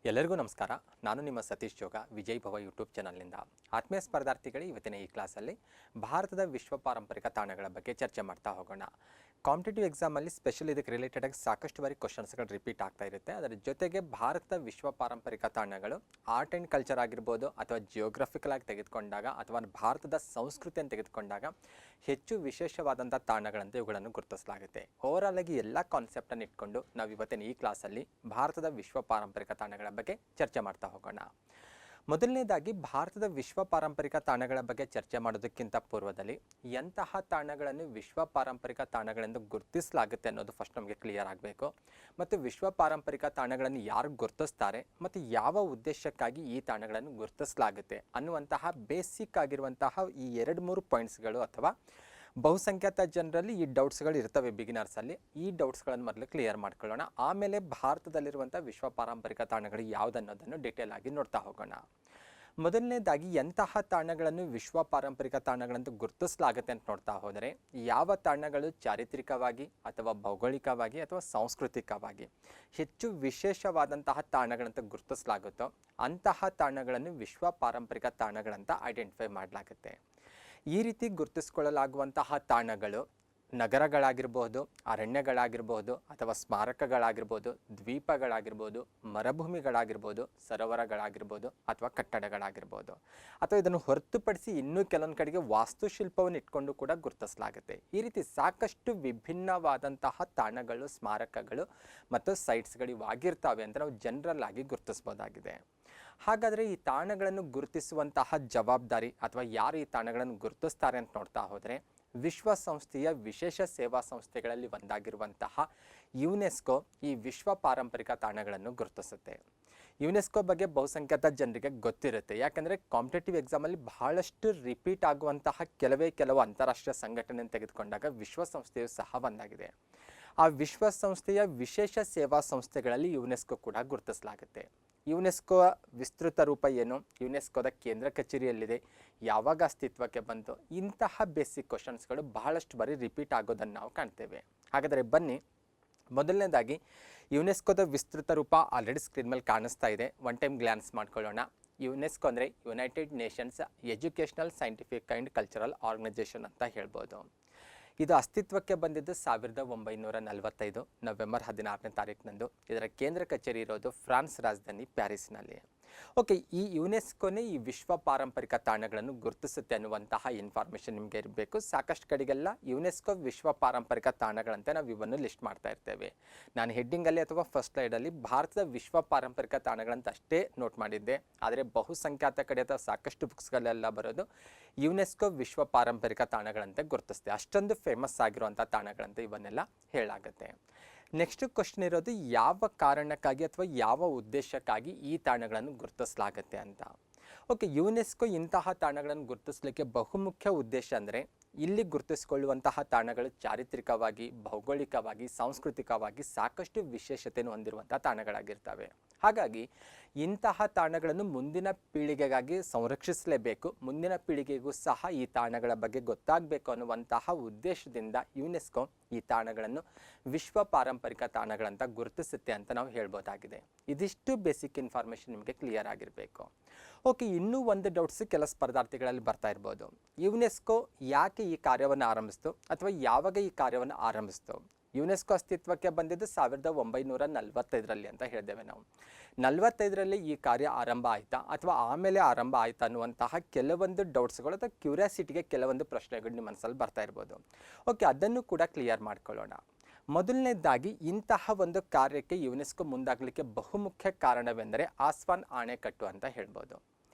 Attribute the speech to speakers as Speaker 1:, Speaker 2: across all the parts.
Speaker 1: ಎಲ್ಲರಿಗೂ ನಮಸ್ಕಾರ. ನಾನು ನಿಮ್ಮ ಸತೀಶ್ ಜೋಗ ವಿಜಯ್ ಭವ ಯೂಟ್ಯೂಬ್ ಚಾನಲ್ನಿಂದ. ಆತ್ಮೀಯ ಸ್ಪರ್ಧಾರ್ಥಿಗಳೇ, ಇವತ್ತಿನ ಈ ಕ್ಲಾಸಲ್ಲಿ ಭಾರತದ ವಿಶ್ವ ಪಾರಂಪರಿಕ ತಾಣಗಳ ಬಗ್ಗೆ ಚರ್ಚೆ ಮಾಡ್ತಾ ಹೋಗೋಣ. ಕಾಂಪಿಟೇಟಿವ್ ಎಕ್ಸಾಮಲ್ಲಿ ಸ್ಪೆಷಲ್ ಇದಕ್ಕೆ ರಿಲೇಟೆಡ್ ಆಗಿ ಸಾಕಷ್ಟು ಬಾರಿ ಕ್ವಶನ್ಸ್ಗಳು ರಿಪೀಟ್ ಆಗ್ತಾ ಇರುತ್ತೆ. ಅದರ ಜೊತೆಗೆ ಭಾರತದ ವಿಶ್ವ ಪಾರಂಪರಿಕ ತಾಣಗಳು ಆರ್ಟ್ ಆ್ಯಂಡ್ ಕಲ್ಚರ್ ಆಗಿರ್ಬೋದು ಅಥವಾ ಜಿಯೋಗ್ರಫಿಕಲ್ ಆಗಿ ತೆಗೆದುಕೊಂಡಾಗ ಅಥವಾ ಭಾರತದ ಸಂಸ್ಕೃತಿಯನ್ನು ತೆಗೆದುಕೊಂಡಾಗ ಹೆಚ್ಚು ವಿಶೇಷವಾದಂಥ ತಾಣಗಳಂತೆ ಇವುಗಳನ್ನು ಗುರುತಿಸಲಾಗುತ್ತೆ. ಓವರಾಲ್ ಆಗಿ ಎಲ್ಲ ಕಾನ್ಸೆಪ್ಟನ್ನು ಇಟ್ಕೊಂಡು ನಾವು ಇವತ್ತಿನ ಈ ಕ್ಲಾಸಲ್ಲಿ ಭಾರತದ ವಿಶ್ವ ಪಾರಂಪರಿಕ ತಾಣಗಳ ಬಗ್ಗೆ ಚರ್ಚೆ ಮಾಡ್ತಾ ಹೋಗೋಣ. ಮೊದಲನೇದಾಗಿ ಭಾರತದ ವಿಶ್ವ ಪಾರಂಪರಿಕ ತಾಣಗಳ ಬಗ್ಗೆ ಚರ್ಚೆ ಮಾಡೋದಕ್ಕಿಂತ ಪೂರ್ವದಲ್ಲಿ ಎಂತಹ ತಾಣಗಳನ್ನು ವಿಶ್ವ ಪಾರಂಪರಿಕ ತಾಣಗಳೆಂದು ಗುರುತಿಸಲಾಗುತ್ತೆ ಅನ್ನೋದು ಫಸ್ಟ್ ನಮಗೆ ಕ್ಲಿಯರ್ ಆಗಬೇಕು. ಮತ್ತು ವಿಶ್ವ ಪಾರಂಪರಿಕ ತಾಣಗಳನ್ನು ಯಾರು ಗುರುತಿಸ್ತಾರೆ ಮತ್ತು ಯಾವ ಉದ್ದೇಶಕ್ಕಾಗಿ ಈ ತಾಣಗಳನ್ನು ಗುರುತಿಸಲಾಗುತ್ತೆ ಅನ್ನುವಂತಹ ಬೇಸಿಕ್ ಆಗಿರುವಂತಹ ಈ 2-3 ಪಾಯಿಂಟ್ಸ್ಗಳು ಅಥವಾ ಬಹುಸಂಖ್ಯಾತ ಜನರಲ್ಲಿ ಈ ಡೌಟ್ಸ್ಗಳು ಇರ್ತವೆ ಬಿಗಿನರ್ಸಲ್ಲಿ. ಈ ಡೌಟ್ಸ್ಗಳನ್ನು ಮೊದಲು ಕ್ಲಿಯರ್ ಮಾಡ್ಕೊಳ್ಳೋಣ. ಆಮೇಲೆ ಭಾರತದಲ್ಲಿರುವಂಥ ವಿಶ್ವ ಪಾರಂಪರಿಕ ತಾಣಗಳು ಯಾವುದನ್ನೋದನ್ನು ಡೀಟೇಲ್ ಆಗಿ ನೋಡ್ತಾ ಹೋಗೋಣ. ಮೊದಲನೇದಾಗಿ ಎಂತಹ ತಾಣಗಳನ್ನು ವಿಶ್ವ ಪಾರಂಪರಿಕ ತಾಣಗಳಂತ ಗುರುತಿಸಲಾಗುತ್ತೆ ಅಂತ ನೋಡ್ತಾ ಹೋದರೆ, ಯಾವ ತಾಣಗಳು ಚಾರಿತ್ರಿಕವಾಗಿ ಅಥವಾ ಭೌಗೋಳಿಕವಾಗಿ ಅಥವಾ ಸಾಂಸ್ಕೃತಿಕವಾಗಿ ಹೆಚ್ಚು ವಿಶೇಷವಾದಂತಹ ತಾಣಗಳಂತ ಗುರುತಿಸಲಾಗುತ್ತೋ ಅಂತಹ ತಾಣಗಳನ್ನು ವಿಶ್ವ ಪಾರಂಪರಿಕ ತಾಣಗಳಂತ ಐಡೆಂಟಿಫೈ ಮಾಡಲಾಗುತ್ತೆ. ಈ ರೀತಿ ಗುರುತಿಸಿಕೊಳ್ಳಲಾಗುವಂತಹ ತಾಣಗಳು ನಗರಗಳಾಗಿರ್ಬೋದು, ಅರಣ್ಯಗಳಾಗಿರ್ಬೋದು ಅಥವಾ ಸ್ಮಾರಕಗಳಾಗಿರ್ಬೋದು, ದ್ವೀಪಗಳಾಗಿರ್ಬೋದು, ಮರುಭೂಮಿಗಳಾಗಿರ್ಬೋದು, ಸರೋವರಗಳಾಗಿರ್ಬೋದು ಅಥವಾ ಕಟ್ಟಡಗಳಾಗಿರ್ಬೋದು ಅಥವಾ ಇದನ್ನು ಹೊರತುಪಡಿಸಿ ಇನ್ನೂ ಕೆಲವೊಂದು ಕಡೆಗೆ ವಾಸ್ತುಶಿಲ್ಪವನ್ನು ಇಟ್ಕೊಂಡು ಕೂಡ ಗುರುತಿಸಲಾಗುತ್ತೆ. ಈ ರೀತಿ ಸಾಕಷ್ಟು ವಿಭಿನ್ನವಾದಂತಹ ತಾಣಗಳು, ಸ್ಮಾರಕಗಳು ಮತ್ತು ಸೈಟ್ಸ್ಗಳು ಇವಾಗಿರ್ತವೆ ಅಂತ ನಾವು ಜನರಲ್ ಆಗಿ ಗುರುತಿಸ್ಬೋದಾಗಿದೆ. ಹಾಗಾದರೆ ಈ ತಾಣಗಳನ್ನು ಗುರುತಿಸುವಂತಹ ಜವಾಬ್ದಾರಿ ಅಥವಾ ಯಾರು ಈ ತಾಣಗಳನ್ನು ಗುರುತಿಸ್ತಾರೆ ಅಂತ ನೋಡ್ತಾ ಹೋದರೆ, ವಿಶ್ವಸಂಸ್ಥೆಯ ವಿಶೇಷ ಸೇವಾ ಸಂಸ್ಥೆಗಳಲ್ಲಿ ಒಂದಾಗಿರುವಂತಹ ಯುನೆಸ್ಕೋ ಈ ವಿಶ್ವ ಪಾರಂಪರಿಕ ತಾಣಗಳನ್ನು ಗುರುತಿಸುತ್ತೆ. ಯುನೆಸ್ಕೋ ಬಗ್ಗೆ ಬಹುಸಂಖ್ಯಾತ ಜನರಿಗೆ ಗೊತ್ತಿರುತ್ತೆ. ಯಾಕಂದರೆ ಕಾಂಪಿಟೇಟಿವ್ ಎಕ್ಸಾಮಲ್ಲಿ ಬಹಳಷ್ಟು ರಿಪೀಟ್ ಆಗುವಂತಹ ಕೆಲವು ಅಂತಾರಾಷ್ಟ್ರೀಯ ಸಂಘಟನೆಯನ್ನು ತೆಗೆದುಕೊಂಡಾಗ ವಿಶ್ವಸಂಸ್ಥೆಯು ಸಹ ಒಂದಾಗಿದೆ. ಆ ವಿಶ್ವಸಂಸ್ಥೆಯ ವಿಶೇಷ ಸೇವಾ ಸಂಸ್ಥೆಗಳಲ್ಲಿ ಯುನೆಸ್ಕೋ ಕೂಡ ಗುರುತಿಸಲಾಗುತ್ತೆ. ಯುನೆಸ್ಕೋ ವಿಸ್ತೃತ ರೂಪ ಏನು, ಯುನೆಸ್ಕೋದ ಕೇಂದ್ರ ಕಚೇರಿಯಲ್ಲಿದೆ, ಯಾವಾಗ ಅಸ್ತಿತ್ವಕ್ಕೆ ಬಂತು, ಇಂತಹ ಬೇಸಿಕ್ ಕ್ವಶನ್ಸ್ಗಳು ಬಹಳಷ್ಟು ಬಾರಿ ರಿಪೀಟ್ ಆಗೋದನ್ನು ನಾವು ಕಾಣ್ತೇವೆ. ಹಾಗಾದರೆ ಬನ್ನಿ, ಮೊದಲನೇದಾಗಿ ಯುನೆಸ್ಕೋದ ವಿಸ್ತೃತ ರೂಪ ಆಲ್ರೆಡಿ ಸ್ಕ್ರೀನ್ ಮೇಲೆ ಕಾಣಿಸ್ತಾ ಇದೆ. ಒನ್ ಟೈಮ್ ಗ್ಲಾನ್ಸ್ ಮಾಡ್ಕೊಳ್ಳೋಣ. ಯುನೆಸ್ಕೋ ಅಂದರೆ United Nations educational, scientific and cultural organization ಅಂತ ಹೇಳ್ಬೋದು. ಇದು ಅಸ್ತಿತ್ವಕ್ಕೆ ಬಂದಿದ್ದು 1945 ನವೆಂಬರ್ 16ನೇ ತಾರೀಕಿನಂದು. ಇದರ ಕೇಂದ್ರ ಕಚೇರಿ ಇರೋದು ಫ್ರಾನ್ಸ್ ರಾಜಧಾನಿ ಪ್ಯಾರಿಸ್ನಲ್ಲಿ. ಓಕೆ, ಈ ಯುನೆಸ್ಕೋನೇ ಈ ವಿಶ್ವ ಪಾರಂಪರಿಕ ತಾಣಗಳನ್ನು ಗುರುತಿಸುತ್ತೆ ಅನ್ನುವಂತಹ ಇನ್ಫಾರ್ಮೇಷನ್ ನಿಮಗೆ ಇರಬೇಕು. ಸಾಕಷ್ಟು ಕಡೆಗೆಲ್ಲ ಯುನೆಸ್ಕೋ ವಿಶ್ವ ಪಾರಂಪರಿಕ ತಾಣಗಳಂತೆ ನಾವು ಇವನ್ನು ಲಿಸ್ಟ್ ಮಾಡ್ತಾ ಇರ್ತೇವೆ. ನಾನು ಹೆಡ್ಡಿಂಗಲ್ಲಿ ಅಥವಾ ಫಸ್ಟ್ ಸ್ಲೈಡಲ್ಲಿ ಭಾರತದ ವಿಶ್ವ ಪಾರಂಪರಿಕ ತಾಣಗಳಂತ ಅಷ್ಟೇ ನೋಟ್ ಮಾಡಿದ್ದೆ. ಆದರೆ ಬಹುಸಂಖ್ಯಾತ ಕಡೆ ಅಥವಾ ಸಾಕಷ್ಟು ಬುಕ್ಸ್ಗಳೆಲ್ಲ ಬರೋದು ಯುನೆಸ್ಕೋ ವಿಶ್ವ ಪಾರಂಪರಿಕ ತಾಣಗಳಂತೆ ಗುರುತಿಸುತ್ತೆ. ಅಷ್ಟೊಂದು ಫೇಮಸ್ ಆಗಿರುವಂಥ ತಾಣಗಳಂತೆ ಇವನ್ನೆಲ್ಲ ಹೇಳಾಗುತ್ತೆ. ನೆಕ್ಸ್ಟ್ ಕ್ವಶನ್ ಇರೋದು ಯಾವ ಕಾರಣಕ್ಕಾಗಿ ಅಥವಾ ಯಾವ ಉದ್ದೇಶಕ್ಕಾಗಿ ಈ ತಾಣಗಳನ್ನು ಗುರುತಿಸಲಾಗುತ್ತೆ ಅಂತ. ಓಕೆ, ಯುನೆಸ್ಕೋ ಇಂತಹ ತಾಣಗಳನ್ನು ಗುರುತಿಸಲಿಕ್ಕೆ ಬಹುಮುಖ್ಯ ಉದ್ದೇಶ ಅಂದರೆ ಇಲ್ಲಿ ಗುರುತಿಸಿಕೊಳ್ಳುವಂತಹ ತಾಣಗಳು ಚಾರಿತ್ರಿಕವಾಗಿ, ಭೌಗೋಳಿಕವಾಗಿ, ಸಾಂಸ್ಕೃತಿಕವಾಗಿ ಸಾಕಷ್ಟು ವಿಶೇಷತೆಯನ್ನು ಹೊಂದಿರುವಂಥ ತಾಣಗಳಾಗಿರ್ತವೆ. ಹಾಗಾಗಿ ಇಂತಹ ತಾಣಗಳನ್ನು ಮುಂದಿನ ಪೀಳಿಗೆಗಾಗಿ ಸಂರಕ್ಷಿಸಲೇಬೇಕು, ಮುಂದಿನ ಪೀಳಿಗೆಗೂ ಸಹ ಈ ತಾಣಗಳ ಬಗ್ಗೆ ಗೊತ್ತಾಗಬೇಕು ಅನ್ನುವಂತಹ ಉದ್ದೇಶದಿಂದ ಯುನೆಸ್ಕೋ ಈ ತಾಣಗಳನ್ನು ವಿಶ್ವ ಪಾರಂಪರಿಕ ತಾಣಗಳಂತ ಗುರುತಿಸುತ್ತೆ ಅಂತ ನಾವು ಹೇಳ್ಬೋದಾಗಿದೆ. ಇದಿಷ್ಟು ಬೇಸಿಕ್ ಇನ್ಫಾರ್ಮೇಷನ್ ನಿಮಗೆ ಕ್ಲಿಯರ್ ಆಗಿರಬೇಕು. ಓಕೆ, ಇನ್ನೂ ಒಂದು ಡೌಟ್ಸ್ ಕೆಲ ಸ್ಪರ್ಧಾರ್ಥಿಗಳಲ್ಲಿ ಬರ್ತಾ ಇರ್ಬೋದು. ಯುನೆಸ್ಕೋ ಯಾಕೆ ಈ ಕಾರ್ಯವನ್ನು ಆರಂಭಿಸ್ತು ಅಥವಾ ಯಾವಾಗ ಈ ಕಾರ್ಯವನ್ನು ಆರಂಭಿಸ್ತು? ಯುನೆಸ್ಕೋ ಅಸ್ತಿತ್ವಕ್ಕೆ ಬಂದಿದ್ದು 1945 ಅಂತ ಹೇಳಿದ್ದೇವೆ ನಾವು. 45ರಲ್ಲಿ ಈ ಕಾರ್ಯ ಆರಂಭ ಆಯಿತಾ ಅಥವಾ ಆಮೇಲೆ ಆರಂಭ ಆಯಿತಾ ಅನ್ನುವಂತಹ ಕೆಲವೊಂದು ಡೌಟ್ಸ್ಗಳು ಅಥವಾ ಕ್ಯೂರಿಯಾಸಿಟಿಗೆ ಕೆಲವೊಂದು ಪ್ರಶ್ನೆಗಳು ನಿಮ್ಮ ಮನಸ್ಸಲ್ಲಿ ಬರ್ತಾ ಇರ್ಬೋದು. ಓಕೆ, ಅದನ್ನು ಕೂಡ ಕ್ಲಿಯರ್ ಮಾಡ್ಕೊಳ್ಳೋಣ. ಮೊದಲನೇದಾಗಿ ಇಂತಹ ಒಂದು ಕಾರ್ಯಕ್ಕೆ ಯುನೆಸ್ಕೋ ಮುಂದಾಗಲಿಕ್ಕೆ ಬಹುಮುಖ್ಯ ಕಾರಣವೆಂದರೆ ಆಸ್ವಾನ್ ಅಣೆಕಟ್ಟು ಅಂತ ಹೇಳ್ಬೋದು.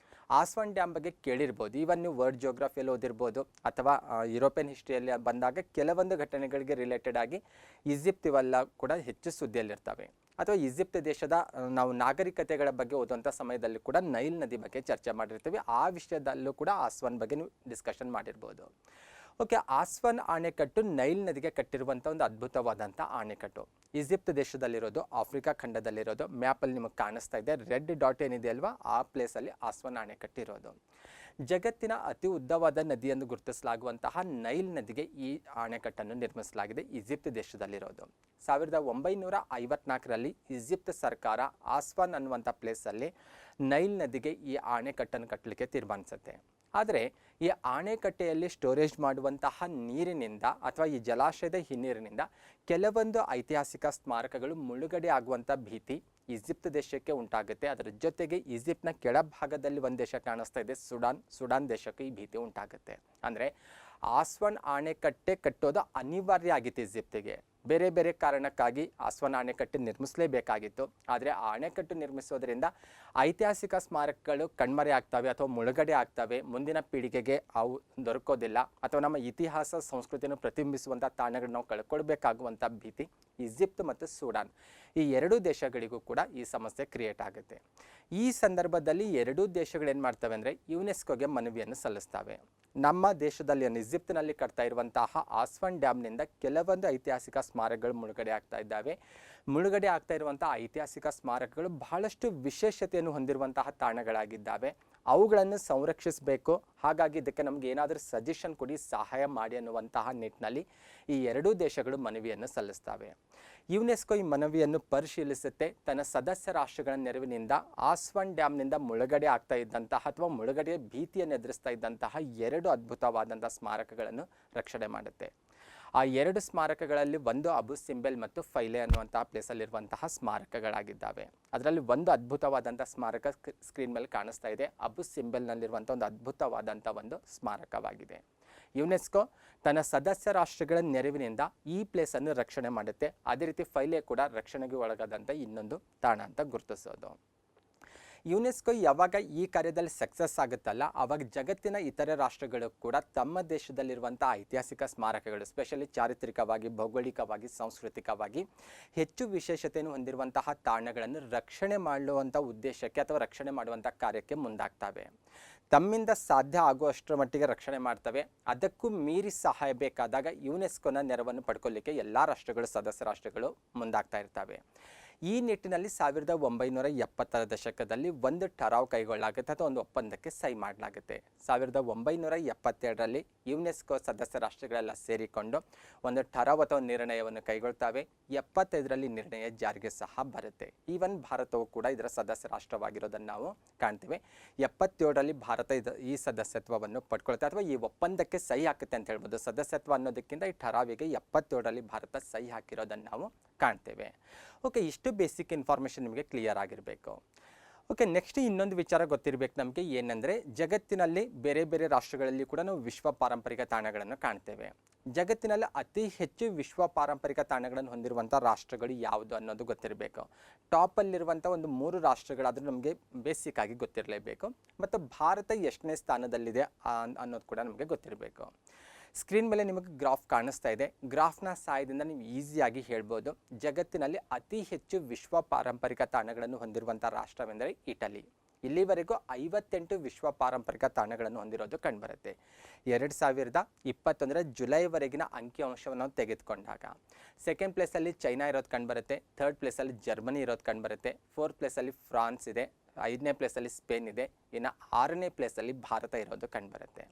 Speaker 1: ಆಸ್ವಾನ್ ಡ್ಯಾಮ್ ಬಗ್ಗೆ ಕೇಳಿರ್ಬೋದು. ಈವನ್ ನೀವು ವರ್ಲ್ಡ್ ಜಿಯೋಗ್ರಫಿಯಲ್ಲಿ ಓದಿರ್ಬೋದು ಅಥವಾ ಯುರೋಪಿಯನ್ ಹಿಸ್ಟ್ರಿಯಲ್ಲಿ ಬಂದಾಗ ಕೆಲವೊಂದು ಘಟನೆಗಳಿಗೆ ರಿಲೇಟೆಡ್ ಆಗಿ ಈಜಿಪ್ಟ್ ಇವೆಲ್ಲ ಕೂಡ ಹೆಚ್ಚು ಸುದ್ದಿಯಲ್ಲಿರ್ತವೆ. ಅಥವಾ ಈಜಿಪ್ಟ್ ದೇಶದ ನಾವು ನಾಗರಿಕತೆಗಳ ಬಗ್ಗೆ ಓದುವಂಥ ಸಮಯದಲ್ಲಿ ಕೂಡ ನೈಲ್ ನದಿ ಬಗ್ಗೆ ಚರ್ಚೆ ಮಾಡಿರ್ತೀವಿ. ಆ ವಿಷಯದಲ್ಲೂ ಕೂಡ ಆಸ್ವಾನ್ ಬಗ್ಗೆ ನೀವು ಡಿಸ್ಕಷನ್ ಮಾಡಿರ್ಬೋದು. ಓಕೆ, ಆಸ್ವಾನ್ ಅಣೆಕಟ್ಟು ನೈಲ್ ನದಿಗೆ ಕಟ್ಟಿರುವಂಥ ಒಂದು ಅದ್ಭುತವಾದಂಥ ಅಣೆಕಟ್ಟು. Egypt ದೇಶದಲ್ಲಿರೋದು, Africa ಖಂಡದಲ್ಲಿರೋದು. ಮ್ಯಾಪಲ್ಲಿ ನಿಮಗೆ ಕಾಣಿಸ್ತಾ ಇದೆ ರೆಡ್ ಡಾಟ್ ಏನಿದೆ ಅಲ್ವಾ, ಆ ಪ್ಲೇಸಲ್ಲಿ ಆಸ್ವಾನ್ ಅಣೆಕಟ್ಟಿರೋದು. ಜಗತ್ತಿನ ಅತಿ ಉದ್ದವಾದ ನದಿಯೆಂದು ಗುರುತಿಸಲಾಗುವಂತಹ ನೈಲ್ ನದಿಗೆ ಈ ಅಣೆಕಟ್ಟನ್ನು ನಿರ್ಮಿಸಲಾಗಿದೆ ಈಜಿಪ್ಟ್ ದೇಶದಲ್ಲಿರೋದು. 1954ರಲ್ಲಿ ಈಜಿಪ್ಟ್ ಸರ್ಕಾರ ಆಸ್ವಾನ್ ಅನ್ನುವಂಥ ಪ್ಲೇಸಲ್ಲಿ ನೈಲ್ ನದಿಗೆ ಈ ಅಣೆಕಟ್ಟನ್ನು ಕಟ್ಟಲಿಕ್ಕೆ ತೀರ್ಮಾನಿಸುತ್ತೆ. ಆದರೆ ಈ ಅಣೆಕಟ್ಟೆಯಲ್ಲಿ ಸ್ಟೋರೇಜ್ ಮಾಡುವಂತಹ ನೀರಿನಿಂದ ಅಥವಾ ಈ ಜಲಾಶಯದ ಹಿನ್ನೀರಿನಿಂದ ಕೆಲವೊಂದು ಐತಿಹಾಸಿಕ ಸ್ಮಾರಕಗಳು ಮುಳುಗಡೆ ಆಗುವಂಥ ಭೀತಿ ಈಜಿಪ್ಟ್ ದೇಶಕ್ಕೆ ಉಂಟಾಗುತ್ತೆ. ಅದರ ಜೊತೆಗೆ ಈಜಿಪ್ಟ್ನ ಕೆಳಭಾಗದಲ್ಲಿ ಒಂದು ದೇಶ ಕಾಣಿಸ್ತಾ ಇದೆ, ಸುಡಾನ್ ದೇಶಕ್ಕೆ ಈ ಭೀತಿ ಉಂಟಾಗುತ್ತೆ. ಅಂದರೆ ಆಸ್ವಾನ್ ಅಣೆಕಟ್ಟೆ ಕಟ್ಟೋದು ಅನಿವಾರ್ಯ ಆಗಿತ್ತು ಈಜಿಪ್ಟಿಗೆ. ಬೇರೆ ಬೇರೆ ಕಾರಣಕ್ಕಾಗಿ ಆಸ್ವಾನ್ ಅಣೆಕಟ್ಟು ನಿರ್ಮಿಸಲೇಬೇಕಾಗಿತ್ತು. ಆದರೆ ಆ ಅಣೆಕಟ್ಟು ನಿರ್ಮಿಸೋದ್ರಿಂದ ಐತಿಹಾಸಿಕ ಸ್ಮಾರಕಗಳು ಕಣ್ಮರೆ ಆಗ್ತವೆ ಅಥವಾ ಮುಳುಗಡೆ ಆಗ್ತವೆ, ಮುಂದಿನ ಪೀಳಿಗೆಗೆ ಅವು ದೊರಕೋದಿಲ್ಲ, ಅಥವಾ ನಮ್ಮ ಇತಿಹಾಸ ಸಂಸ್ಕೃತಿಯನ್ನು ಪ್ರತಿಬಿಂಬಿಸುವಂಥ ತಾಣಗಳನ್ನ ನಾವು ಕಳ್ಕೊಳ್ಬೇಕಾಗುವಂಥ ಭೀತಿ ಈಜಿಪ್ಟ್ ಮತ್ತು ಸುಡಾನ್ ಈ ಎರಡೂ ದೇಶಗಳಿಗೂ ಕೂಡ ಈ ಸಮಸ್ಯೆ ಕ್ರಿಯೇಟ್ ಆಗುತ್ತೆ. ಈ ಸಂದರ್ಭದಲ್ಲಿ ಎರಡೂ ದೇಶಗಳು ಏನು ಮಾಡ್ತವೆ ಅಂದರೆ ಯುನೆಸ್ಕೋಗೆ ಮನವಿಯನ್ನು ಸಲ್ಲಿಸ್ತವೆ. ನಮ್ಮ ದೇಶದಲ್ಲಿ ಈಜಿಪ್ಟ್ನಲ್ಲಿ ಕಟ್ತಾ ಇರುವಂತಹ ಆಸ್ವಾನ್ ಡ್ಯಾಮ್ನಿಂದ ಕೆಲವೊಂದು ಐತಿಹಾಸಿಕ ಸ್ಮಾರಕಗಳು ಮುಳುಗಡೆ ಆಗ್ತಾ ಇದ್ದಾವೆ. ಮುಳುಗಡೆ ಆಗ್ತಾ ಇರುವಂಥ ಐತಿಹಾಸಿಕ ಸ್ಮಾರಕಗಳು ಬಹಳಷ್ಟು ವಿಶೇಷತೆಯನ್ನು ಹೊಂದಿರುವಂತಹ ತಾಣಗಳಾಗಿದ್ದಾವೆ. ಅವುಗಳನ್ನು ಸಂರಕ್ಷಿಸಬೇಕು. ಹಾಗಾಗಿ ಇದಕ್ಕೆ ನಮಗೆ ಏನಾದರೂ ಸಜೆಷನ್ ಕೊಡಿ, ಸಹಾಯ ಮಾಡಿ ಅನ್ನುವಂತಹ ನಿಟ್ಟಿನಲ್ಲಿ ಈ ಎರಡೂ ದೇಶಗಳು ಮನವಿಯನ್ನು ಸಲ್ಲಿಸ್ತವೆ. ಯುನೆಸ್ಕೋ ಈ ಮನವಿಯನ್ನು ಪರಿಶೀಲಿಸುತ್ತೆ. ತನ್ನ ಸದಸ್ಯ ರಾಷ್ಟ್ರಗಳ ನೆರವಿನಿಂದ ಆಸ್ವಾನ್ ಡ್ಯಾಮ್ನಿಂದ ಮುಳುಗಡೆ ಆಗ್ತಾ ಇದ್ದಂತಹ ಅಥವಾ ಮುಳುಗಡೆಯ ಭೀತಿಯನ್ನು ಎದುರಿಸ್ತಾ ಇದ್ದಂತಹ ಎರಡು ಅದ್ಭುತವಾದಂಥ ಸ್ಮಾರಕಗಳನ್ನು ರಕ್ಷಣೆ ಮಾಡುತ್ತೆ. ಆ ಎರಡು ಸ್ಮಾರಕಗಳಲ್ಲಿ ಒಂದು ಅಬು ಸಿಂಬೆಲ್ ಮತ್ತು ಫೈಲೆ ಅನ್ನುವಂತಹ ಪ್ಲೇಸಲ್ಲಿರುವಂತಹ ಸ್ಮಾರಕಗಳಾಗಿದ್ದಾವೆ. ಅದರಲ್ಲಿ ಒಂದು ಅದ್ಭುತವಾದಂಥ ಸ್ಮಾರಕ ಸ್ಕ್ರೀನ್ ಮೇಲೆ ಕಾಣಿಸ್ತಾ ಇದೆ. ಅಬು ಸಿಂಬೆಲ್ನಲ್ಲಿರುವಂಥ ಒಂದು ಅದ್ಭುತವಾದಂಥ ಒಂದು ಸ್ಮಾರಕವಾಗಿದೆ. ಯುನೆಸ್ಕೋ ತನ್ನ ಸದಸ್ಯ ರಾಷ್ಟ್ರಗಳ ನೆರವಿನಿಂದ ಈ ಪ್ಲೇಸನ್ನು ರಕ್ಷಣೆ ಮಾಡುತ್ತೆ. ಅದೇ ರೀತಿ ಫೈಲೆ ಕೂಡ ರಕ್ಷಣೆಗೆ ಒಳಗಾದಂಥ ಇನ್ನೊಂದು ತಾಣ ಅಂತ ಗುರುತಿಸೋದು. ಯುನೆಸ್ಕೋ ಯಾವಾಗ ಈ ಕಾರ್ಯದಲ್ಲಿ ಸಕ್ಸಸ್ ಆಗುತ್ತಲ್ಲ, ಆವಾಗ ಜಗತ್ತಿನ ಇತರೆ ರಾಷ್ಟ್ರಗಳು ಕೂಡ ತಮ್ಮ ದೇಶದಲ್ಲಿರುವಂಥ ಐತಿಹಾಸಿಕ ಸ್ಮಾರಕಗಳು, ಸ್ಪೆಷಲಿ ಚಾರಿತ್ರಿಕವಾಗಿ, ಭೌಗೋಳಿಕವಾಗಿ, ಸಾಂಸ್ಕೃತಿಕವಾಗಿ ಹೆಚ್ಚು ವಿಶೇಷತೆಯನ್ನು ಹೊಂದಿರುವಂತಹ ತಾಣಗಳನ್ನು ರಕ್ಷಣೆ ಮಾಡುವಂಥ ಉದ್ದೇಶಕ್ಕೆ ಅಥವಾ ರಕ್ಷಣೆ ಮಾಡುವಂಥ ಕಾರ್ಯಕ್ಕೆ ಮುಂದಾಗ್ತವೆ. ತಮ್ಮಿಂದ ಸಾಧ್ಯ ಆಗುವಷ್ಟರ ಮಟ್ಟಿಗೆ ರಕ್ಷಣೆ ಮಾಡ್ತವೆ. ಅದಕ್ಕೂ ಮೀರಿ ಸಹಾಯ ಬೇಕಾದಾಗ ಯುನೆಸ್ಕೋನ ನೆರವನ್ನು ಪಡ್ಕೊಳ್ಳಿಕ್ಕೆ ಎಲ್ಲ ರಾಷ್ಟ್ರಗಳು, ಸದಸ್ಯ ರಾಷ್ಟ್ರಗಳು ಮುಂದಾಗ್ತಾ ಇರ್ತವೆ. ಈ ನಿಟ್ಟಿನಲ್ಲಿ 1970ರ ದಶಕದಲ್ಲಿ ಒಂದು ಠರಾವ್ ಕೈಗೊಳ್ಳಲಾಗುತ್ತೆ ಅಥವಾ ಒಂದು ಒಪ್ಪಂದಕ್ಕೆ ಸಹಿ ಮಾಡಲಾಗುತ್ತೆ. 1977ರಲ್ಲಿ ಯುನೆಸ್ಕೋ ಸದಸ್ಯ ರಾಷ್ಟ್ರಗಳೆಲ್ಲ ಸೇರಿಕೊಂಡು ಒಂದು ಠರಾವ್ ಅಥವಾ ನಿರ್ಣಯವನ್ನು ಕೈಗೊಳ್ತವೆ. 75ರಲ್ಲಿ ನಿರ್ಣಯ ಜಾರಿಗೆ ಸಹ ಬರುತ್ತೆ. ಈವನ್ ಭಾರತವು ಕೂಡ ಇದರ ಸದಸ್ಯ ರಾಷ್ಟ್ರವಾಗಿರೋದನ್ನು ನಾವು ಕಾಣ್ತೇವೆ. 77ರಲ್ಲಿ ಭಾರತ ಈ ಸದಸ್ಯತ್ವವನ್ನು ಪಡ್ಕೊಳ್ತೇವೆ ಅಥವಾ ಈ ಒಪ್ಪಂದಕ್ಕೆ ಸಹಿ ಹಾಕುತ್ತೆ ಅಂತ ಹೇಳ್ಬೋದು. ಸದಸ್ಯತ್ವ ಅನ್ನೋದಕ್ಕಿಂತ ಈ ಠರಾವಿಗೆ 77ರಲ್ಲಿ ಭಾರತ ಸಹಿ ಹಾಕಿರೋದನ್ನು ನಾವು ಕಾಣ್ತೇವೆ. ಓಕೆ, ಇಷ್ಟು ಬೇಸಿಕ್ ಇನ್ಫಾರ್ಮೇಷನ್ ನಿಮಗೆ ಕ್ಲಿಯರ್ ಆಗಿರಬೇಕು. ಓಕೆ, ನೆಕ್ಸ್ಟ್ ಇನ್ನೊಂದು ವಿಚಾರ ಗೊತ್ತಿರಬೇಕು ನಮಗೆ, ಏನಂದರೆ ಜಗತ್ತಿನಲ್ಲಿ ಬೇರೆ ಬೇರೆ ರಾಷ್ಟ್ರಗಳಲ್ಲಿ ಕೂಡ ನಾವು ವಿಶ್ವ ಪಾರಂಪರಿಕ ತಾಣಗಳನ್ನು ಕಾಣ್ತೇವೆ. ಜಗತ್ತಿನಲ್ಲಿ ಅತಿ ಹೆಚ್ಚು ವಿಶ್ವ ಪಾರಂಪರಿಕ ತಾಣಗಳನ್ನು ಹೊಂದಿರುವಂಥ ರಾಷ್ಟ್ರಗಳು ಯಾವುದು ಅನ್ನೋದು ಗೊತ್ತಿರಬೇಕು. ಟಾಪಲ್ಲಿರುವಂಥ ಒಂದು 3 ರಾಷ್ಟ್ರಗಳಾದರೂ ನಮಗೆ ಬೇಸಿಕ್ ಆಗಿ ಗೊತ್ತಿರಲೇಬೇಕು. ಮತ್ತು ಭಾರತ ಎಷ್ಟನೇ ಸ್ಥಾನದಲ್ಲಿದೆ ಅನ್ನೋದು ಕೂಡ ನಮಗೆ ಗೊತ್ತಿರಬೇಕು. ಸ್ಕ್ರೀನ್ ಮೇಲೆ ನಿಮಗೆ ಗ್ರಾಫ್ ಕಾಣಿಸ್ತಾ ಇದೆ. ಗ್ರಾಫ್ನ ಸಹಾಯದಿಂದ ನೀವು ಈಸಿಯಾಗಿ ಹೇಳ್ಬೋದು ಜಗತ್ತಿನಲ್ಲಿ ಅತಿ ಹೆಚ್ಚು ವಿಶ್ವ ಪಾರಂಪರಿಕ ತಾಣಗಳನ್ನು ಹೊಂದಿರುವಂಥ ರಾಷ್ಟ್ರವೆಂದರೆ ಇಟಲಿ. ಇಲ್ಲಿವರೆಗೂ 58 ವಿಶ್ವ ಪಾರಂಪರಿಕ ತಾಣಗಳನ್ನು ಹೊಂದಿರೋದು ಕಂಡುಬರುತ್ತೆ. 2021 ಜುಲೈವರೆಗಿನ ಅಂಕಿಅಂಶವನ್ನು ನಾವು ತೆಗೆದುಕೊಂಡಾಗ ಸೆಕೆಂಡ್ ಪ್ಲೇಸಲ್ಲಿ ಚೈನಾ ಇರೋದು ಕಂಡುಬರುತ್ತೆ, ಥರ್ಡ್ ಪ್ಲೇಸಲ್ಲಿ ಜರ್ಮನಿ ಇರೋದು ಕಂಡುಬರುತ್ತೆ, ಫೋರ್ತ್ ಪ್ಲೇಸಲ್ಲಿ ಫ್ರಾನ್ಸ್ ಇದೆ, 5ನೇ ಪ್ಲೇಸಲ್ಲಿ ಸ್ಪೇನ್ ಇದೆ, ಇನ್ನು 6ನೇ ಪ್ಲೇಸಲ್ಲಿ ಭಾರತ ಇರೋದು ಕಂಡುಬರುತ್ತೆ.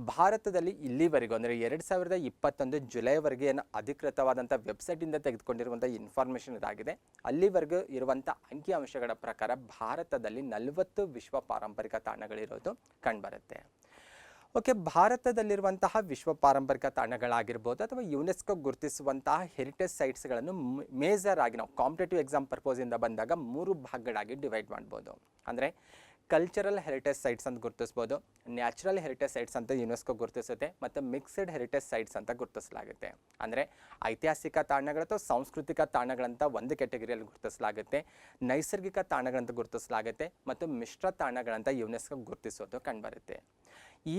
Speaker 1: ಭಾರತದಲ್ಲಿ ಇಲ್ಲಿವರೆಗೂ ಅಂದರೆ 2021 ಜುಲೈವರೆಗೆ ಏನು ಅಧಿಕೃತವಾದಂಥ ವೆಬ್ಸೈಟಿಂದ ತೆಗೆದುಕೊಂಡಿರುವಂಥ ಇನ್ಫಾರ್ಮೇಷನ್ ಇದಾಗಿದೆ. ಅಲ್ಲಿವರೆಗೂ ಇರುವಂಥ ಅಂಕಿಅಂಶಗಳ ಪ್ರಕಾರ ಭಾರತದಲ್ಲಿ 40 ವಿಶ್ವ ಪಾರಂಪರಿಕ ತಾಣಗಳಿರೋದು ಕಂಡುಬರುತ್ತೆ. ಓಕೆ, ಭಾರತದಲ್ಲಿರುವಂತಹ ವಿಶ್ವ ಪಾರಂಪರಿಕ ತಾಣಗಳಾಗಿರ್ಬೋದು ಅಥವಾ ಯುನೆಸ್ಕೋ ಗುರುತಿಸುವಂತಹ ಹೆರಿಟೇಜ್ ಸೈಟ್ಸ್ಗಳನ್ನು ಮೇಜರ್ ಆಗಿ ನಾವು ಕಾಂಪಿಟೇಟಿವ್ ಎಕ್ಸಾಮ್ ಪರ್ಪೋಸಿಂದ ಬಂದಾಗ 3 ಭಾಗಗಳಾಗಿ ಡಿವೈಡ್ ಮಾಡ್ಬೋದು. ಅಂದರೆ ಕಲ್ಚರಲ್ ಹೆರಿಟೇಜ್ ಸೈಟ್ಸ್ ಅಂತ ಗುರುತಿಸ್ಬೋದು, ನ್ಯಾಚುರಲ್ ಹೆರಿಟೇಜ್ ಸೈಟ್ಸ್ ಅಂತ ಯುನೆಸ್ಕೋ ಗುರುತಿಸುತ್ತೆ, ಮತ್ತು ಮಿಕ್ಸ್ಡ್ ಹೆರಿಟೇಜ್ ಸೈಟ್ಸ್ ಅಂತ ಗುರುತಿಸಲಾಗುತ್ತೆ. ಅಂದರೆ ಐತಿಹಾಸಿಕ ತಾಣಗಳು ಅಥವಾ ಸಾಂಸ್ಕೃತಿಕ ತಾಣಗಳಂತ ಒಂದು ಕ್ಯಾಟಗರಿಯಲ್ಲಿ ಗುರುತಿಸಲಾಗುತ್ತೆ, ನೈಸರ್ಗಿಕ ತಾಣಗಳಂತ ಗುರುತಿಸಲಾಗುತ್ತೆ, ಮತ್ತು ಮಿಶ್ರ ತಾಣಗಳಂತ ಯುನೆಸ್ಕೋ ಗುರುತಿಸೋದು ಕಂಡುಬರುತ್ತೆ.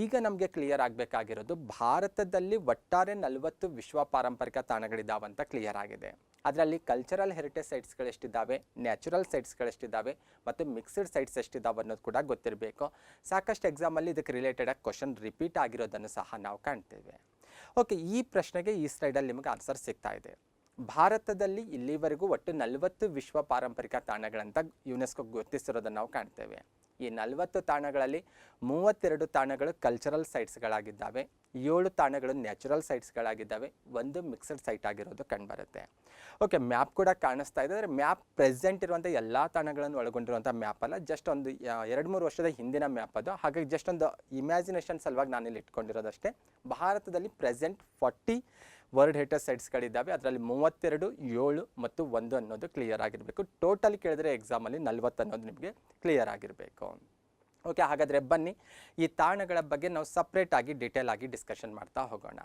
Speaker 1: ಈಗ ನಮಗೆ ಕ್ಲಿಯರ್ ಆಗಬೇಕಾಗಿರೋದು ಭಾರತದಲ್ಲಿ ಒಟ್ಟಾರೆ 40 ವಿಶ್ವ ಪಾರಂಪರಿಕ ತಾಣಗಳಿದ್ದಾವಂತ ಕ್ಲಿಯರ್ ಆಗಿದೆ. ಅದರಲ್ಲಿ ಕಲ್ಚರಲ್ ಹೆರಿಟೇಜ್ ಸೈಟ್ಸ್ಗಳು ಎಷ್ಟಿದ್ದಾವೆ, ನ್ಯಾಚುರಲ್ ಸೈಟ್ಸ್ಗಳು ಎಷ್ಟಿದ್ದಾವೆ, ಮತ್ತು ಮಿಕ್ಸ್ಡ್ ಸೈಟ್ಸ್ ಎಷ್ಟಿದ್ದಾವೆ ಅನ್ನೋದು ಕೂಡ ಗೊತ್ತಿರಬೇಕು. ಸಾಕಷ್ಟು ಎಕ್ಸಾಮಲ್ಲಿ ಇದಕ್ಕೆ ರಿಲೇಟೆಡ್ ಆಗಿ ಕ್ವಶನ್ ರಿಪೀಟ್ ಆಗಿರೋದನ್ನು ಸಹ ನಾವು ಕಾಣ್ತೇವೆ. ಓಕೆ, ಈ ಪ್ರಶ್ನೆಗೆ ಈ ಸ್ಲೈಡಲ್ಲಿ ನಿಮಗೆ ಆನ್ಸರ್ ಸಿಗ್ತಾ ಇದೆ. ಭಾರತದಲ್ಲಿ ಇಲ್ಲಿವರೆಗೂ ಒಟ್ಟು 40 ವಿಶ್ವ ಪಾರಂಪರಿಕ ತಾಣಗಳಂತ ಯುನೆಸ್ಕೋ ಗುರುತಿಸಿರೋದನ್ನು ನಾವು ಕಾಣ್ತೇವೆ. ಈ 40 ತಾಣಗಳಲ್ಲಿ 32 ತಾಣಗಳು ಕಲ್ಚರಲ್ ಸೈಟ್ಸ್ಗಳಾಗಿದ್ದಾವೆ, 7 ತಾಣಗಳು ನ್ಯಾಚುರಲ್ ಸೈಟ್ಸ್ಗಳಾಗಿದ್ದಾವೆ, ಒಂದು ಮಿಕ್ಸ್ಡ್ ಸೈಟ್ ಆಗಿರೋದು ಕಂಡುಬರುತ್ತೆ. ಓಕೆ, ಮ್ಯಾಪ್ ಕೂಡ ಕಾಣಿಸ್ತಾ ಇದೆ. ಅಂದರೆ ಮ್ಯಾಪ್ ಪ್ರೆಸೆಂಟ್ ಇರುವಂಥ ಎಲ್ಲ ತಾಣಗಳನ್ನು ಒಳಗೊಂಡಿರುವಂಥ ಮ್ಯಾಪ್ ಅಲ್ಲ, ಜಸ್ಟ್ ಒಂದು 2-3 ವರ್ಷದ ಹಿಂದಿನ ಮ್ಯಾಪ್ ಅದು. ಹಾಗಾಗಿ ಜಸ್ಟ್ ಒಂದು ಇಮ್ಯಾಜಿನೇಷನ್ ಸಲುವಾಗಿ ನಾನಿಲ್ಲಿ ಇಟ್ಕೊಂಡಿರೋದಷ್ಟೇ. ಭಾರತದಲ್ಲಿ ಪ್ರೆಸೆಂಟ್ 40 ವರ್ಲ್ಡ್ ಹೆರಿಟೇಜ್ ಸೈಟ್ಸ್ಗಳಿದ್ದಾವೆ. ಅದರಲ್ಲಿ 32, 7 ಮತ್ತು 1 ಅನ್ನೋದು ಕ್ಲಿಯರ್ ಆಗಿರಬೇಕು. ಟೋಟಲ್ ಕೇಳಿದ್ರೆ ಎಕ್ಸಾಮಲ್ಲಿ 40 ಅನ್ನೋದು ನಿಮಗೆ ಕ್ಲಿಯರ್ ಆಗಿರಬೇಕು. ಓಕೆ, ಹಾಗಾದರೆ ಬನ್ನಿ ಈ ತಾಣಗಳ ಬಗ್ಗೆ ನಾವು ಸಪ್ರೇಟಾಗಿ ಡೀಟೇಲ್ ಆಗಿ ಡಿಸ್ಕಷನ್ ಮಾಡ್ತಾ ಹೋಗೋಣ.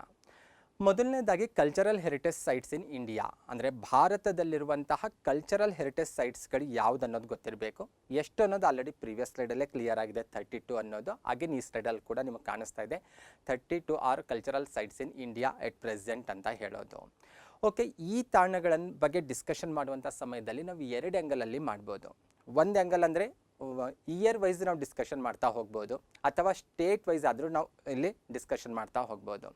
Speaker 1: ಮೊದಲನೇದಾಗಿ cultural heritage sites in India, ಅಂದರೆ ಭಾರತದಲ್ಲಿರುವಂತಹ ಕಲ್ಚರಲ್ ಹೆರಿಟೇಜ್ ಸೈಟ್ಸ್ಗಳು ಯಾವುದು ಅನ್ನೋದು ಗೊತ್ತಿರಬೇಕು. ಎಷ್ಟು ಅನ್ನೋದು ಆಲ್ರೆಡಿ ಪ್ರೀವಿಯಸ್ ಸ್ಲೈಡಲ್ಲೇ ಕ್ಲಿಯರ್ ಆಗಿದೆ, 32 ಅನ್ನೋದು. ಹಾಗೆ ಈ ಸ್ಲೈಡಲ್ಲಿ ಕೂಡ ನಿಮಗೆ ಕಾಣಿಸ್ತಾ ಇದೆ 32 are cultural sites in India at present ಅಂತ ಹೇಳೋದು. ಓಕೆ, ಈ ತಾಣಗಳ ಬಗ್ಗೆ ಡಿಸ್ಕಷನ್ ಮಾಡುವಂಥ ಸಮಯದಲ್ಲಿ ನಾವು 2 ಆ್ಯಂಗಲಲ್ಲಿ ಮಾಡ್ಬೋದು. ಒಂದು ಆ್ಯಂಗಲ್ ಅಂದರೆ ಇಯರ್ ವೈಸ್ ನಾವು ಡಿಸ್ಕಷನ್ ಮಾಡ್ತಾ ಹೋಗ್ಬೋದು, ಅಥವಾ ಸ್ಟೇಟ್ ವೈಸ್ ಆದರೂ ನಾವು ಇಲ್ಲಿ ಡಿಸ್ಕಷನ್ ಮಾಡ್ತಾ ಹೋಗ್ಬೋದು.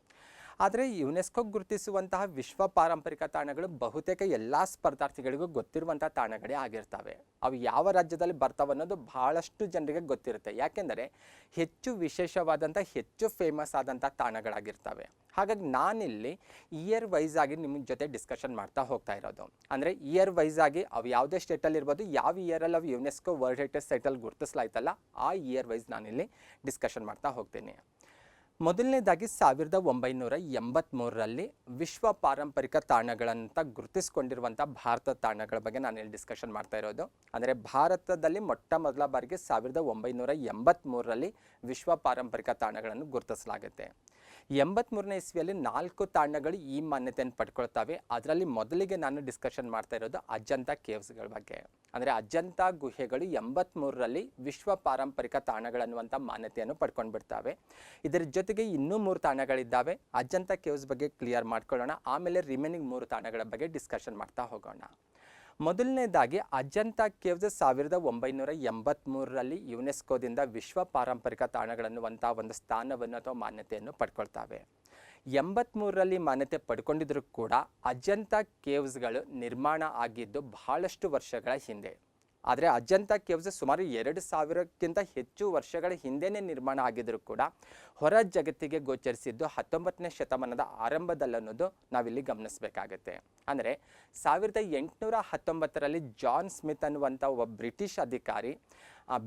Speaker 1: ಆದರೆ ಯುನೆಸ್ಕೋ ಗುರುತಿಸುವಂತಹ ವಿಶ್ವ ಪಾರಂಪರಿಕ ತಾಣಗಳು ಬಹುತೇಕ ಎಲ್ಲ ಸ್ಪರ್ಧಾರ್ಥಿಗಳಿಗೂ ಗೊತ್ತಿರುವಂಥ ತಾಣಗಳೇ ಆಗಿರ್ತವೆ. ಅವು ಯಾವ ರಾಜ್ಯದಲ್ಲಿ ಬರ್ತಾವೆ ಅನ್ನೋದು ಬಹಳಷ್ಟು ಜನರಿಗೆ ಗೊತ್ತಿರುತ್ತೆ, ಯಾಕೆಂದರೆ ಹೆಚ್ಚು ವಿಶೇಷವಾದಂಥ ಹೆಚ್ಚು ಫೇಮಸ್ ಆದಂಥ ತಾಣಗಳಾಗಿರ್ತವೆ. ಹಾಗಾಗಿ ನಾನಿಲ್ಲಿ ಇಯರ್ ವೈಸ್ ಆಗಿ ನಿಮ್ಮ ಜೊತೆ ಡಿಸ್ಕಷನ್ ಮಾಡ್ತಾ ಹೋಗ್ತಾ ಇರೋದು. ಅಂದರೆ ಇಯರ್ ವೈಸ್ ಆಗಿ ಅವು ಯಾವುದೇ ಸ್ಟೇಟಲ್ಲಿ ಇರ್ಬೋದು, ಯಾವ ಇಯರಲ್ಲಿ ಅವು ಯುನೆಸ್ಕೋ ವರ್ಲ್ಡ್ ಹೆರಿಟೇಜ್ ಸೈಟಲ್ಲಿ ಗುರುತಿಸಲಾಯ್ತಲ್ಲ ಆ ಇಯರ್ ವೈಸ್ ನಾನಿಲ್ಲಿ ಡಿಸ್ಕಷನ್ ಮಾಡ್ತಾ ಹೋಗ್ತೀನಿ. ಮೊದಲನೇದಾಗಿ 1983ರಲ್ಲಿ ವಿಶ್ವ ಪಾರಂಪರಿಕ ತಾಣಗಳಂತ ಗುರುತಿಸಿಕೊಂಡಿರುವಂಥ ಭಾರತ ತಾಣಗಳ ಬಗ್ಗೆ ನಾನು ಇಲ್ಲಿ ಡಿಸ್ಕಷನ್ ಮಾಡ್ತಾ ಇರೋದು. ಅಂದರೆ ಭಾರತದಲ್ಲಿ ಮೊಟ್ಟ ಮೊದಲ ಬಾರಿಗೆ 1983ರಲ್ಲಿ ವಿಶ್ವ ಪಾರಂಪರಿಕ ತಾಣಗಳನ್ನು ಗುರುತಿಸಲಾಗುತ್ತೆ. 83ನೇ ಇಸ್ವಿಯಲ್ಲಿ 4 ತಾಣಗಳು ಈ ಮಾನ್ಯತೆಯನ್ನು ಪಡ್ಕೊಳ್ತವೆ. ಅದರಲ್ಲಿ ಮೊದಲಿಗೆ ನಾನು ಡಿಸ್ಕಷನ್ ಮಾಡ್ತಾ ಇರೋದು ಅಜಂತಾ ಕೇವ್ಸ್ಗಳ ಬಗ್ಗೆ. ಅಂದರೆ ಅಜಂತಾ ಗುಹೆಗಳು 83ರಲ್ಲಿ ವಿಶ್ವ ಪಾರಂಪರಿಕ ತಾಣಗಳನ್ನುವಂಥ ಮಾನ್ಯತೆಯನ್ನು ಪಡ್ಕೊಂಡು ಬಿಡ್ತವೆ. ಇದರ ಜೊತೆಗೆ ಇನ್ನೂ 3 ತಾಣಗಳಿದ್ದಾವೆ. ಅಜಂತಾ ಕೇವ್ಸ್ ಬಗ್ಗೆ ಕ್ಲಿಯರ್ ಮಾಡ್ಕೊಳ್ಳೋಣ, ಆಮೇಲೆ ರಿಮೈನಿಂಗ್ 3 ತಾಣಗಳ ಬಗ್ಗೆ ಡಿಸ್ಕಷನ್ ಮಾಡ್ತಾ ಹೋಗೋಣ. ಮೊದಲನೇದಾಗಿ ಅಜಂತಾ ಕೇವ್ಸ್ 1983ರಲ್ಲಿ ಯುನೆಸ್ಕೋದಿಂದ ವಿಶ್ವ ಪಾರಂಪರಿಕ ತಾಣಗಳನ್ನುವಂಥ ಒಂದು ಸ್ಥಾನವನ್ನು ಅಥವಾ ಮಾನ್ಯತೆಯನ್ನು ಪಡ್ಕೊಳ್ತವೆ. 83ರಲ್ಲಿ ಮಾನ್ಯತೆ ಪಡ್ಕೊಂಡಿದ್ರೂ ಕೂಡ ಅಜಂತಾ ಕೇವ್ಸ್ಗಳು ನಿರ್ಮಾಣ ಆಗಿದ್ದು ಬಹಳಷ್ಟು ವರ್ಷಗಳ ಹಿಂದೆ. ಆದರೆ ಅಜಂತಾ ಕೇವ್ಸ್ ಸುಮಾರು 2000ಕ್ಕಿಂತ ಹೆಚ್ಚು ವರ್ಷಗಳ ಹಿಂದೆಯೇ ನಿರ್ಮಾಣ ಆಗಿದ್ದರೂ ಕೂಡ ಹೊರ ಜಗತ್ತಿಗೆ ಗೋಚರಿಸಿದ್ದು 19ನೇ ಶತಮಾನದ ಆರಂಭದಲ್ಲನ್ನೋದು ನಾವಿಲ್ಲಿ ಗಮನಿಸಬೇಕಾಗತ್ತೆ. ಅಂದರೆ 1819ರಲ್ಲಿ ಜಾನ್ ಸ್ಮಿತ್ ಅನ್ನುವಂಥ ಒಬ್ಬ ಬ್ರಿಟಿಷ್ ಅಧಿಕಾರಿ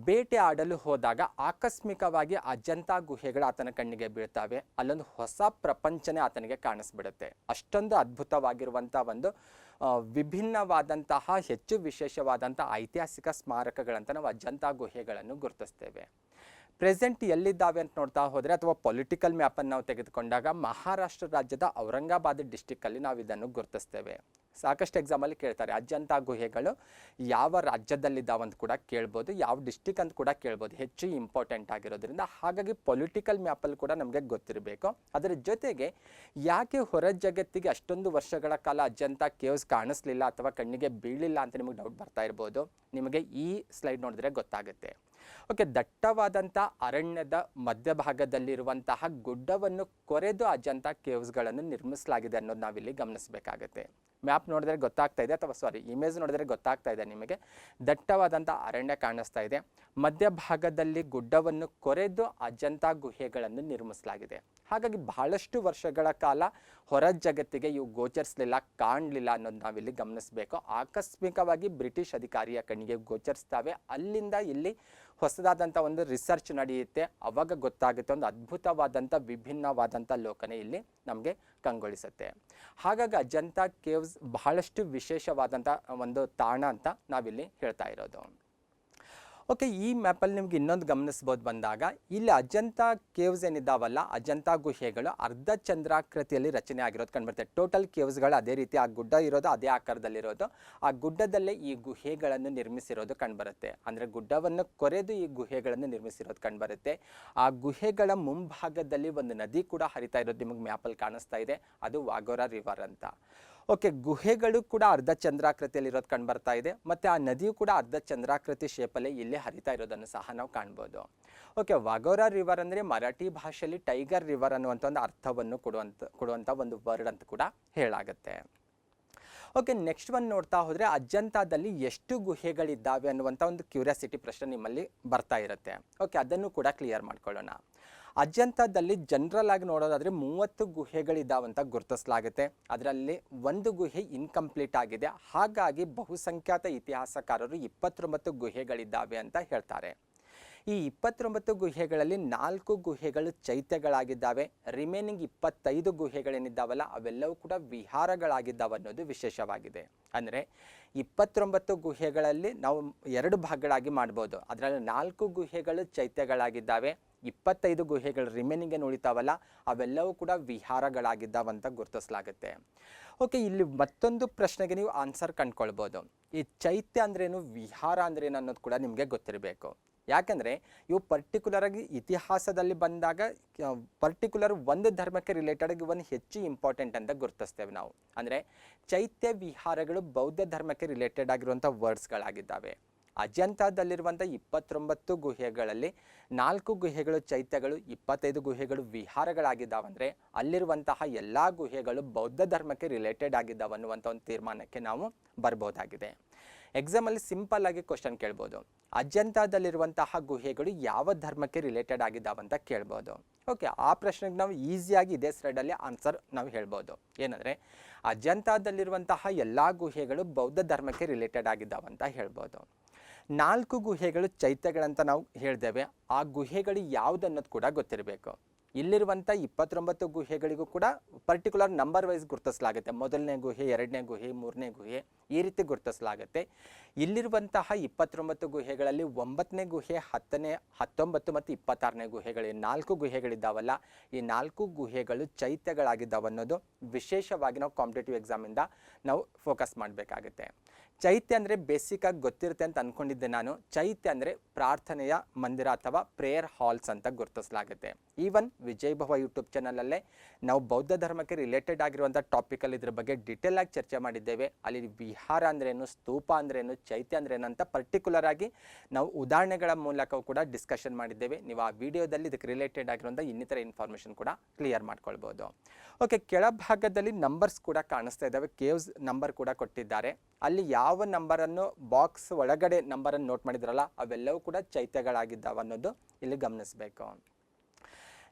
Speaker 1: ಬೇಟೆ ಆಡಲು ಹೋದಾಗ ಆಕಸ್ಮಿಕವಾಗಿ ಅಜಂತಾ ಗುಹೆಗಳು ಆತನ ಕಣ್ಣಿಗೆ ಬೀಳ್ತವೆ. ಅಲ್ಲೊಂದು ಹೊಸ ಪ್ರಪಂಚನೇ ಆತನಿಗೆ ಕಾಣಿಸ್ಬಿಡುತ್ತೆ. ಅಷ್ಟೊಂದು ಅದ್ಭುತವಾಗಿರುವಂಥ ಒಂದು ವಿಭಿನ್ನವಾದಂತಹ ಹೆಚ್ಚು ವಿಶೇಷವಾದಂಥ ಐತಿಹಾಸಿಕ ಸ್ಮಾರಕಗಳಂತ ನಾವು ಅಜಂತಾ ಗುಹೆಗಳನ್ನು ಗುರುತಿಸ್ತೇವೆ. ಪ್ರೆಸೆಂಟ್ ಎಲ್ಲಿದ್ದಾವೆ ಅಂತ ನೋಡ್ತಾ ಹೋದರೆ, ಅಥವಾ ಪೊಲಿಟಿಕಲ್ ಮ್ಯಾಪನ್ನು ನಾವು ತೆಗೆದುಕೊಂಡಾಗ ಮಹಾರಾಷ್ಟ್ರ ರಾಜ್ಯದ ಔರಂಗಾಬಾದ್ ಡಿಸ್ಟಿಕ್ಕಲ್ಲಿ ನಾವು ಇದನ್ನು ಗುರುತಿಸ್ತೇವೆ. ಸಾಕಷ್ಟು ಎಕ್ಸಾಮಲ್ಲಿ ಕೇಳ್ತಾರೆ ಅಜಂತಾ ಗುಹೆಗಳು ಯಾವ ರಾಜ್ಯದಲ್ಲಿದ್ದಾವೆ ಅಂತ ಕೂಡ ಕೇಳ್ಬೋದು, ಯಾವ ಡಿಸ್ಟಿಕ್ ಅಂತ ಕೂಡ ಕೇಳ್ಬೋದು, ಹೆಚ್ಚು ಇಂಪಾರ್ಟೆಂಟ್ ಆಗಿರೋದ್ರಿಂದ. ಹಾಗಾಗಿ ಪೊಲಿಟಿಕಲ್ ಮ್ಯಾಪಲ್ಲಿ ಕೂಡ ನಮಗೆ ಗೊತ್ತಿರಬೇಕು. ಅದರ ಜೊತೆಗೆ ಯಾಕೆ ಹೊರ ಜಗತ್ತಿಗೆ ಅಷ್ಟೊಂದು ವರ್ಷಗಳ ಕಾಲ ಅಜಂತಾ ಕೇವ್ಸ್ ಕಾಣಿಸ್ಲಿಲ್ಲ ಅಥವಾ ಕಣ್ಣಿಗೆ ಬೀಳಿಲ್ಲ ಅಂತ ನಿಮಗೆ ಡೌಟ್ ಬರ್ತಾ ಇರ್ಬೋದು. ನಿಮಗೆ ಈ ಸ್ಲೈಡ್ ನೋಡಿದ್ರೆ ಗೊತ್ತಾಗುತ್ತೆ. ಓಕೆ, ದಟ್ಟವಾದಂಥ ಅರಣ್ಯದ ಮಧ್ಯಭಾಗದಲ್ಲಿರುವಂತಹ ಗುಡ್ಡವನ್ನು ಕೊರೆದು ಅಜಂತಾ ಕೇವ್ಸ್ಗಳನ್ನು ನಿರ್ಮಿಸಲಾಗಿದೆ ಅನ್ನೋದು ನಾವಿಲ್ಲಿ ಗಮನಿಸಬೇಕಾಗುತ್ತೆ. ಮ್ಯಾಪ್ ನೋಡಿದ್ರೆ ಗೊತ್ತಾಗ್ತಾ ಇದೆ, ಅಥವಾ ಇಮೇಜ್ ನೋಡಿದ್ರೆ ಗೊತ್ತಾಗ್ತಾ ಇದೆ ನಿಮಗೆ. ದಟ್ಟವಾದಂಥ ಅರಣ್ಯ ಕಾಣಿಸ್ತಾ ಇದೆ, ಮಧ್ಯಭಾಗದಲ್ಲಿ ಗುಡ್ಡವನ್ನು ಕೊರೆದು ಅಜಂತಾ ಗುಹೆಗಳನ್ನು ನಿರ್ಮಿಸಲಾಗಿದೆ. ಹಾಗಾಗಿ ಬಹಳಷ್ಟು ವರ್ಷಗಳ ಕಾಲ ಹೊರ ಜಗತ್ತಿಗೆ ಇವು ಗೋಚರಿಸಲಿಲ್ಲ, ಕಾಣಲಿಲ್ಲ ಅನ್ನೋದು ನಾವಿಲ್ಲಿ ಗಮನಿಸಬೇಕು. ಆಕಸ್ಮಿಕವಾಗಿ ಬ್ರಿಟಿಷ್ ಅಧಿಕಾರಿಯ ಕಣ್ಣಿಗೆ ಗೋಚರಿಸ್ತವೆ. ಅಲ್ಲಿಂದ ಇಲ್ಲಿ ಹೊಸದಾದಂಥ ಒಂದು ರಿಸರ್ಚ್ ನಡೆಯುತ್ತೆ. ಅವಾಗ ಗೊತ್ತಾಗುತ್ತೆ ಒಂದು ಅದ್ಭುತವಾದಂಥ ವಿಭಿನ್ನವಾದಂಥ ಲೋಕನೆ ಇಲ್ಲಿ ನಮಗೆ ಕಂಗೊಳಿಸುತ್ತೆ. ಹಾಗಾಗಿ ಅಜಂತಾ ಕೇವ್ಸ್ ಬಹಳಷ್ಟು ವಿಶೇಷವಾದಂಥ ಒಂದು ತಾಣ ಅಂತ ನಾವಿಲ್ಲಿ ಹೇಳ್ತಾ ಇರೋದು. ಓಕೆ, ಈ ಮ್ಯಾಪಲ್ಲಿ ನಿಮ್ಗೆ ಇನ್ನೊಂದು ಗಮನಿಸ್ಬೋದು ಬಂದಾಗ, ಇಲ್ಲಿ ಅಜಂತಾ ಕೇವ್ಸ್ ಏನಿದ್ದಾವಲ್ಲ, ಅಜಂತಾ ಗುಹೆಗಳು ಅರ್ಧ ಚಂದ್ರಾಕೃತಿಯಲ್ಲಿ ರಚನೆ ಆಗಿರೋದು ಕಂಡುಬರುತ್ತೆ. ಟೋಟಲ್ ಕೇವ್ಸ್ಗಳು ಅದೇ ರೀತಿ, ಆ ಗುಡ್ಡ ಇರೋದು ಅದೇ ಆಕಾರದಲ್ಲಿರೋದು, ಆ ಗುಡ್ಡದಲ್ಲೇ ಈ ಗುಹೆಗಳನ್ನು ನಿರ್ಮಿಸಿರೋದು ಕಂಡುಬರುತ್ತೆ. ಅಂದರೆ ಗುಡ್ಡವನ್ನು ಕೊರೆದು ಈ ಗುಹೆಗಳನ್ನು ನಿರ್ಮಿಸಿರೋದು ಕಂಡುಬರುತ್ತೆ. ಆ ಗುಹೆಗಳ ಮುಂಭಾಗದಲ್ಲಿ ಒಂದು ನದಿ ಕೂಡ ಹರಿತಾ ಇರೋದು ನಿಮಗೆ ಮ್ಯಾಪಲ್ಲಿ ಕಾಣಿಸ್ತಾ ಇದೆ, ಅದು ವಾಘೋರಾ ರಿವರ್ ಅಂತ. ಓಕೆ, ಗುಹೆಗಳು ಕೂಡ ಅರ್ಧ ಚಂದ್ರಾಕೃತಿಯಲ್ಲಿ ಇರೋದು ಕಂಡುಬರ್ತಾ ಇದೆ, ಮತ್ತು ಆ ನದಿಯು ಕೂಡ ಅರ್ಧ ಚಂದ್ರಾಕೃತಿ ಶೇಪಲ್ಲೇ ಇಲ್ಲೇ ಹರಿತಾ ಇರೋದನ್ನು ಸಹ ನಾವು ಕಾಣ್ಬೋದು. ಓಕೆ, ವಾಘೋರಾ ರಿವರ್ ಅಂದರೆ ಮರಾಠಿ ಭಾಷೆಯಲ್ಲಿ ಟೈಗರ್ ರಿವರ್ ಅನ್ನುವಂಥ ಒಂದು ಅರ್ಥವನ್ನು ಕೊಡುವಂಥ ಒಂದು ವರ್ಡ್ ಅಂತ ಕೂಡ ಹೇಳಾಗುತ್ತೆ. ಓಕೆ, ನೆಕ್ಸ್ಟ್ ಒನ್ ನೋಡ್ತಾ ಹೋದರೆ ಅಜಂತಾದಲ್ಲಿ ಎಷ್ಟು ಗುಹೆಗಳಿದ್ದಾವೆ ಅನ್ನುವಂಥ ಒಂದು ಕ್ಯೂರಿಯಾಸಿಟಿ ಪ್ರಶ್ನೆ ನಿಮ್ಮಲ್ಲಿ ಬರ್ತಾ ಇರುತ್ತೆ. ಓಕೆ, ಅದನ್ನು ಕೂಡ ಕ್ಲಿಯರ್ ಮಾಡ್ಕೊಳ್ಳೋಣ. ಅಜಂತಾದಲ್ಲಿ ಜನರಲ್ ಆಗಿ ನೋಡೋದಾದರೆ 30 ಗುಹೆಗಳಿದ್ದಾವಂತ ಗುರುತಿಸಲಾಗುತ್ತೆ. ಅದರಲ್ಲಿ ಒಂದು ಗುಹೆ ಇನ್ಕಂಪ್ಲೀಟ್ ಆಗಿದೆ. ಹಾಗಾಗಿ ಬಹುಸಂಖ್ಯಾತ ಇತಿಹಾಸಕಾರರು 29 ಗುಹೆಗಳಿದ್ದಾವೆ ಅಂತ ಹೇಳ್ತಾರೆ. ಈ 29 ಗುಹೆಗಳಲ್ಲಿ 4 ಗುಹೆಗಳು ಚೈತ್ಯಗಳಾಗಿದ್ದಾವೆ. ರಿಮೈನಿಂಗ್ 25 ಗುಹೆಗಳೇನಿದ್ದಾವಲ್ಲ ಅವೆಲ್ಲವೂ ಕೂಡ ವಿಹಾರಗಳಾಗಿದ್ದಾವೆ ಅನ್ನೋದು ವಿಶೇಷವಾಗಿದೆ. ಅಂದರೆ 29 ಗುಹೆಗಳಲ್ಲಿ ನಾವು 2 ಭಾಗಗಳಾಗಿ ಮಾಡ್ಬೋದು. ಅದರಲ್ಲಿ 4 ಗುಹೆಗಳು ಚೈತ್ಯಗಳಾಗಿದ್ದಾವೆ, 25 ಗುಹೆಗಳು ರಿಮೈನಿಂಗ್ ಏನು ಉಳಿತಾವಲ್ಲ ಅವೆಲ್ಲವೂ ಕೂಡ ವಿಹಾರಗಳಾಗಿದ್ದಾವಂತ ಗುರುತಿಸಲಾಗುತ್ತೆ. ಓಕೆ, ಇಲ್ಲಿ ಮತ್ತೊಂದು ಪ್ರಶ್ನೆಗೆ ನೀವು ಆನ್ಸರ್ ಕಂಡುಕೊಳ್ಬೋದು. ಈ ಚೈತ್ಯ ಅಂದ್ರೇನು, ವಿಹಾರ ಅಂದ್ರೇನು ಅನ್ನೋದು ಕೂಡ ನಿಮಗೆ ಗೊತ್ತಿರಬೇಕು. ಯಾಕಂದರೆ ಇವು ಪರ್ಟಿಕ್ಯುಲರಾಗಿ ಇತಿಹಾಸದಲ್ಲಿ ಬಂದಾಗ ಪರ್ಟಿಕ್ಯುಲರ್ ಒಂದು ಧರ್ಮಕ್ಕೆ ರಿಲೇಟೆಡ್ ಒಂದು ಹೆಚ್ಚು ಇಂಪಾರ್ಟೆಂಟ್ ಅಂತ ಗುರುತಿಸ್ತೇವೆ ನಾವು. ಅಂದರೆ ಚೈತ್ಯ ವಿಹಾರಗಳು ಬೌದ್ಧ ಧರ್ಮಕ್ಕೆ ರಿಲೇಟೆಡ್ ಆಗಿರುವಂಥ ವರ್ಡ್ಸ್ಗಳಾಗಿದ್ದಾವೆ. ಅಜಂತಾದಲ್ಲಿರುವಂಥ 29 ಗುಹೆಗಳಲ್ಲಿ 4 ಗುಹೆಗಳು ಚೈತ್ಯಗಳು, 25 ಗುಹೆಗಳು ವಿಹಾರಗಳಾಗಿದ್ದಾವಂದರೆ ಅಲ್ಲಿರುವಂತಹ ಎಲ್ಲ ಗುಹೆಗಳು ಬೌದ್ಧ ಧರ್ಮಕ್ಕೆ ರಿಲೇಟೆಡ್ ಆಗಿದ್ದಾವೆ ಅನ್ನುವಂಥ ಒಂದು ತೀರ್ಮಾನಕ್ಕೆ ನಾವು ಬರ್ಬೋದಾಗಿದೆ. ಎಕ್ಸಾಮಲ್ಲಿ ಸಿಂಪಲ್ ಆಗಿ ಕ್ವಶನ್ ಕೇಳ್ಬೋದು, ಅಜಂತಾದಲ್ಲಿರುವಂತಹ ಗುಹೆಗಳು ಯಾವ ಧರ್ಮಕ್ಕೆ ರಿಲೇಟೆಡ್ ಆಗಿದ್ದಾವಂತ ಕೇಳ್ಬೋದು. ಓಕೆ, ಆ ಪ್ರಶ್ನೆಗೆ ನಾವು ಈಸಿಯಾಗಿ ಇದೇ ಸ್ಲೈಡಲ್ಲಿ ಆನ್ಸರ್ ನಾವು ಹೇಳ್ಬೋದು. ಏನಂದರೆ ಅಜಂತಾದಲ್ಲಿರುವಂತಹ ಎಲ್ಲ ಗುಹೆಗಳು ಬೌದ್ಧ ಧರ್ಮಕ್ಕೆ ರಿಲೇಟೆಡ್ ಆಗಿದ್ದಾವಂತ ಹೇಳ್ಬೋದು. 4 ಗುಹೆಗಳು ಚೈತ್ಯಗಳಂತ ನಾವು ಹೇಳ್ತೇವೆ. ಆ ಗುಹೆಗಳು ಯಾವುದನ್ನೋದು ಕೂಡ ಗೊತ್ತಿರಬೇಕು. ಇಲ್ಲಿರುವಂಥ 29 ಗುಹೆಗಳಿಗೂ ಕೂಡ ಪರ್ಟಿಕ್ಯುಲರ್ ನಂಬರ್ ವೈಸ್ ಗುರುತಿಸಲಾಗುತ್ತೆ. ಮೊದಲನೇ ಗುಹೆ, 2ನೇ ಗುಹೆ, 3ನೇ ಗುಹೆ ಈ ರೀತಿ ಗುರುತಿಸಲಾಗುತ್ತೆ. ಇಲ್ಲಿರುವಂತಹ 29 ಗುಹೆಗಳಲ್ಲಿ 9ನೇ ಗುಹೆ, 10ನೇ, 19 ಮತ್ತು 26ನೇ ಗುಹೆಗಳು 4 ಗುಹೆಗಳಿದ್ದಾವಲ್ಲ, ಈ 4 ಗುಹೆಗಳು ಚೈತ್ಯಗಳಾಗಿದ್ದಾವೆ ಅನ್ನೋದು ವಿಶೇಷವಾಗಿ ನಾವು ಕಾಂಪಿಟೇಟಿವ್ ಎಕ್ಸಾಮಿಂದ ನಾವು ಫೋಕಸ್ ಮಾಡಬೇಕಾಗುತ್ತೆ. ಚೈತ್ಯ ಅಂದರೆ ಬೇಸಿಕ್ಕಾಗಿ ಗೊತ್ತಿರುತ್ತೆ ಅಂತ ಅಂದ್ಕೊಂಡಿದ್ದೆ ನಾನು. ಚೈತ್ಯ ಅಂದರೆ ಪ್ರಾರ್ಥನೆಯ ಮಂದಿರ ಅಥವಾ ಪ್ರೇಯರ್ ಹಾಲ್ಸ್ ಅಂತ ಗುರುತಿಸಲಾಗುತ್ತೆ. ಈವನ್ ವಿಜಯ್ ಭವ ಯೂಟ್ಯೂಬ್ ಚಾನಲಲ್ಲೇ ನಾವು ಬೌದ್ಧ ಧರ್ಮಕ್ಕೆ ರಿಲೇಟೆಡ್ ಆಗಿರುವಂಥ ಟಾಪಿಕಲ್ಲಿ ಇದ್ರ ಬಗ್ಗೆ ಡೀಟೇಲ್ ಆಗಿ ಚರ್ಚೆ ಮಾಡಿದ್ದೇವೆ. ಅಲ್ಲಿ ವಿಹಾರ ಅಂದ್ರೇನು, ಸ್ತೂಪ ಅಂದ್ರೇನು, ಚೈತ್ಯ ಅಂದ್ರೇನು ಅಂತ ಪರ್ಟಿಕ್ಯುಲರ್ ಆಗಿ ನಾವು ಉದಾಹರಣೆಗಳ ಮೂಲಕ ಕೂಡ ಡಿಸ್ಕಷನ್ ಮಾಡಿದ್ದೇವೆ. ನೀವು ಆ ವಿಡಿಯೋದಲ್ಲಿ ಇದಕ್ಕೆ ರಿಲೇಟೆಡ್ ಆಗಿರುವಂಥ ಇನ್ನಿತರ ಇನ್ಫಾರ್ಮೇಷನ್ ಕೂಡ ಕ್ಲಿಯರ್ ಮಾಡ್ಕೊಳ್ಬೋದು. ಓಕೆ, ಕೆಳಭಾಗದಲ್ಲಿ ನಂಬರ್ಸ್ ಕೂಡ ಕಾಣಿಸ್ತಾ ಇದ್ದಾವೆ. ಕೇವ್ಸ್ ನಂಬರ್ ಕೂಡ ಕೊಟ್ಟಿದ್ದಾರೆ. ಅಲ್ಲಿ ಯಾವ ನಂಬರನ್ನು ಬಾಕ್ಸ್ ಒಳಗಡೆ ನಂಬರನ್ನು ನೋಟ್ ಮಾಡಿದ್ರಲ್ಲ ಅವೆಲ್ಲವೂ ಕೂಡ ಚೈತ್ಯಗಳಾಗಿದ್ದಾವೆ ಅನ್ನೋದು ಇಲ್ಲಿ ಗಮನಿಸಬೇಕು.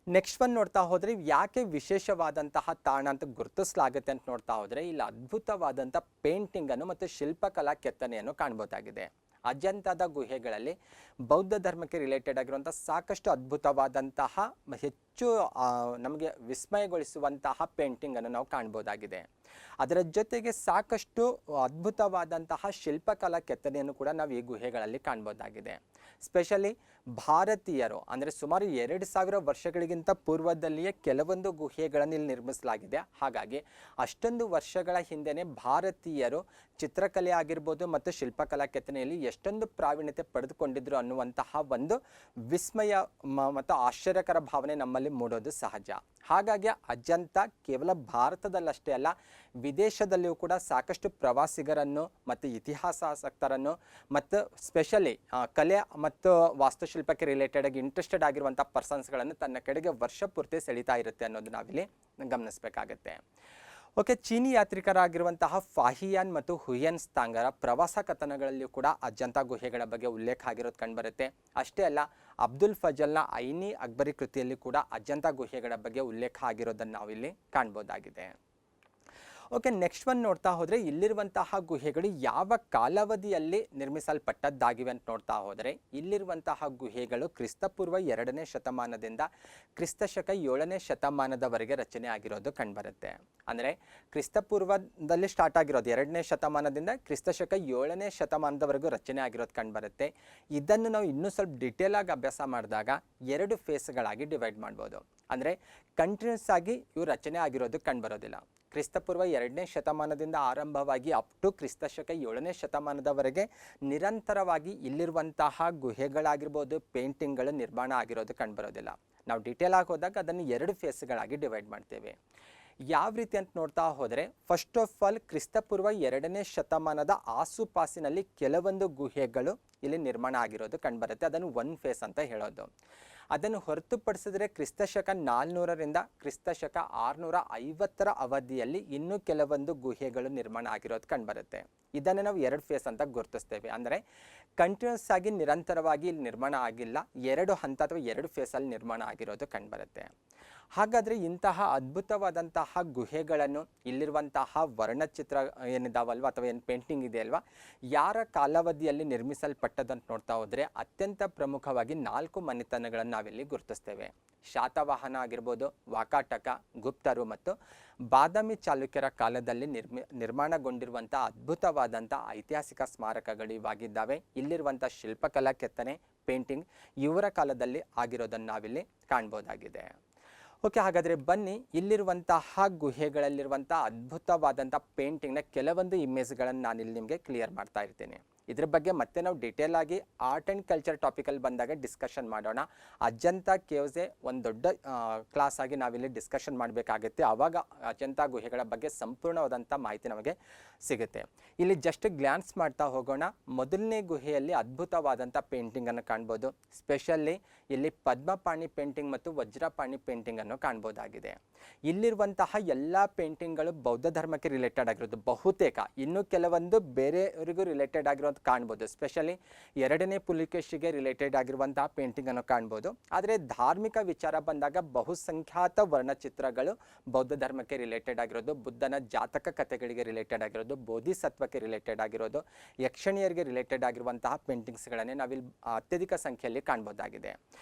Speaker 1: ನೆಕ್ಸ್ಟ್ ಒನ್ ನೋಡ್ತಾ ಹೋದರೆ ಯಾಕೆ ವಿಶೇಷವಾದಂತಹ ತಾಣ ಅಂತ ಗುರುತಿಸಲಾಗುತ್ತೆ ಅಂತ ನೋಡ್ತಾ ಹೋದರೆ ಇಲ್ಲಿ ಅದ್ಭುತವಾದಂಥ ಪೇಂಟಿಂಗನ್ನು ಮತ್ತು ಶಿಲ್ಪಕಲಾ ಕೆತ್ತನೆಯನ್ನು ಕಾಣ್ಬೋದಾಗಿದೆ. ಅಜಂತಾದ ಗುಹೆಗಳಲ್ಲಿ ಬೌದ್ಧ ಧರ್ಮಕ್ಕೆ ರಿಲೇಟೆಡ್ ಆಗಿರುವಂಥ ಸಾಕಷ್ಟು ಅದ್ಭುತವಾದಂತಹ ಹೆಚ್ಚು ನಮಗೆ ವಿಸ್ಮಯಗೊಳಿಸುವಂತಹ ಪೇಂಟಿಂಗನ್ನು ನಾವು ಕಾಣ್ಬೋದಾಗಿದೆ. ಅದರ ಜೊತೆಗೆ ಸಾಕಷ್ಟು ಅದ್ಭುತವಾದಂತಹ ಶಿಲ್ಪಕಲಾ ಕೆತ್ತನೆಯನ್ನು ಕೂಡ ನಾವು ಈ ಗುಹೆಗಳಲ್ಲಿ ಕಾಣ್ಬೋದಾಗಿದೆ. ಸ್ಪೆಷಲಿ ಭಾರತೀಯರು ಅಂದರೆ ಸುಮಾರು 2000 ವರ್ಷಗಳಿಗಿಂತ ಪೂರ್ವದಲ್ಲಿಯೇ ಕೆಲವೊಂದು ಗುಹೆಗಳನ್ನು ಇಲ್ಲಿ ನಿರ್ಮಿಸಲಾಗಿದೆ. ಹಾಗಾಗಿ ಅಷ್ಟೊಂದು ವರ್ಷಗಳ ಹಿಂದೆಯೇ ಭಾರತೀಯರು ಚಿತ್ರಕಲೆ ಆಗಿರ್ಬೋದು ಮತ್ತು ಶಿಲ್ಪಕಲಾ ಕೆತ್ತನೆಯಲ್ಲಿ ಎಷ್ಟೊಂದು ಪ್ರಾವೀಣ್ಯತೆ ಪಡೆದುಕೊಂಡಿದ್ರು ಅನ್ನುವಂತಹ ಒಂದು ವಿಸ್ಮಯ ಮತ್ತು ಆಶ್ಚರ್ಯಕರ ಭಾವನೆ ನಮ್ಮಲ್ಲಿ ಮೂಡೋದು ಸಹಜ. ಹಾಗಾಗಿ ಅಜಂತ ಕೇವಲ ಭಾರತದಲ್ಲಷ್ಟೇ ಅಲ್ಲ, ವಿದೇಶದಲ್ಲಿಯೂ ಕೂಡ ಸಾಕಷ್ಟು ಪ್ರವಾಸಿಗರನ್ನು ಮತ್ತು ಇತಿಹಾಸಾಸಕ್ತರನ್ನು ಮತ್ತು ಸ್ಪೆಷಲಿ ಕಲೆ ಮತ್ತು ವಾಸ್ತುಶಿಲ್ಪಕ್ಕೆ ರಿಲೇಟೆಡ್ ಆಗಿ ಇಂಟ್ರೆಸ್ಟೆಡ್ ಆಗಿರುವಂಥ ಪರ್ಸನ್ಸ್ಗಳನ್ನು ತನ್ನ ಕಡೆಗೆ ವರ್ಷ ಪೂರ್ತಿ ಸೆಳೀತಾ ಇರುತ್ತೆ ಅನ್ನೋದು ನಾವಿಲ್ಲಿ ಗಮನಿಸಬೇಕಾಗತ್ತೆ. ಓಕೆ, ಚೀನಿ ಯಾತ್ರಿಕರಾಗಿರುವಂತಹ ಫಾಹಿಯಾನ್ ಮತ್ತು ಹುಯೆನ್ ತ್ಸಾಂಗರ ಪ್ರವಾಸ ಕಥನಗಳಲ್ಲಿಯೂ ಕೂಡ ಅಜಂತ ಗುಹೆಗಳ ಬಗ್ಗೆ ಉಲ್ಲೇಖ ಆಗಿರೋದು ಕಂಡುಬರುತ್ತೆ. ಅಷ್ಟೇ ಅಲ್ಲ, ಅಬ್ದುಲ್ ಫಜಲ್ನ ಐನಿ ಅಕ್ಬರಿ ಕೃತಿಯಲ್ಲಿ ಕೂಡ ಅಜಂತ ಗುಹೆಗಳ ಬಗ್ಗೆ ಉಲ್ಲೇಖ ಆಗಿರೋದನ್ನು ನಾವಿಲ್ಲಿ ಕಾಣ್ಬೋದಾಗಿದೆ. ಓಕೆ, ನೆಕ್ಸ್ಟ್ ಒನ್ ನೋಡ್ತಾ ಹೋದರೆ ಇಲ್ಲಿರುವಂತಹ ಗುಹೆಗಳು ಯಾವ ಕಾಲಾವಧಿಯಲ್ಲಿ ನಿರ್ಮಿಸಲ್ಪಟ್ಟದ್ದಾಗಿವೆ ಅಂತ ನೋಡ್ತಾ ಹೋದರೆ ಇಲ್ಲಿರುವಂತಹ ಗುಹೆಗಳು ಕ್ರಿಸ್ತಪೂರ್ವ 2ನೇ ಶತಮಾನದಿಂದ ಕ್ರಿಸ್ತಶಕ 7ನೇ ಶತಮಾನದವರೆಗೆ ರಚನೆ ಆಗಿರೋದು ಕಂಡುಬರುತ್ತೆ. ಅಂದರೆ ಕ್ರಿಸ್ತಪೂರ್ವದಲ್ಲಿ ಸ್ಟಾರ್ಟ್ ಆಗಿರೋದು 2ನೇ ಶತಮಾನದಿಂದ ಕ್ರಿಸ್ತಶಕ 7ನೇ ಶತಮಾನದವರೆಗೂ ರಚನೆ ಆಗಿರೋದು ಕಂಡುಬರುತ್ತೆ. ಇದನ್ನು ನಾವು ಇನ್ನೂ ಸ್ವಲ್ಪ ಡೀಟೇಲ್ ಆಗಿ ಅಭ್ಯಾಸ ಮಾಡಿದಾಗ 2 ಫೇಸ್ಗಳಾಗಿ ಡಿವೈಡ್ ಮಾಡ್ಬೋದು. ಅಂದರೆ ಕಂಟಿನ್ಯೂಸ್ ಆಗಿ ಇವು ರಚನೆ ಆಗಿರೋದು ಕಂಡುಬರೋದಿಲ್ಲ. ಕ್ರಿಸ್ತಪೂರ್ವ 2ನೇ ಶತಮಾನದಿಂದ ಆರಂಭವಾಗಿ ಅಪ್ ಟು ಕ್ರಿಸ್ತಶಕ 7ನೇ ಶತಮಾನದವರೆಗೆ ನಿರಂತರವಾಗಿ ಇಲ್ಲಿರುವಂತಹ ಗುಹೆಗಳಾಗಿರ್ಬೋದು, ಪೇಂಟಿಂಗ್ಗಳು ನಿರ್ಮಾಣ ಆಗಿರೋದು ಕಂಡುಬರೋದಿಲ್ಲ. ನಾವು ಡೀಟೇಲ್ ಆಗಿ ಹೋದಾಗ ಅದನ್ನು 2 ಫೇಸ್ಗಳಾಗಿ ಡಿವೈಡ್ ಮಾಡ್ತೇವೆ. ಯಾವ ರೀತಿ ಅಂತ ನೋಡ್ತಾ ಹೋದರೆ ಫಸ್ಟ್ ಆಫ್ ಆಲ್ ಕ್ರಿಸ್ತಪೂರ್ವ 2ನೇ ಶತಮಾನದ ಆಸುಪಾಸಿನಲ್ಲಿ ಕೆಲವೊಂದು ಗುಹೆಗಳು ಇಲ್ಲಿ ನಿರ್ಮಾಣ ಆಗಿರೋದು ಕಂಡುಬರುತ್ತೆ. ಅದನ್ನು 1 ಫೇಸ್ ಅಂತ ಹೇಳೋದು. ಅದನ್ನು ಹೊರತುಪಡಿಸಿದ್ರೆ ಕ್ರಿಸ್ತಶಕ 400ರಿಂದ ಕ್ರಿಸ್ತಶಕ 650ರ ಅವಧಿಯಲ್ಲಿ ಇನ್ನೂ ಕೆಲವೊಂದು ಗುಹೆಗಳು ನಿರ್ಮಾಣ ಆಗಿರೋದು ಕಂಡುಬರುತ್ತೆ. ಇದನ್ನು ನಾವು 2 ಫೇಸ್ ಅಂತ ಗುರುತಿಸ್ತೇವೆ. ಅಂದರೆ ಕಂಟಿನ್ಯೂಸ್ ಆಗಿ ನಿರಂತರವಾಗಿ ಇಲ್ಲಿ ನಿರ್ಮಾಣ ಆಗಿಲ್ಲ, 2 ಹಂತ ಅಥವಾ 2 ಫೇಸಲ್ಲಿ ನಿರ್ಮಾಣ ಆಗಿರೋದು ಕಂಡುಬರುತ್ತೆ. ಹಾಗಾದರೆ ಇಂತಹ ಅದ್ಭುತವಾದಂತಹ ಗುಹೆಗಳನ್ನು ಇಲ್ಲಿರುವಂತಹ ವರ್ಣಚಿತ್ರ ಏನಿದಾವಲ್ವ ಅಥವಾ ಏನು ಪೇಂಟಿಂಗ್ ಇದೆಯಲ್ವ, ಯಾರ ಕಾಲಾವಧಿಯಲ್ಲಿ ನಿರ್ಮಿಸಲ್ಪಟ್ಟದಂತ ನೋಡ್ತಾ ಹೋದರೆ ಅತ್ಯಂತ ಪ್ರಮುಖವಾಗಿ 4 ಮನೆತನಗಳನ್ನು ನಾವಿಲ್ಲಿ ಗುರುತಿಸ್ತೇವೆ. ಶಾತವಾಹನ ಆಗಿರ್ಬೋದು, ವಾಕಾಟಕ, ಗುಪ್ತರು ಮತ್ತು ಬಾದಾಮಿ ಚಾಲುಕ್ಯರ ಕಾಲದಲ್ಲಿ ನಿರ್ಮಾಣಗೊಂಡಿರುವಂಥ ಅದ್ಭುತವಾದಂಥ ಐತಿಹಾಸಿಕ ಸ್ಮಾರಕಗಳು ಇವಾಗಿದ್ದಾವೆ. ಇಲ್ಲಿರುವಂಥ ಶಿಲ್ಪಕಲಾ ಕೆತ್ತನೆ, ಪೇಂಟಿಂಗ್ ಇವರ ಕಾಲದಲ್ಲಿ ಆಗಿರೋದನ್ನು ನಾವಿಲ್ಲಿ ಕಾಣ್ಬೋದಾಗಿದೆ. ಓಕೆ, ಹಾಗಾದರೆ ಬನ್ನಿ ಇಲ್ಲಿರುವಂತಹ ಗುಹೆಗಳಲ್ಲಿರುವಂಥ ಅದ್ಭುತವಾದಂಥ ಪೇಂಟಿಂಗ್ನ ಕೆಲವೊಂದು ಇಮೇಜ್ಗಳನ್ನು ನಾನಿಲ್ಲಿ ನಿಮಗೆ ಕ್ಲಿಯರ್ ಮಾಡ್ತಾ ಇರ್ತೀನಿ. ಇದ್ರ ಬಗ್ಗೆ ಮತ್ತೆ ನಾವು ಡಿಟೇಲ್ ಆಗಿ ಆರ್ಟ್ ಆ್ಯಂಡ್ ಕಲ್ಚರ್ ಟಾಪಿಕಲ್ಲಿ ಬಂದಾಗ ಡಿಸ್ಕಷನ್ ಮಾಡೋಣ. ಅಜಂತ ಕೇವ್ಸೇ ಒಂದು ದೊಡ್ಡ ಕ್ಲಾಸ್ ಆಗಿ ನಾವಿಲ್ಲಿ ಡಿಸ್ಕಷನ್ ಮಾಡಬೇಕಾಗುತ್ತೆ. ಆವಾಗ ಅಜಂತ ಗುಹೆಗಳ ಬಗ್ಗೆ ಸಂಪೂರ್ಣವಾದಂಥ ಮಾಹಿತಿ ನಮಗೆ ಸಿಗುತ್ತೆ. ಇಲ್ಲಿ ಜಸ್ಟ್ ಗ್ಲಾನ್ಸ್ ಮಾಡ್ತಾ ಹೋಗೋಣ. ಮೊದಲನೇ ಗುಹೆಯಲ್ಲಿ ಅದ್ಭುತವಾದಂಥ ಪೇಂಟಿಂಗನ್ನು ಕಾಣ್ಬೋದು. ಸ್ಪೆಷಲಿ ಇಲ್ಲಿ ಪದ್ಮಪಾಣಿ ಪೇಂಟಿಂಗ್ ಮತ್ತು ವಜ್ರಪಾಣಿ ಪೇಂಟಿಂಗನ್ನು ಕಾಣ್ಬೋದಾಗಿದೆ. ಇಲ್ಲಿರುವಂತಹ ಎಲ್ಲ ಪೇಂಟಿಂಗ್ಗಳು ಬೌದ್ಧ ಧರ್ಮಕ್ಕೆ ರಿಲೇಟೆಡ್ ಆಗಿರೋದು ಬಹುತೇಕ, ಇನ್ನು ಕೆಲವೊಂದು ಬೇರೆಯವರಿಗೂ ರಿಲೇಟೆಡ್ ಆಗಿರೋದು ಕಾಣ್ಬೋದು. ಸ್ಪೆಷಲಿ 2ನೇ ಪುಲಿಕೇಶಿಗೆ ರಿಲೇಟೆಡ್ ಆಗಿರುವಂತಹ ಪೇಂಟಿಂಗನ್ನು ಕಾಣ್ಬೋದು. ಆದರೆ ಧಾರ್ಮಿಕ ವಿಚಾರ ಬಂದಾಗ ಬಹುಸಂಖ್ಯಾತ ವರ್ಣಚಿತ್ರಗಳು ಬೌದ್ಧ ಧರ್ಮಕ್ಕೆ ರಿಲೇಟೆಡ್ ಆಗಿರೋದು, ಬುದ್ಧನ ಜಾತಕ ಕಥೆಗಳಿಗೆ ರಿಲೇಟೆಡ್ ಆಗಿರೋದು, ಬೋಧಿಸತ್ವಕ್ಕೆ ರಿಲೇಟೆಡ್ ಆಗಿರೋದು, ಯಕ್ಷಣಿಯರಿಗೆ ರಿಲೇಟೆಡ್ ಆಗಿರುವಂತಹ ಪೇಂಟಿಂಗ್ಸ್ಗಳನ್ನೇ ನಾವಿಲ್ಲಿ ಅತ್ಯಧಿಕ ಸಂಖ್ಯೆಯಲ್ಲಿ ಕಾಣ್ಬೋದಾಗಿದೆ.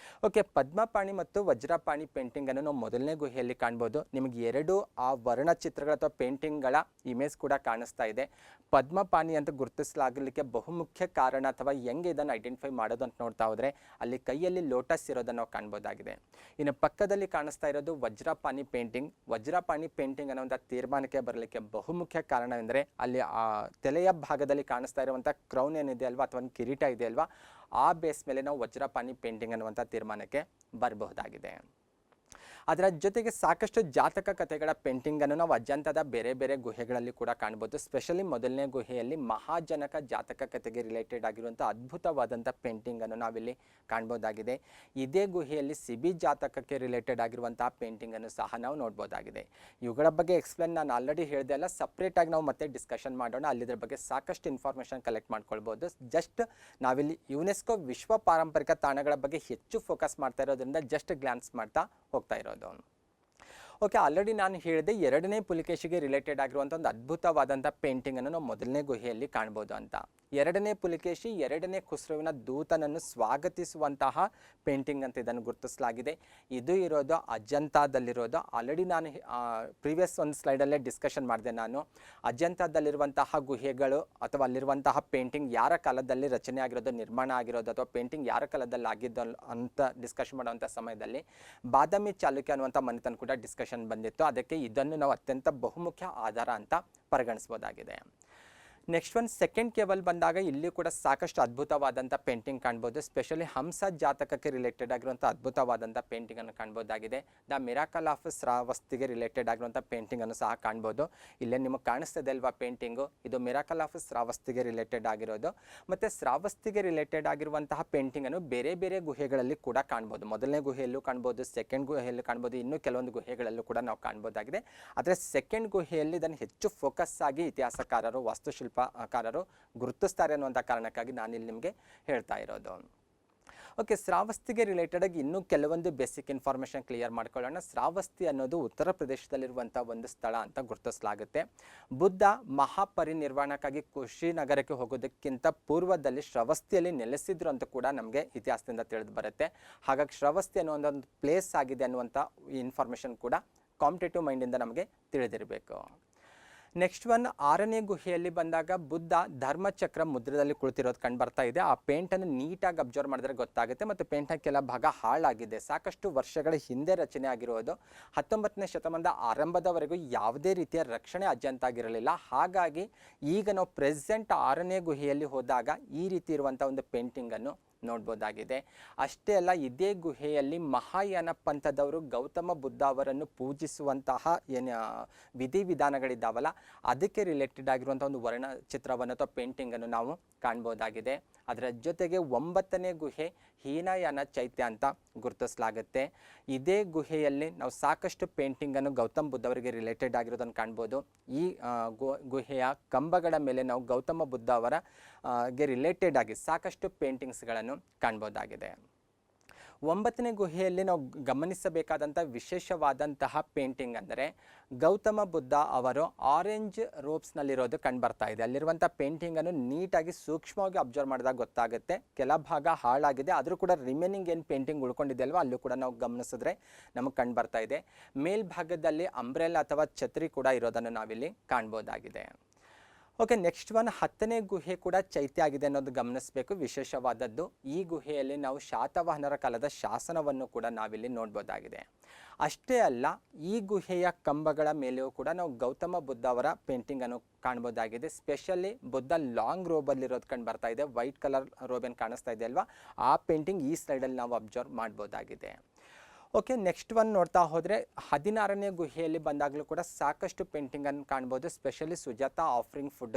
Speaker 1: ಓಕೆ, ಪದ್ಮಪಾಣಿ ಮತ್ತು ವಜ್ರಪಾಣಿ ಪೇಂಟಿಂಗನ್ನು ನಾವು ಮೊದಲನೇ ಗುಹೆಯಲ್ಲಿ ಕಾಣ್ಬೋದು. ನಿಮಗೆ 2 ಆ ವರ್ಣಚಿತ್ರಗಳ ಅಥವಾ ಪೇಂಟಿಂಗ್ಗಳ ಇಮೇಜ್ ಕೂಡ ಕಾಣಿಸ್ತಾ ಇದೆ. ಪದ್ಮಪಾಣಿ ಅಂತ ಗುರುತಿಸಲಾಗಲಿಕ್ಕೆ ಬಹುಮುಖ್ಯ ಕಾರಣ ಅಥವಾ ಹೆಂಗೆ ಇದನ್ನು ಐಡೆಂಟಿಫೈ ಮಾಡೋದು ಅಂತ ನೋಡ್ತಾ ಹೋದರೆ ಅಲ್ಲಿ ಕೈಯಲ್ಲಿ ಲೋಟಸ್ ಇರೋದನ್ನು ನಾವು ಕಾಣ್ಬೋದಾಗಿದೆ. ಇನ್ನು ಪಕ್ಕದಲ್ಲಿ ಕಾಣಿಸ್ತಾ ಇರೋದು ವಜ್ರಪಾಣಿ ಪೇಂಟಿಂಗ್. ವಜ್ರಪಾಣಿ ಪೇಂಟಿಂಗ್ ಅನ್ನೋಂಥ ತೀರ್ಮಾನಕ್ಕೆ ಬರಲಿಕ್ಕೆ ಬಹುಮುಖ್ಯ ಕಾರಣ ಅಂದರೆ ಅಲ್ಲಿ ಆ ತಲೆಯ ಭಾಗದಲ್ಲಿ ಕಾಣಿಸ್ತಾ ಇರುವಂಥ ಕ್ರೌನ್ ಏನಿದೆ ಅಲ್ವಾ ಅಥವಾ ಒಂದು ಕಿರೀಟ ಇದೆ ಅಲ್ವಾ, ಆ ಬೇಸ್ ಮೇಲೆ ನಾವು ವಜ್ರಪಾಣಿ ಪೇಂಟಿಂಗ್ ಅನ್ನುವಂಥ ತೀರ್ಮಾನಕ್ಕೆ ಬರಬಹುದಾಗಿದೆ. ಅದರ ಜೊತೆಗೆ ಸಾಕಷ್ಟು ಜಾತಕ ಕಥೆಗಳ ಪೇಂಟಿಂಗನ್ನು ನಾವು ಅಜಂತದ ಬೇರೆ ಬೇರೆ ಗುಹೆಗಳಲ್ಲಿ ಕೂಡ ಕಾಣ್ಬೋದು. ಸ್ಪೆಷಲಿ ಮೊದಲನೇ ಗುಹೆಯಲ್ಲಿ ಮಹಾಜನಕ ಜಾತಕ ಕಥೆಗೆ ರಿಲೇಟೆಡ್ ಆಗಿರುವಂಥ ಅದ್ಭುತವಾದಂಥ ಪೇಂಟಿಂಗನ್ನು ನಾವಿಲ್ಲಿ ಕಾಣ್ಬೋದಾಗಿದೆ. ಇದೇ ಗುಹೆಯಲ್ಲಿ ಸಿಬಿ ಜಾತಕಕ್ಕೆ ರಿಲೇಟೆಡ್ ಆಗಿರುವಂತಹ ಪೇಂಟಿಂಗನ್ನು ಸಹ ನಾವು ನೋಡ್ಬೋದಾಗಿದೆ. ಇವುಗಳ ಬಗ್ಗೆ ಎಕ್ಸ್ಪ್ಲೇನ್ ನಾನು ಆಲ್ರೆಡಿ ಹೇಳಿದೆ ಅಲ್ಲ, ಸಪ್ರೇಟಾಗಿ ನಾವು ಮತ್ತೆ ಡಿಸ್ಕಷನ್ ಮಾಡೋಣ. ಅಲ್ಲಿದ್ರ ಬಗ್ಗೆ ಸಾಕಷ್ಟು ಇನ್ಫಾರ್ಮೇಷನ್ ಕಲೆಕ್ಟ್ ಮಾಡ್ಕೊಳ್ಬೋದು. ಜಸ್ಟ್ ನಾವಿಲ್ಲಿ ಯುನೆಸ್ಕೋ ವಿಶ್ವ ಪಾರಂಪರಿಕ ತಾಣಗಳ ಬಗ್ಗೆ ಹೆಚ್ಚು ಫೋಕಸ್ ಮಾಡ್ತಾ ಇರೋದ್ರಿಂದ ಜಸ್ಟ್ ಗ್ಲಾನ್ಸ್ ಮಾಡ್ತಾ ಹೋಗ್ತಾ ಇರೋದು. ಓಕೆ, ಆಲ್ರೆಡಿ ನಾನು ಹೇಳಿದೆ 2ನೇ ಪುಲಿಕೇಶಿಗೆ ರಿಲೇಟೆಡ್ ಆಗಿರುವಂಥ ಒಂದು ಅದ್ಭುತವಾದಂಥ ಪೇಂಟಿಂಗನ್ನು ನಾವು ಮೊದಲನೇ ಗುಹೆಯಲ್ಲಿ ಕಾಣ್ಬೋದು ಅಂತ. 2ನೇ ಪುಲಿಕೇಶಿ 2ನೇ ಖುಸ್ರುವಿನ ದೂತನನ್ನು ಸ್ವಾಗತಿಸುವಂತಹ ಪೇಂಟಿಂಗ್ ಅಂತ ಇದನ್ನು ಗುರುತಿಸಲಾಗಿದೆ. ಇದು ಇರೋದು ಅಜಂತಾದಲ್ಲಿರೋದು. ಆಲ್ರೆಡಿ ನಾನು ಪ್ರೀವಿಯಸ್ ಒಂದು ಸ್ಲೈಡಲ್ಲೇ ಡಿಸ್ಕಷನ್ ಮಾಡಿದೆ. ನಾನು ಅಜಂತಾದಲ್ಲಿರುವಂತಹ ಗುಹೆಗಳು ಅಥವಾ ಅಲ್ಲಿರುವಂತಹ ಪೇಂಟಿಂಗ್ ಯಾರ ಕಾಲದಲ್ಲಿ ರಚನೆ ಆಗಿರೋದು, ನಿರ್ಮಾಣ ಆಗಿರೋದು ಅಥವಾ ಪೇಂಟಿಂಗ್ ಯಾರ ಕಾಲದಲ್ಲಿ ಆಗಿದ್ದು ಅಂತ ಡಿಸ್ಕಷನ್ ಮಾಡುವಂಥ ಸಮಯದಲ್ಲಿ ಬಾದಾಮಿ ಚಾಲುಕ್ಯ ಅನ್ನುವಂಥ ಮನೆತನ ಕೂಡ ಡಿಸ್ಕಷನ್ ಬಂದಿತ್ತು. ಅದಕ್ಕೆ ಇದನ್ನು ನಾವು ಅತ್ಯಂತ ಬಹುಮುಖ್ಯ ಆಧಾರ ಅಂತ ಪರಿಗಣಿಸಬಹುದಾಗಿದೆ. ನೆಕ್ಸ್ಟ್ ಒಂದು ಸೆಕೆಂಡ್ ಕೇವಲ್ ಬಂದಾಗ ಇಲ್ಲಿ ಕೂಡ ಸಾಕಷ್ಟು ಅದ್ಭುತವಾದಂಥ ಪೇಂಟಿಂಗ್ ಕಾಣ್ಬೋದು. ಸ್ಪೆಷಲಿ ಹಂಸ ಜಾತಕಕ್ಕೆ ರಿಲೇಟೆಡ್ ಆಗಿರುವಂಥ ಅದ್ಭುತವಾದಂಥ ಪೇಂಟಿಂಗನ್ನು ಕಾಣ್ಬೋದಾಗಿದೆ. ದ ಮಿರಾಕಲ್ ಆಫ್ ಶ್ರಾವಸ್ತಿಗೆ ರಿಲೇಟೆಡ್ ಆಗಿರುವಂಥ ಪೇಂಟಿಂಗನ್ನು ಸಹ ಕಾಣ್ಬೋದು. ಇಲ್ಲೇ ನಿಮಗೆ ಕಾಣಿಸ್ತದೆ ಅಲ್ವಾ ಪೇಂಟಿಂಗು, ಇದು ಮಿರಾಕಲ್ ಆಫ್ ಶ್ರಾವಸ್ತಿಗೆ ರಿಲೇಟೆಡ್ ಆಗಿರೋದು. ಮತ್ತು ಶ್ರಾವಸ್ತಿಗೆ ರಿಲೇಟೆಡ್ ಆಗಿರುವಂತಹ ಪೇಂಟಿಂಗನ್ನು ಬೇರೆ ಬೇರೆ ಗುಹೆಗಳಲ್ಲಿ ಕೂಡ ಕಾಣ್ಬೋದು. ಮೊದಲನೇ ಗುಹೆಯಲ್ಲೂ ಕಾಣ್ಬೋದು, ಸೆಕೆಂಡ್ ಗುಹೆಯಲ್ಲೂ ಕಾಣ್ಬೋದು, ಇನ್ನೂ ಕೆಲವೊಂದು ಗುಹೆಗಳಲ್ಲೂ ಕೂಡ ನಾವು ಕಾಣ್ಬೋದಾಗಿದೆ. ಆದರೆ ಸೆಕೆಂಡ್ ಗುಹೆಯಲ್ಲಿ ಇದನ್ನು ಹೆಚ್ಚು ಫೋಕಸ್ ಆಗಿ ಇತಿಹಾಸಕಾರರು, ವಾಸ್ತುಶಿಲ್ಪಕಾರರು ಗುರುತಿಸ್ತಾರೆ ಅನ್ನುವಂಥ ಕಾರಣಕ್ಕಾಗಿ ನಾನಿಲ್ಲಿ ನಿಮಗೆ ಹೇಳ್ತಾ ಇರೋದು. ಓಕೆ, ಶ್ರಾವಸ್ತಿಗೆ ರಿಲೇಟೆಡ್ ಆಗಿ ಇನ್ನೂ ಕೆಲವೊಂದು ಬೇಸಿಕ್ ಇನ್ಫಾರ್ಮೇಷನ್ ಕ್ಲಿಯರ್ ಮಾಡ್ಕೊಳ್ಳೋಣ. ಶ್ರಾವಸ್ತಿ ಅನ್ನೋದು ಉತ್ತರ ಪ್ರದೇಶದಲ್ಲಿರುವಂಥ ಒಂದು ಸ್ಥಳ ಅಂತ ಗುರುತಿಸಲಾಗುತ್ತೆ. ಬುದ್ಧ ಮಹಾಪರಿನಿರ್ವಾಣಕ್ಕಾಗಿ ಕುಶಿನಗರಕ್ಕೆ ಹೋಗೋದಕ್ಕಿಂತ ಪೂರ್ವದಲ್ಲಿ ಶ್ರಾವಸ್ತಿಯಲ್ಲಿ ನೆಲೆಸಿದ್ರು ಅಂತ ಕೂಡ ನಮಗೆ ಇತಿಹಾಸದಿಂದ ತಿಳಿದು ಬರುತ್ತೆ. ಹಾಗಾಗಿ ಶ್ರಾವಸ್ತಿ ಅನ್ನೋ ಒಂದು ಪ್ಲೇಸ್ ಆಗಿದೆ ಅನ್ನುವಂಥ ಇನ್ಫಾರ್ಮೇಷನ್ ಕೂಡ ಕಾಂಪಿಟೇಟಿವ್ ಮೈಂಡಿಂದ ನಮಗೆ ತಿಳಿದಿರಬೇಕು. ನೆಕ್ಸ್ಟ್ ಒನ್ 6ನೇ ಗುಹೆಯಲ್ಲಿ ಬಂದಾಗ ಬುದ್ಧ ಧರ್ಮಚಕ್ರ ಮುದ್ರದಲ್ಲಿ ಕುಳಿತಿರೋದು ಕಂಡು ಬರ್ತಾ ಇದೆ. ಆ ಪೇಂಟನ್ನು ನೀಟಾಗಿ ಅಬ್ಸರ್ವ್ ಮಾಡಿದ್ರೆ ಗೊತ್ತಾಗುತ್ತೆ. ಮತ್ತು ಪೇಂಟ್ನ ಕೆಲ ಭಾಗ ಹಾಳಾಗಿದೆ, ಸಾಕಷ್ಟು ವರ್ಷಗಳ ಹಿಂದೆ ರಚನೆ ಆಗಿರೋದು. 19ನೇ ಶತಮಾನದ ಆರಂಭದವರೆಗೂ ಯಾವುದೇ ರೀತಿಯ ರಕ್ಷಣೆ ಅಜ್ಜಂತಾಗಿರಲಿಲ್ಲ. ಹಾಗಾಗಿ ಈಗ ನಾವು ಪ್ರೆಸೆಂಟ್ 6ನೇ ಗುಹೆಯಲ್ಲಿ ಹೋದಾಗ ಈ ರೀತಿ ಇರುವಂಥ ಒಂದು ಪೇಂಟಿಂಗನ್ನು ನೋಡ್ಬೋದಾಗಿದೆ. ಅಷ್ಟೇ ಅಲ್ಲ, ಇದೇ ಗುಹೆಯಲ್ಲಿ ಮಹಾಯಾನ ಪಂಥದವರು ಗೌತಮ ಬುದ್ಧ ಅವರನ್ನು ಪೂಜಿಸುವಂತಹ ಏನು ವಿಧಿವಿಧಾನಗಳಿದ್ದಾವಲ್ಲ ಅದಕ್ಕೆ ರಿಲೇಟೆಡ್ ಆಗಿರುವಂಥ ಒಂದು ವರ್ಣಚಿತ್ರವನ್ನು ಅಥವಾ ಪೇಂಟಿಂಗನ್ನು ನಾವು ಕಾಣ್ಬೋದಾಗಿದೆ. ಅದರ ಜೊತೆಗೆ 9ನೇ ಗುಹೆ ಹೀನಯಾನ ಚೈತ್ಯ ಅಂತ ಗುರುತಿಸಲಾಗುತ್ತೆ. ಇದೇ ಗುಹೆಯಲ್ಲಿ ನಾವು ಸಾಕಷ್ಟು ಪೇಂಟಿಂಗನ್ನು ಗೌತಮ್ ಬುದ್ಧ ಅವರಿಗೆ ರಿಲೇಟೆಡ್ ಆಗಿರೋದನ್ನು ಕಾಣ್ಬೋದು. ಈ ಗುಹೆಯ ಕಂಬಗಳ ಮೇಲೆ ನಾವು ಗೌತಮ ಬುದ್ಧ ಅವರ ಗೆ ರಿಲೇಟೆಡ್ ಆಗಿ ಸಾಕಷ್ಟು ಪೇಂಟಿಂಗ್ಸ್ಗಳನ್ನು ಕಾಣ್ಬೋದಾಗಿದೆ. 9ನೇ ಗುಹೆಯಲ್ಲಿ ನಾವು ಗಮನಿಸಬೇಕಾದಂಥ ವಿಶೇಷವಾದಂತಹ ಪೇಂಟಿಂಗ್ ಅಂದರೆ ಗೌತಮ ಬುದ್ಧ ಅವರು ಆರೆಂಜ್ ರೋಬ್ಸ್ನಲ್ಲಿರೋದು ಕಂಡುಬರ್ತಾ ಇದೆ. ಅಲ್ಲಿರುವಂಥ ಪೇಂಟಿಂಗನ್ನು ನೀಟಾಗಿ ಸೂಕ್ಷ್ಮವಾಗಿ ಅಬ್ಸರ್ವ್ ಮಾಡಿದಾಗ ಗೊತ್ತಾಗುತ್ತೆ. ಕೆಲ ಭಾಗ ಹಾಳಾಗಿದೆ, ಆದರೂ ಕೂಡ ರಿಮೈನಿಂಗ್ ಏನು ಪೇಂಟಿಂಗ್ ಉಳ್ಕೊಂಡಿದೆ ಅಲ್ವಾ ಅಲ್ಲೂ ಕೂಡ ನಾವು ಗಮನಿಸಿದ್ರೆ ನಮಗೆ ಕಂಡುಬರ್ತಾ ಇದೆ. ಮೇಲ್ಭಾಗದಲ್ಲಿ ಅಂಬ್ರೆಲಾ ಅಥವಾ ಛತ್ರಿ ಕೂಡ ಇರೋದನ್ನು ನಾವಿಲ್ಲಿ ಕಾಣ್ಬೋದಾಗಿದೆ. ಓಕೆ, ನೆಕ್ಸ್ಟ್ ಒನ್ 10ನೇ ಗುಹೆ ಕೂಡ ಚೈತ್ಯ ಆಗಿದೆ ಅನ್ನೋದು ಗಮನಿಸಬೇಕು. ವಿಶೇಷವಾದದ್ದು, ಈ ಗುಹೆಯಲ್ಲಿ ನಾವು ಶಾತವಾಹನರ ಕಾಲದ ಶಾಸನವನ್ನು ಕೂಡ ನಾವಿಲ್ಲಿ ನೋಡ್ಬೋದಾಗಿದೆ. ಅಷ್ಟೇ ಅಲ್ಲ, ಈ ಗುಹೆಯ ಕಂಬಗಳ ಮೇಲೆಯೂ ಕೂಡ ನಾವು ಗೌತಮ ಬುದ್ಧ ಅವರ ಪೇಂಟಿಂಗನ್ನು ಕಾಣ್ಬೋದಾಗಿದೆ. ಸ್ಪೆಷಲಿ ಬುದ್ಧ ಲಾಂಗ್ ರೋಬಲ್ಲಿರೋದು ಕಂಡು ಬರ್ತಾ ಇದೆ. ವೈಟ್ ಕಲರ್ ರೋಬ್ ಏನು ಕಾಣಿಸ್ತಾ ಇದೆ ಅಲ್ವಾ, ಆ ಪೇಂಟಿಂಗ್ ಈ ಸ್ಲೈಡಲ್ಲಿ ನಾವು ಅಬ್ಸರ್ವ್ ಮಾಡ್ಬೋದಾಗಿದೆ. ಓಕೆ, ನೆಕ್ಸ್ಟ್ ಒನ್ ನೋಡ್ತಾ ಹೋದರೆ 16ನೇ ಗುಹೆಯಲ್ಲಿ ಬಂದಾಗಲೂ ಕೂಡ ಸಾಕಷ್ಟು ಪೇಂಟಿಂಗನ್ನು ಕಾಣ್ಬೋದು. ಸ್ಪೆಷಲಿ ಸುಜಾತಾ ಆಫರಿಂಗ್ ಫುಡ್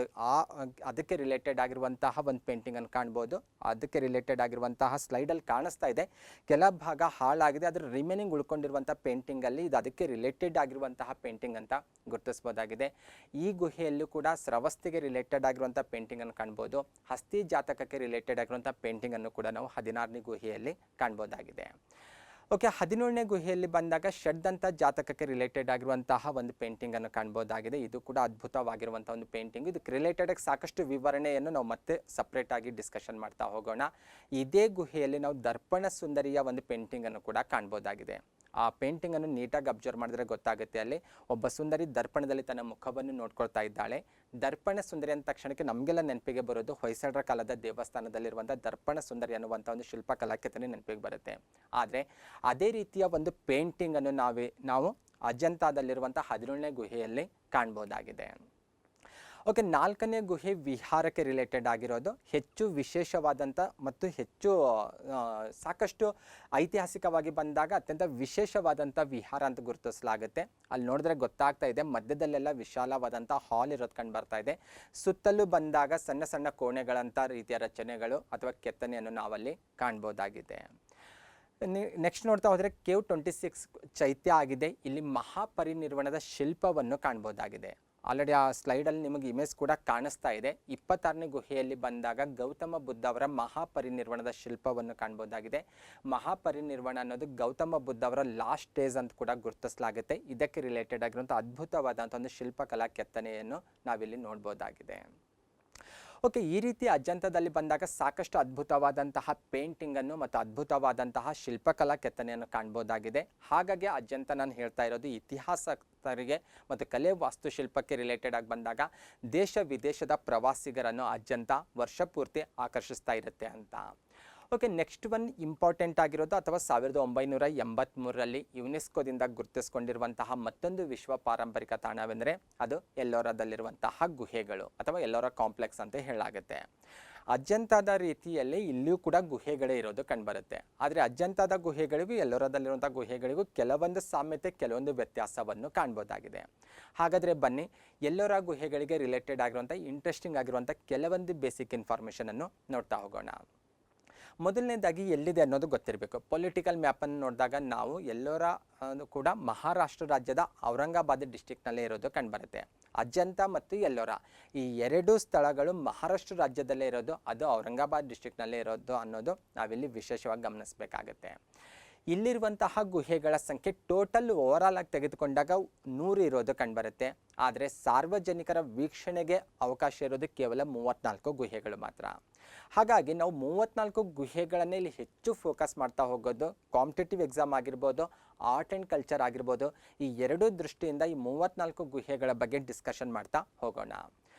Speaker 1: ಅದಕ್ಕೆ ರಿಲೇಟೆಡ್ ಆಗಿರುವಂತಹ ಒಂದು ಪೇಂಟಿಂಗನ್ನು ಕಾಣ್ಬೋದು. ಅದಕ್ಕೆ ರಿಲೇಟೆಡ್ ಆಗಿರುವಂತಹ ಸ್ಲೈಡಲ್ಲಿ ಕಾಣಿಸ್ತಾ ಇದೆ. ಕೆಲ ಭಾಗ ಹಾಳಾಗಿದೆ, ಅದರ ರಿಮೈನಿಂಗ್ ಉಳ್ಕೊಂಡಿರುವಂಥ ಪೇಂಟಿಂಗಲ್ಲಿ ಇದು ಅದಕ್ಕೆ ರಿಲೇಟೆಡ್ ಆಗಿರುವಂತಹ ಪೇಂಟಿಂಗ್ ಅಂತ ಗುರುತಿಸ್ಬೋದಾಗಿದೆ. ಈ ಗುಹೆಯಲ್ಲೂ ಕೂಡ ಸ್ರವಸ್ತಿಗೆ ರಿಲೇಟೆಡ್ ಆಗಿರುವಂಥ ಪೇಂಟಿಂಗನ್ನು ಕಾಣ್ಬೋದು. ಹಸ್ತಿ ಜಾತಕಕ್ಕೆ ರಿಲೇಟೆಡ್ ಆಗಿರುವಂಥ ಪೇಂಟಿಂಗನ್ನು ಕೂಡ ನಾವು 16ನೇ ಗುಹೆಯಲ್ಲಿ ಕಾಣ್ಬೋದಾಗಿದೆ. ಓಕೆ, 17ನೇ ಗುಹೆಯಲ್ಲಿ ಬಂದಾಗ ಷಡ್ದಂತ ಜಾತಕಕ್ಕೆ ರಿಲೇಟೆಡ್ ಆಗಿರುವಂತಹ ಒಂದು ಪೇಂಟಿಂಗನ್ನು ಕಾಣ್ಬೋದಾಗಿದೆ. ಇದು ಕೂಡ ಅದ್ಭುತವಾಗಿರುವಂಥ ಒಂದು ಪೇಂಟಿಂಗ್. ಇದಕ್ಕೆ ರಿಲೇಟೆಡ್ ಸಾಕಷ್ಟು ವಿವರಣೆಯನ್ನು ನಾವು ಮತ್ತೆ ಸಪ್ರೇಟ್ ಆಗಿ ಡಿಸ್ಕಷನ್ ಮಾಡ್ತಾ ಹೋಗೋಣ. ಇದೇ ಗುಹೆಯಲ್ಲಿ ನಾವು ದರ್ಪಣ ಸುಂದರಿಯ ಒಂದು ಪೇಂಟಿಂಗನ್ನು ಕೂಡ ಕಾಣ್ಬೋದಾಗಿದೆ. ಆ ಪೇಂಟಿಂಗನ್ನು ನೀಟಾಗಿ ಅಬ್ಸರ್ವ್ ಮಾಡಿದ್ರೆ ಗೊತ್ತಾಗುತ್ತೆ. ಅಲ್ಲಿ ಒಬ್ಬ ಸುಂದರಿ ದರ್ಪಣದಲ್ಲಿ ತನ್ನ ಮುಖವನ್ನು ನೋಡ್ಕೊಳ್ತಾ ಇದ್ದಾಳೆ. ದರ್ಪಣ ಸುಂದರಿ ಅಂದ ತಕ್ಷಣಕ್ಕೆ ನಮಗೆಲ್ಲ ನೆನಪಿಗೆ ಬರೋದು ಹೊಯ್ಸಳರ ಕಾಲದ ದೇವಸ್ಥಾನದಲ್ಲಿರುವಂಥ ದರ್ಪಣ ಸುಂದರಿ ಅನ್ನುವಂಥ ಒಂದು ಶಿಲ್ಪಕಲಾಕೆತನೆ ನೆನಪಿಗೆ ಬರುತ್ತೆ. ಆದರೆ ಅದೇ ರೀತಿಯ ಒಂದು ಪೇಂಟಿಂಗನ್ನು ನಾವು ಅಜಂತಾದಲ್ಲಿರುವಂಥ 17ನೇ ಗುಹೆಯಲ್ಲಿ ಕಾಣ್ಬೋದಾಗಿದೆ. ಓಕೆ, 4ನೇ ಗುಹೆ ವಿಹಾರಕ್ಕೆ ರಿಲೇಟೆಡ್ ಆಗಿರೋದು. ಹೆಚ್ಚು ವಿಶೇಷವಾದಂಥ ಮತ್ತು ಹೆಚ್ಚು ಸಾಕಷ್ಟು ಐತಿಹಾಸಿಕವಾಗಿ ಬಂದಾಗ ಅತ್ಯಂತ ವಿಶೇಷವಾದಂಥ ವಿಹಾರ ಅಂತ ಗುರುತಿಸಲಾಗುತ್ತೆ. ಅಲ್ಲಿ ನೋಡಿದ್ರೆ ಗೊತ್ತಾಗ್ತಾ ಇದೆ, ಮಧ್ಯದಲ್ಲೆಲ್ಲ ವಿಶಾಲವಾದಂಥ ಹಾಲ್ ಇರೋದು ಕಂಡು ಬರ್ತಾ ಇದೆ. ಸುತ್ತಲೂ ಬಂದಾಗ ಸಣ್ಣ ಸಣ್ಣ ಕೋಣೆಗಳಂಥ ರೀತಿಯ ರಚನೆಗಳು ಅಥವಾ ಕೆತ್ತನೆಯನ್ನು ನಾವಲ್ಲಿ ಕಾಣ್ಬೋದಾಗಿದೆ. ನೆಕ್ಸ್ಟ್ ನೋಡ್ತಾ ಹೋದರೆ ಕೇವ್ 26 ಚೈತ್ಯ ಆಗಿದೆ. ಇಲ್ಲಿ ಮಹಾಪರಿನಿರ್ವಾಣದ ಶಿಲ್ಪವನ್ನು ಕಾಣ್ಬೋದಾಗಿದೆ. ಆಲ್ರೆಡಿ ಆ ಸ್ಲೈಡಲ್ಲಿ ನಿಮಗೆ ಇಮೇಜ್ ಕೂಡ ಕಾಣಿಸ್ತಾ ಇದೆ. 26ನೇ ಗುಹೆಯಲ್ಲಿ ಬಂದಾಗ ಗೌತಮ ಬುದ್ಧ ಅವರ ಮಹಾಪರಿನಿರ್ವಾಣದ ಶಿಲ್ಪವನ್ನು ಕಾಣ್ಬೋದಾಗಿದೆ. ಮಹಾಪರಿನಿರ್ವಾಣ ಅನ್ನೋದು ಗೌತಮ ಬುದ್ಧ ಅವರ ಲಾಸ್ಟ್ ಸ್ಟೇಜ್ ಅಂತ ಕೂಡ ಗುರುತಿಸಲಾಗುತ್ತೆ. ಇದಕ್ಕೆ ರಿಲೇಟೆಡ್ ಆಗಿರುವಂಥ ಅದ್ಭುತವಾದಂಥ ಒಂದು ಶಿಲ್ಪಕಲಾ ಕೆತ್ತನೆಯನ್ನು ನಾವಿಲ್ಲಿ ನೋಡ್ಬೋದಾಗಿದೆ. ಓಕೆ, ಈ ರೀತಿ ಅಜಂತಾದಲ್ಲಿ ಬಂದಾಗ ಸಾಕಷ್ಟು ಅದ್ಭುತವಾದಂತಹ ಪೇಂಟಿಂಗನ್ನು ಮತ್ತು ಅದ್ಭುತವಾದಂತಹ ಶಿಲ್ಪಕಲಾ ಕೆತ್ತನೆಯನ್ನು ಕಾಣ್ಬೋದಾಗಿದೆ. ಹಾಗಾಗಿ ಅಜಂತ ನಾನು ಹೇಳ್ತಾ ಇರೋದು ಇತಿಹಾಸಕರಿಗೆ ಮತ್ತು ಕಲೆ ವಾಸ್ತುಶಿಲ್ಪಕ್ಕೆ ರಿಲೇಟೆಡ್ ಆಗಿ ಬಂದಾಗ ದೇಶ ವಿದೇಶದ ಪ್ರವಾಸಿಗರನ್ನು ಅಜಂತ ವರ್ಷ ಪೂರ್ತಿ ಆಕರ್ಷಿಸ್ತಾ ಇರುತ್ತೆ ಅಂತ. ಓಕೆ, ನೆಕ್ಸ್ಟ್ ಒನ್ ಇಂಪಾರ್ಟೆಂಟ್ ಆಗಿರೋದು ಅಥವಾ 1983ರಲ್ಲಿ ಯುನೆಸ್ಕೋದಿಂದ ಗುರುತಿಸ್ಕೊಂಡಿರುವಂತಹ ಮತ್ತೊಂದು ವಿಶ್ವ ಪಾರಂಪರಿಕ ತಾಣವೆಂದರೆ ಅದು ಎಲ್ಲೋರಾದಲ್ಲಿರುವಂತಹ ಗುಹೆಗಳು ಅಥವಾ ಎಲ್ಲೋರಾ ಕಾಂಪ್ಲೆಕ್ಸ್ ಅಂತ ಹೇಳಲಾಗುತ್ತೆ. ಅಜಂತಾದ ರೀತಿಯಲ್ಲಿ ಇಲ್ಲಿಯೂ ಕೂಡ ಗುಹೆಗಳೇ ಇರೋದು ಕಂಡುಬರುತ್ತೆ. ಆದರೆ ಅಜಂತಾದ ಗುಹೆಗಳಿಗೂ ಎಲ್ಲೋರಾದಲ್ಲಿರುವಂಥ ಗುಹೆಗಳಿಗೂ ಕೆಲವೊಂದು ಸಾಮ್ಯತೆ, ಕೆಲವೊಂದು ವ್ಯತ್ಯಾಸವನ್ನು ಕಾಣ್ಬೋದಾಗಿದೆ. ಹಾಗಾದರೆ ಬನ್ನಿ, ಎಲ್ಲೋರಾ ಗುಹೆಗಳಿಗೆ ರಿಲೇಟೆಡ್ ಆಗಿರುವಂಥ ಇಂಟ್ರೆಸ್ಟಿಂಗ್ ಆಗಿರುವಂಥ ಕೆಲವೊಂದು ಬೇಸಿಕ್ ಇನ್ಫಾರ್ಮೇಷನನ್ನು ನೋಡ್ತಾ ಹೋಗೋಣ. ಮೊದಲನೇದಾಗಿ ಎಲ್ಲಿದೆ ಅನ್ನೋದು ಗೊತ್ತಿರಬೇಕು. ಪೊಲಿಟಿಕಲ್ ಮ್ಯಾಪನ್ನು ನೋಡಿದಾಗ ನಾವು ಎಲ್ಲೋರಾ ಕೂಡ ಮಹಾರಾಷ್ಟ್ರ ರಾಜ್ಯದ ಔರಂಗಾಬಾದ್ ಡಿಸ್ಟಿಕ್ನಲ್ಲೇ ಇರೋದು ಕಂಡುಬರುತ್ತೆ. ಅಜಂತ ಮತ್ತು ಎಲ್ಲೋರಾ ಈ ಎರಡೂ ಸ್ಥಳಗಳು ಮಹಾರಾಷ್ಟ್ರ ರಾಜ್ಯದಲ್ಲೇ ಇರೋದು, ಅದು ಔರಂಗಾಬಾದ್ ಡಿಸ್ಟಿಕ್ನಲ್ಲೇ ಇರೋದು ಅನ್ನೋದು ನಾವಿಲ್ಲಿ ವಿಶೇಷವಾಗಿ ಗಮನಿಸಬೇಕಾಗತ್ತೆ. ಇಲ್ಲಿರುವಂತಹ ಗುಹೆಗಳ ಸಂಖ್ಯೆ ಟೋಟಲ್ ಓವರಾಲ್ ಆಗಿ ತೆಗೆದುಕೊಂಡಾಗ 100 ಇರೋದು ಕಂಡುಬರುತ್ತೆ. ಆದರೆ ಸಾರ್ವಜನಿಕರ ವೀಕ್ಷಣೆಗೆ ಅವಕಾಶ ಇರೋದು ಕೇವಲ 34 ಗುಹೆಗಳು ಮಾತ್ರ. ಹಾಗಾಗಿ ನಾವು 34 ಗುಹೆಗಳನ್ನೇ ಇಲ್ಲಿ ಹೆಚ್ಚು ಫೋಕಸ್ ಮಾಡ್ತಾ ಹೋಗೋದು. ಕಾಂಪಿಟೇಟಿವ್ ಎಕ್ಸಾಮ್ ಆಗಿರ್ಬೋದು, ಆರ್ಟ್ ಆ್ಯಂಡ್ ಕಲ್ಚರ್ ಆಗಿರ್ಬೋದು, ಈ ಎರಡೂ ದೃಷ್ಟಿಯಿಂದ ಈ 34 ಗುಹೆಗಳ ಬಗ್ಗೆ ಡಿಸ್ಕಷನ್ ಮಾಡ್ತಾ ಹೋಗೋಣ.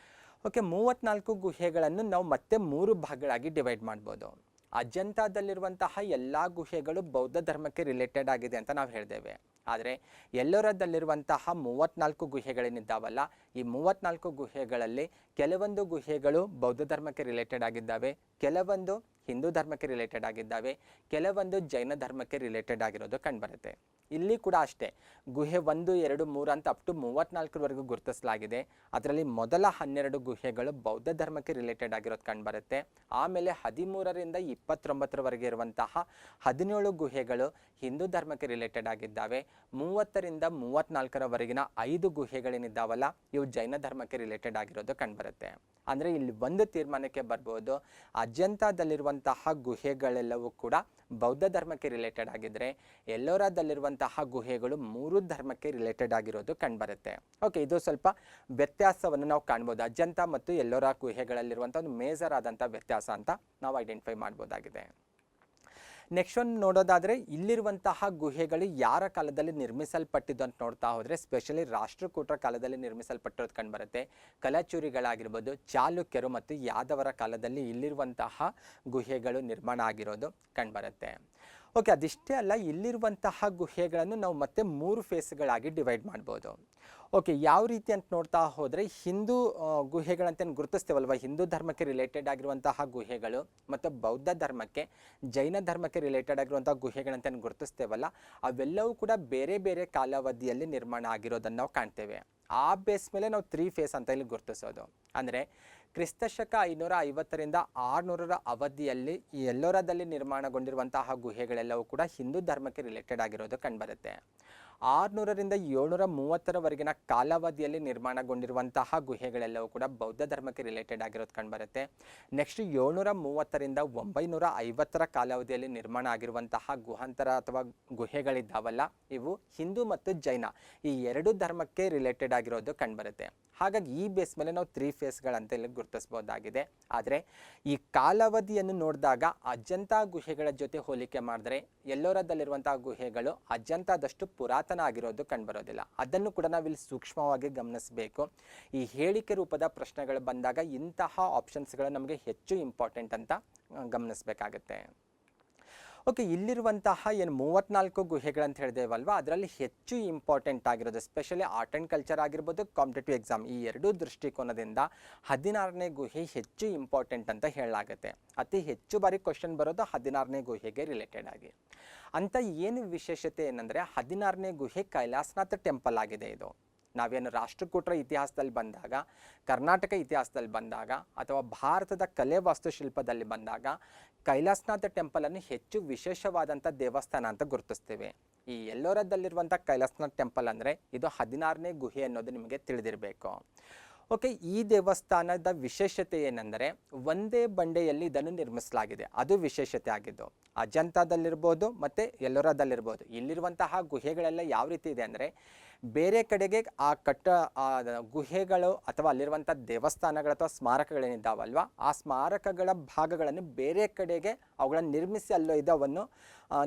Speaker 1: ಓಕೆ, 34 ಗುಹೆಗಳನ್ನು ನಾವು ಮತ್ತೆ 3 ಭಾಗಗಳಾಗಿ ಡಿವೈಡ್ ಮಾಡ್ಬೋದು. ಅಜಂತಾದಲ್ಲಿರುವಂತಹ ಎಲ್ಲ ಗುಹೆಗಳು ಬೌದ್ಧ ಧರ್ಮಕ್ಕೆ ರಿಲೇಟೆಡ್ ಆಗಿದೆ ಅಂತ ನಾವು ಹೇಳಿದ್ದೇವೆ. ಆದರೆ ಎಲ್ಲೋರದಲ್ಲಿರುವಂತಹ 34 ಗುಹೆಗಳೇನಿದ್ದಾವಲ್ಲ, ಈ 34 ಗುಹೆಗಳಲ್ಲಿ ಕೆಲವೊಂದು ಗುಹೆಗಳು ಬೌದ್ಧ ಧರ್ಮಕ್ಕೆ ರಿಲೇಟೆಡ್ ಆಗಿದ್ದಾವೆ, ಕೆಲವೊಂದು ಹಿಂದೂ ಧರ್ಮಕ್ಕೆ ರಿಲೇಟೆಡ್ ಆಗಿದ್ದಾವೆ, ಕೆಲವೊಂದು ಜೈನ ಧರ್ಮಕ್ಕೆ ರಿಲೇಟೆಡ್ ಆಗಿರೋದು ಕಂಡುಬರುತ್ತೆ. ಇಲ್ಲಿ ಕೂಡ ಅಷ್ಟೇ ಗುಹೆ 1, 2, 3 ಅಂತ ಅಪ್ ಟು 34ವರೆಗೂ ಗುರುತಿಸಲಾಗಿದೆ. ಅದರಲ್ಲಿ ಮೊದಲ 12 ಗುಹೆಗಳು ಬೌದ್ಧ ಧರ್ಮಕ್ಕೆ ರಿಲೇಟೆಡ್ ಆಗಿರೋದು ಕಂಡುಬರುತ್ತೆ. ಆಮೇಲೆ 13ರಿಂದ 29ರವರೆಗೆ ಇರುವಂತಹ 17 ಗುಹೆಗಳು ಹಿಂದೂ ಧರ್ಮಕ್ಕೆ ರಿಲೇಟೆಡ್ ಆಗಿದ್ದಾವೆ. 30ರಿಂದ 34ರವರೆಗಿನ 5 ಗುಹೆಗಳೇನಿದ್ದಾವಲ್ಲ, ಇವು ಜೈನ ಧರ್ಮಕ್ಕೆ ರಿಲೇಟೆಡ್ ಆಗಿರೋದು ಕಂಡುಬರುತ್ತೆ. ಅಂದರೆ ಇಲ್ಲಿ ಒಂದು ತೀರ್ಮಾನಕ್ಕೆ ಬರ್ಬೋದು, ಅಜಂತಾದಲ್ಲಿರುವಂತಹ ಗುಹೆಗಳೆಲ್ಲವೂ ಕೂಡ ಬೌದ್ಧ ಧರ್ಮಕ್ಕೆ ರಿಲೇಟೆಡ್ ಆಗಿದ್ದರೆ ಎಲ್ಲೋರಾದಲ್ಲಿರುವಂತಹ ಗುಹೆಗಳು 3 ಧರ್ಮಕ್ಕೆ ರಿಲೇಟೆಡ್ ಆಗಿರೋದು ಕಂಡುಬರುತ್ತೆ. ಓಕೆ, ಇದು ಸ್ವಲ್ಪ ವ್ಯತ್ಯಾಸವನ್ನು ನಾವು ಕಾಣ್ಬೋದು. ಅಜಂತ ಮತ್ತು ಎಲ್ಲೋರಾ ಗುಹೆಗಳಲ್ಲಿರುವಂಥ ಒಂದು ಮೇಜರ್ ಆದಂಥ ವ್ಯತ್ಯಾಸ ಅಂತ ನಾವು ಐಡೆಂಟಿಫೈ ಮಾಡ್ಬೋದಾಗಿದೆ. ನೆಕ್ಸ್ಟ್ ಒಂದು ನೋಡೋದಾದರೆ ಇಲ್ಲಿರುವಂತಹ ಗುಹೆಗಳು ಯಾರ ಕಾಲದಲ್ಲಿ ನಿರ್ಮಿಸಲ್ಪಟ್ಟಿದ್ದು ಅಂತ ನೋಡ್ತಾ ಹೋದರೆ ಸ್ಪೆಷಲಿ ರಾಷ್ಟ್ರಕೂಟರ ಕಾಲದಲ್ಲಿ ನಿರ್ಮಿಸಲ್ಪಟ್ಟಿರೋದು ಕಂಡುಬರುತ್ತೆ. ಕಲಚೂರಿಗಳಾಗಿರ್ಬೋದು, ಚಾಲುಕ್ಯರು ಮತ್ತು ಯಾದವರ ಕಾಲದಲ್ಲಿ ಇಲ್ಲಿರುವಂತಹ ಗುಹೆಗಳು ನಿರ್ಮಾಣ ಆಗಿರೋದು ಕಂಡುಬರುತ್ತೆ. ಓಕೆ, ಅದಿಷ್ಟೇ ಅಲ್ಲ, ಇಲ್ಲಿರುವಂತಹ ಗುಹೆಗಳನ್ನು ನಾವು ಮತ್ತೆ 3 ಫೇಸ್ಗಳಾಗಿ ಡಿವೈಡ್ ಮಾಡ್ಬೋದು. ಓಕೆ, ಯಾವ ರೀತಿ ಅಂತ ನೋಡ್ತಾ ಹೋದರೆ ಹಿಂದೂ ಗುಹೆಗಳಂತ ಗುರುತಿಸ್ತೇವಲ್ವ, ಹಿಂದೂ ಧರ್ಮಕ್ಕೆ ರಿಲೇಟೆಡ್ ಆಗಿರುವಂತಹ ಗುಹೆಗಳು ಮತ್ತು ಬೌದ್ಧ ಧರ್ಮಕ್ಕೆ, ಜೈನ ಧರ್ಮಕ್ಕೆ ರಿಲೇಟೆಡ್ ಆಗಿರುವಂಥ ಗುಹೆಗಳಂತ ಗುರುತಿಸ್ತೇವಲ್ಲ, ಅವೆಲ್ಲವೂ ಕೂಡ ಬೇರೆ ಬೇರೆ ಕಾಲಾವಧಿಯಲ್ಲಿ ನಿರ್ಮಾಣ ಆಗಿರೋದನ್ನು ನಾವು ಕಾಣ್ತೇವೆ. ಆ ಬೇಸ್ ಮೇಲೆ ನಾವು 3 ಫೇಸ್ ಅಂತ ಇಲ್ಲಿ ಗುರುತಿಸೋದು. ಅಂದರೆ ಕ್ರಿಸ್ತಶಕ 550ರಿಂದ 600ರ ಅವಧಿಯಲ್ಲಿ ಈ ಎಲ್ಲೋರಾದಲ್ಲಿ ನಿರ್ಮಾಣಗೊಂಡಿರುವಂತಹ ಗುಹೆಗಳೆಲ್ಲವೂ ಕೂಡ ಹಿಂದೂ ಧರ್ಮಕ್ಕೆ ರಿಲೇಟೆಡ್ ಆಗಿರೋದು ಕಂಡುಬರುತ್ತೆ. 600ರಿಂದ 730ರವರೆಗಿನ ಕಾಲಾವಧಿಯಲ್ಲಿ ನಿರ್ಮಾಣಗೊಂಡಿರುವಂತಹ ಗುಹೆಗಳೆಲ್ಲವೂ ಕೂಡ ಬೌದ್ಧ ಧರ್ಮಕ್ಕೆ ರಿಲೇಟೆಡ್ ಆಗಿರೋದು ಕಂಡುಬರುತ್ತೆ. ನೆಕ್ಸ್ಟ್ 730ರಿಂದ 950ರ ಕಾಲಾವಧಿಯಲ್ಲಿ ನಿರ್ಮಾಣ ಆಗಿರುವಂತಹ ಗುಹಾಂತರ ಅಥವಾ ಗುಹೆಗಳಿದ್ದಾವಲ್ಲ, ಇವು ಹಿಂದೂ ಮತ್ತು ಜೈನ ಈ 2 ಧರ್ಮಕ್ಕೆ ರಿಲೇಟೆಡ್ ಆಗಿರೋದು ಕಂಡುಬರುತ್ತೆ. ಹಾಗಾಗಿ ಈ ಬೇಸ್ ಮೇಲೆ ನಾವು 3 ಫೇಸ್ಗಳಂತ ಇಲ್ಲಿ ಗುರುತಿಸ್ಬೋದಾಗಿದೆ. ಆದರೆ ಈ ಕಾಲಾವಧಿಯನ್ನು ನೋಡಿದಾಗ ಅಜಂತ ಗುಹೆಗಳ ಜೊತೆ ಹೋಲಿಕೆ ಮಾಡಿದ್ರೆ ಎಲ್ಲೋರಾದಲ್ಲಿರುವಂತಹ ಗುಹೆಗಳು ಅಜಂತಾದಷ್ಟು ಪುರಾತನ ಆಗಿರೋದು ಕಂಡುಬರೋದಿಲ್ಲ. ಅದನ್ನು ಕೂಡ ನಾವಿಲ್ಲಿ ಸೂಕ್ಷ್ಮವಾಗಿ ಗಮನಿಸಬೇಕು. ಈ ಹೇಳಿಕೆ ರೂಪದ ಪ್ರಶ್ನೆಗಳು ಬಂದಾಗ ಇಂತಹ ಆಪ್ಷನ್ಸ್ಗಳು ನಮಗೆ ಹೆಚ್ಚು ಇಂಪಾರ್ಟೆಂಟ್ ಅಂತ ಗಮನಿಸಬೇಕಾಗುತ್ತೆ. ಓಕೆ, ಇಲ್ಲಿರುವಂತಹ ಏನು 34 ಗುಹೆಗಳಂತ ಹೇಳಿದೇವಲ್ವ, ಅದರಲ್ಲಿ ಹೆಚ್ಚು ಇಂಪಾರ್ಟೆಂಟ್ ಆಗಿರೋದು ಸ್ಪೆಷಲಿ ಆರ್ಟ್ ಆ್ಯಂಡ್ ಕಲ್ಚರ್ ಆಗಿರ್ಬೋದು, ಕಾಂಪಿಟೇಟಿವ್ ಎಕ್ಸಾಮ್, ಈ 2 ದೃಷ್ಟಿಕೋನದಿಂದ 16ನೇ ಗುಹೆ ಹೆಚ್ಚು ಇಂಪಾರ್ಟೆಂಟ್ ಅಂತ ಹೇಳಲಾಗುತ್ತೆ. ಅತಿ ಹೆಚ್ಚು ಬಾರಿ ಕ್ವಶನ್ ಬರೋದು 16ನೇ ಗುಹೆಗೆ ರಿಲೇಟೆಡ್ ಆಗಿ. ಅಂತ ಏನು ವಿಶೇಷತೆ ಏನಂದರೆ 16ನೇ ಗುಹೆ ಕೈಲಾಸನಾಥ ಟೆಂಪಲ್ ಆಗಿದೆ. ಇದು ನಾವೇನು ರಾಷ್ಟ್ರಕೂಟರ ಇತಿಹಾಸದಲ್ಲಿ ಬಂದಾಗ, ಕರ್ನಾಟಕ ಇತಿಹಾಸದಲ್ಲಿ ಬಂದಾಗ ಅಥವಾ ಭಾರತದ ಕಲೆ ವಾಸ್ತುಶಿಲ್ಪದಲ್ಲಿ ಬಂದಾಗ ಕೈಲಾಸನಾಥ ಟೆಂಪಲನ್ನು ಹೆಚ್ಚು ವಿಶೇಷವಾದಂಥ ದೇವಸ್ಥಾನ ಅಂತ ಗುರುತಿಸ್ತೇವೆ. ಈ ಎಲ್ಲೋರಾದಲ್ಲಿರುವಂಥ ಕೈಲಾಸನಾಥ ಟೆಂಪಲ್ ಅಂದರೆ ಇದು 16ನೇ ಗುಹೆ ಅನ್ನೋದು ನಿಮಗೆ ತಿಳಿದಿರಬೇಕು. ಓಕೆ, ಈ ದೇವಸ್ಥಾನದ ವಿಶೇಷತೆ ಏನೆಂದರೆ ಒಂದೇ ಬಂಡೆಯಲ್ಲಿ ಇದನ್ನು ನಿರ್ಮಿಸಲಾಗಿದೆ, ಅದು ವಿಶೇಷತೆ ಆಗಿದ್ದು. ಅಜಂತಾದಲ್ಲಿರ್ಬೋದು ಮತ್ತು ಎಲ್ಲೋರಾದಲ್ಲಿರ್ಬೋದು ಇಲ್ಲಿರುವಂತಹ ಗುಹೆಗಳೆಲ್ಲ ಯಾವ ರೀತಿ ಇದೆ ಅಂದರೆ ಬೇರೆ ಕಡೆಗೆ ಆ ಗುಹೆಗಳು ಅಥವಾ ಅಲ್ಲಿರುವಂಥ ದೇವಸ್ಥಾನಗಳು ಅಥವಾ ಸ್ಮಾರಕಗಳೇನಿದ್ದಾವಲ್ವ, ಆ ಸ್ಮಾರಕಗಳ ಭಾಗಗಳನ್ನು ಬೇರೆ ಕಡೆಗೆ ಅವುಗಳನ್ನು ನಿರ್ಮಿಸಿ ಅಲ್ಲೋ ಇದವನ್ನು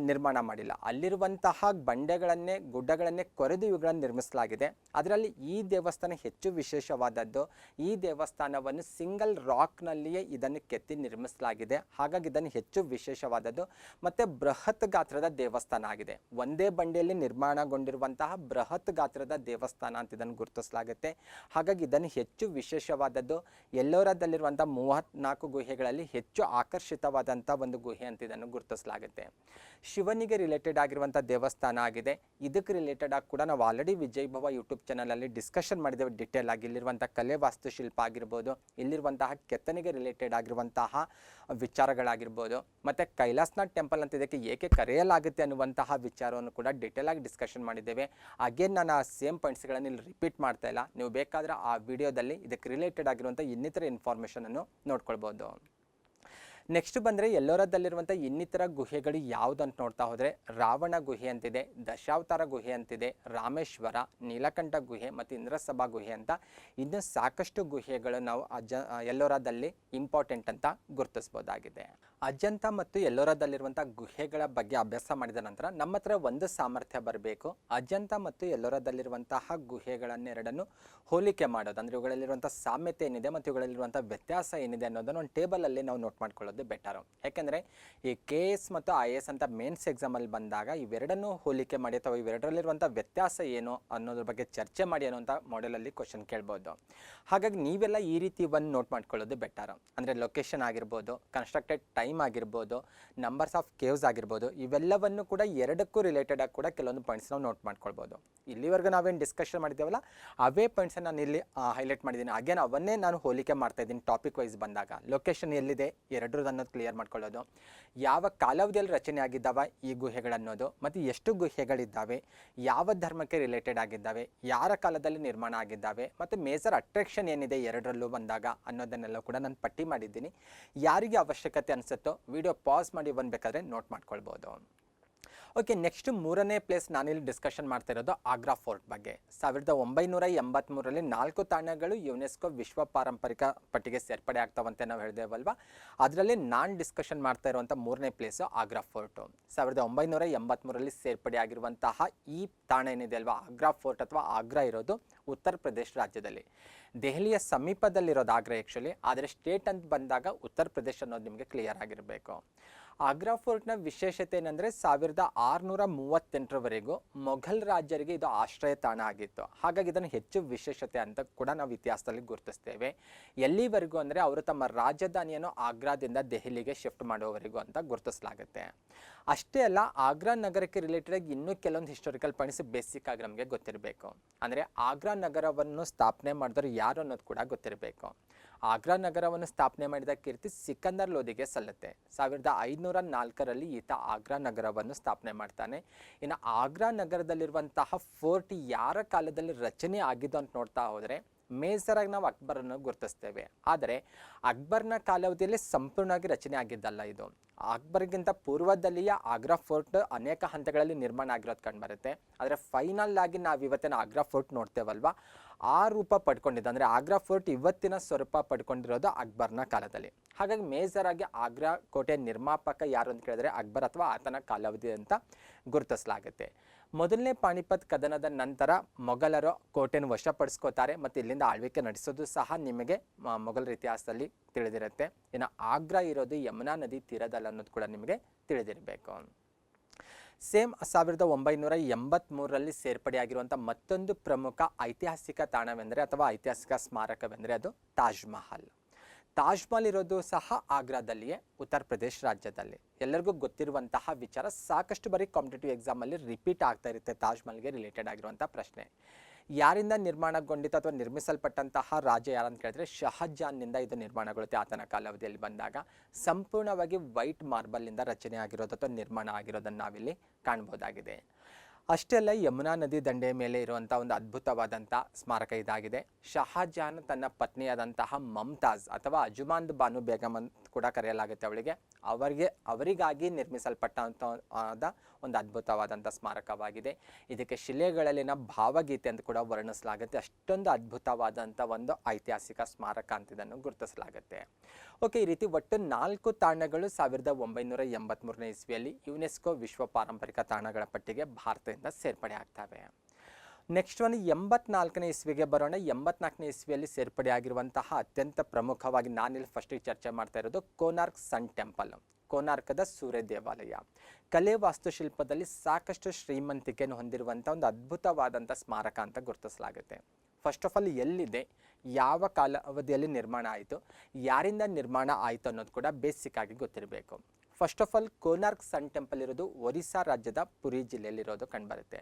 Speaker 1: ನಿರ್ಮಾಣ ಮಾಡಿಲ್ಲ. ಅಲ್ಲಿರುವಂತಹ ಬಂಡೆಗಳನ್ನೇ ಗುಡ್ಡಗಳನ್ನೇ ಕೊರೆದು ಇವುಗಳನ್ನು ನಿರ್ಮಿಸಲಾಗಿದೆ. ಅದರಲ್ಲಿ ಈ ದೇವಸ್ಥಾನ ಹೆಚ್ಚು ವಿಶೇಷವಾದದ್ದು. ಈ ದೇವಸ್ಥಾನವನ್ನು ಸಿಂಗಲ್ ರಾಕ್ನಲ್ಲಿಯೇ ಇದನ್ನು ಕೆತ್ತಿ ನಿರ್ಮಿಸಲಾಗಿದೆ. ಹಾಗಾಗಿ ಇದನ್ನು ಹೆಚ್ಚು ವಿಶೇಷವಾದದ್ದು ಮತ್ತು ಬೃಹತ್ ಗಾತ್ರದ ದೇವಸ್ಥಾನ ಆಗಿದೆ. ಒಂದೇ ಬಂಡೆಯಲ್ಲಿ ನಿರ್ಮಾಣಗೊಂಡಿರುವಂತಹ ಬೃಹತ್ ಗಾತ್ರದ ದೇವಸ್ಥಾನ ಅಂತ ಇದನ್ನು ಗುರುತಿಸಲಾಗುತ್ತೆ. ಹಾಗಾಗಿ ಇದನ್ನು ಹೆಚ್ಚು ವಿಶೇಷವಾದದ್ದು. ಎಲ್ಲೋರಾದಲ್ಲಿರುವಂಥ 34 ಗುಹೆಗಳಲ್ಲಿ ಹೆಚ್ಚು ಆಕರ್ಷಿತವಾದಂಥ ಒಂದು ಗುಹೆ ಅಂತ ಇದನ್ನು ಗುರುತಿಸಲಾಗುತ್ತೆ. ಶಿವನಿಗೆ ರಿಲೇಟೆಡ್ ಆಗಿರುವಂಥ ದೇವಸ್ಥಾನ ಆಗಿದೆ. ಇದಕ್ಕೆ ರಿಲೇಟೆಡ್ ಆಗಿ ಕೂಡ ನಾವು ಆಲ್ರೆಡಿ ವಿಜಯ್ ಭವ ಯೂಟ್ಯೂಬ್ ಚಾನಲಲ್ಲಿ ಡಿಸ್ಕಷನ್ ಮಾಡಿದ್ದೇವೆ ಡಿಟೇಲ್ ಆಗಿ. ಇಲ್ಲಿರುವಂಥ ಕಲೆ ವಾಸ್ತುಶಿಲ್ಪ ಆಗಿರ್ಬೋದು, ಇಲ್ಲಿರುವಂತಹ ಕೆತ್ತನೆಗೆ ರಿಲೇಟೆಡ್ ಆಗಿರುವಂತಹ ವಿಚಾರಗಳಾಗಿರ್ಬೋದು, ಮತ್ತು ಕೈಲಾಸನಾಥ್ ಟೆಂಪಲ್ ಅಂತ ಇದಕ್ಕೆ ಏಕೆ ಕರೆಯಲಾಗುತ್ತೆ ಅನ್ನುವಂತಹ ವಿಚಾರವನ್ನು ಕೂಡ ಡಿಟೇಲ್ ಆಗಿ ಡಿಸ್ಕಷನ್ ಮಾಡಿದ್ದೇವೆ. ಅಗೇನ್ ನಾನು ಆ ಸೇಮ್ ಪಾಯಿಂಟ್ಸ್ಗಳನ್ನು ಇಲ್ಲಿ ರಿಪೀಟ್ ಮಾಡ್ತಾ ಇಲ್ಲ. ನೀವು ಬೇಕಾದರೆ ಆ ವಿಡಿಯೋದಲ್ಲಿ ಇದಕ್ಕೆ ರಿಲೇಟೆಡ್ ಆಗಿರುವಂಥ ಇನ್ನಿತರ ಇನ್ಫಾರ್ಮೇಷನನ್ನು ನೋಡ್ಕೊಳ್ಬೋದು. ನೆಕ್ಸ್ಟ್ ಬಂದರೆ ಎಲ್ಲೋರಾದಲ್ಲಿರುವಂಥ ಇನ್ನಿತರ ಗುಹೆಗಳು ಯಾವುದು ಅಂತ ನೋಡ್ತಾ ಹೋದರೆ ರಾವಣ ಗುಹೆ ಅಂತಿದೆ, ದಶಾವತಾರ ಗುಹೆ ಅಂತಿದೆ, ರಾಮೇಶ್ವರ, ನೀಲಕಂಠ ಗುಹೆ ಮತ್ತು ಇಂದ್ರಸಭಾ ಗುಹೆ ಅಂತ ಇನ್ನೂ ಸಾಕಷ್ಟು ಗುಹೆಗಳು ನಾವು ಎಲ್ಲೋರಾದಲ್ಲಿ ಇಂಪಾರ್ಟೆಂಟ್ ಅಂತ ಗುರುತಿಸ್ಬೋದಾಗಿದೆ. ಅಜಂತ ಮತ್ತು ಎಲ್ಲೋರಾದಲ್ಲಿರುವಂಥ ಗುಹೆಗಳ ಬಗ್ಗೆ ಅಭ್ಯಾಸ ಮಾಡಿದ ನಂತರ ನಮ್ಮ ಹತ್ರ ಒಂದು ಸಾಮರ್ಥ್ಯ ಬರಬೇಕು. ಅಜಂತ ಮತ್ತು ಎಲ್ಲೋರಾದಲ್ಲಿರುವಂತಹ ಗುಹೆಗಳನ್ನೆರಡನ್ನು ಹೋಲಿಕೆ ಮಾಡೋದು, ಅಂದರೆ ಇವುಗಳಲ್ಲಿರುವಂಥ ಸಾಮ್ಯತೆ ಏನಿದೆ ಮತ್ತು ಇವುಗಳಲ್ಲಿರುವಂಥ ವ್ಯತ್ಯಾಸ ಏನಿದೆ ಅನ್ನೋದನ್ನು ಒಂದು ಟೇಬಲಲ್ಲಿ ನಾವು ನೋಟ್ ಮಾಡ್ಕೊಳ್ಳೋದು ಬೆಟರು. ಯಾಕೆಂದರೆ ಈ KS ಮತ್ತು IAS ಅಂತ ಮೇನ್ಸ್ ಎಕ್ಸಾಮಲ್ಲಿ ಬಂದಾಗ ಇವೆರಡನ್ನೂ ಹೋಲಿಕೆ ಮಾಡಿ ಅಥವಾ ಇವೆರಡರಲ್ಲಿರುವಂಥ ವ್ಯತ್ಯಾಸ ಏನು ಅನ್ನೋದ್ರ ಬಗ್ಗೆ ಚರ್ಚೆ ಮಾಡಿ ಅನ್ನೋಂಥ ಮಾಡೆಲಲ್ಲಿ ಕ್ವಶನ್ ಕೇಳ್ಬೋದು. ಹಾಗಾಗಿ ನೀವೆಲ್ಲ ಈ ರೀತಿ ಒಂದು ನೋಟ್ ಮಾಡ್ಕೊಳ್ಳೋದು ಬೆಟರು. ಅಂದರೆ ಲೊಕೇಶನ್ ಆಗಿರ್ಬೋದು, ಕನ್ಸ್ಟ್ರಕ್ಟೆಡ್ ಟೈಮ್ ಆಗಿರ್ಬೋದು, ನಂಬರ್ಸ್ ಆಫ್ ಕೇವ್ಸ್ ಆಗಿರ್ಬೋದು, ಇವೆಲ್ಲವನ್ನು ಕೂಡ ಎರಡಕ್ಕೂ ರಿಲೇಟೆಡ್ ಆಗಿ ಕೂಡ ಕೆಲವೊಂದು ಪಾಯಿಂಟ್ಸ್ ನಾವು ನೋಟ್ ಮಾಡ್ಕೊಳ್ಬೋದು. ಇಲ್ಲಿವರೆಗೂ ನಾವೇನು ಡಿಸ್ಕಷನ್ ಮಾಡಿದ್ದೇವಲ್ಲ ಅವೇ ಪಾಯಿಂಟ್ಸನ್ನು ನಾನು ಇಲ್ಲಿ ಹೈಲೈಟ್ ಮಾಡಿದ್ದೀನಿ. ಅಗೇನ್ ಅವನ್ನೇ ನಾನು ಹೋಲಿಕೆ ಮಾಡ್ತಾ ಇದ್ದೀನಿ ಟಾಪಿಕ್ ವೈಸ್ ಬಂದಾಗ. ಲೊಕೇಶನ್ ಎಲ್ಲಿದೆ ಎರಡರದ್ದು ಅನ್ನೋದು ಕ್ಲಿಯರ್ ಮಾಡ್ಕೊಳ್ಳೋದು, ಯಾವ ಕಾಲಾವಧಿಯಲ್ಲಿ ರಚನೆ ಆಗಿದ್ದಾವೆ ಈ ಗುಹೆಗಳನ್ನೋದು, ಮತ್ತು ಎಷ್ಟು ಗುಹೆಗಳಿದ್ದಾವೆ, ಯಾವ ಧರ್ಮಕ್ಕೆ ರಿಲೇಟೆಡ್ ಆಗಿದ್ದಾವೆ, ಯಾರ ಕಾಲದಲ್ಲಿ ನಿರ್ಮಾಣ ಆಗಿದ್ದಾವೆ, ಮತ್ತು ಮೇಜರ್ ಅಟ್ರಾಕ್ಷನ್ ಏನಿದೆ ಎರಡರಲ್ಲೂ ಬಂದಾಗ ಅನ್ನೋದನ್ನೆಲ್ಲ ಕೂಡ ನಾನು ಪಟ್ಟಿ ಮಾಡಿದ್ದೀನಿ. ಯಾರಿಗೆ ಅವಶ್ಯಕತೆ ಅನಿಸುತ್ತೋ ವಿಡಿಯೋ ಪಾಸ್ ಮಾಡಿ ಬೇಕಾದರೆ ನೋಟ್ ಮಾಡ್ಕೊಳ್ಬೋದು. ಓಕೆ, ನೆಕ್ಸ್ಟ್ ಮೂರನೇ ಪ್ಲೇಸ್ ನಾನಿಲ್ಲಿ ಡಿಸ್ಕಷನ್ ಮಾಡ್ತಾ ಇರೋದು ಆಗ್ರಾ ಫೋರ್ಟ್ ಬಗ್ಗೆ. 1983ರಲ್ಲಿ 4 ತಾಣಗಳು ಯುನೆಸ್ಕೋ ವಿಶ್ವ ಪಾರಂಪರಿಕ ಪಟ್ಟಿಗೆ ಸೇರ್ಪಡೆ ಆಗ್ತಾವಂತೆ ನಾವು ಹೇಳಿದೆವಲ್ವಾ. ಅದರಲ್ಲಿ ನಾನು ಡಿಸ್ಕಷನ್ ಮಾಡ್ತಾ ಇರುವಂಥ ಮೂರನೇ ಪ್ಲೇಸು ಆಗ್ರಾ ಫೋರ್ಟು. 1983ರಲ್ಲಿ ಸೇರ್ಪಡೆ ಆಗಿರುವಂತಹ ಈ ತಾಣ ಏನಿದೆ ಅಲ್ವಾ, ಆಗ್ರಾ ಫೋರ್ಟ್ ಅಥವಾ ಆಗ್ರಾ ಇರೋದು ಉತ್ತರ ಪ್ರದೇಶ ರಾಜ್ಯದಲ್ಲಿ. ದೆಹಲಿಯ ಸಮೀಪದಲ್ಲಿರೋದು ಆಗ್ರಾ ಆ್ಯಕ್ಚುಲಿ, ಆದರೆ ಸ್ಟೇಟ್ ಅಂತ ಬಂದಾಗ ಉತ್ತರ ಪ್ರದೇಶ ಅನ್ನೋದು ನಿಮಗೆ ಕ್ಲಿಯರ್ ಆಗಿರಬೇಕು. ಆಗ್ರಾ ಫೋರ್ಟ್ನ ವಿಶೇಷತೆ ಏನಂದರೆ 1638ರವರೆಗೂ ಮೊಘಲ್ ರಾಜರಿಗೆ ಇದು ಆಶ್ರಯ ತಾಣ ಆಗಿತ್ತು. ಹಾಗಾಗಿ ಇದನ್ನು ಹೆಚ್ಚು ವಿಶೇಷತೆ ಅಂತ ಕೂಡ ನಾವು ಇತಿಹಾಸದಲ್ಲಿ ಗುರುತಿಸ್ತೇವೆ. ಎಲ್ಲಿವರೆಗೂ ಅಂದರೆ ಅವರು ತಮ್ಮ ರಾಜಧಾನಿಯನ್ನು ಆಗ್ರಾದಿಂದ ದೆಹಲಿಗೆ ಶಿಫ್ಟ್ ಮಾಡೋವರೆಗೂ ಅಂತ ಗುರುತಿಸಲಾಗುತ್ತೆ. ಅಷ್ಟೇ ಅಲ್ಲ, ಆಗ್ರಾ ನಗರಕ್ಕೆ ರಿಲೇಟೆಡ್ ಆಗಿ ಇನ್ನೂ ಕೆಲವೊಂದು ಹಿಸ್ಟೋರಿಕಲ್ ಪಾಯಿಂಟ್ಸ್ ಬೇಸಿಕ್ ಆಗಿ ನಮಗೆ ಗೊತ್ತಿರಬೇಕು. ಅಂದರೆ ಆಗ್ರಾ ನಗರವನ್ನು ಸ್ಥಾಪನೆ ಮಾಡಿದವರು ಯಾರು ಅನ್ನೋದು ಕೂಡ ಗೊತ್ತಿರಬೇಕು. ಆಗ್ರಾ ನಗರವನ್ನು ಸ್ಥಾಪನೆ ಮಾಡಿದ ಕೀರ್ತಿ ಸಿಕಂದರ್ ಲೋಧಿಗೆ ಸಲ್ಲುತ್ತೆ. 1504ರಲ್ಲಿ ಈತ ಆಗ್ರಾ ನಗರವನ್ನು ಸ್ಥಾಪನೆ ಮಾಡ್ತಾನೆ. ಇನ್ನು ಆಗ್ರಾ ನಗರದಲ್ಲಿರುವಂತಹ ಫೋರ್ಟ್ ಯಾರ ಕಾಲದಲ್ಲಿ ರಚನೆ ಆಗಿದ್ದು ಅಂತ ನೋಡ್ತಾ ಹೋದರೆ ಮೇಜರಾಗಿ ನಾವು ಅಕ್ಬರನ್ನು ಗುರುತಿಸ್ತೇವೆ. ಆದರೆ ಅಕ್ಬರ್ನ ಕಾಲಾವಧಿಯಲ್ಲಿ ಸಂಪೂರ್ಣವಾಗಿ ರಚನೆ ಆಗಿದ್ದಲ್ಲ ಇದು. ಅಕ್ಬರ್ಗಿಂತ ಪೂರ್ವದಲ್ಲಿಯೇ ಆಗ್ರಾ ಫೋರ್ಟ್ ಅನೇಕ ಹಂತಗಳಲ್ಲಿ ನಿರ್ಮಾಣ ಆಗಿರೋದು ಕಂಡುಬರುತ್ತೆ. ಆದರೆ ಫೈನಲ್ ಆಗಿ ನಾವು ಇವತ್ತಿನ ಆಗ್ರಾ ಫೋರ್ಟ್ ನೋಡ್ತೇವಲ್ವಾ, ಆ ರೂಪ ಪಡ್ಕೊಂಡಿದ್ದು, ಅಂದರೆ ಆಗ್ರಾ ಫೋರ್ಟ್ ಇವತ್ತಿನ ಸ್ವರೂಪ ಪಡ್ಕೊಂಡಿರೋದು ಅಕ್ಬರ್ನ ಕಾಲದಲ್ಲಿ. ಹಾಗಾಗಿ ಮೇಜರಾಗಿ ಆಗ್ರಾ ಕೋಟೆಯ ನಿರ್ಮಾಪಕ ಯಾರು ಅಂತ ಕೇಳಿದ್ರೆ ಅಕ್ಬರ್ ಅಥವಾ ಆತನ ಕಾಲಾವಧಿ ಅಂತ ಗುರುತಿಸಲಾಗುತ್ತೆ. ಮೊದಲನೇ ಪಾಣಿಪತ್ ಕದನದ ನಂತರ ಮೊಘಲರು ಕೋಟೆಯನ್ನು ವಶಪಡಿಸ್ಕೋತಾರೆ ಮತ್ತು ಇಲ್ಲಿಂದ ಆಳ್ವಿಕೆ ನಡೆಸೋದು ಸಹ ನಿಮಗೆ ಮೊಘಲರ ಇತಿಹಾಸದಲ್ಲಿ ತಿಳಿದಿರುತ್ತೆ. ಇನ್ನು ಆಗ್ರಾ ಇರೋದು ಯಮುನಾ ನದಿ ತೀರದಲ್ಲಿ ಅನ್ನೋದು ಕೂಡ ನಿಮಗೆ ತಿಳಿದಿರಬೇಕು. ಸೇಮ್ 1983ರಲ್ಲಿ ಸೇರ್ಪಡೆಯಾಗಿರುವಂಥ ಮತ್ತೊಂದು ಪ್ರಮುಖ ಐತಿಹಾಸಿಕ ತಾಣವೆಂದರೆ ಅಥವಾ ಐತಿಹಾಸಿಕ ಸ್ಮಾರಕವೆಂದರೆ ಅದು ತಾಜ್ ಮಹಲ್. ತಾಜ್ ಮಹಲ್ ಇರೋದು ಸಹ ಆಗ್ರಾದಲ್ಲಿಯೇ, ಉತ್ತರ ಪ್ರದೇಶ ರಾಜ್ಯದಲ್ಲಿ. ಎಲ್ಲರಿಗೂ ಗೊತ್ತಿರುವಂತಹ ವಿಚಾರ, ಸಾಕಷ್ಟು ಬಾರಿ ಕಾಂಪಿಟೇಟಿವ್ ಎಕ್ಸಾಮಲ್ಲಿ ರಿಪೀಟ್ ಆಗ್ತಾ ಇರುತ್ತೆ ತಾಜ್ ಮಹಲ್ಗೆ ರಿಲೇಟೆಡ್ ಆಗಿರುವಂಥ ಪ್ರಶ್ನೆ. ಯಾರಿಂದ ನಿರ್ಮಾಣಗೊಂಡಿತ್ತು ಅಥವಾ ನಿರ್ಮಿಸಲ್ಪಟ್ಟಂತಹ ರಾಜ ಯಾರಂತ ಕೇಳಿದ್ರೆ ಶಹಜಾನ್ನಿಂದ ಇದು ನಿರ್ಮಾಣಗೊಳ್ಳುತ್ತೆ. ಆತನ ಕಾಲಾವಧಿಯಲ್ಲಿ ಬಂದಾಗ ಸಂಪೂರ್ಣವಾಗಿ ವೈಟ್ ಮಾರ್ಬಲ್ನಿಂದ ರಚನೆ ಆಗಿರೋದು ಅಥವಾ ನಿರ್ಮಾಣ ಆಗಿರೋದನ್ನು ನಾವಿಲ್ಲಿ ಕಾಣ್ಬೋದಾಗಿದೆ. ಅಷ್ಟೇ ಅಲ್ಲ, ಯಮುನಾ ನದಿ ದಂಡೆಯ ಮೇಲೆ ಇರುವಂಥ ಒಂದು ಅದ್ಭುತವಾದಂಥ ಸ್ಮಾರಕ ಇದಾಗಿದೆ. ಶಹಜಾನ್ ತನ್ನ ಪತ್ನಿಯಾದಂತಹ ಮಮ್ತಾಜ್ ಅಥವಾ ಅಜುಮಾಂದ್ ಬಾನು ಬೇಗಮ್ ಅಂತ ಕೂಡ ಕರೆಯಲಾಗುತ್ತೆ ಅವಳಿಗೆ, ಅವರಿಗಾಗಿ ನಿರ್ಮಿಸಲ್ಪಟ್ಟಂಥ ಒಂದು ಅದ್ಭುತವಾದಂಥ ಸ್ಮಾರಕವಾಗಿದೆ. ಇದಕ್ಕೆ ಶಿಲೆಗಳಲ್ಲಿನ ಭಾವಗೀತೆ ಅಂತ ಕೂಡ ವರ್ಣಿಸಲಾಗುತ್ತೆ. ಅಷ್ಟೊಂದು ಅದ್ಭುತವಾದಂಥ ಒಂದು ಐತಿಹಾಸಿಕ ಸ್ಮಾರಕ ಅಂತ ಇದನ್ನು ಗುರುತಿಸಲಾಗುತ್ತೆ. ಓಕೆ, ಈ ರೀತಿ ಒಟ್ಟು 4 ತಾಣಗಳು 1983ನೇ ಇಸ್ವಿಯಲ್ಲಿ ಯುನೆಸ್ಕೋ ವಿಶ್ವ ಪಾರಂಪರಿಕ ತಾಣಗಳ ಪಟ್ಟಿಗೆ ಭಾರತದಿಂದ ಸೇರ್ಪಡೆ ಆಗ್ತವೆ. ನೆಕ್ಸ್ಟ್ ಒಂದು 84ನೇ ಇಸ್ವಿಗೆ ಬರೋಣ. 84ನೇ ಇಸ್ವಿಯಲ್ಲಿ ಸೇರ್ಪಡೆಯಾಗಿರುವಂತಹ ಅತ್ಯಂತ ಪ್ರಮುಖವಾಗಿ ನಾನಿಲ್ಲಿ ಫಸ್ಟಿಗೆ ಚರ್ಚೆ ಮಾಡ್ತಾ ಇರೋದು ಕೋನಾರ್ಕ್ ಸನ್ ಟೆಂಪಲ್, ಕೋನಾರ್ಕದ ಸೂರ್ಯ ದೇವಾಲಯ. ಕಲೆ ವಾಸ್ತುಶಿಲ್ಪದಲ್ಲಿ ಸಾಕಷ್ಟು ಶ್ರೀಮಂತಿಕೆಯನ್ನು ಹೊಂದಿರುವಂಥ ಒಂದು ಅದ್ಭುತವಾದಂಥ ಸ್ಮಾರಕ ಅಂತ ಗುರುತಿಸಲಾಗುತ್ತೆ. ಫಸ್ಟ್ ಆಫ್ ಆಲ್ ಎಲ್ಲಿದೆ, ಯಾವ ಕಾಲಾವಧಿಯಲ್ಲಿ ನಿರ್ಮಾಣ ಆಯಿತು, ಯಾರಿಂದ ನಿರ್ಮಾಣ ಆಯಿತು ಅನ್ನೋದು ಕೂಡ ಬೇಸಿಕ್ ಆಗಿ ಗೊತ್ತಿರಬೇಕು. First of all Konark sun temple ಇರೋದು ಒರಿಸ್ಸಾ ರಾಜ್ಯದ ಪುರಿ ಜಿಲ್ಲೆಯಲ್ಲಿರೋದು ಕಂಡುಬರುತ್ತೆ.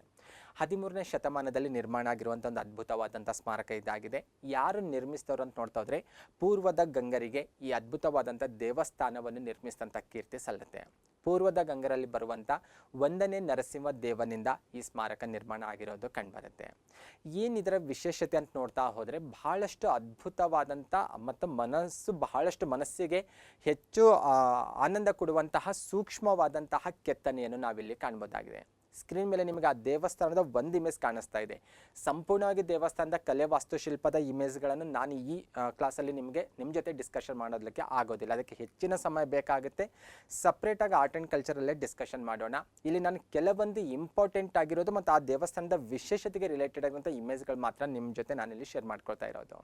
Speaker 1: 13ನೇ ಶತಮಾನದಲ್ಲಿ ನಿರ್ಮಾಣ ಆಗಿರುವಂಥ ಒಂದು ಅದ್ಭುತವಾದಂಥ ಸ್ಮಾರಕ ಇದಾಗಿದೆ. ಯಾರು ನಿರ್ಮಿಸಿದವರು ಅಂತ ನೋಡ್ತಾ ಹೋದರೆ ಪೂರ್ವದ ಗಂಗರಿಗೆ ಈ ಅದ್ಭುತವಾದಂಥ ದೇವಸ್ಥಾನವನ್ನು ನಿರ್ಮಿಸಿದಂಥ ಕೀರ್ತಿ ಸಲ್ಲುತ್ತೆ. ಪೂರ್ವದ ಗಂಗರಲ್ಲಿ ಬರುವಂಥ 1ನೇ ನರಸಿಂಹ ದೇವನಿಂದ ಈ ಸ್ಮಾರಕ ನಿರ್ಮಾಣ ಆಗಿರೋದು ಕಂಡುಬರುತ್ತೆ. ಏನಿದರ ವಿಶೇಷತೆ ಅಂತ ನೋಡ್ತಾ ಹೋದರೆ ಬಹಳಷ್ಟು ಅದ್ಭುತವಾದಂಥ ಮತ್ತು ಬಹಳಷ್ಟು ಮನಸ್ಸಿಗೆ ಹೆಚ್ಚು ಆನಂದ ಕೊಡುವಂತಹ ಸೂಕ್ಷ್ಮವಾದಂತಹ ಕೆತ್ತನೆಯನ್ನು ನಾವಿಲ್ಲಿ ಕಾಣ್ಬೋದಾಗಿದೆ. ಸ್ಕ್ರೀನ್ ಮೇಲೆ ನಿಮಗೆ ಆ ದೇವಸ್ಥಾನದ ಒಂದು ಇಮೇಜ್ ಕಾಣಿಸ್ತಾ ಇದೆ. ಸಂಪೂರ್ಣವಾಗಿ ದೇವಸ್ಥಾನದ ಕಲೆ ವಾಸ್ತುಶಿಲ್ಪದ ಇಮೇಜ್ಗಳನ್ನು ನಾನು ಈ ಕ್ಲಾಸಲ್ಲಿ ನಿಮ್ಮ ಜೊತೆ ಡಿಸ್ಕಷನ್ ಮಾಡೋದಕ್ಕೆ ಆಗೋದಿಲ್ಲ, ಅದಕ್ಕೆ ಹೆಚ್ಚಿನ ಸಮಯ ಬೇಕಾಗುತ್ತೆ. ಸಪ್ರೇಟಾಗಿ ಆರ್ಟ್ ಆ್ಯಂಡ್ ಕಲ್ಚರಲ್ಲೇ ಡಿಸ್ಕಷನ್ ಮಾಡೋಣ. ಇಲ್ಲಿ ನಾನು ಕೆಲವೊಂದು ಇಂಪಾರ್ಟೆಂಟ್ ಆಗಿರೋದು ಮತ್ತು ಆ ದೇವಸ್ಥಾನದ ವಿಶೇಷತೆಗೆ ರಿಲೇಟೆಡ್ ಆಗಿರುವಂಥ ಇಮೇಜ್ಗಳು ಮಾತ್ರ ನಿಮ್ಮ ಜೊತೆ ನಾನಿಲ್ಲಿ ಶೇರ್ ಮಾಡ್ಕೊಳ್ತಾ ಇರೋದು.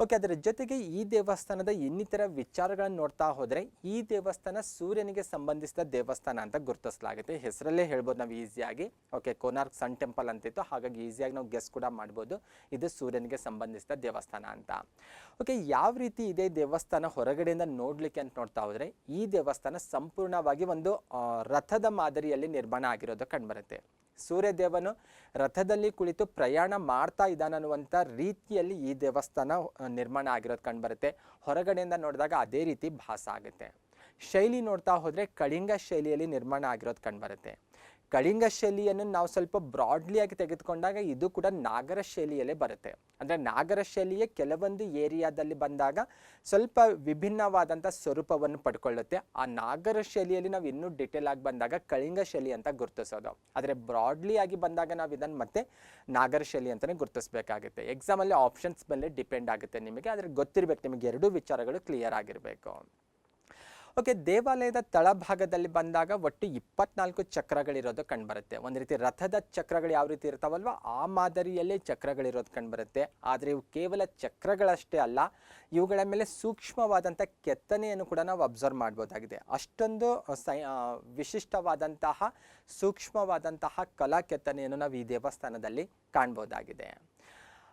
Speaker 1: ಓಕೆ, ಅದರ ಜೊತೆಗೆ ಈ ದೇವಸ್ಥಾನದ ಇನ್ನಿತರ ವಿಚಾರಗಳನ್ನು ನೋಡ್ತಾ ಹೋದರೆ ಈ ದೇವಸ್ಥಾನ ಸೂರ್ಯನಿಗೆ ಸಂಬಂಧಿಸಿದ ದೇವಸ್ಥಾನ ಅಂತ ಗುರುತಿಸಲಾಗುತ್ತೆ. ಹೆಸರಲ್ಲೇ ಹೇಳ್ಬೋದು ನಾವು ಈಸಿಯಾಗಿ. ಓಕೆ, ಕೋನಾರ್ಕ್ ಸನ್ ಟೆಂಪಲ್ ಅಂತಿತ್ತು, ಹಾಗಾಗಿ ಈಸಿಯಾಗಿ ನಾವು ಗೆಸ್ ಕೂಡ ಮಾಡ್ಬೋದು ಇದು ಸೂರ್ಯನಿಗೆ ಸಂಬಂಧಿಸಿದ ದೇವಸ್ಥಾನ ಅಂತ. ಓಕೆ, ಯಾವ ರೀತಿ ಇದೆ ದೇವಸ್ಥಾನ ಹೊರಗಡೆಯಿಂದ ನೋಡಲಿಕ್ಕೆ ಅಂತ ನೋಡ್ತಾ ಹೋದರೆ ಈ ದೇವಸ್ಥಾನ ಸಂಪೂರ್ಣವಾಗಿ ಒಂದು ರಥದ ಮಾದರಿಯಲ್ಲಿ ನಿರ್ಮಾಣ ಆಗಿರೋದು ಕಂಡುಬರುತ್ತೆ. ಸೂರ್ಯದೇವನು ರಥದಲ್ಲಿ ಕುಳಿತು ಪ್ರಯಾಣ ಮಾಡ್ತಾ ಇದ್ದಾನನ್ನುವಂಥ ರೀತಿಯಲ್ಲಿ ಈ ದೇವಸ್ಥಾನ ನಿರ್ಮಾಣ ಆಗಿರೋದು ಕಂಡುಬರುತ್ತೆ. ಹೊರಗಡೆಯಿಂದ ನೋಡಿದಾಗ ಅದೇ ರೀತಿ ಭಾಸ ಆಗುತ್ತೆ. ಶೈಲಿ ನೋಡ್ತಾ ಹೋದರೆ ಕಳಿಂಗ ಶೈಲಿಯಲ್ಲಿ ನಿರ್ಮಾಣ ಆಗಿರೋದು ಕಂಡುಬರುತ್ತೆ. ಕಳಿಂಗ ಶೈಲಿಯನ್ನು ನಾವು ಸ್ವಲ್ಪ ಬ್ರಾಡ್ಲಿಯಾಗಿ ತೆಗೆದುಕೊಂಡಾಗ ಇದು ಕೂಡ ನಾಗರ ಶೈಲಿಯಲ್ಲೇ ಬರುತ್ತೆ. ಅಂದರೆ ನಾಗರ ಶೈಲಿಯ ಕೆಲವೊಂದು ಏರಿಯಾದಲ್ಲಿ ಬಂದಾಗ ಸ್ವಲ್ಪ ವಿಭಿನ್ನವಾದಂಥ ಸ್ವರೂಪವನ್ನು ಪಡ್ಕೊಳ್ಳುತ್ತೆ. ಆ ನಾಗರ ಶೈಲಿಯಲ್ಲಿ ನಾವು ಇನ್ನೂ ಡಿಟೇಲ್ ಆಗಿ ಬಂದಾಗ ಕಳಿಂಗ ಶೈಲಿ ಅಂತ ಗುರುತಿಸೋದು. ಆದರೆ ಬ್ರಾಡ್ಲಿಯಾಗಿ ಬಂದಾಗ ನಾವು ಇದನ್ನು ಮತ್ತೆ ನಾಗರ ಶೈಲಿ ಅಂತಲೇ ಗುರುತಿಸಬೇಕಾಗುತ್ತೆ. ಎಕ್ಸಾಮಲ್ಲಿ ಆಪ್ಷನ್ಸ್ ಮೇಲೆ ಡಿಪೆಂಡ್ ಆಗುತ್ತೆ ನಿಮಗೆ, ಆದರೆ ಗೊತ್ತಿರಬೇಕು ನಿಮಗೆ ಎರಡೂ ವಿಚಾರಗಳು ಕ್ಲಿಯರ್ ಆಗಿರಬೇಕು. ಓಕೆ, ದೇವಾಲಯದ ತಳಭಾಗದಲ್ಲಿ ಬಂದಾಗ ಒಟ್ಟು 24 ಚಕ್ರಗಳಿರೋದು ಕಂಡುಬರುತ್ತೆ. ಒಂದು ರೀತಿ ರಥದ ಚಕ್ರಗಳು ಯಾವ ರೀತಿ ಇರ್ತಾವಲ್ವ ಆ ಮಾದರಿಯಲ್ಲೇ ಚಕ್ರಗಳಿರೋದು ಕಂಡುಬರುತ್ತೆ. ಆದರೆ ಇವು ಕೇವಲ ಚಕ್ರಗಳಷ್ಟೇ ಅಲ್ಲ, ಇವುಗಳ ಮೇಲೆ ಸೂಕ್ಷ್ಮವಾದಂಥ ಕೆತ್ತನೆಯನ್ನು ಕೂಡ ನಾವು ಅಬ್ಸರ್ವ್ ಮಾಡ್ಬೋದಾಗಿದೆ. ಅಷ್ಟೊಂದು ವಿಶಿಷ್ಟವಾದಂತಹ ಸೂಕ್ಷ್ಮವಾದಂತಹ ಕಲಾ ಕೆತ್ತನೆಯನ್ನು ನಾವು ಈ ದೇವಸ್ಥಾನದಲ್ಲಿ ಕಾಣ್ಬೋದಾಗಿದೆ.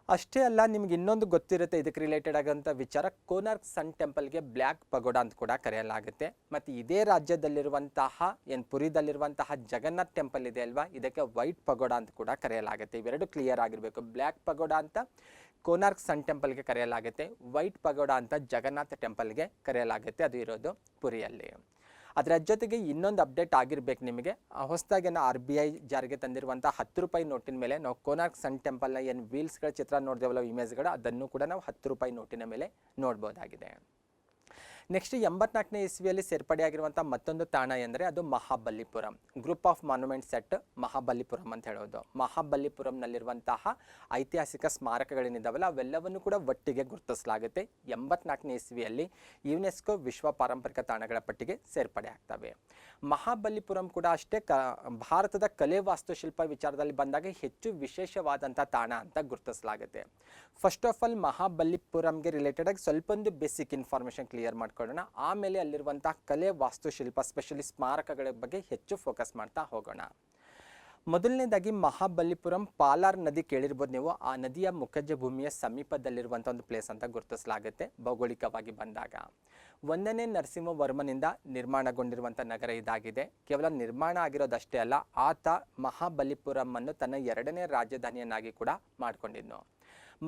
Speaker 1: ಅಷ್ಟೇ ಅಲ್ಲ, ನಿಮ್ಗೆ ಇನ್ನೊಂದು ಗೊತ್ತಿರುತ್ತೆ ಇದಕ್ಕೆ ರಿಲೇಟೆಡ್ ಆಗೋಂಥ ವಿಚಾರ. ಕೋನಾರ್ಕ್ ಸನ್ ಟೆಂಪಲ್ಗೆ ಬ್ಲ್ಯಾಕ್ ಪಗೋಡ ಅಂತ ಕೂಡ ಕರೆಯಲಾಗುತ್ತೆ. ಮತ್ತು ಇದೇ ರಾಜ್ಯದಲ್ಲಿರುವಂತಹ ಪುರಿದಲ್ಲಿರುವಂತಹ ಜಗನ್ನಾಥ್ ಟೆಂಪಲ್ ಇದೆ ಅಲ್ವಾ, ಇದಕ್ಕೆ ವೈಟ್ ಪಗೋಡ ಅಂತ ಕೂಡ ಕರೆಯಲಾಗುತ್ತೆ. ಇವೆರಡು ಕ್ಲಿಯರ್ ಆಗಿರಬೇಕು. ಬ್ಲ್ಯಾಕ್ ಪಗೋಡ ಅಂತ ಕೋನಾರ್ಕ್ ಸನ್ ಟೆಂಪಲ್ಗೆ ಕರೆಯಲಾಗುತ್ತೆ, ವೈಟ್ ಪಗೋಡ ಅಂತ ಜಗನ್ನಾಥ್ ಟೆಂಪಲ್ಗೆ ಕರೆಯಲಾಗುತ್ತೆ. ಅದು ಇರೋದು ಪುರಿಯಲ್ಲಿ. ಅದರ ಜೊತೆಗೆ ಇನ್ನೊಂದು ಅಪ್ಡೇಟ್ ಆಗಿರಬೇಕು ನಿಮಗೆ. ಹೊಸದಾಗಿ RBI ಜಾರಿಗೆ ತಂದಿರುವಂಥ 10 ರೂಪಾಯಿ ನೋಟಿನ ಮೇಲೆ ನಾವು ಕೋನಾರ್ಕ್ ಸನ್ ಟೆಂಪಲ್ನ ಏನು ವೀಲ್ಸ್ಗಳ ಚಿತ್ರ ನೋಡಿದೇವಲ್ಲ ಇಮೇಜ್ಗಳು, ಅದನ್ನು ಕೂಡ ನಾವು 10 ರೂಪಾಯಿ ನೋಟಿನ ಮೇಲೆ ನೋಡ್ಬೋದಾಗಿದೆ. ನೆಕ್ಸ್ಟ್ 84ನೇ ಇಸ್ವಿಯಲ್ಲಿ ಸೇರ್ಪಡೆಯಾಗಿರುವಂಥ ಮತ್ತೊಂದು ತಾಣ ಎಂದರೆ ಅದು Mahabalipuram. Group of monument set Mahabalipuram ಅಂತ ಹೇಳೋದು. ಮಹಾಬಲಿಪುರಂನಲ್ಲಿರುವಂತಹ ಐತಿಹಾಸಿಕ ಸ್ಮಾರಕಗಳೇನಿದ್ದಾವಲ್ಲ ಅವೆಲ್ಲವನ್ನು ಕೂಡ ಒಟ್ಟಿಗೆ ಗುರುತಿಸಲಾಗುತ್ತೆ. 84ನೇ ಇಸ್ವಿಯಲ್ಲಿ ಯುನೆಸ್ಕೋ ವಿಶ್ವ ಪಾರಂಪರಿಕ ತಾಣಗಳ ಪಟ್ಟಿಗೆ ಸೇರ್ಪಡೆ ಆಗ್ತವೆ. ಮಹಾಬಲಿಪುರಂ ಕೂಡ ಅಷ್ಟೇ ಭಾರತದ ಕಲೆ ವಾಸ್ತುಶಿಲ್ಪ ವಿಚಾರದಲ್ಲಿ ಬಂದಾಗ ಹೆಚ್ಚು ವಿಶೇಷವಾದಂಥ ತಾಣ ಅಂತ ಗುರುತಿಸಲಾಗುತ್ತೆ. ಫಸ್ಟ್ ಆಫ್ ಆಲ್ ಮಹಾಬಲಿಪುರಂಗೆ ರಿಲೇಟೆಡ್ ಆಗಿ ಸ್ವಲ್ಪ ಒಂದು ಬೇಸಿಕ್ ಇನ್ಫಾರ್ಮೇಷನ್ ಕ್ಲಿಯರ್ ಮಾಡ್ಕೊಳ್ಳೋಣ. ಆಮೇಲೆ ಅಲ್ಲಿರುವಂತಹ ಕಲೆ ವಾಸ್ತುಶಿಲ್ಪ ಸ್ಪೆಷಲಿ ಸ್ಮಾರಕಗಳ ಬಗ್ಗೆ ಹೆಚ್ಚು ಫೋಕಸ್ ಮಾಡ್ತಾ ಹೋಗೋಣ. ಮೊದಲನೇದಾಗಿ ಮಹಾಬಲಿಪುರಂ ಪಾಲಾರ್ ನದಿ ಕೇಳಿರ್ಬೋದು ನೀವು. ಆ ನದಿಯ ಮುಖಜ ಭೂಮಿಯ ಸಮೀಪದಲ್ಲಿರುವಂಥ ಒಂದು ಪ್ಲೇಸ್ ಅಂತ ಗುರುತಿಸಲಾಗುತ್ತೆ ಭೌಗೋಳಿಕವಾಗಿ ಬಂದಾಗ. 1ನೇ ನರಸಿಂಹವರ್ಮನಿಂದ ನಿರ್ಮಾಣಗೊಂಡಿರುವಂಥ ನಗರ ಇದಾಗಿದೆ. ಕೇವಲ ನಿರ್ಮಾಣ ಆಗಿರೋದಷ್ಟೇ ಅಲ್ಲ, ಆತ ಮಹಾಬಲಿಪುರಂ ಅನ್ನು ತನ್ನ 2ನೇ ರಾಜಧಾನಿಯನ್ನಾಗಿ ಕೂಡ ಮಾಡಿಕೊಂಡಿದ್ನು.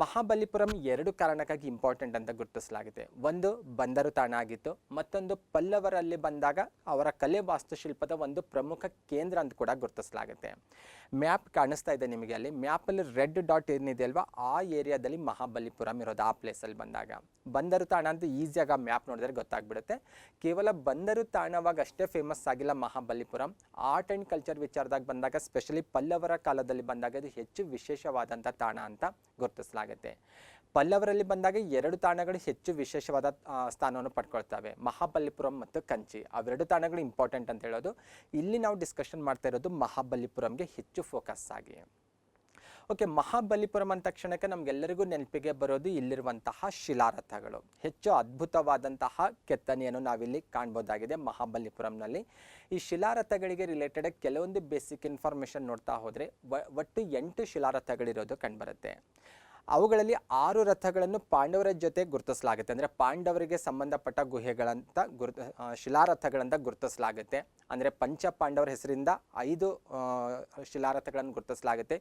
Speaker 1: ಮಹಾಬಲಿಪುರಂ 2 ಕಾರಣಕ್ಕಾಗಿ ಇಂಪಾರ್ಟೆಂಟ್ ಅಂತ ಗುರುತಿಸಲಾಗಿದೆ. ಒಂದು ಬಂದರು ತಾಣ ಆಗಿತ್ತು, ಮತ್ತೊಂದು ಪಲ್ಲವರಲ್ಲಿ ಬಂದಾಗ ಅವರ ಕಲೆ ವಾಸ್ತುಶಿಲ್ಪದ ಒಂದು ಪ್ರಮುಖ ಕೇಂದ್ರ ಅಂತ ಕೂಡ ಗುರುತಿಸಲಾಗುತ್ತೆ. ಮ್ಯಾಪ್ ಕಾಣಿಸ್ತಾ ಇದೆ ನಿಮಗೆ, ಅಲ್ಲಿ ಮ್ಯಾಪಲ್ಲಿ ರೆಡ್ ಡಾಟ್ ಏನಿದೆ ಅಲ್ವಾ ಆ ಏರಿಯಾದಲ್ಲಿ ಮಹಾಬಲಿಪುರಂ ಇರೋದು. ಆ ಪ್ಲೇಸಲ್ಲಿ ಬಂದಾಗ ಬಂದರು ತಾಣ ಅಂತ ಈಸಿಯಾಗಿ ಆ ಮ್ಯಾಪ್ ನೋಡಿದ್ರೆ ಗೊತ್ತಾಗ್ಬಿಡುತ್ತೆ. ಕೇವಲ ಬಂದರು ತಾಣವಾಗಿ ಅಷ್ಟೇ ಫೇಮಸ್ ಆಗಿಲ್ಲ ಮಹಾಬಲಿಪುರಂ. ಆರ್ಟ್ ಆ್ಯಂಡ್ ಕಲ್ಚರ್ ವಿಚಾರದಾಗ ಬಂದಾಗ ಸ್ಪೆಷಲಿ ಪಲ್ಲವರ ಕಾಲದಲ್ಲಿ ಬಂದಾಗ ಇದು ಹೆಚ್ಚು ವಿಶೇಷವಾದಂಥ ತಾಣ ಅಂತ ಗುರುತಿಸಲಾಗುತ್ತೆ. ಪಲ್ಲವರಲ್ಲಿ ಬಂದಾಗ 2 ತಾಣಗಳು ಹೆಚ್ಚು ವಿಶೇಷವಾದ ಸ್ಥಾನವನ್ನು ಪಡ್ಕೊಳ್ತವೆ, ಮಹಾಬಲಿಪುರಂ ಮತ್ತು ಕಂಚಿ. ಅವೆರಡು ತಾಣಗಳು ಇಂಪಾರ್ಟೆಂಟ್ ಅಂತ ಹೇಳೋದು. ಇಲ್ಲಿ ನಾವು ಡಿಸ್ಕಷನ್ ಮಾಡ್ತಾ ಇರೋದು ಮಹಾಬಲಿಪುರಂಗೆ ಹೆಚ್ಚು ಫೋಕಸ್ ಆಗಿ. ಓಕೆ, ಮಹಾಬಲಿಪುರಂ ಅಂದ ತಕ್ಷಣಕ್ಕೆ ನಮಗೆಲ್ಲರಿಗೂ ನೆನಪಿಗೆ ಬರೋದು ಇಲ್ಲಿರುವಂತಹ ಶಿಲಾರಥಗಳು. ಹೆಚ್ಚು ಅದ್ಭುತವಾದಂತಹ ಕೆತ್ತನೆಯನ್ನು ನಾವಿಲ್ಲಿ ಕಾಣ್ಬೋದಾಗಿದೆ ಮಹಾಬಲಿಪುರಂನಲ್ಲಿ. ಈ ಶಿಲಾರಥಗಳಿಗೆ ರಿಲೇಟೆಡ್ ಕೆಲವೊಂದು ಬೇಸಿಕ್ ಇನ್ಫಾರ್ಮೇಷನ್ ನೋಡ್ತಾ ಹೋದರೆ ಒಟ್ಟು 8 ಶಿಲಾರಥಗಳಿರೋದು ಕಂಡುಬರುತ್ತೆ. ಅವುಗಳಲ್ಲಿ 6 ರಥಗಳನ್ನು ಪಾಂಡವರ ಜೊತೆ ಗುರುತಿಸಲಾಗುತ್ತೆ. ಅಂದರೆ ಪಾಂಡವರಿಗೆ ಸಂಬಂಧಪಟ್ಟ ಗುಹೆಗಳಂತ ಶಿಲಾರಥಗಳಂತ ಗುರುತಿಸಲಾಗುತ್ತೆ. ಅಂದರೆ ಪಂಚ ಪಾಂಡವರ ಹೆಸರಿಂದ 5 ಶಿಲಾರಥಗಳನ್ನು ಗುರುತಿಸಲಾಗುತ್ತೆ.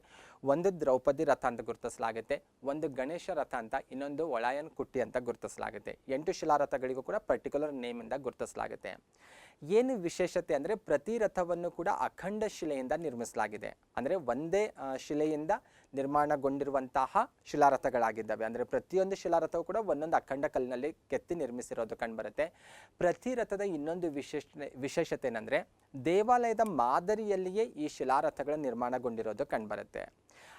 Speaker 1: ಒಂದು ದ್ರೌಪದಿ ರಥ ಅಂತ ಗುರುತಿಸಲಾಗುತ್ತೆ, ಒಂದು ಗಣೇಶ ರಥ ಅಂತ, ಇನ್ನೊಂದು ಒಳಾಯನ್ ಕುಟ್ಟಿ ಅಂತ ಗುರುತಿಸಲಾಗುತ್ತೆ. 8 ಶಿಲಾರಥಗಳಿಗೂ ಕೂಡ ಪರ್ಟಿಕ್ಯುಲರ್ ನೇಮಿಂದ ಗುರುತಿಸಲಾಗುತ್ತೆ. ಏನು ವಿಶೇಷತೆ ಅಂದರೆ ಪ್ರತಿ ರಥವನ್ನು ಕೂಡ ಅಖಂಡ ಶಿಲೆಯಿಂದ ನಿರ್ಮಿಸಲಾಗಿದೆ. ಅಂದರೆ ಒಂದೇ ಶಿಲೆಯಿಂದ ನಿರ್ಮಾಣಗೊಂಡಿರುವಂತಹ ಶಿಲಾರಥಗಳಾಗಿದ್ದಾವೆ. ಅಂದರೆ ಪ್ರತಿಯೊಂದು ಶಿಲಾರಥವು ಕೂಡ ಒಂದೊಂದು ಅಖಂಡ ಕಲ್ಲಿನಲ್ಲಿ ಕೆತ್ತಿ ನಿರ್ಮಿಸಿರೋದು ಕಂಡುಬರುತ್ತೆ. ಪ್ರತಿ ರಥದ ಇನ್ನೊಂದು ವಿಶೇಷತೆ ಏನಂದರೆ ದೇವಾಲಯದ ಮಾದರಿಯಲ್ಲಿಯೇ ಈ ಶಿಲಾರಥಗಳು ನಿರ್ಮಾಣಗೊಂಡಿರೋದು ಕಂಡುಬರುತ್ತೆ.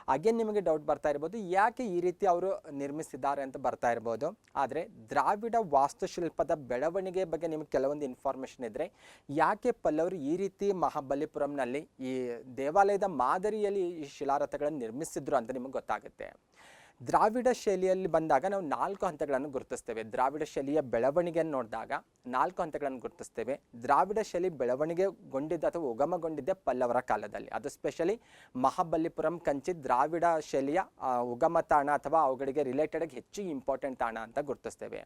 Speaker 1: ಹಾಗೆ ನಿಮಗೆ ಡೌಟ್ ಬರ್ತಾ ಇರ್ಬೋದು, ಯಾಕೆ ಈ ರೀತಿ ಅವರು ನಿರ್ಮಿಸಿದ್ದಾರೆ ಅಂತ ಬರ್ತಾ ಇರ್ಬೋದು. ಆದರೆ ದ್ರಾವಿಡ ವಾಸ್ತುಶಿಲ್ಪದ ಬೆಳವಣಿಗೆ ಬಗ್ಗೆ ನಿಮಗೆ ಕೆಲವೊಂದು ಇನ್ಫಾರ್ಮೇಷನ್ ಇದ್ದರೆ, ಯಾಕೆ ಪಲ್ಲವರು ಈ ರೀತಿ ಮಹಾಬಲಿಪುರಂನಲ್ಲಿ ಈ ದೇವಾಲಯದ ಮಾದರಿಯಲ್ಲಿ ಈ ಶಿಲಾರಥಗಳನ್ನು ನಿರ್ಮಿಸಿದ್ರು ಅಂತ ನಿಮಗೆ ಗೊತ್ತಾಗುತ್ತೆ. ದ್ರಾವಿಡ ಶೈಲಿಯಲ್ಲಿ ಬಂದಾಗ ನಾವು 4 ಹಂತಗಳನ್ನು ಗುರುತಿಸ್ತೇವೆ. ದ್ರಾವಿಡ ಶೈಲಿಯ ಬೆಳವಣಿಗೆಯನ್ನು ನೋಡಿದಾಗ 4 ಹಂತಗಳನ್ನು ಗುರುತಿಸ್ತೇವೆ. ದ್ರಾವಿಡ ಶೈಲಿ ಬೆಳವಣಿಗೆಗೊಂಡಿದ್ದ ಅಥವಾ ಉಗಮಗೊಂಡಿದ್ದೆ ಪಲ್ಲವರ ಕಾಲದಲ್ಲಿ. ಅದು ಸ್ಪೆಷಲಿ ಮಹಾಬಲಿಪುರಂ ಕಂಚಿ ದ್ರಾವಿಡ ಶೈಲಿಯ ಉಗಮ ತಾಣ ಅಥವಾ ಅವುಗಳಿಗೆ ರಿಲೇಟೆಡ್ ಆಗಿ ಹೆಚ್ಚು ಇಂಪಾರ್ಟೆಂಟ್ ತಾಣ ಅಂತ ಗುರುತಿಸ್ತೇವೆ.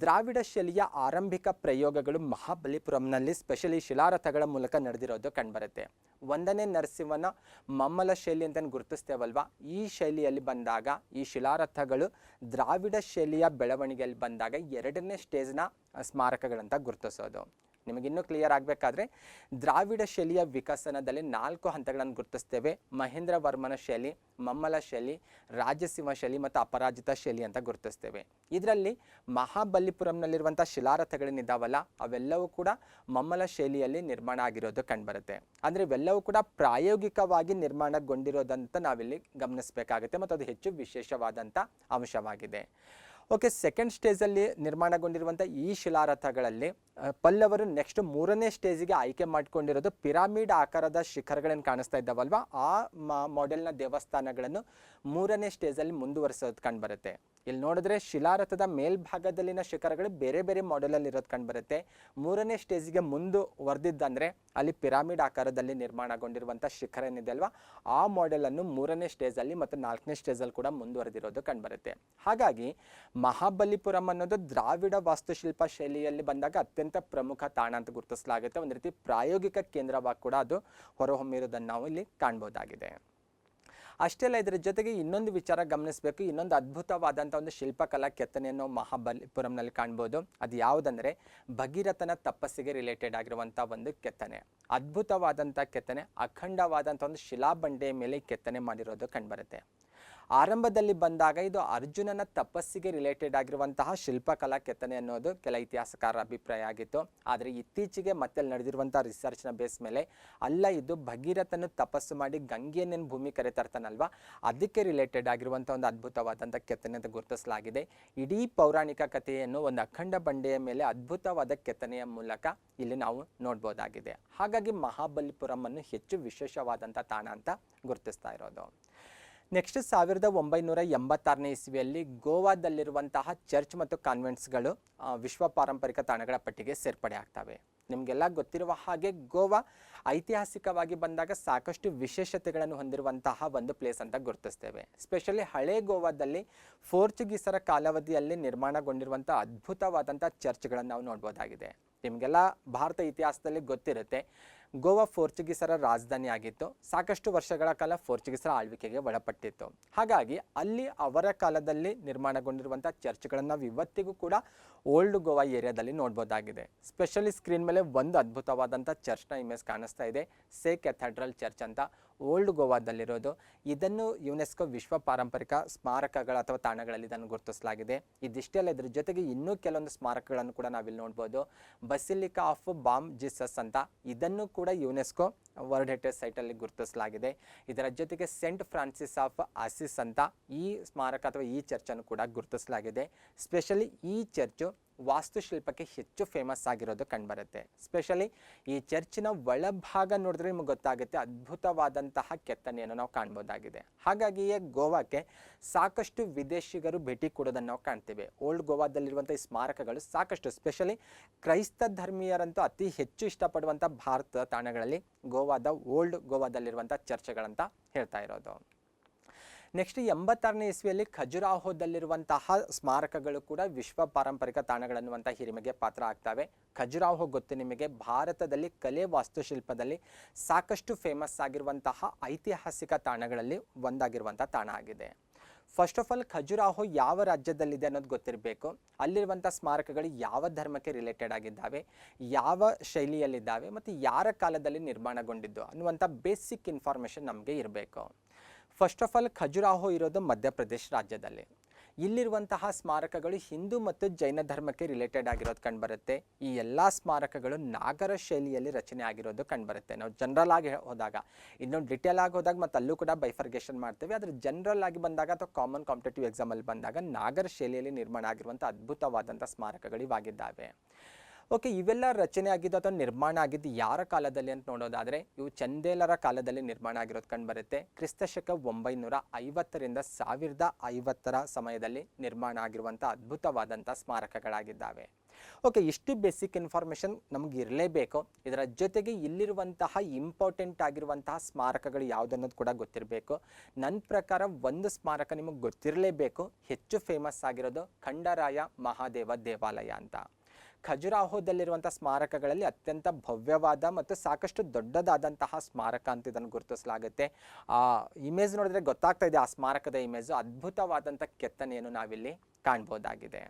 Speaker 1: ದ್ರಾವಿಡ ಶೈಲಿಯ ಆರಂಭಿಕ ಪ್ರಯೋಗಗಳು ಮಹಾಬಲಿಪುರಂನಲ್ಲಿ ಸ್ಪೆಷಲಿ ಶಿಲಾರಥಗಳ ಮೂಲಕ ನಡೆದಿರೋದು ಕಂಡುಬರುತ್ತೆ. 1ನೇ ನರಸಿಂಹನ ಮಮ್ಮಲ ಶೈಲಿ ಅಂತ ಗುರುತಿಸ್ತೇವಲ್ವಾ, ಈ ಶೈಲಿಯಲ್ಲಿ ಬಂದಾಗ ಈ ಶಿಲಾರಥಗಳು ದ್ರಾವಿಡ ಶೈಲಿಯ ಬೆಳವಣಿಗೆಯಲ್ಲಿ ಬಂದಾಗ 2ನೇ ಸ್ಟೇಜ್ನ ಸ್ಮಾರಕಗಳಂತ ಗುರುತಿಸೋದು. ನಿಮಗಿನ್ನೂ ಕ್ಲಿಯರ್ ಆಗಬೇಕಾದ್ರೆ ದ್ರಾವಿಡ ಶೈಲಿಯ ವಿಕಸನದಲ್ಲಿ 4 ಹಂತಗಳನ್ನು ಗುರುತಿಸ್ತೇವೆ. ಮಹೇಂದ್ರ ವರ್ಮನ ಶೈಲಿ, ಮಮ್ಮಲ ಶೈಲಿ, ರಾಜಸಿಂಹ ಶೈಲಿ ಮತ್ತು ಅಪರಾಜಿತ ಶೈಲಿ ಅಂತ ಗುರುತಿಸ್ತೇವೆ. ಇದರಲ್ಲಿ ಮಹಾಬಲಿಪುರಂನಲ್ಲಿರುವಂಥ ಶಿಲಾರಥಗಳೇನಿದ್ದಾವಲ್ಲ ಅವೆಲ್ಲವೂ ಕೂಡ ಮಮ್ಮಲ ಶೈಲಿಯಲ್ಲಿ ನಿರ್ಮಾಣ ಆಗಿರೋದು ಕಂಡುಬರುತ್ತೆ. ಅಂದರೆ ಇವೆಲ್ಲವೂ ಕೂಡ ಪ್ರಾಯೋಗಿಕವಾಗಿ ನಿರ್ಮಾಣಗೊಂಡಿರೋದಂತ ನಾವಿಲ್ಲಿ ಗಮನಿಸಬೇಕಾಗುತ್ತೆ ಮತ್ತು ಅದು ಹೆಚ್ಚು ವಿಶೇಷವಾದಂಥ ಅಂಶವಾಗಿದೆ. ಓಕೆ, ಸೆಕೆಂಡ್ ಸ್ಟೇಜಲ್ಲಿ ನಿರ್ಮಾಣಗೊಂಡಿರುವಂಥ ಈ ಶಿಲಾರಥಗಳಲ್ಲಿ ಪಲ್ಲವರು ನೆಕ್ಸ್ಟ್ 3ನೇ ಸ್ಟೇಜಿಗೆ ಆಯ್ಕೆ ಮಾಡಿಕೊಂಡಿರೋದು ಪಿರಾಮಿಡ್ ಆಕಾರದ ಶಿಖರಗಳನ್ನು ಕಾಣಿಸ್ತಾ ಇದ್ದಾವಲ್ವಾ, ಆ ಮಾಡೆಲ್ನ ದೇವಸ್ಥಾನಗಳನ್ನು 3ನೇ ಸ್ಟೇಜಲ್ಲಿ ಮುಂದುವರಿಸೋದು ಕಂಡುಬರುತ್ತೆ. ಇಲ್ಲಿ ನೋಡಿದ್ರೆ ಶಿಲಾರಥದ ಮೇಲ್ಭಾಗದಲ್ಲಿನ ಶಿಖರಗಳು ಬೇರೆ ಬೇರೆ ಮಾಡೆಲಲ್ಲಿ ಇರೋದು ಕಂಡುಬರುತ್ತೆ. 3ನೇ ಸ್ಟೇಜಿಗೆ ಮುಂದುವರೆದಿದ್ದಂದರೆ ಅಲ್ಲಿ ಪಿರಾಮಿಡ್ ಆಕಾರದಲ್ಲಿ ನಿರ್ಮಾಣಗೊಂಡಿರುವಂಥ ಶಿಖರ ಏನಿದೆ ಅಲ್ವಾ, ಆ ಮಾಡೆಲನ್ನು 3ನೇ ಸ್ಟೇಜಲ್ಲಿ ಮತ್ತು 4ನೇ ಸ್ಟೇಜಲ್ಲಿ ಕೂಡ ಮುಂದುವರೆದಿರೋದು ಕಂಡುಬರುತ್ತೆ. ಹಾಗಾಗಿ ಮಹಾಬಲಿಪುರಂ ಅನ್ನೋದು ದ್ರಾವಿಡ ವಾಸ್ತುಶಿಲ್ಪ ಶೈಲಿಯಲ್ಲಿ ಬಂದಾಗ ಅತ್ಯಂತ ಪ್ರಮುಖ ತಾಣ ಅಂತ ಗುರುತಿಸಲಾಗುತ್ತೆ. ಒಂದು ರೀತಿ ಪ್ರಾಯೋಗಿಕ ಕೇಂದ್ರವಾಗಿ ಕೂಡ ಅದು ಹೊರಹೊಮ್ಮಿರೋದನ್ನು ನಾವು ಇಲ್ಲಿ ಕಾಣ್ಬೋದಾಗಿದೆ. ಅಷ್ಟೇ ಅಲ್ಲ, ಇದರ ಜೊತೆಗೆ ಇನ್ನೊಂದು ವಿಚಾರ ಗಮನಿಸಬೇಕು. ಇನ್ನೊಂದು ಅದ್ಭುತವಾದಂಥ ಒಂದು ಶಿಲ್ಪಕಲಾ ಕೆತ್ತನೆಯನ್ನು ಮಹಾಬಲಿಪುರಂನಲ್ಲಿ ಕಾಣ್ಬೋದು. ಅದು ಯಾವುದಂದರೆ ಭಗೀರಥನ ತಪಸ್ಸಿಗೆ ರಿಲೇಟೆಡ್ ಆಗಿರುವಂಥ ಒಂದು ಕೆತ್ತನೆ. ಅದ್ಭುತವಾದಂಥ ಕೆತ್ತನೆ, ಅಖಂಡವಾದಂಥ ಒಂದು ಶಿಲಾಬಂಡೆಯ ಮೇಲೆ ಕೆತ್ತನೆ ಮಾಡಿರೋದು ಕಂಡುಬರುತ್ತೆ. ಆರಂಭದಲ್ಲಿ ಬಂದಾಗ ಇದು ಅರ್ಜುನನ ತಪಸ್ಸಿಗೆ ರಿಲೇಟೆಡ್ ಆಗಿರುವಂತಹ ಶಿಲ್ಪಕಲಾ ಕೆತ್ತನೆ ಅನ್ನೋದು ಕೆಲ ಇತಿಹಾಸಕಾರರ ಅಭಿಪ್ರಾಯ ಆಗಿತ್ತು. ಆದರೆ ಇತ್ತೀಚೆಗೆ ಮತ್ತೆ ನಡೆದಿರುವಂಥ ರಿಸರ್ಚ್ನ ಬೇಸ್ ಮೇಲೆ ಅಲ್ಲ, ಇದು ಭಗೀರಥನು ತಪಸ್ಸು ಮಾಡಿ ಗಂಗೆಯನ್ನು ಭೂಮಿ ಕರೆ ತರ್ತಾನಲ್ವಾ, ಅದಕ್ಕೆ ರಿಲೇಟೆಡ್ ಆಗಿರುವಂಥ ಒಂದು ಅದ್ಭುತವಾದಂಥ ಕೆತ್ತನೆ ಅಂತ ಗುರುತಿಸಲಾಗಿದೆ. ಇಡೀ ಪೌರಾಣಿಕ ಕಥೆಯನ್ನು ಒಂದು ಅಖಂಡ ಬಂಡೆಯ ಮೇಲೆ ಅದ್ಭುತವಾದ ಕೆತ್ತನೆಯ ಮೂಲಕ ಇಲ್ಲಿ ನಾವು ನೋಡ್ಬೋದಾಗಿದೆ. ಹಾಗಾಗಿ ಮಹಾಬಲಿಪುರಂ ಅನ್ನು ಹೆಚ್ಚು ವಿಶೇಷವಾದಂಥ ತಾಣ ಅಂತ ಗುರುತಿಸ್ತಾ ಇರೋದು. ನೆಕ್ಸ್ಟ್ 1986ನೇ ಇಸ್ವಿಯಲ್ಲಿ ಗೋವಾದಲ್ಲಿರುವಂತಹ ಚರ್ಚ್ ಮತ್ತು ಕಾನ್ವೆಂಟ್ಸ್ಗಳು ವಿಶ್ವ ಪಾರಂಪರಿಕ ತಾಣಗಳ ಪಟ್ಟಿಗೆ ಸೇರ್ಪಡೆ ಆಗ್ತವೆ. ನಿಮಗೆಲ್ಲ ಗೊತ್ತಿರುವ ಹಾಗೆ ಗೋವಾ ಐತಿಹಾಸಿಕವಾಗಿ ಬಂದಾಗ ಸಾಕಷ್ಟು ವಿಶೇಷತೆಗಳನ್ನು ಹೊಂದಿರುವಂತಹ ಒಂದು ಪ್ಲೇಸ್ ಅಂತ ಗುರುತಿಸ್ತೇವೆ. ಸ್ಪೆಷಲಿ ಹಳೆ ಗೋವಾದಲ್ಲಿ ಪೋರ್ಚುಗೀಸರ ಕಾಲಾವಧಿಯಲ್ಲಿ ನಿರ್ಮಾಣಗೊಂಡಿರುವಂಥ ಅದ್ಭುತವಾದಂಥ ಚರ್ಚ್ಗಳನ್ನು ನಾವು ನೋಡ್ಬೋದಾಗಿದೆ. ನಿಮಗೆಲ್ಲ ಭಾರತ ಇತಿಹಾಸದಲ್ಲಿ ಗೊತ್ತಿರುತ್ತೆ, ಗೋವಾ ಪೋರ್ಚುಗೀಸರ ರಾಜಧಾನಿ ಆಗಿತ್ತು. ಸಾಕಷ್ಟು ವರ್ಷಗಳ ಕಾಲ ಪೋರ್ಚುಗೀಸರ ಆಳ್ವಿಕೆಗೆ ಒಳಪಟ್ಟಿತ್ತು. ಹಾಗಾಗಿ ಅಲ್ಲಿ ಅವರ ಕಾಲದಲ್ಲಿ ನಿರ್ಮಾಣಗೊಂಡಿರುವಂಥ ಚರ್ಚ್ಗಳನ್ನು ನಾವು ಇವತ್ತಿಗೂ ಕೂಡ ಓಲ್ಡ್ ಗೋವಾ ಏರಿಯಾದಲ್ಲಿ ನೋಡ್ಬೋದಾಗಿದೆ. ಸ್ಪೆಷಲಿ ಸ್ಕ್ರೀನ್ ಮೇಲೆ ಒಂದು ಅದ್ಭುತವಾದಂಥ ಚರ್ಚ್ನ ಇಮೇಜ್ ಕಾಣಿಸ್ತಾ ಇದೆ, ಸೇ ಕ್ಯಾಥೆಡ್ರಲ್ ಚರ್ಚ್ ಅಂತ ಓಲ್ಡ್ ಗೋವಾದಲ್ಲಿರೋದು. ಇದನ್ನು ಯುನೆಸ್ಕೋ ವಿಶ್ವ ಪಾರಂಪರಿಕ ಸ್ಮಾರಕಗಳ ಅಥವಾ ತಾಣಗಳಲ್ಲಿ ಇದನ್ನು ಗುರುತಿಸಲಾಗಿದೆ. ಇದಿಷ್ಟೇ ಅಲ್ಲ, ಇದರ ಜೊತೆಗೆ ಇನ್ನೂ ಕೆಲವೊಂದು ಸ್ಮಾರಕಗಳನ್ನು ಕೂಡ ನಾವಿಲ್ಲಿ ನೋಡ್ಬೋದು. ಬಸಿಲಿಕಾ ಆಫ್ ಬಾಮ್ ಜೀಸಸ್ ಅಂತ, ಇದನ್ನು ಕೂಡ ಯುನೆಸ್ಕೋ ವರ್ಲ್ಡ್ ಹೆರಿಟೇಜ್ ಸೈಟಲ್ಲಿ ಗುರುತಿಸಲಾಗಿದೆ. ಇದರ ಜೊತೆಗೆ ಸೆಂಟ್ ಫ್ರಾನ್ಸಿಸ್ ಆಫ್ ಅಸಿಸ್ ಅಂತ ಈ ಸ್ಮಾರಕ ಅಥವಾ ಈ ಚರ್ಚನ್ನು ಕೂಡ ಗುರುತಿಸಲಾಗಿದೆ. ಸ್ಪೆಷಲಿ ಈ ಚರ್ಚು ವಾಸ್ತುಶಿಲ್ಪಕ್ಕೆ ಹೆಚ್ಚು ಫೇಮಸ್ ಆಗಿರೋದು ಕಂಡುಬರುತ್ತೆ. ಸ್ಪೆಷಲಿ ಈ ಚರ್ಚಿನ ಒಳಭಾಗ ನೋಡಿದ್ರೆ ನಿಮಗೆ ಗೊತ್ತಾಗುತ್ತೆ, ಅದ್ಭುತವಾದಂತಹ ಕೆತ್ತನೆಯನ್ನು ನಾವು ಕಾಣ್ಬೋದಾಗಿದೆ. ಹಾಗಾಗಿಯೇ ಗೋವಾಕ್ಕೆ ಸಾಕಷ್ಟು ವಿದೇಶಿಗರು ಭೇಟಿ ಕೊಡೋದನ್ನು ನಾವು ಕಾಣ್ತೇವೆ. ಓಲ್ಡ್ ಗೋವಾದಲ್ಲಿರುವಂಥ ಈ ಸ್ಮಾರಕಗಳು ಸಾಕಷ್ಟು, ಸ್ಪೆಷಲಿ ಕ್ರೈಸ್ತ ಧರ್ಮೀಯರಂತೂ ಅತಿ ಹೆಚ್ಚು ಇಷ್ಟಪಡುವಂಥ ಭಾರತದ ತಾಣಗಳಲ್ಲಿ ಗೋವಾದ ಓಲ್ಡ್ ಗೋವಾದಲ್ಲಿರುವಂಥ ಚರ್ಚ್ಗಳಂತ ಹೇಳ್ತಾ ಇರೋದು. ನೆಕ್ಸ್ಟ್ 86ನೇ ಇಸ್ವಿಯಲ್ಲಿ ಖಜುರಾಹೋದಲ್ಲಿರುವಂತಹ ಸ್ಮಾರಕಗಳು ಕೂಡ ವಿಶ್ವ ಪಾರಂಪರಿಕ ತಾಣಗಳನ್ನುವಂಥ ಹಿರಿಮೆಗೆ ಪಾತ್ರ ಆಗ್ತವೆ. ಖಜುರಾಹೋ ಗೊತ್ತು ನಿಮಗೆ, ಭಾರತದಲ್ಲಿ ಕಲೆ ವಾಸ್ತುಶಿಲ್ಪದಲ್ಲಿ ಸಾಕಷ್ಟು ಫೇಮಸ್ ಆಗಿರುವಂತಹ ಐತಿಹಾಸಿಕ ತಾಣಗಳಲ್ಲಿ ಒಂದಾಗಿರುವಂಥ ತಾಣ ಆಗಿದೆ. ಫಸ್ಟ್ ಆಫ್ ಆಲ್ ಖಜುರಾಹೋ ಯಾವ ರಾಜ್ಯದಲ್ಲಿದೆ ಅನ್ನೋದು ಗೊತ್ತಿರಬೇಕು. ಅಲ್ಲಿರುವಂಥ ಸ್ಮಾರಕಗಳು ಯಾವ ಧರ್ಮಕ್ಕೆ ರಿಲೇಟೆಡ್ ಆಗಿದ್ದಾವೆ, ಯಾವ ಶೈಲಿಯಲ್ಲಿದ್ದಾವೆ ಮತ್ತು ಯಾರ ಕಾಲದಲ್ಲಿ ನಿರ್ಮಾಣಗೊಂಡಿದ್ದು ಅನ್ನುವಂಥ ಬೇಸಿಕ್ ಇನ್ಫಾರ್ಮೇಷನ್ ನಮಗೆ ಇರಬೇಕು. ಫಸ್ಟ್ ಆಫ್ ಆಲ್ ಖಜುರಾಹೋ ಇರೋದು ಮಧ್ಯಪ್ರದೇಶ ರಾಜ್ಯದಲ್ಲಿ. ಇಲ್ಲಿರುವಂತಹ ಸ್ಮಾರಕಗಳು ಹಿಂದೂ ಮತ್ತು ಜೈನ ಧರ್ಮಕ್ಕೆ ರಿಲೇಟೆಡ್ ಆಗಿರೋದು ಕಂಡುಬರುತ್ತೆ. ಈ ಎಲ್ಲ ಸ್ಮಾರಕಗಳು ನಾಗರ ಶೈಲಿಯಲ್ಲಿ ರಚನೆ ಆಗಿರೋದು ಕಂಡುಬರುತ್ತೆ. ನಾವು ಜನರಲ್ ಆಗಿ ಹೋದಾಗ, ಇನ್ನೊಂದು ಡಿಟೇಲ್ ಆಗಿ ಹೋದಾಗ ಮತ್ತು ಅಲ್ಲೂ ಕೂಡ ಬೈಫರ್ಗೇಷನ್ ಮಾಡ್ತೇವೆ. ಆದರೆ ಜನರಲ್ ಆಗಿ ಬಂದಾಗ ಅಥವಾ ಕಾಮನ್ ಕಾಂಪಿಟೇಟಿವ್ ಎಕ್ಸಾಮಲ್ಲಿ ಬಂದಾಗ ನಾಗರ ಶೈಲಿಯಲ್ಲಿ ನಿರ್ಮಾಣ ಆಗಿರುವಂಥ ಅದ್ಭುತವಾದಂಥ ಸ್ಮಾರಕಗಳು ಇವಾಗಿದ್ದಾವೆ. ಓಕೆ, ಇವೆಲ್ಲ ರಚನೆ ಆಗಿದ್ದು ಅಥವಾ ನಿರ್ಮಾಣ ಆಗಿದ್ದು ಯಾರ ಕಾಲದಲ್ಲಿ ಅಂತ ನೋಡೋದಾದರೆ ಇವು ಚಂದೇಲರ ಕಾಲದಲ್ಲಿ ನಿರ್ಮಾಣ ಆಗಿರೋದು ಕಂಡುಬರುತ್ತೆ. ಕ್ರಿಸ್ತಶಕ 950ರಿಂದ 1050 ಸಮಯದಲ್ಲಿ ನಿರ್ಮಾಣ ಆಗಿರುವಂಥ ಅದ್ಭುತವಾದಂಥ ಸ್ಮಾರಕಗಳಾಗಿದ್ದಾವೆ. ಓಕೆ, ಇಷ್ಟು ಬೇಸಿಕ್ ಇನ್ಫಾರ್ಮೇಷನ್ ನಮಗೆ ಇರಲೇಬೇಕು. ಇದರ ಜೊತೆಗೆ ಇಲ್ಲಿರುವಂತಹ ಇಂಪಾರ್ಟೆಂಟ್ ಆಗಿರುವಂತಹ ಸ್ಮಾರಕಗಳು ಯಾವುದನ್ನೋದು ಕೂಡ ಗೊತ್ತಿರಬೇಕು. ನನ್ನ ಪ್ರಕಾರ ಒಂದು ಸ್ಮಾರಕ ನಿಮಗೆ ಗೊತ್ತಿರಲೇಬೇಕು, ಹೆಚ್ಚು ಫೇಮಸ್ ಆಗಿರೋದು ಖಂಡರಾಯ ಮಹಾದೇವ ದೇವಾಲಯ ಅಂತ. ಖಜುರಾಹೋದಲ್ಲಿರುವಂಥ ಸ್ಮಾರಕಗಳಲ್ಲಿ ಅತ್ಯಂತ ಭವ್ಯವಾದ ಮತ್ತು ಸಾಕಷ್ಟು ದೊಡ್ಡದಾದಂತಹ ಸ್ಮಾರಕ ಅಂತ ಇದನ್ನು ಗುರುತಿಸಲಾಗುತ್ತೆ. ಆ ಇಮೇಜ್ ನೋಡಿದ್ರೆ ಗೊತ್ತಾಗ್ತಾ ಇದೆ, ಆ ಸ್ಮಾರಕದ ಇಮೇಜು ಅದ್ಭುತವಾದಂಥ ಕೆತ್ತನೆಯನ್ನು ನಾವಿಲ್ಲಿ ಕಾಣ್ಬೋದಾಗಿದೆ.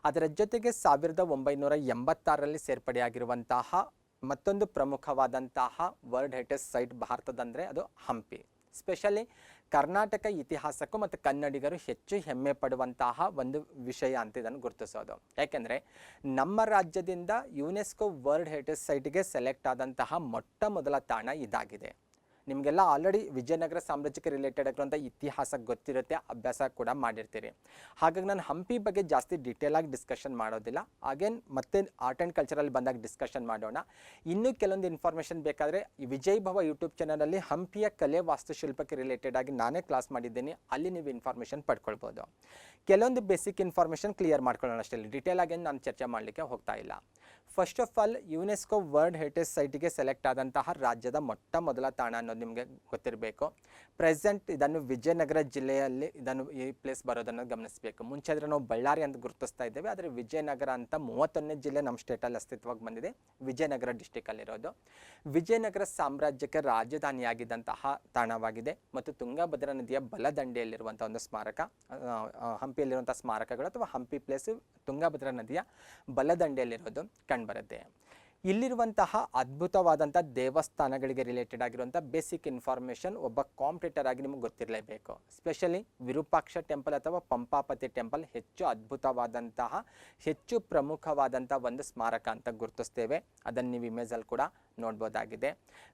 Speaker 1: ಅದರ ಜೊತೆಗೆ 1986ರಲ್ಲಿ ಸೇರ್ಪಡೆಯಾಗಿರುವಂತಹ ಮತ್ತೊಂದು ಪ್ರಮುಖವಾದಂತಹ ವರ್ಲ್ಡ್ ಹೆರಿಟೇಜ್ ಸೈಟ್ ಭಾರತದಂದರೆ ಅದು ಹಂಪಿ. ಸ್ಪೆಷಲಿ ಕರ್ನಾಟಕ ಇತಿಹಾಸಕ್ಕೂ ಮತ್ತು ಕನ್ನಡಿಗರು ಹೆಚ್ಚು ಹೆಮ್ಮೆ ಪಡುವಂತಹ ಒಂದು ವಿಷಯ ಅಂತ ಇದನ್ನು ಗುರುತಿಸೋದು. ಯಾಕೆಂದರೆ ನಮ್ಮ ರಾಜ್ಯದಿಂದ ಯುನೆಸ್ಕೋ ವರ್ಲ್ಡ್ ಹೆರಿಟೇಜ್ ಸೈಟ್ಗೆ ಸೆಲೆಕ್ಟ್ ಆದಂತಹ ಮೊಟ್ಟ ಮೊದಲ ತಾಣ ಇದಾಗಿದೆ. ನಿಮಗೆಲ್ಲ ಆಲ್ರೆಡಿ ವಿಜಯನಗರ ಸಾಮ್ರಾಜ್ಯಕ್ಕೆ ರಿಲೇಟೆಡ್ ಆಗಿರುವಂಥ ಇತಿಹಾಸ ಗೊತ್ತಿರುತ್ತೆ, ಅಭ್ಯಾಸ ಕೂಡ ಮಾಡಿರ್ತೀರಿ. ಹಾಗಾಗಿ ನಾನು ಹಂಪಿ ಬಗ್ಗೆ ಜಾಸ್ತಿ ಡೀಟೇಲಾಗಿ ಡಿಸ್ಕಷನ್ ಮಾಡೋದಿಲ್ಲ. ಅಗೇನ್ ಮತ್ತೆ ಆರ್ಟ್ ಆ್ಯಂಡ್ ಕಲ್ಚರಲ್ಲಿ ಬಂದಾಗ ಡಿಸ್ಕಷನ್ ಮಾಡೋಣ. ಇನ್ನೂ ಕೆಲವೊಂದು ಇನ್ಫಾರ್ಮೇಷನ್ ಬೇಕಾದರೆ ವಿಜಯ್ ಭವ ಯೂಟ್ಯೂಬ್ ಚಾನಲಲ್ಲಿ ಹಂಪಿಯ ಕಲೆ ವಾಸ್ತುಶಿಲ್ಪಕ್ಕೆ ರಿಲೇಟೆಡ್ ಆಗಿ ನಾನೇ ಕ್ಲಾಸ್ ಮಾಡಿದ್ದೀನಿ, ಅಲ್ಲಿ ನೀವು ಇನ್ಫಾರ್ಮೇಷನ್ ಪಡ್ಕೊಳ್ಬೋದು. ಕೆಲವೊಂದು ಬೇಸಿಕ್ ಇನ್ಫಾರ್ಮೇಷನ್ ಕ್ಲಿಯರ್ ಮಾಡ್ಕೊಳ್ಳೋಣ ಅಷ್ಟೇ, ಡೀಟೇಲ್ ಆಗಿ ನಾನು ಚರ್ಚೆ ಮಾಡಲಿಕ್ಕೆ ಹೋಗ್ತಾ ಇಲ್ಲ. First of all UNESCO World Heritage ಸೈಟಿಗೆ ಸೆಲೆಕ್ಟ್ ಆದಂತಹ ರಾಜ್ಯದ ಮೊಟ್ಟ ಮೊದಲ ತಾಣ ಅನ್ನೋದು ನಿಮಗೆ ಗೊತ್ತಿರಬೇಕು. ಪ್ರೆಸೆಂಟ್ ಇದನ್ನು ವಿಜಯನಗರ ಜಿಲ್ಲೆಯಲ್ಲಿ ಈ ಪ್ಲೇಸ್ ಬರೋದನ್ನು ಗಮನಿಸಬೇಕು. ಮುಂಚೆ ಆದರೆ ನಾವು ಬಳ್ಳಾರಿ ಅಂತ ಗುರುತಿಸ್ತಾ ಇದ್ದೇವೆ, ಆದರೆ ವಿಜಯನಗರ ಅಂತ 31ನೇ ಜಿಲ್ಲೆ ನಮ್ಮ ಸ್ಟೇಟಲ್ಲಿ ಅಸ್ತಿತ್ವಕ್ಕೆ ಬಂದಿದೆ, ವಿಜಯನಗರ ಡಿಸ್ಟಿಕಲ್ಲಿರೋದು. ವಿಜಯನಗರ ಸಾಮ್ರಾಜ್ಯಕ್ಕೆ ರಾಜಧಾನಿಯಾಗಿದ್ದಂತಹ ತಾಣವಾಗಿದೆ ಮತ್ತು ತುಂಗಭದ್ರಾ ನದಿಯ ಬಲದಂಡೆಯಲ್ಲಿರುವಂಥ ಒಂದು ಸ್ಮಾರಕ. ಹಂಪಿಯಲ್ಲಿರುವಂಥ ಸ್ಮಾರಕಗಳು ಅಥವಾ ಹಂಪಿ ಪ್ಲೇಸು ತುಂಗಭದ್ರಾ ನದಿಯ ಬಲದಂಡೆಯಲ್ಲಿರೋದು ಕಂಡುಬರುತ್ತೆ. ಇಲ್ಲಿರುವಂತಹ ಅದ್ಭುತವಾದಂಥ ದೇವಸ್ಥಾನಗಳಿಗೆ ರಿಲೇಟೆಡ್ ಆಗಿರುವಂಥ ಬೇಸಿಕ್ ಇನ್ಫಾರ್ಮೇಷನ್ ಒಬ್ಬ ಕಾಂಪಿಟೇಟರ್ ಆಗಿ ನಿಮಗೆ ಗೊತ್ತಿರಲೇಬೇಕು. ಸ್ಪೆಷಲಿ ವಿರೂಪಾಕ್ಷ ಟೆಂಪಲ್ ಅಥವಾ ಪಂಪಾಪತಿ ಟೆಂಪಲ್ ಹೆಚ್ಚು ಅದ್ಭುತವಾದಂತಹ, ಹೆಚ್ಚು ಪ್ರಮುಖವಾದಂಥ ಒಂದು ಸ್ಮಾರಕ ಅಂತ ಗುರುತಿಸ್ತೇವೆ. ಅದನ್ನು ನೀವು ಇಮೇಜಲ್ಲಿ ಕೂಡ ನೋಡ್ಬೋದಾಗಿದೆ.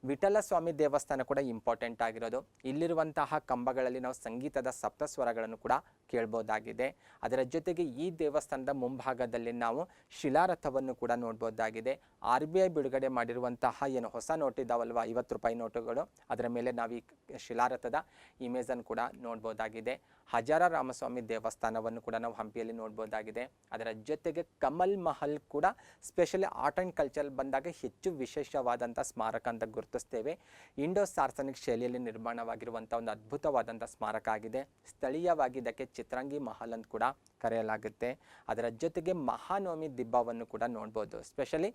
Speaker 1: ವಿಠಲ ಸ್ವಾಮಿ ದೇವಸ್ಥಾನ ಕೂಡ ಇಂಪಾರ್ಟೆಂಟ್ ಆಗಿರೋದು. ಇಲ್ಲಿರುವಂತಹ ಕಂಬಗಳಲ್ಲಿ ನಾವು ಸಂಗೀತದ ಸಪ್ತಸ್ವರಗಳನ್ನು ಕೂಡ ಕೇಳ್ಬೋದಾಗಿದೆ. ಅದರ ಜೊತೆಗೆ ಈ ದೇವಸ್ಥಾನದ ಮುಂಭಾಗದಲ್ಲಿ ನಾವು ಶಿಲಾರಥವನ್ನು ಕೂಡ ನೋಡ್ಬೋದಾಗಿದೆ. RBI ಬಿಡುಗಡೆ ಮಾಡಿರುವಂತಹ ಏನು ಹೊಸ ನೋಟ್ ಇದ್ದಾವಲ್ವ, 50 ರೂಪಾಯಿ ನೋಟುಗಳು, ಅದರ ಮೇಲೆ ನಾವು ಈ ಶಿಲಾರಥದ ಇಮೇಜನ್ನು ಕೂಡ ನೋಡ್ಬೋದಾಗಿದೆ. ಹಜಾರ ರಾಮಸ್ವಾಮಿ ದೇವಸ್ಥಾನವನ್ನು ಕೂಡ ನಾವು ಹಂಪಿಯಲ್ಲಿ ನೋಡ್ಬೋದಾಗಿದೆ. ಅದರ ಜೊತೆಗೆ ಕಮಲ್ ಮಹಲ್ ಕೂಡ ಸ್ಪೆಷಲಿ ಆರ್ಟ್ ಆ್ಯಂಡ್ ಕಲ್ಚರ್ ಬಂದಾಗ ಹೆಚ್ಚು ವಿಶೇಷವಾದಂಥ ಸ್ಮಾರಕ ಅಂತ ಗುರುತಿಸ್ತೇವೆ. ಇಂಡೋ ಸಾರ್ಸನಿಕ್ ಶೈಲಿಯಲ್ಲಿ ನಿರ್ಮಾಣವಾಗಿರುವಂಥ ಒಂದು ಅದ್ಭುತವಾದಂಥ ಸ್ಮಾರಕ ಆಗಿದೆ. ಸ್ಥಳೀಯವಾಗಿ ಇದಕ್ಕೆ ಚಿತ್ರಂಗಿ ಮಹಲ್ ಅಂತ ಕೂಡ ಕರೆಯಲಾಗುತ್ತೆ. ಅದರ ಜೊತೆಗೆ ಮಹಾನವಮಿ ದಿಬ್ಬವನ್ನು ಕೂಡ ನೋಡ್ಬೋದು. ಸ್ಪೆಷಲಿ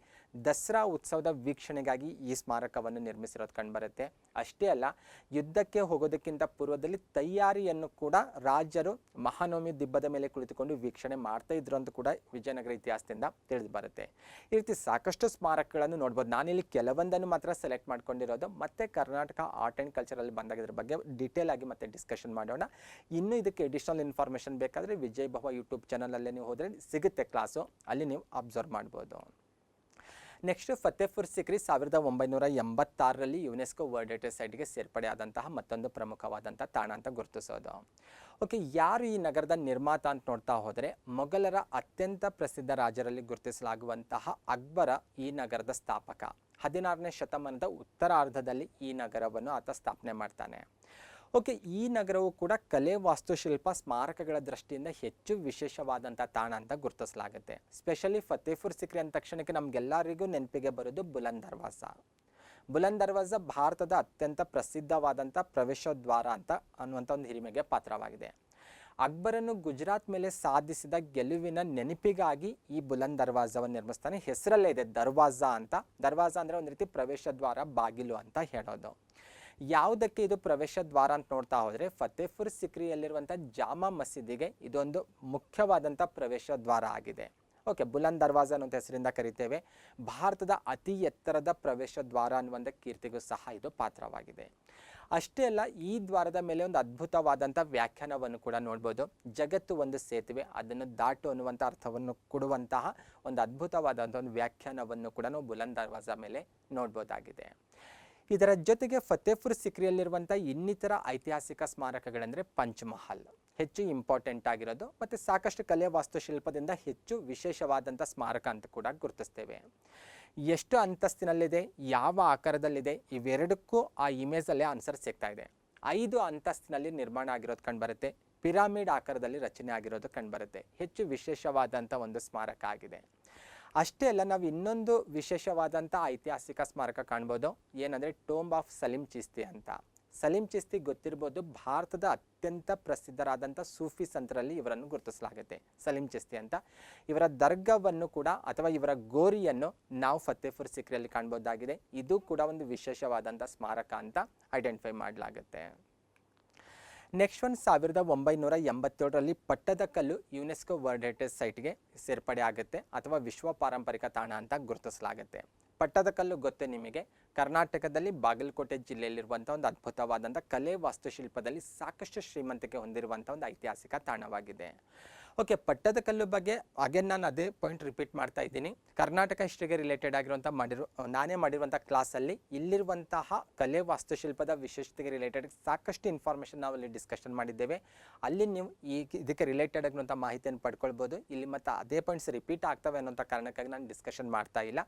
Speaker 1: ದಸರಾ ಉತ್ಸವದ ವೀಕ್ಷಣೆಗಾಗಿ ಈ ಸ್ಮಾರಕವನ್ನು ನಿರ್ಮಿಸಿರೋದು ಕಂಡುಬರುತ್ತೆ. ಅಷ್ಟೇ ಅಲ್ಲ, ಯುದ್ಧಕ್ಕೆ ಹೋಗೋದಕ್ಕಿಂತ ಪೂರ್ವದಲ್ಲಿ ತಯಾರಿಯನ್ನು ಕೂಡ ರಾಜರು ಮಹಾನವಮಿ ದಿಬ್ಬದ ಮೇಲೆ ಕುಳಿತುಕೊಂಡು ವೀಕ್ಷಣೆ ಮಾಡ್ತಾ ಇದ್ರು ಅಂತ ಕೂಡ ವಿಜಯನಗರ ಇತಿಹಾಸದಿಂದ ತಿಳಿದು ಬರುತ್ತೆ. ಈ ರೀತಿ ಸಾಕಷ್ಟು ಸ್ಮಾರಕಗಳನ್ನು ನೋಡ್ಬೋದು. ನಾನಿಲ್ಲಿ ಕೆಲವೊಂದನ್ನು ಮಾತ್ರ ಸೆಲೆಕ್ಟ್ ಮಾಡ್ಕೊಂಡಿರೋದು. ಮತ್ತೆ ಕರ್ನಾಟಕ ಆರ್ಟ್ ಆ್ಯಂಡ್ ಕಲ್ಚರಲ್ಲಿ ಬಂದಾಗ ಇದ್ರ ಬಗ್ಗೆ ಡೀಟೇಲ್ ಆಗಿ ಮತ್ತೆ ಡಿಸ್ಕಷನ್ ಮಾಡೋಣ. ಇನ್ನೂ ಇದಕ್ಕೆ ಎಡಿಷನಲ್ ಇನ್ಫಾರ್ಮೇಷನ್ ಬೇಕಾದರೆ ವಿಜಯ್ ಭವ ಯೂಟ್ಯೂಬ್ ಚಾನಲಲ್ಲೇ ನೀವು ಹೋದರೆ ಸಿಗುತ್ತೆ ಕ್ಲಾಸು, ಅಲ್ಲಿ ನೀವು ಅಬ್ಸರ್ವ್ ಮಾಡ್ಬೋದು. ನೆಕ್ಸ್ಟ್ ಫತೇಪುರ್ ಸಿಕ್ರಿ 1986ರಲ್ಲಿ ಯುನೆಸ್ಕೋ ವರ್ಲ್ಡ್ ಹೆರಿಟೇಜ್ ಸೈಟ್ಗೆ ಸೇರ್ಪಡೆ ಆದಂತಹ ಮತ್ತೊಂದು ಪ್ರಮುಖವಾದಂಥ ತಾಣ ಅಂತ ಗುರುತಿಸೋದು. ಓಕೆ, ಯಾರು ಈ ನಗರದ ನಿರ್ಮಾತ ಅಂತ ನೋಡ್ತಾ ಹೋದರೆ ಮೊಘಲರ ಅತ್ಯಂತ ಪ್ರಸಿದ್ಧ ರಾಜರಲ್ಲಿ ಗುರುತಿಸಲಾಗುವಂತಹ ಅಕ್ಬರ ಈ ನಗರದ ಸ್ಥಾಪಕ. 16ನೇ ಶತಮಾನದ ಉತ್ತರಾರ್ಧದಲ್ಲಿ ಈ ನಗರವನ್ನು ಆತ ಸ್ಥಾಪನೆ ಮಾಡ್ತಾನೆ. ಓಕೆ, ಈ ನಗರವು ಕೂಡ ಕಲೆ, ವಾಸ್ತುಶಿಲ್ಪ, ಸ್ಮಾರಕಗಳ ದೃಷ್ಟಿಯಿಂದ ಹೆಚ್ಚು ವಿಶೇಷವಾದಂಥ ತಾಣ ಅಂತ ಗುರುತಿಸಲಾಗುತ್ತೆ. ಸ್ಪೆಷಲಿ ಫತೇಪುರ್ ಸಿಕ್ರಿ ಅಂದ ತಕ್ಷಣಕ್ಕೆ ನಮಗೆಲ್ಲರಿಗೂ ನೆನಪಿಗೆ ಬರೋದು ಬುಲಂದ್ ದರ್ವಾಜ. ಬುಲಂದ್ ದರ್ವಾಜ ಭಾರತದ ಅತ್ಯಂತ ಪ್ರಸಿದ್ಧವಾದಂಥ ಪ್ರವೇಶದ್ವಾರ ಅಂತ ಅನ್ನುವಂಥ ಒಂದು ಹಿರಿಮೆಗೆ ಪಾತ್ರವಾಗಿದೆ. ಅಕ್ಬರನು ಗುಜರಾತ್ ಮೇಲೆ ಸಾಧಿಸಿದ ಗೆಲುವಿನ ನೆನಪಿಗಾಗಿ ಈ ಬುಲಂದ್ ದರ್ವಾಜವನ್ನು ನಿರ್ಮಿಸ್ತಾನೆ. ಹೆಸರಲ್ಲೇ ಇದೆ ದರ್ವಾಜ ಅಂತ. ದರ್ವಾಜ ಅಂದರೆ ಒಂದು ರೀತಿ ಪ್ರವೇಶ ದ್ವಾರ, ಬಾಗಿಲು ಅಂತ ಹೇಳೋದು. ಯಾವುದಕ್ಕೆ ಇದು ಪ್ರವೇಶ ದ್ವಾರ ಅಂತ ನೋಡ್ತಾ ಹೋದರೆ ಫತೇಪುರ್ ಸಿಕ್ರಿಯಲ್ಲಿರುವಂಥ ಜಾಮಾ ಮಸೀದಿಗೆ ಇದೊಂದು ಮುಖ್ಯವಾದಂಥ ಪ್ರವೇಶ ದ್ವಾರ ಆಗಿದೆ. ಓಕೆ, ಬುಲಂದ್ ದರ್ವಾಜ ಅನ್ನೋ ಹೆಸರಿಂದ ಕರಿತೇವೆ. ಭಾರತದ ಅತಿ ಎತ್ತರದ ಪ್ರವೇಶ ದ್ವಾರ ಅನ್ನುವಂಥ ಕೀರ್ತಿಗೂ ಸಹ ಇದು ಪಾತ್ರವಾಗಿದೆ. ಅಷ್ಟೇ ಅಲ್ಲ, ಈ ದ್ವಾರದ ಮೇಲೆ ಒಂದು ಅದ್ಭುತವಾದಂಥ ವ್ಯಾಖ್ಯಾನವನ್ನು ಕೂಡ ನೋಡ್ಬೋದು. ಜಗತ್ತು ಒಂದು ಸೇತುವೆ, ಅದನ್ನು ದಾಟು ಅನ್ನುವಂಥ ಅರ್ಥವನ್ನು ಕೊಡುವಂತಹ ಒಂದು ಅದ್ಭುತವಾದಂಥ ಒಂದು ವ್ಯಾಖ್ಯಾನವನ್ನು ಕೂಡ ನಾವು ಬುಲಂದ್ ದರ್ವಾಜ ಮೇಲೆ ನೋಡ್ಬೋದಾಗಿದೆ. ಇದರ ಜೊತೆಗೆ ಫತೇಪುರ್ ಸಿಕ್ರಿಯಲ್ಲಿರುವಂಥ ಇನ್ನಿತರ ಐತಿಹಾಸಿಕ ಸ್ಮಾರಕಗಳೆಂದರೆ ಪಂಚಮಹಲ್ ಹೆಚ್ಚು ಇಂಪಾರ್ಟೆಂಟ್ ಆಗಿರೋದು, ಮತ್ತು ಸಾಕಷ್ಟು ಕಲೆ ವಾಸ್ತುಶಿಲ್ಪದಿಂದ ಹೆಚ್ಚು ವಿಶೇಷವಾದಂಥ ಸ್ಮಾರಕ ಅಂತ ಕೂಡ ಗುರುತಿಸ್ತೇವೆ. ಎಷ್ಟು ಅಂತಸ್ತಿನಲ್ಲಿದೆ, ಯಾವ ಆಕಾರದಲ್ಲಿದೆ, ಇವೆರಡಕ್ಕೂ ಆ ಇಮೇಜಲ್ಲೇ ಆನ್ಸರ್ ಸಿಗ್ತಾ ಇದೆ. 5 ಅಂತಸ್ತಿನಲ್ಲಿ ನಿರ್ಮಾಣ ಆಗಿರೋದು ಕಂಡುಬರುತ್ತೆ. ಪಿರಾಮಿಡ್ ಆಕಾರದಲ್ಲಿ ರಚನೆ ಆಗಿರೋದು ಕಂಡುಬರುತ್ತೆ. ಹೆಚ್ಚು ವಿಶೇಷವಾದಂಥ ಒಂದು ಸ್ಮಾರಕ ಆಗಿದೆ. ಅಷ್ಟೇ ಅಲ್ಲ, ನಾವು ಇನ್ನೊಂದು ವಿಶೇಷವಾದಂಥ ಐತಿಹಾಸಿಕ ಸ್ಮಾರಕ ಕಾಣ್ಬೋದು. ಏನಂದರೆ ಟೋಂಬ್ ಆಫ್ ಸಲೀಂ ಚಿಸ್ತಿ ಅಂತ. ಸಲೀಂ ಚಿಸ್ತಿ ಗೊತ್ತಿರ್ಬೋದು, ಭಾರತದ ಅತ್ಯಂತ ಪ್ರಸಿದ್ಧರಾದಂಥ ಸೂಫಿ ಸಂತರಲ್ಲಿ ಇವರನ್ನು ಗುರುತಿಸಲಾಗುತ್ತೆ, ಸಲೀಂ ಚಿಸ್ತಿ ಅಂತ. ಇವರ ದರ್ಗಾವನ್ನು ಕೂಡ ಅಥವಾ ಇವರ ಗೋರಿಯನ್ನು ನಾವು ಫತೇಪುರ್ ಸಿಕ್ರಿಯಲ್ಲಿ ಕಾಣ್ಬೋದಾಗಿದೆ. ಇದು ಕೂಡ ಒಂದು ವಿಶೇಷವಾದಂಥ ಸ್ಮಾರಕ ಅಂತ ಐಡೆಂಟಿಫೈ ಮಾಡಲಾಗುತ್ತೆ. ನೆಕ್ಸ್ಟ್ ಒನ್ 1987ರಲ್ಲಿ ಪಟ್ಟದಕಲ್ಲು ಯುನೆಸ್ಕೋ ವರ್ಲ್ಡ್ ಹೆರಿಟೇಜ್ ಸೈಟ್ಗೆ ಸೇರ್ಪಡೆ ಆಗುತ್ತೆ ಅಥವಾ ವಿಶ್ವ ಪಾರಂಪರಿಕ ತಾಣ ಅಂತ ಗುರುತಿಸಲಾಗುತ್ತೆ. ಪಟ್ಟದಕಲ್ಲು ಗೊತ್ತೇ ನಿಮಗೆ, ಕರ್ನಾಟಕದಲ್ಲಿ ಬಾಗಲಕೋಟೆ ಜಿಲ್ಲೆಯಲ್ಲಿರುವಂಥ ಒಂದು ಅದ್ಭುತವಾದಂಥ ಕಲೆ ವಾಸ್ತುಶಿಲ್ಪದಲ್ಲಿ ಸಾಕಷ್ಟು ಶ್ರೀಮಂತಿಕೆ ಹೊಂದಿರುವಂಥ ಒಂದು ಐತಿಹಾಸಿಕ ತಾಣವಾಗಿದೆ. ಓಕೆ, ಪಟ್ಟದಕಲ್ಲು ಬಗ್ಗೆ ಅಗೇನ್ ನಾನು ಅದೇ ಪಾಯಿಂಟ್ ರಿಪೀಟ್ ಮಾಡ್ತಾ ಇದ್ದೀನಿ. ಕರ್ನಾಟಕ ಹಿಸ್ಟ್ರಿಗೆ ರಿಲೇಟೆಡ್ ಆಗಿರುವಂಥ ನಾನೇ ಮಾಡಿರುವಂಥ ಕ್ಲಾಸಲ್ಲಿ ಇಲ್ಲಿರುವಂತಹ ಕಲೆ ವಾಸ್ತುಶಿಲ್ಪದ ವಿಶೇಷತೆಗೆ ರಿಲೇಟೆಡ್ ಸಾಕಷ್ಟು ಇನ್ಫಾರ್ಮೇಷನ್ ನಾವು ಅಲ್ಲಿ ಡಿಸ್ಕಷನ್ ಮಾಡಿದ್ದೇವೆ. ಅಲ್ಲಿ ನೀವು ಇದಕ್ಕೆ ರಿಲೇಟೆಡ್ ಆಗಿರುವಂಥ ಮಾಹಿತಿಯನ್ನು ಪಡ್ಕೊಳ್ಬೋದು. ಇಲ್ಲಿ ಮತ್ತು ಅದೇ ಪಾಯಿಂಟ್ಸ್ ರಿಪೀಟ್ ಆಗ್ತವೆ ಅನ್ನೋಂಥ ಕಾರಣಕ್ಕಾಗಿ ನಾನು ಡಿಸ್ಕಷನ್ ಮಾಡ್ತಾ ಇಲ್ಲ.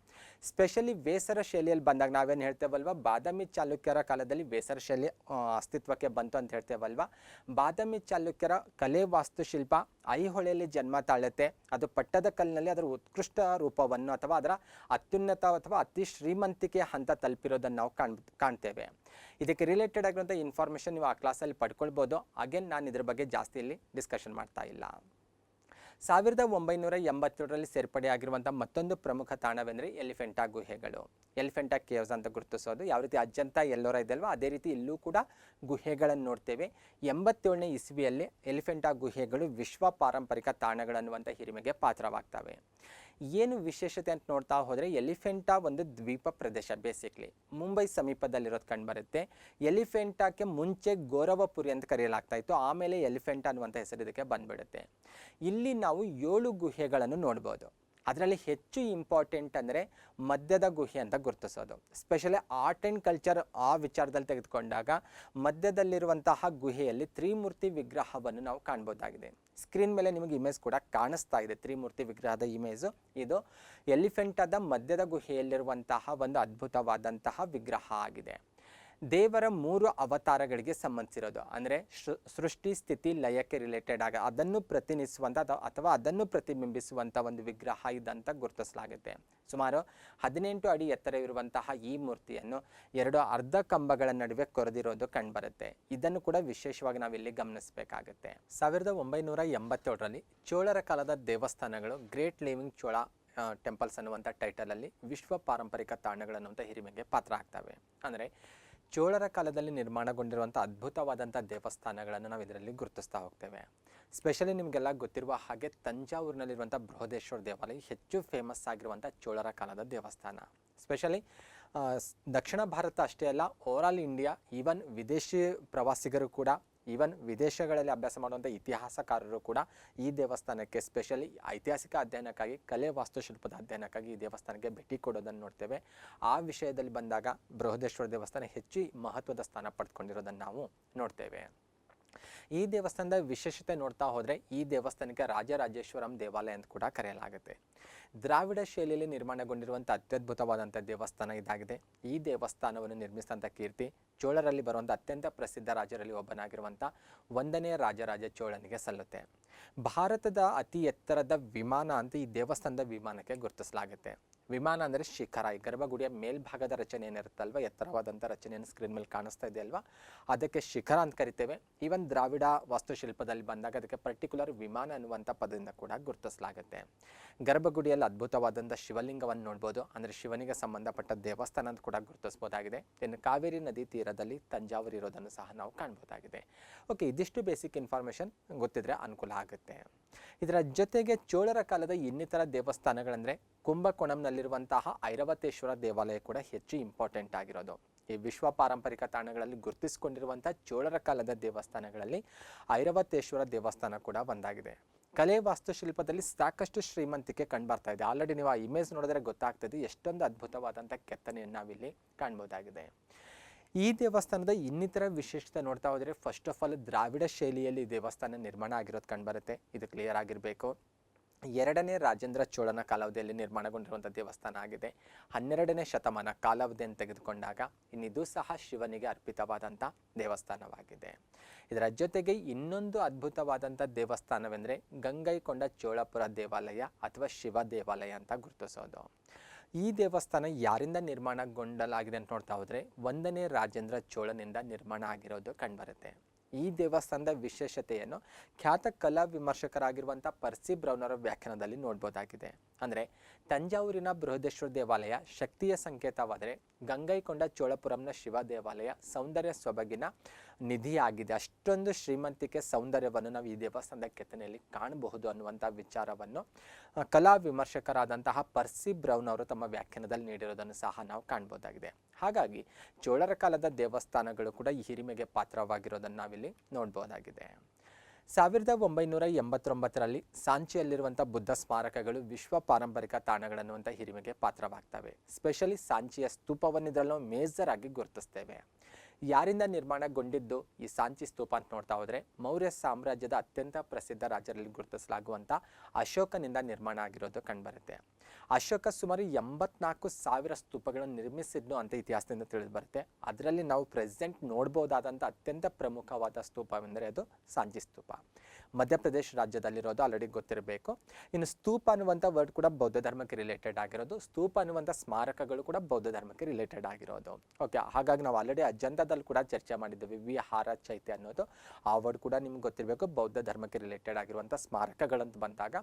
Speaker 1: ಸ್ಪೆಷಲಿ ವೇಸರ ಶೈಲಿಯಲ್ಲಿ ಬಂದಾಗ ನಾವೇನು ಹೇಳ್ತೇವಲ್ವ, ಬಾದಾಮಿ ಚಾಲುಕ್ಯರ ಕಾಲದಲ್ಲಿ ವೇಸರ ಶೈಲಿ ಅಸ್ತಿತ್ವಕ್ಕೆ ಬಂತು ಅಂತ ಹೇಳ್ತೇವಲ್ವ. ಬಾದಾಮಿ ಚಾಲುಕ್ಯರ ಕಲೆ ವಾಸ್ತುಶಿಲ್ಪ ಐಹೊಳೆಯಲ್ಲಿ ಜನ್ಮ ತಾಳುತ್ತೆ. ಅದು ಪಟ್ಟದಕಲ್ಲಿನಲ್ಲಿ ಅದರ ಉತ್ಕೃಷ್ಟ ರೂಪವನ್ನು ಅಥವಾ ಅದರ ಅತ್ಯುನ್ನತ ಅಥವಾ ಅತಿ ಶ್ರೀಮಂತಿಕೆಯ ಹಂತ ತಲುಪಿರೋದನ್ನು ನಾವು ಕಾಣ್ತೇವೆ. ಇದಕ್ಕೆ ರಿಲೇಟೆಡ್ ಆಗಿರುವಂಥ ಇನ್ಫಾರ್ಮೇಷನ್ ನೀವು ಆ ಕ್ಲಾಸಲ್ಲಿ ಪಡ್ಕೊಳ್ಬೋದು. ಅಗೇನ್ ನಾನು ಇದ್ರ ಬಗ್ಗೆ ಜಾಸ್ತಿ ಇಲ್ಲಿ ಡಿಸ್ಕಷನ್ ಮಾಡ್ತಾ ಇಲ್ಲ. 1987ರಲ್ಲಿ ಸೇರ್ಪಡೆಯಾಗಿರುವಂಥ ಮತ್ತೊಂದು ಪ್ರಮುಖ ತಾಣವೆಂದರೆ ಎಲಿಫೆಂಟಾ ಗುಹೆಗಳು, ಎಲಿಫೆಂಟಾ ಕೇವ್ಸ್ ಅಂತ ಗುರುತಿಸೋದು. ಯಾವ ರೀತಿ ಅಜ್ಜಂತ ಎಲ್ಲೋರ ಇದೆಯಲ್ವ, ಅದೇ ರೀತಿ ಇಲ್ಲೂ ಕೂಡ ಗುಹೆಗಳನ್ನು ನೋಡ್ತೇವೆ. 87ನೇ ಇಸ್ವಿಯಲ್ಲಿ ಎಲಿಫೆಂಟಾ ಗುಹೆಗಳು ವಿಶ್ವ ಪಾರಂಪರಿಕ ತಾಣಗಳನ್ನುವಂಥ ಹಿರಿಮೆಗೆ ಪಾತ್ರವಾಗ್ತವೆ. ಏನು ವಿಶೇಷತೆ ಅಂತ ನೋಡ್ತಾ ಹೋದರೆ, ಎಲಿಫೆಂಟಾ ಒಂದು ದ್ವೀಪ ಪ್ರದೇಶ, ಬೇಸಿಕ್ಲಿ ಮುಂಬೈ ಸಮೀಪದಲ್ಲಿರೋದು ಕಂಡುಬರುತ್ತೆ. ಎಲಿಫೆಂಟಾಕ್ಕೆ ಮುಂಚೆ ಗೋರವಪುರಿ ಅಂತ ಕರೆಯಲಾಗ್ತಾ ಇತ್ತು, ಆಮೇಲೆ ಎಲಿಫೆಂಟಾ ಅನ್ನುವಂಥ ಹೆಸರು ಇದಕ್ಕೆ ಬಂದ್ಬಿಡುತ್ತೆ. ಇಲ್ಲಿ ನಾವು 7 ಗುಹೆಗಳನ್ನು ನೋಡ್ಬೋದು. ಅದರಲ್ಲಿ ಹೆಚ್ಚು ಇಂಪಾರ್ಟೆಂಟ್ ಅಂದರೆ ಮಧ್ಯದ ಗುಹೆ ಅಂತ ಗುರುತಿಸೋದು. ಸ್ಪೆಷಲಿ ಆರ್ಟ್ ಆ್ಯಂಡ್ ಕಲ್ಚರ್ ಆ ವಿಚಾರದಲ್ಲಿ ತೆಗೆದುಕೊಂಡಾಗ ಮಧ್ಯದಲ್ಲಿರುವಂತಹ ಗುಹೆಯಲ್ಲಿ ತ್ರಿಮೂರ್ತಿ ವಿಗ್ರಹವನ್ನು ನಾವು ಕಾಣ್ಬೋದಾಗಿದೆ. ಸ್ಕ್ರೀನ್ ಮೇಲೆ ನಿಮಗೆ ಇಮೇಜ್ ಕೂಡ ಕಾಣಿಸ್ತಾ ಇದೆ, ತ್ರಿಮೂರ್ತಿ ವಿಗ್ರಹದ ಇಮೇಜು. ಇದು ಎಲಿಫೆಂಟಾದ ಮಧ್ಯದ ಗುಹೆಯಲ್ಲಿರುವಂತಹ ಒಂದು ಅದ್ಭುತವಾದಂತಹ ವಿಗ್ರಹ ಆಗಿದೆ. ದೇವರ 3 ಅವತಾರಗಳಿಗೆ ಸಂಬಂಧಿಸಿರೋದು, ಅಂದರೆ ಸೃಷ್ಟಿ ಸ್ಥಿತಿ ಲಯಕ್ಕೆ ರಿಲೇಟೆಡ್ ಆಗ ಅದನ್ನು ಪ್ರತಿನಿಧಿಸುವಂಥ ಅಥವಾ ಅದನ್ನು ಪ್ರತಿಬಿಂಬಿಸುವಂಥ ಒಂದು ವಿಗ್ರಹ ಇದಂತ ಗುರುತಿಸಲಾಗುತ್ತೆ. ಸುಮಾರು 18 ಅಡಿ ಎತ್ತರವಿರುವಂತಹ ಈ ಮೂರ್ತಿಯನ್ನು 2 ಅರ್ಧ ಕಂಬಗಳ ನಡುವೆ ಕೊರೆದಿರೋದು ಕಂಡುಬರುತ್ತೆ. ಇದನ್ನು ಕೂಡ ವಿಶೇಷವಾಗಿ ನಾವಿಲ್ಲಿ ಗಮನಿಸಬೇಕಾಗುತ್ತೆ. 1987ರಲ್ಲಿ ಚೋಳರ ಕಾಲದ ದೇವಸ್ಥಾನಗಳು ಗ್ರೇಟ್ ಲಿವಿಂಗ್ ಚೋಳ ಟೆಂಪಲ್ಸ್ ಅನ್ನುವಂಥ ಟೈಟಲಲ್ಲಿ ವಿಶ್ವ ಪಾರಂಪರಿಕ ತಾಣಗಳನ್ನುವಂಥ ಹಿರಿಮೆಗೆ ಪಾತ್ರ ಆಗ್ತವೆ. ಅಂದರೆ ಚೋಳರ ಕಾಲದಲ್ಲಿ ನಿರ್ಮಾಣಗೊಂಡಿರುವಂಥ ಅದ್ಭುತವಾದಂಥ ದೇವಸ್ಥಾನಗಳನ್ನು ನಾವು ಇದರಲ್ಲಿ ಗುರುತಿಸ್ತಾ ಹೋಗ್ತೇವೆ. ಸ್ಪೆಷಲಿ ನಿಮಗೆಲ್ಲ ಗೊತ್ತಿರುವ ಹಾಗೆ ತಂಜಾವೂರಿನಲ್ಲಿರುವಂಥ ಬೃಹದೇಶ್ವರ ದೇವಾಲಯ ಹೆಚ್ಚು ಫೇಮಸ್ ಆಗಿರುವಂಥ ಚೋಳರ ಕಾಲದ ದೇವಸ್ಥಾನ. ಸ್ಪೆಷಲಿ ದಕ್ಷಿಣ ಭಾರತ ಅಷ್ಟೇ ಅಲ್ಲ, ಓವರಾಲ್ ಇಂಡಿಯಾ, ಈವನ್ ವಿದೇಶಿ ಪ್ರವಾಸಿಗರು ಕೂಡ, ಈವನ್ ವಿದೇಶಗಳಲ್ಲಿ ಅಭ್ಯಾಸ ಮಾಡುವಂಥ ಇತಿಹಾಸಕಾರರು ಕೂಡ ಈ ದೇವಸ್ಥಾನಕ್ಕೆ ಸ್ಪೆಷಲಿ ಐತಿಹಾಸಿಕ ಅಧ್ಯಯನಕ್ಕಾಗಿ, ಕಲೆ ವಾಸ್ತುಶಿಲ್ಪದ ಅಧ್ಯಯನಕ್ಕಾಗಿ ಈ ದೇವಸ್ಥಾನಕ್ಕೆ ಭೇಟಿ ಕೊಡೋದನ್ನು ನೋಡ್ತೇವೆ. ಆ ವಿಷಯದಲ್ಲಿ ಬಂದಾಗ ಬೃಹದೇಶ್ವರ ದೇವಸ್ಥಾನ ಹೆಚ್ಚು ಮಹತ್ವದ ಸ್ಥಾನ ಪಡೆದುಕೊಂಡಿರೋದನ್ನು ನಾವು ನೋಡ್ತೇವೆ. ಈ ದೇವಸ್ಥಾನದ ವಿಶೇಷತೆ ನೋಡ್ತಾ ಹೋದರೆ, ಈ ದೇವಸ್ಥಾನಕ್ಕೆ ರಾಜರಾಜೇಶ್ವರಂ ದೇವಾಲಯ ಅಂತ ಕೂಡ ಕರೆಯಲಾಗುತ್ತೆ. ದ್ರಾವಿಡ ಶೈಲಿಯಲ್ಲಿ ನಿರ್ಮಾಣಗೊಂಡಿರುವಂಥ ಅತ್ಯದ್ಭುತವಾದಂಥ ದೇವಸ್ಥಾನ ಇದಾಗಿದೆ. ಈ ದೇವಸ್ಥಾನವನ್ನು ನಿರ್ಮಿಸಿದಂಥ ಕೀರ್ತಿ ಚೋಳರಲ್ಲಿ ಬರುವಂಥ ಅತ್ಯಂತ ಪ್ರಸಿದ್ಧ ರಾಜರಲ್ಲಿ ಒಬ್ಬನಾಗಿರುವಂಥ 1ನೇ ರಾಜರಾಜ ಚೋಳನಿಗೆ ಸಲ್ಲುತ್ತೆ. ಭಾರತದ ಅತಿ ಎತ್ತರದ ವಿಮಾನ ಅಂತ ಈ ದೇವಸ್ಥಾನದ ವಿಮಾನಕ್ಕೆ ಗುರುತಿಸಲಾಗುತ್ತೆ. ವಿಮಾನ ಅಂದರೆ ಶಿಖರ. ಈ ಗರ್ಭಗುಡಿಯ ಮೇಲ್ಭಾಗದ ರಚನೆ ಏನಿರುತ್ತಲ್ವ, ಎತ್ತರವಾದಂಥ ರಚನೆಯನ್ನು ಸ್ಕ್ರೀನ್ ಮೇಲೆ ಕಾಣಿಸ್ತಾ ಇದೆ ಅಲ್ವಾ, ಅದಕ್ಕೆ ಶಿಖರ ಅಂತ ಕರಿತೇವೆ. ಈವನ್ ದ್ರಾವಿಡ ವಾಸ್ತುಶಿಲ್ಪದಲ್ಲಿ ಬಂದಾಗ ಅದಕ್ಕೆ ಪರ್ಟಿಕ್ಯುಲರ್ ವಿಮಾನ ಅನ್ನುವಂಥ ಪದದಿಂದ ಕೂಡ ಗುರುತಿಸಲಾಗುತ್ತೆ. ಗರ್ಭಗುಡಿಯಲ್ಲಿ ಅದ್ಭುತವಾದಂಥ ಶಿವಲಿಂಗವನ್ನು ನೋಡ್ಬೋದು, ಅಂದರೆ ಶಿವನಿಗೆ ಸಂಬಂಧಪಟ್ಟ ದೇವಸ್ಥಾನ ಅಂತ ಕೂಡ ಗುರುತಿಸ್ಬೋದಾಗಿದೆ. ಇನ್ನು ಕಾವೇರಿ ನದಿ ತೀರದಲ್ಲಿ ತಂಜಾವೂರು ಇರೋದನ್ನು ಸಹ ನಾವು ಕಾಣ್ಬೋದಾಗಿದೆ. ಓಕೆ, ಇದಿಷ್ಟು ಬೇಸಿಕ್ ಇನ್ಫಾರ್ಮೇಷನ್ ಗೊತ್ತಿದ್ರೆ ಅನುಕೂಲ ಆಗುತ್ತೆ. ಇದರ ಜೊತೆಗೆ ಚೋಳರ ಕಾಲದ ಇನ್ನಿತರ ದೇವಸ್ಥಾನಗಳಂದರೆ ಕುಂಭಕೋಣಂನಲ್ಲಿರುವಂತಹ ಐರಾವತೇಶ್ವರ ದೇವಾಲಯ ಕೂಡ ಹೆಚ್ಚು ಇಂಪಾರ್ಟೆಂಟ್ ಆಗಿರೋದು. ಈ ವಿಶ್ವ ಪಾರಂಪರಿಕ ತಾಣಗಳಲ್ಲಿ ಗುರುತಿಸಿಕೊಂಡಿರುವಂಥ ಚೋಳರ ಕಾಲದ ದೇವಸ್ಥಾನಗಳಲ್ಲಿ ಐರಾವತೇಶ್ವರ ದೇವಸ್ಥಾನ ಕೂಡ ಒಂದಾಗಿದೆ. ಕಲೆ ವಾಸ್ತುಶಿಲ್ಪದಲ್ಲಿ ಸಾಕಷ್ಟು ಶ್ರೀಮಂತಿಕೆ ಕಂಡುಬರ್ತಾ ಇದೆ. ಆಲ್ರೆಡಿ ನೀವು ಆ ಇಮೇಜ್ ನೋಡಿದ್ರೆ ಗೊತ್ತಾಗ್ತದೆ ಎಷ್ಟೊಂದು ಅದ್ಭುತವಾದಂಥ ಕೆತ್ತನೆಯನ್ನು ನಾವಿಲ್ಲಿ ಕಾಣ್ಬೋದಾಗಿದೆ. ಈ ದೇವಸ್ಥಾನದ ಇನ್ನಿತರ ವಿಶೇಷತೆ ನೋಡ್ತಾ ಹೋದರೆ ಫಸ್ಟ್ ಆಫ್ ಆಲ್ ದ್ರಾವಿಡ ಶೈಲಿಯಲ್ಲಿ ದೇವಸ್ಥಾನ ನಿರ್ಮಾಣ ಆಗಿರೋದು ಕಂಡುಬರುತ್ತೆ. ಇದು ಕ್ಲಿಯರ್ ಆಗಿರಬೇಕು. 2ನೇ ರಾಜೇಂದ್ರ ಚೋಳನ ಕಾಲಾವಧಿಯಲ್ಲಿ ನಿರ್ಮಾಣಗೊಂಡಿರುವಂಥ ದೇವಸ್ಥಾನ ಆಗಿದೆ. 12ನೇ ಶತಮಾನ ಕಾಲಾವಧಿಯನ್ನು ತೆಗೆದುಕೊಂಡಾಗ ಇನ್ನಿದು ಸಹ ಶಿವನಿಗೆ ಅರ್ಪಿತವಾದಂಥ ದೇವಸ್ಥಾನವಾಗಿದೆ. ಇದರ ಜೊತೆಗೆ ಇನ್ನೊಂದು ಅದ್ಭುತವಾದಂಥ ದೇವಸ್ಥಾನವೆಂದರೆ ಗಂಗೈಕೊಂಡ ಚೋಳಪುರ ದೇವಾಲಯ ಅಥವಾ ಶಿವ ದೇವಾಲಯ ಅಂತ ಗುರುತಿಸೋದು. ಈ ದೇವಸ್ಥಾನ ಯಾರಿಂದ ನಿರ್ಮಾಣಗೊಂಡಲಾಗಿದೆ ಅಂತ ನೋಡ್ತಾ ಹೋದರೆ 1ನೇ ರಾಜೇಂದ್ರ ಚೋಳನಿಂದ ನಿರ್ಮಾಣ ಆಗಿರೋದು ಕಂಡುಬರುತ್ತೆ. ಈ ದೇವಸ್ಥಾನದ ವಿಶೇಷತೆಯನ್ನು ಖ್ಯಾತ ಕಲಾ ವಿಮರ್ಶಕರಾಗಿರುವಂಥ ಪರ್ಸಿ ಬ್ರೌನ್ ಅವರ ವ್ಯಾಖ್ಯಾನದಲ್ಲಿ ನೋಡ್ಬೋದಾಗಿದೆ. ಅಂದರೆ ತಂಜಾವೂರಿನ ಬೃಹದೇಶ್ವರ ದೇವಾಲಯ ಶಕ್ತಿಯ ಸಂಕೇತವಾದರೆ ಗಂಗೈಕೊಂಡ ಚೋಳಪುರಂನ ಶಿವ ದೇವಾಲಯ ಸೌಂದರ್ಯ ಸೊಬಗಿನ ನಿಧಿಯಾಗಿದೆ. ಅಷ್ಟೊಂದು ಶ್ರೀಮಂತಿಕೆ ಸೌಂದರ್ಯವನ್ನು ನಾವು ಈ ದೇವಸ್ಥಾನದ ಕೆತ್ತನೆಯಲ್ಲಿ ಕಾಣಬಹುದು ಅನ್ನುವಂಥ ವಿಚಾರವನ್ನು ಕಲಾ ವಿಮರ್ಶಕರಾದಂತಹ ಪರ್ಸಿ ಬ್ರೌನ್ ಅವರು ತಮ್ಮ ವ್ಯಾಖ್ಯಾನದಲ್ಲಿ ನೀಡಿರೋದನ್ನು ಸಹ ನಾವು ಕಾಣ್ಬೋದಾಗಿದೆ. ಹಾಗಾಗಿ ಚೋಳರ ಕಾಲದ ದೇವಸ್ಥಾನಗಳು ಕೂಡ ಈ ಹಿರಿಮೆಗೆ ಪಾತ್ರವಾಗಿರೋದನ್ನು ನಾವಿಲ್ಲಿ ನೋಡ್ಬೋದಾಗಿದೆ. 1989ರಲ್ಲಿ ಸಾಂಚಿಯಲ್ಲಿರುವಂಥ ಬುದ್ಧ ಸ್ಮಾರಕಗಳು ವಿಶ್ವ ಪಾರಂಪರಿಕ ತಾಣಗಳನ್ನುವಂಥ ಹಿರಿಮೆಗೆ ಪಾತ್ರವಾಗ್ತವೆ. ಸ್ಪೆಷಲಿ ಸಾಂಚಿಯ ಸ್ತೂಪವನ್ನು ಇದರಲ್ಲಿ ನಾವು ಮೇಜರ್ ಆಗಿ ಗುರುತಿಸ್ತೇವೆ. ಯಾರಿಂದ ನಿರ್ಮಾಣಗೊಂಡಿದ್ದು ಈ ಸಾಂಚಿ ಸ್ತೂಪ ಅಂತ ನೋಡ್ತಾ ಹೋದರೆ ಮೌರ್ಯ ಸಾಮ್ರಾಜ್ಯದ ಅತ್ಯಂತ ಪ್ರಸಿದ್ಧ ರಾಜರಲ್ಲಿ ಗುರುತಿಸಲಾಗುವಂಥ ಅಶೋಕನಿಂದ ನಿರ್ಮಾಣ ಆಗಿರೋದು ಕಂಡುಬರುತ್ತೆ. ಅಶೋಕ ಸುಮಾರು 84,000 ಸ್ತೂಪಗಳನ್ನು ನಿರ್ಮಿಸಿದ್ನು ಅಂತ ಇತಿಹಾಸದಿಂದ ತಿಳಿದು ಬರುತ್ತೆ. ಅದರಲ್ಲಿ ನಾವು ಪ್ರೆಸೆಂಟ್ ನೋಡ್ಬೋದಾದಂಥ ಅತ್ಯಂತ ಪ್ರಮುಖವಾದ ಸ್ತೂಪವೆಂದರೆ ಅದು ಸಾಂಚಿ ಸ್ತೂಪ. ಮಧ್ಯಪ್ರದೇಶ ರಾಜ್ಯದಲ್ಲಿರೋದು ಆಲ್ರೆಡಿ ಗೊತ್ತಿರಬೇಕು. ಇನ್ನು ಸ್ತೂಪ ಅನ್ನುವಂಥ ವರ್ಡ್ ಕೂಡ ಬೌದ್ಧ ಧರ್ಮಕ್ಕೆ ರಿಲೇಟೆಡ್ ಆಗಿರೋದು. ಸ್ತೂಪ ಅನ್ನುವಂಥ ಸ್ಮಾರಕಗಳು ಕೂಡ ಬೌದ್ಧ ಧರ್ಮಕ್ಕೆ ರಿಲೇಟೆಡ್ ಆಗಿರೋದು. ಓಕೆ, ಹಾಗಾಗಿ ನಾವು ಆಲ್ರೆಡಿ ಅಜಂತಾದಲ್ಲಿ ಕೂಡ ಚರ್ಚೆ ಮಾಡಿದ್ದೀವಿ. ವಿಹಾರ ಚೈತ್ಯ ಅನ್ನೋದು ಆ ವರ್ಡ್ ಕೂಡ ನಿಮ್ಗೆ ಗೊತ್ತಿರಬೇಕು. ಬೌದ್ಧ ಧರ್ಮಕ್ಕೆ ರಿಲೇಟೆಡ್ ಆಗಿರುವಂಥ ಸ್ಮಾರಕಗಳಂತ ಬಂದಾಗ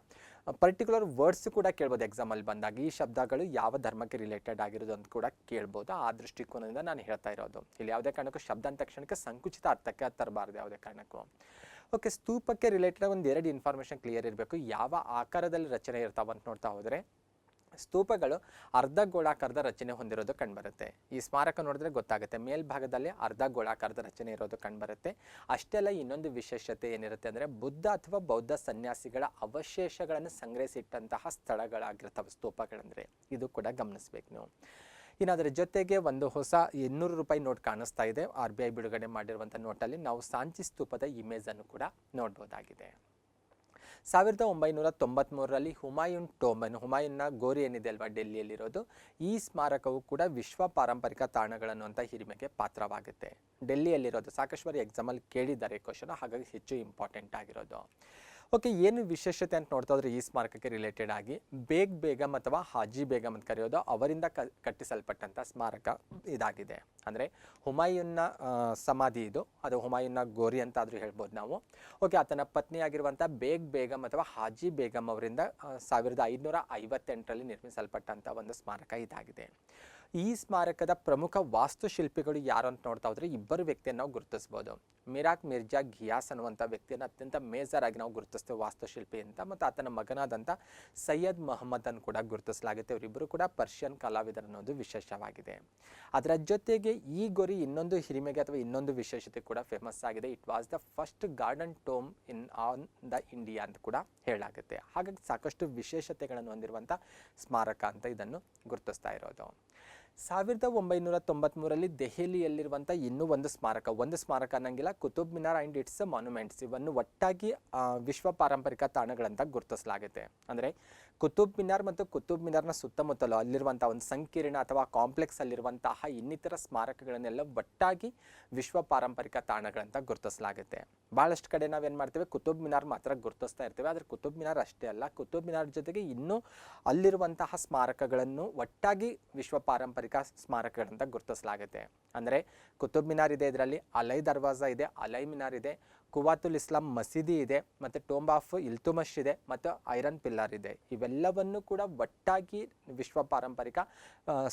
Speaker 1: ಪರ್ಟಿಕ್ಯುಲರ್ ವರ್ಡ್ಸ್ ಕೂಡ ಕೇಳ್ಬೋದು ಎಕ್ಸಾಮಲ್ಲಿ ಬಂದಾಗ. ಈ ಶಬ್ದಗಳು ಯಾವ ಧರ್ಮಕ್ಕೆ ರಿಲೇಟೆಡ್ ಆಗಿರೋದು ಅಂತ ಕೂಡ ಕೇಳ್ಬೋದು. ಆ ದೃಷ್ಟಿಕೋನದಿಂದ ನಾನು ಹೇಳ್ತಾ ಇರೋದು. ಇಲ್ಲಿ ಯಾವುದೇ ಕಾರಣಕ್ಕೂ ಶಬ್ದ ಅಂದ ತಕ್ಷಣಕ್ಕೆ ಸಂಕುಚಿತ ಅರ್ಥಕ್ಕೆ ತರಬಾರ್ದು ಯಾವುದೇ ಕಾರಣಕ್ಕೂ. ಓಕೆ, ಸ್ತೂಪಕ್ಕೆ ರಿಲೇಟೆಡ್ ಒಂದು 2 ಇನ್ಫಾರ್ಮೇಷನ್ ಕ್ಲಿಯರ್ ಇರಬೇಕು. ಯಾವ ಆಕಾರದಲ್ಲಿ ರಚನೆ ಇರ್ತಾವಂತ ನೋಡ್ತಾ ಹೋದರೆ ಸ್ತೂಪಗಳು ಅರ್ಧ ಗೋಳಾಕಾರದ ರಚನೆ ಹೊಂದಿರೋದು ಕಂಡುಬರುತ್ತೆ. ಈ ಸ್ಮಾರಕ ನೋಡಿದ್ರೆ ಗೊತ್ತಾಗುತ್ತೆ, ಮೇಲ್ಭಾಗದಲ್ಲಿ ಅರ್ಧ ಗೋಳಾಕಾರದ ರಚನೆ ಇರೋದು ಕಂಡುಬರುತ್ತೆ. ಅಷ್ಟೆಲ್ಲ ಇನ್ನೊಂದು ವಿಶೇಷತೆ ಏನಿರುತ್ತೆ ಅಂದರೆ ಬುದ್ಧ ಅಥವಾ ಬೌದ್ಧ ಸನ್ಯಾಸಿಗಳ ಅವಶೇಷಗಳನ್ನು ಸಂಗ್ರಹಿಸಿಟ್ಟಂತಹ ಸ್ಥಳಗಳಾಗಿರ್ತವೆ ಸ್ತೂಪಗಳಂದರೆ. ಇದು ಕೂಡ ಗಮನಿಸ್ಬೇಕು ನೀವು. ಇನ್ನು ಅದರ ಜೊತೆಗೆ ಒಂದು ಹೊಸ 200 ರೂಪಾಯಿ ನೋಟ್ ಕಾಣಿಸ್ತಾ ಇದೆ. RBI ಬಿಡುಗಡೆ ಮಾಡಿರುವಂಥ ನೋಟಲ್ಲಿ ನಾವು ಸಾಂಚಿ ಸ್ತೂಪದ ಇಮೇಜನ್ನು ಕೂಡ ನೋಡ್ಬೋದಾಗಿದೆ. 1993ರಲ್ಲಿ ಹುಮಾಯೂನ್ ಟೋಂಬ್, ಹುಮಾಯೂನ್ನ ಗೋರಿ ಏನಿದೆ ಅಲ್ವಾ ಡೆಲ್ಲಿಯಲ್ಲಿರೋದು, ಈ ಸ್ಮಾರಕವು ಕೂಡ ವಿಶ್ವ ಪಾರಂಪರಿಕ ತಾಣಗಳನ್ನುವಂಥ ಹಿರಿಮೆಗೆ ಪಾತ್ರವಾಗುತ್ತೆ. ಡೆಲ್ಲಿಯಲ್ಲಿರೋದು ಸಾಕಷ್ಟು ಬಾರಿ ಎಕ್ಸಾಮಲ್ಲಿ ಕೇಳಿದ್ದಾರೆ ಕ್ವಶನ್, ಹಾಗಾಗಿ ಹೆಚ್ಚು ಇಂಪಾರ್ಟೆಂಟ್ ಆಗಿರೋದು. ಓಕೆ, ಏನು ವಿಶೇಷತೆ ಅಂತ ನೋಡ್ತಾ ಹೋದ್ರೆ ಈ ಸ್ಮಾರಕಕ್ಕೆ ರಿಲೇಟೆಡ್ ಆಗಿ ಬೇಗ್ ಬೇಗಮ್ ಅಥವಾ ಹಾಜಿ ಬೇಗಮ್ ಅಂತ ಕರೆಯೋದು ಅವರಿಂದ ಕಟ್ಟಿಸಲ್ಪಟ್ಟಂಥ ಸ್ಮಾರಕ ಇದಾಗಿದೆ. ಅಂದರೆ ಹುಮಾಯೂನ್ನ ಸಮಾಧಿ ಇದು, ಅದು ಹುಮಾಯೂನ್ನ ಗೋರಿ ಅಂತ ಆದರೂ ಹೇಳ್ಬೋದು ನಾವು. ಓಕೆ, ಆತನ ಪತ್ನಿಯಾಗಿರುವಂಥ ಬೇಗ್ ಬೇಗಮ್ ಅಥವಾ ಹಾಜಿ ಬೇಗಮ್ ಅವರಿಂದ 1558ರಲ್ಲಿ ನಿರ್ಮಿಸಲ್ಪಟ್ಟಂಥ ಒಂದು ಸ್ಮಾರಕ ಇದಾಗಿದೆ. ಈ ಸ್ಮಾರಕದ ಪ್ರಮುಖ ವಾಸ್ತುಶಿಲ್ಪಿಗಳು ಯಾರು ಅಂತ ನೋಡ್ತಾ ಹೋದ್ರೆ ಇಬ್ಬರು ವ್ಯಕ್ತಿಯನ್ನು ನಾವು ಗುರುತಿಸ್ಬೋದು. ಮಿರಾಕ್ ಮಿರ್ಜಾ ಘಿಯಾಸ್ ಅನ್ನುವಂಥ ವ್ಯಕ್ತಿಯನ್ನು ಅತ್ಯಂತ ಮೇಜರ್ ಆಗಿ ನಾವು ಗುರುತಿಸ್ತೇವೆ ವಾಸ್ತುಶಿಲ್ಪಿ ಅಂತ, ಮತ್ತು ಆತನ ಮಗನಾದಂಥ ಸೈಯದ್ ಮೊಹಮ್ಮದ್ ಅನ್ನು ಕೂಡ ಗುರುತಿಸಲಾಗುತ್ತೆ. ಇವರಿಬ್ಬರು ಕೂಡ ಪರ್ಷಿಯನ್ ಕಲಾವಿದರು ಅನ್ನೋದು ವಿಶೇಷವಾಗಿದೆ. ಅದರ ಜೊತೆಗೆ ಈ ಗೋರಿ ಇನ್ನೊಂದು ಹಿರಿಮೆಗೆ ಅಥವಾ ಇನ್ನೊಂದು ವಿಶೇಷತೆ ಕೂಡ ಫೇಮಸ್ ಆಗಿದೆ. It was the first garden tomb in on the India ಅಂತ ಕೂಡ ಹೇಳಲಾಗುತ್ತೆ. ಹಾಗಾಗಿ ಸಾಕಷ್ಟು ವಿಶೇಷತೆಗಳನ್ನು ಹೊಂದಿರುವಂಥ ಸ್ಮಾರಕ ಅಂತ ಇದನ್ನು ಗುರುತಿಸ್ತಾ ಇರೋದು. 1993ರಲ್ಲಿ ದೆಹಲಿಯಲ್ಲಿರುವಂಥ ಇನ್ನೂ ಒಂದು ಸ್ಮಾರಕ ಅನ್ನಂಗಿಲ್ಲ, Qutub Minar and its monuments, ಇವನ್ನು ಒಟ್ಟಾಗಿ ವಿಶ್ವ ಪಾರಂಪರಿಕ ತಾಣಗಳಂತ ಗುರುತಿಸಲಾಗುತ್ತೆ. ಅಂದರೆ ಕುತುಬ್ ಮಿನಾರ್ ಮತ್ತು ಕುತುಬ್ ಮಿನಾರ್ನ ಸುತ್ತಮುತ್ತಲು ಅಲ್ಲಿರುವಂಥ ಒಂದು ಸಂಕೀರ್ಣ ಅಥವಾ ಕಾಂಪ್ಲೆಕ್ಸ್ ಅಲ್ಲಿರುವಂತಹ ಇನ್ನಿತರ ಸ್ಮಾರಕಗಳನ್ನೆಲ್ಲ ಒಟ್ಟಾಗಿ ವಿಶ್ವ ಪಾರಂಪರಿಕ ತಾಣಗಳಂತ ಗುರುತಿಸಲಾಗುತ್ತೆ. ಭಾಳಷ್ಟು ಕಡೆ ನಾವೇನು ಮಾಡ್ತೇವೆ, ಕುತುಬ್ ಮಿನಾರ್ ಮಾತ್ರ ಗುರುತಿಸ್ತಾ ಇರ್ತೇವೆ. ಆದರೆ ಕುತುಬ್ ಮಿನಾರ್ ಅಷ್ಟೇ ಅಲ್ಲ, ಕುತುಬ್ ಮಿನಾರ್ ಜೊತೆಗೆ ಇನ್ನೂ ಅಲ್ಲಿರುವಂತಹ ಸ್ಮಾರಕಗಳನ್ನು ಒಟ್ಟಾಗಿ ವಿಶ್ವ ಪಾರಂಪರಿಕ ಸ್ಮಾರಕಗಳಂತ ಗುರುತಿಸಲಾಗುತ್ತೆ. ಅಂದರೆ ಕುತುಬ್ ಮಿನಾರ್ ಇದೆ, ಇದರಲ್ಲಿ ಅಲೈ ದರ್ವಾಜಾ ಇದೆ, ಅಲೈ ಮಿನಾರ್ ಇದೆ, ಕುವಾತುಲ್ ಇಸ್ಲಾಂ ಮಸೀದಿ ಇದೆ, ಮತ್ತು ಟೋಂಬ್ ಆಫ್ ಇಲ್ತುಮಶ್ ಇದೆ, ಮತ್ತು ಐರನ್ ಪಿಲ್ಲರ್ ಇದೆ. ಇವೆಲ್ಲವನ್ನು ಕೂಡ ಒಟ್ಟಾಗಿ ವಿಶ್ವ ಪಾರಂಪರಿಕ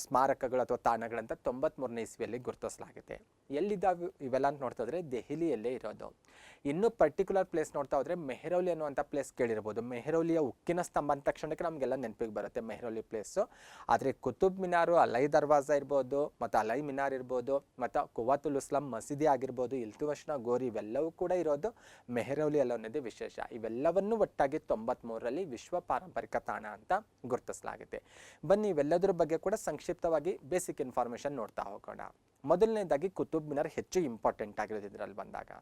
Speaker 1: ಸ್ಮಾರಕಗಳು ಅಥವಾ ತಾಣಗಳಂತ 93ನೇ ಇಸ್ವಿಯಲ್ಲಿ ಗುರುತಿಸಲಾಗಿದೆ. ಎಲ್ಲಿದ್ದಾವೆ ಇವೆಲ್ಲ ಅಂತ ನೋಡ್ತಾ ಹೋದರೆ ದೆಹಲಿಯಲ್ಲೇ ಇರೋದು. ಇನ್ನೂ ಪರ್ಟಿಕ್ಯುಲರ್ ಪ್ಲೇಸ್ ನೋಡ್ತಾ ಹೋದರೆ ಮೆಹರೌಲಿ ಅನ್ನುವಂಥ ಪ್ಲೇಸ್ ಕೇಳಿರ್ಬೋದು. ಮೆಹರೌಲಿಯ ಉಕ್ಕಿನ ಸ್ತಂಭ ಅಂದ ತಕ್ಷಣಕ್ಕೆ ನಮಗೆಲ್ಲ ನೆನಪಿಗೆ ಬರುತ್ತೆ ಮೆಹರೌಲಿ ಪ್ಲೇಸು. ಆದರೆ ಕುತುಬ್ ಮಿನಾರು, ಅಲೈ ದರ್ವಾಜಾ ಇರ್ಬೋದು, ಮತ್ತು ಅಲೈ ಮಿನಾರ್ ಇರ್ಬೋದು, ಮತ್ತು ಕುವಾತುಲ್ ಇಸ್ಲಾಂ ಮಸೀದಿ ಆಗಿರ್ಬೋದು, ಇಲ್ತುಮಶ್ನ ಗೋರಿ, ಇವೆಲ್ಲವೂ ಕೂಡ ಇರೋದು ಮೆಹರೌಲಿ ಅನ್ನೋದೇ ವಿಶೇಷ. ಇವೆಲ್ಲವನ್ನು ಒಟ್ಟಾಗಿ 93ರಲ್ಲಿ ವಿಶ್ವ ಪಾರಂಪರಿಕ ತಾಣ ಅಂತ ಗುರುತಿಸಲಾಗಿದೆ. ಬನ್ನಿ ಇವೆಲ್ಲದರ ಬಗ್ಗೆ ಕೂಡ ಸಂಕ್ಷಿಪ್ತವಾಗಿ ಬೇಸಿಕ್ ಇನ್ಫಾರ್ಮೇಷನ್ ನೋಡ್ತಾ ಹೋಗೋಣ. ಮೊದಲನೇದಾಗಿ ಕುತುಬ್ ಮಿನಾರ್ ಹೆಚ್ಚು ಇಂಪಾರ್ಟೆಂಟ್ ಆಗಿರೋದು ಇದರಲ್ಲಿ ಬಂದಾಗ.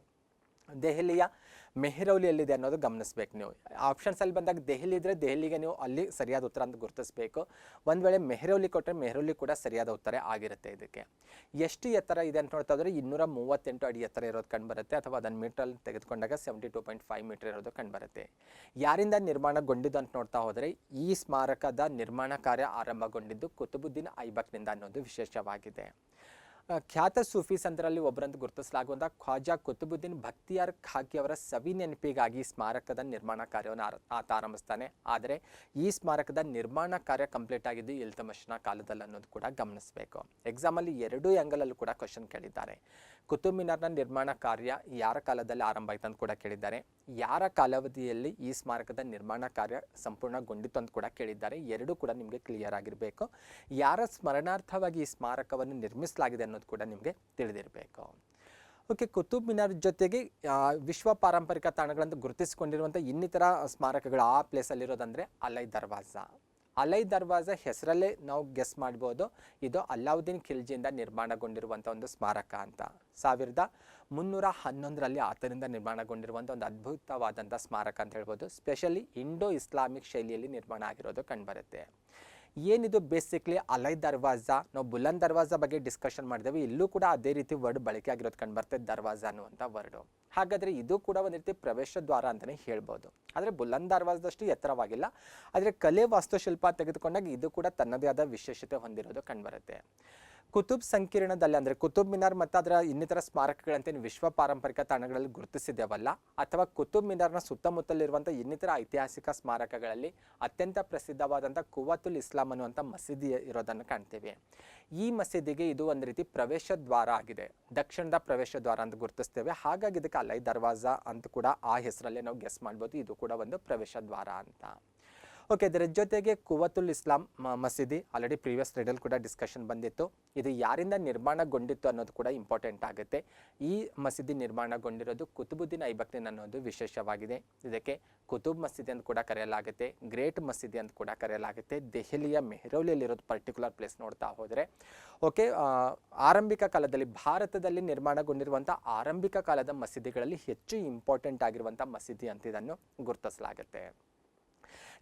Speaker 1: ದೆಹಲಿಯ ಮೆಹರೌಲಿ ಎಲ್ಲಿದೆ ಅನ್ನೋದು ಗಮನಿಸಬೇಕು. ನೀವು ಆಪ್ಷನ್ಸಲ್ಲಿ ಬಂದಾಗ ದೆಹಲಿ ಇದ್ದರೆ ದೆಹಲಿಗೆ ನೀವು ಅಲ್ಲಿ ಸರಿಯಾದ ಉತ್ತರ ಅಂತ ಗುರುತಿಸಬೇಕು. ಒಂದು ವೇಳೆ ಮೆಹರೌಲಿ ಕೊಟ್ಟರೆ ಮೆಹರೌಲಿ ಕೂಡ ಸರಿಯಾದ ಉತ್ತರ ಆಗಿರುತ್ತೆ. ಇದಕ್ಕೆ ಎಷ್ಟು ಎತ್ತರ ಇದೆ ಅಂತ ನೋಡ್ತಾ ಹೋದರೆ 238 ಅಡಿ ಎತ್ತರ ಇರೋದು ಕಂಡುಬರುತ್ತೆ, ಅಥವಾ ಅದನ್ನು ಮೀಟ್ರಲ್ಲಿ ತೆಗೆದುಕೊಂಡಾಗ 72.5 ಮೀಟರ್ ಇರೋದು ಕಂಡುಬರುತ್ತೆ. ಯಾರಿಂದ ನಿರ್ಮಾಣಗೊಂಡಿದ್ದು ಅಂತ ನೋಡ್ತಾ ಹೋದರೆ ಈ ಸ್ಮಾರಕದ ನಿರ್ಮಾಣ ಕಾರ್ಯ ಆರಂಭಗೊಂಡಿದ್ದು ಕುತುಬುದ್ದೀನ್ ಐಬಕ್ನಿಂದ ಅನ್ನೋದು ವಿಶೇಷವಾಗಿದೆ. ಖ್ಯಾತ ಸೂಫಿ ಸಂತರಲ್ಲಿ ಒಬ್ಬರಂತ ಗುರುತಿಸಲಾಗುವಂಥ ಖ್ವಾಜಾ ಕುತುಬುದ್ದೀನ್ ಬಕ್ತಿಯಾರ್ ಖಾಕಿ ಅವರ ಸವಿ ನೆನಪಿಗಾಗಿ ಸ್ಮಾರಕದ ನಿರ್ಮಾಣ ಕಾರ್ಯವನ್ನು ಆತ ಆರಂಭಿಸ್ತಾನೆ. ಆದರೆ ಈ ಸ್ಮಾರಕದ ನಿರ್ಮಾಣ ಕಾರ್ಯ ಕಂಪ್ಲೀಟ್ ಆಗಿದ್ದು ಇಲ್ತುಮಶ್ನ ಕಾಲದಲ್ಲಿ ಅನ್ನೋದು ಕೂಡ ಗಮನಿಸಬೇಕು. ಎಕ್ಸಾಮಲ್ಲಿ 2 ಆ್ಯಂಗಲಲ್ಲೂ ಕೂಡ ಕ್ವಶನ್ ಕೇಳಿದ್ದಾರೆ. ಕುತುಬ್ ಮಿನಾರ್ನ ನಿರ್ಮಾಣ ಕಾರ್ಯ ಯಾರ ಕಾಲದಲ್ಲಿ ಆರಂಭ ಆಯಿತು ಅಂತ ಕೂಡ ಕೇಳಿದ್ದಾರೆ. ಯಾರ ಕಾಲಾವಧಿಯಲ್ಲಿ ಈ ಸ್ಮಾರಕದ ನಿರ್ಮಾಣ ಕಾರ್ಯ ಸಂಪೂರ್ಣಗೊಂಡಿತ್ತು ಅಂತ ಕೂಡ ಕೇಳಿದ್ದಾರೆ. ಎರಡೂ ಕೂಡ ನಿಮಗೆ ಕ್ಲಿಯರ್ ಆಗಿರಬೇಕು. ಯಾರ ಸ್ಮರಣಾರ್ಥವಾಗಿ ಈ ಸ್ಮಾರಕವನ್ನು ನಿರ್ಮಿಸಲಾಗಿದೆ ಅನ್ನೋದು ಕೂಡ ನಿಮಗೆ ತಿಳಿದಿರಬೇಕು. ಓಕೆ, ಕುತುಬ್ ಮಿನಾರ್ ಜೊತೆಗೆ ವಿಶ್ವ ಪಾರಂಪರಿಕ ತಾಣಗಳನ್ನು ಗುರುತಿಸಿಕೊಂಡಿರುವಂಥ ಇನ್ನಿತರ ಸ್ಮಾರಕಗಳು ಆ ಪ್ಲೇಸಲ್ಲಿರೋದಂದರೆ ಅಲೈ ದರ್ವಾಜಾ. ಅಲೈ ದರ್ವಾಜಾ ಹೆಸರಲ್ಲೇ ನಾವು ಗೆಸ್ ಮಾಡ್ಬೋದು, ಇದು ಅಲ್ಲಾವುದ್ದೀನ್ ಖಿಲ್ಜಿಯಿಂದ ನಿರ್ಮಾಣಗೊಂಡಿರುವಂಥ ಒಂದು ಸ್ಮಾರಕ ಅಂತ. 1311ರಲ್ಲಿ ಆತನಿಂದ ನಿರ್ಮಾಣಗೊಂಡಿರುವಂಥ ಒಂದು ಅದ್ಭುತವಾದಂಥ ಸ್ಮಾರಕ ಅಂತ ಹೇಳ್ಬೋದು. ಸ್ಪೆಷಲಿ ಇಂಡೋ ಇಸ್ಲಾಮಿಕ್ ಶೈಲಿಯಲ್ಲಿ ನಿರ್ಮಾಣ ಆಗಿರೋದು ಕಂಡುಬರುತ್ತೆ. ಏನಿದು ಬೇಸಿಕ್ಲಿ ಅಲೈ ದರ್ವಾಜಾ, ನಾವು ಬುಲಂದ್ ದರ್ವಾಜಾ ಬಗ್ಗೆ ಡಿಸ್ಕಷನ್ ಮಾಡಿದ್ದೇವೆ. ಇಲ್ಲೂ ಕೂಡ ಅದೇ ರೀತಿ ವರ್ಡ್ ಬಳಕೆ ಆಗಿರೋದು ಕಂಡುಬರ್ತದೆ, ದರ್ವಾಜಾ ಅನ್ನುವಂಥ ವರ್ಡು. ಹಾಗಾದರೆ ಇದು ಕೂಡ ಒಂದು ರೀತಿ ಪ್ರವೇಶ ದ್ವಾರ ಅಂತಲೇ ಹೇಳ್ಬೋದು. ಆದರೆ ಬುಲಂದ್ ದರ್ವಾಜದಷ್ಟು ಎತ್ತರವಾಗಿಲ್ಲ. ಆದರೆ ಕಲೆ ವಾಸ್ತುಶಿಲ್ಪ ತೆಗೆದುಕೊಂಡಾಗ ಇದು ಕೂಡ ತನ್ನದೇ ಆದ ವಿಶೇಷತೆ ಹೊಂದಿರೋದು ಕಂಡುಬರುತ್ತೆ. ಕುತುಬ್ ಸಂಕೀರ್ಣದಲ್ಲಿ ಅಂದರೆ ಕುತುಬ್ ಮಿನಾರ್ ಮತ್ತು ಅದರ ಇನ್ನಿತರ ಸ್ಮಾರಕಗಳಂತೆ ವಿಶ್ವ ಪಾರಂಪರಿಕ ತಾಣಗಳಲ್ಲಿ ಗುರುತಿಸಿದ್ದೇವಲ್ಲ, ಅಥವಾ ಕುತುಬ್ ಮಿನಾರ್ನ ಸುತ್ತಮುತ್ತಲಿರುವಂಥ ಇನ್ನಿತರ ಐತಿಹಾಸಿಕ ಸ್ಮಾರಕಗಳಲ್ಲಿ ಅತ್ಯಂತ ಪ್ರಸಿದ್ಧವಾದಂಥ ಕುವಾತುಲ್ ಇಸ್ಲಾಂ ಅನ್ನುವಂಥ ಮಸೀದಿ ಇರೋದನ್ನು ಕಾಣ್ತೇವೆ. ಈ ಮಸೀದಿಗೆ ಇದು ಒಂದು ರೀತಿ ಪ್ರವೇಶ ದ್ವಾರ ಆಗಿದೆ, ದಕ್ಷಿಣದ ಪ್ರವೇಶ ದ್ವಾರ ಅಂತ ಗುರುತಿಸ್ತೇವೆ. ಹಾಗಾಗಿ ಇದಕ್ಕೆ ಅಲೈ ದರ್ವಾಜಾ ಅಂತ ಕೂಡ ಆ ಹೆಸರಲ್ಲೇ ನಾವು ಗೆಸ್ ಮಾಡ್ಬೋದು, ಇದು ಕೂಡ ಒಂದು ಪ್ರವೇಶ ದ್ವಾರ ಅಂತ. ಓಕೆ, ಇದರ ಜೊತೆಗೆ ಕುವಾತುಲ್ ಇಸ್ಲಾಂ ಮಸೀದಿ ಆಲ್ರೆಡಿ ಪ್ರೀವಿಯಸ್ ಸ್ಲೈಡಲ್ಲಿ ಕೂಡ ಡಿಸ್ಕಷನ್ ಬಂದಿತ್ತು. ಇದು ಯಾರಿಂದ ನಿರ್ಮಾಣಗೊಂಡಿತ್ತು ಅನ್ನೋದು ಕೂಡ ಇಂಪಾರ್ಟೆಂಟ್ ಆಗುತ್ತೆ. ಈ ಮಸೀದಿ ನಿರ್ಮಾಣಗೊಂಡಿರೋದು ಕುತುಬುದ್ದೀನ್ ಐಬಕ್ನಿನ್ ಅನ್ನೋದು ವಿಶೇಷವಾಗಿದೆ. ಇದಕ್ಕೆ ಕುತುಬ್ ಮಸೀದಿ ಅಂತ ಕೂಡ ಕರೆಯಲಾಗುತ್ತೆ, ಗ್ರೇಟ್ ಮಸೀದಿ ಅಂತ ಕೂಡ ಕರೆಯಲಾಗುತ್ತೆ. ದೆಹಲಿಯ ಮೆಹರೌಲಿಯಲ್ಲಿರೋದು ಪರ್ಟಿಕ್ಯುಲರ್ ಪ್ಲೇಸ್ ನೋಡ್ತಾ ಹೋದರೆ. ಓಕೆ, ಆರಂಭಿಕ ಕಾಲದಲ್ಲಿ ಭಾರತದಲ್ಲಿ ನಿರ್ಮಾಣಗೊಂಡಿರುವಂಥ ಆರಂಭಿಕ ಕಾಲದ ಮಸೀದಿಗಳಲ್ಲಿ ಹೆಚ್ಚು ಇಂಪಾರ್ಟೆಂಟ್ ಆಗಿರುವಂಥ ಮಸೀದಿ ಅಂತ ಇದನ್ನು ಗುರುತಿಸಲಾಗುತ್ತೆ.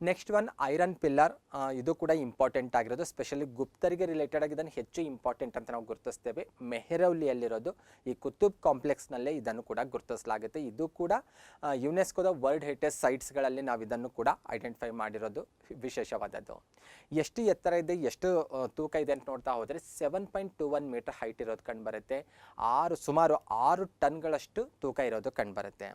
Speaker 1: Next one iron pillar. ಇದು ಕೂಡ ಇಂಪಾರ್ಟೆಂಟ್ ಆಗಿರೋದು, ಸ್ಪೆಷಲಿ ಗುಪ್ತರಿಗೆ ರಿಲೇಟೆಡ್ ಆಗಿ ಇದನ್ನು ಹೆಚ್ಚು ಇಂಪಾರ್ಟೆಂಟ್ ಅಂತ ನಾವು ಗುರುತಿಸ್ತೇವೆ. ಮೆಹರೌಲಿಯಲ್ಲಿರೋದು ಈ ಕುತುಬ್ ಕಾಂಪ್ಲೆಕ್ಸ್ನಲ್ಲೇ ಇದನ್ನು ಕೂಡ ಗುರುತಿಸಲಾಗುತ್ತೆ. ಇದು ಕೂಡ ಯುನೆಸ್ಕೋದ ವರ್ಲ್ಡ್ ಹೆರಿಟೇಜ್ ಸೈಟ್ಸ್ಗಳಲ್ಲಿ ನಾವು ಇದನ್ನು ಕೂಡ ಐಡೆಂಟಿಫೈ ಮಾಡಿರೋದು ವಿಶೇಷವಾದದ್ದು. ಎಷ್ಟು ಎತ್ತರ ಇದೆ, ಎಷ್ಟು ತೂಕ ಇದೆ ಅಂತ ನೋಡ್ತಾ ಹೋದರೆ 7.21 ಮೀಟರ್ ಹೈಟ್ ಇರೋದು ಕಂಡುಬರುತ್ತೆ. ಸುಮಾರು 6 ಟನ್ಗಳಷ್ಟು ತೂಕ ಇರೋದು ಕಂಡುಬರುತ್ತೆ.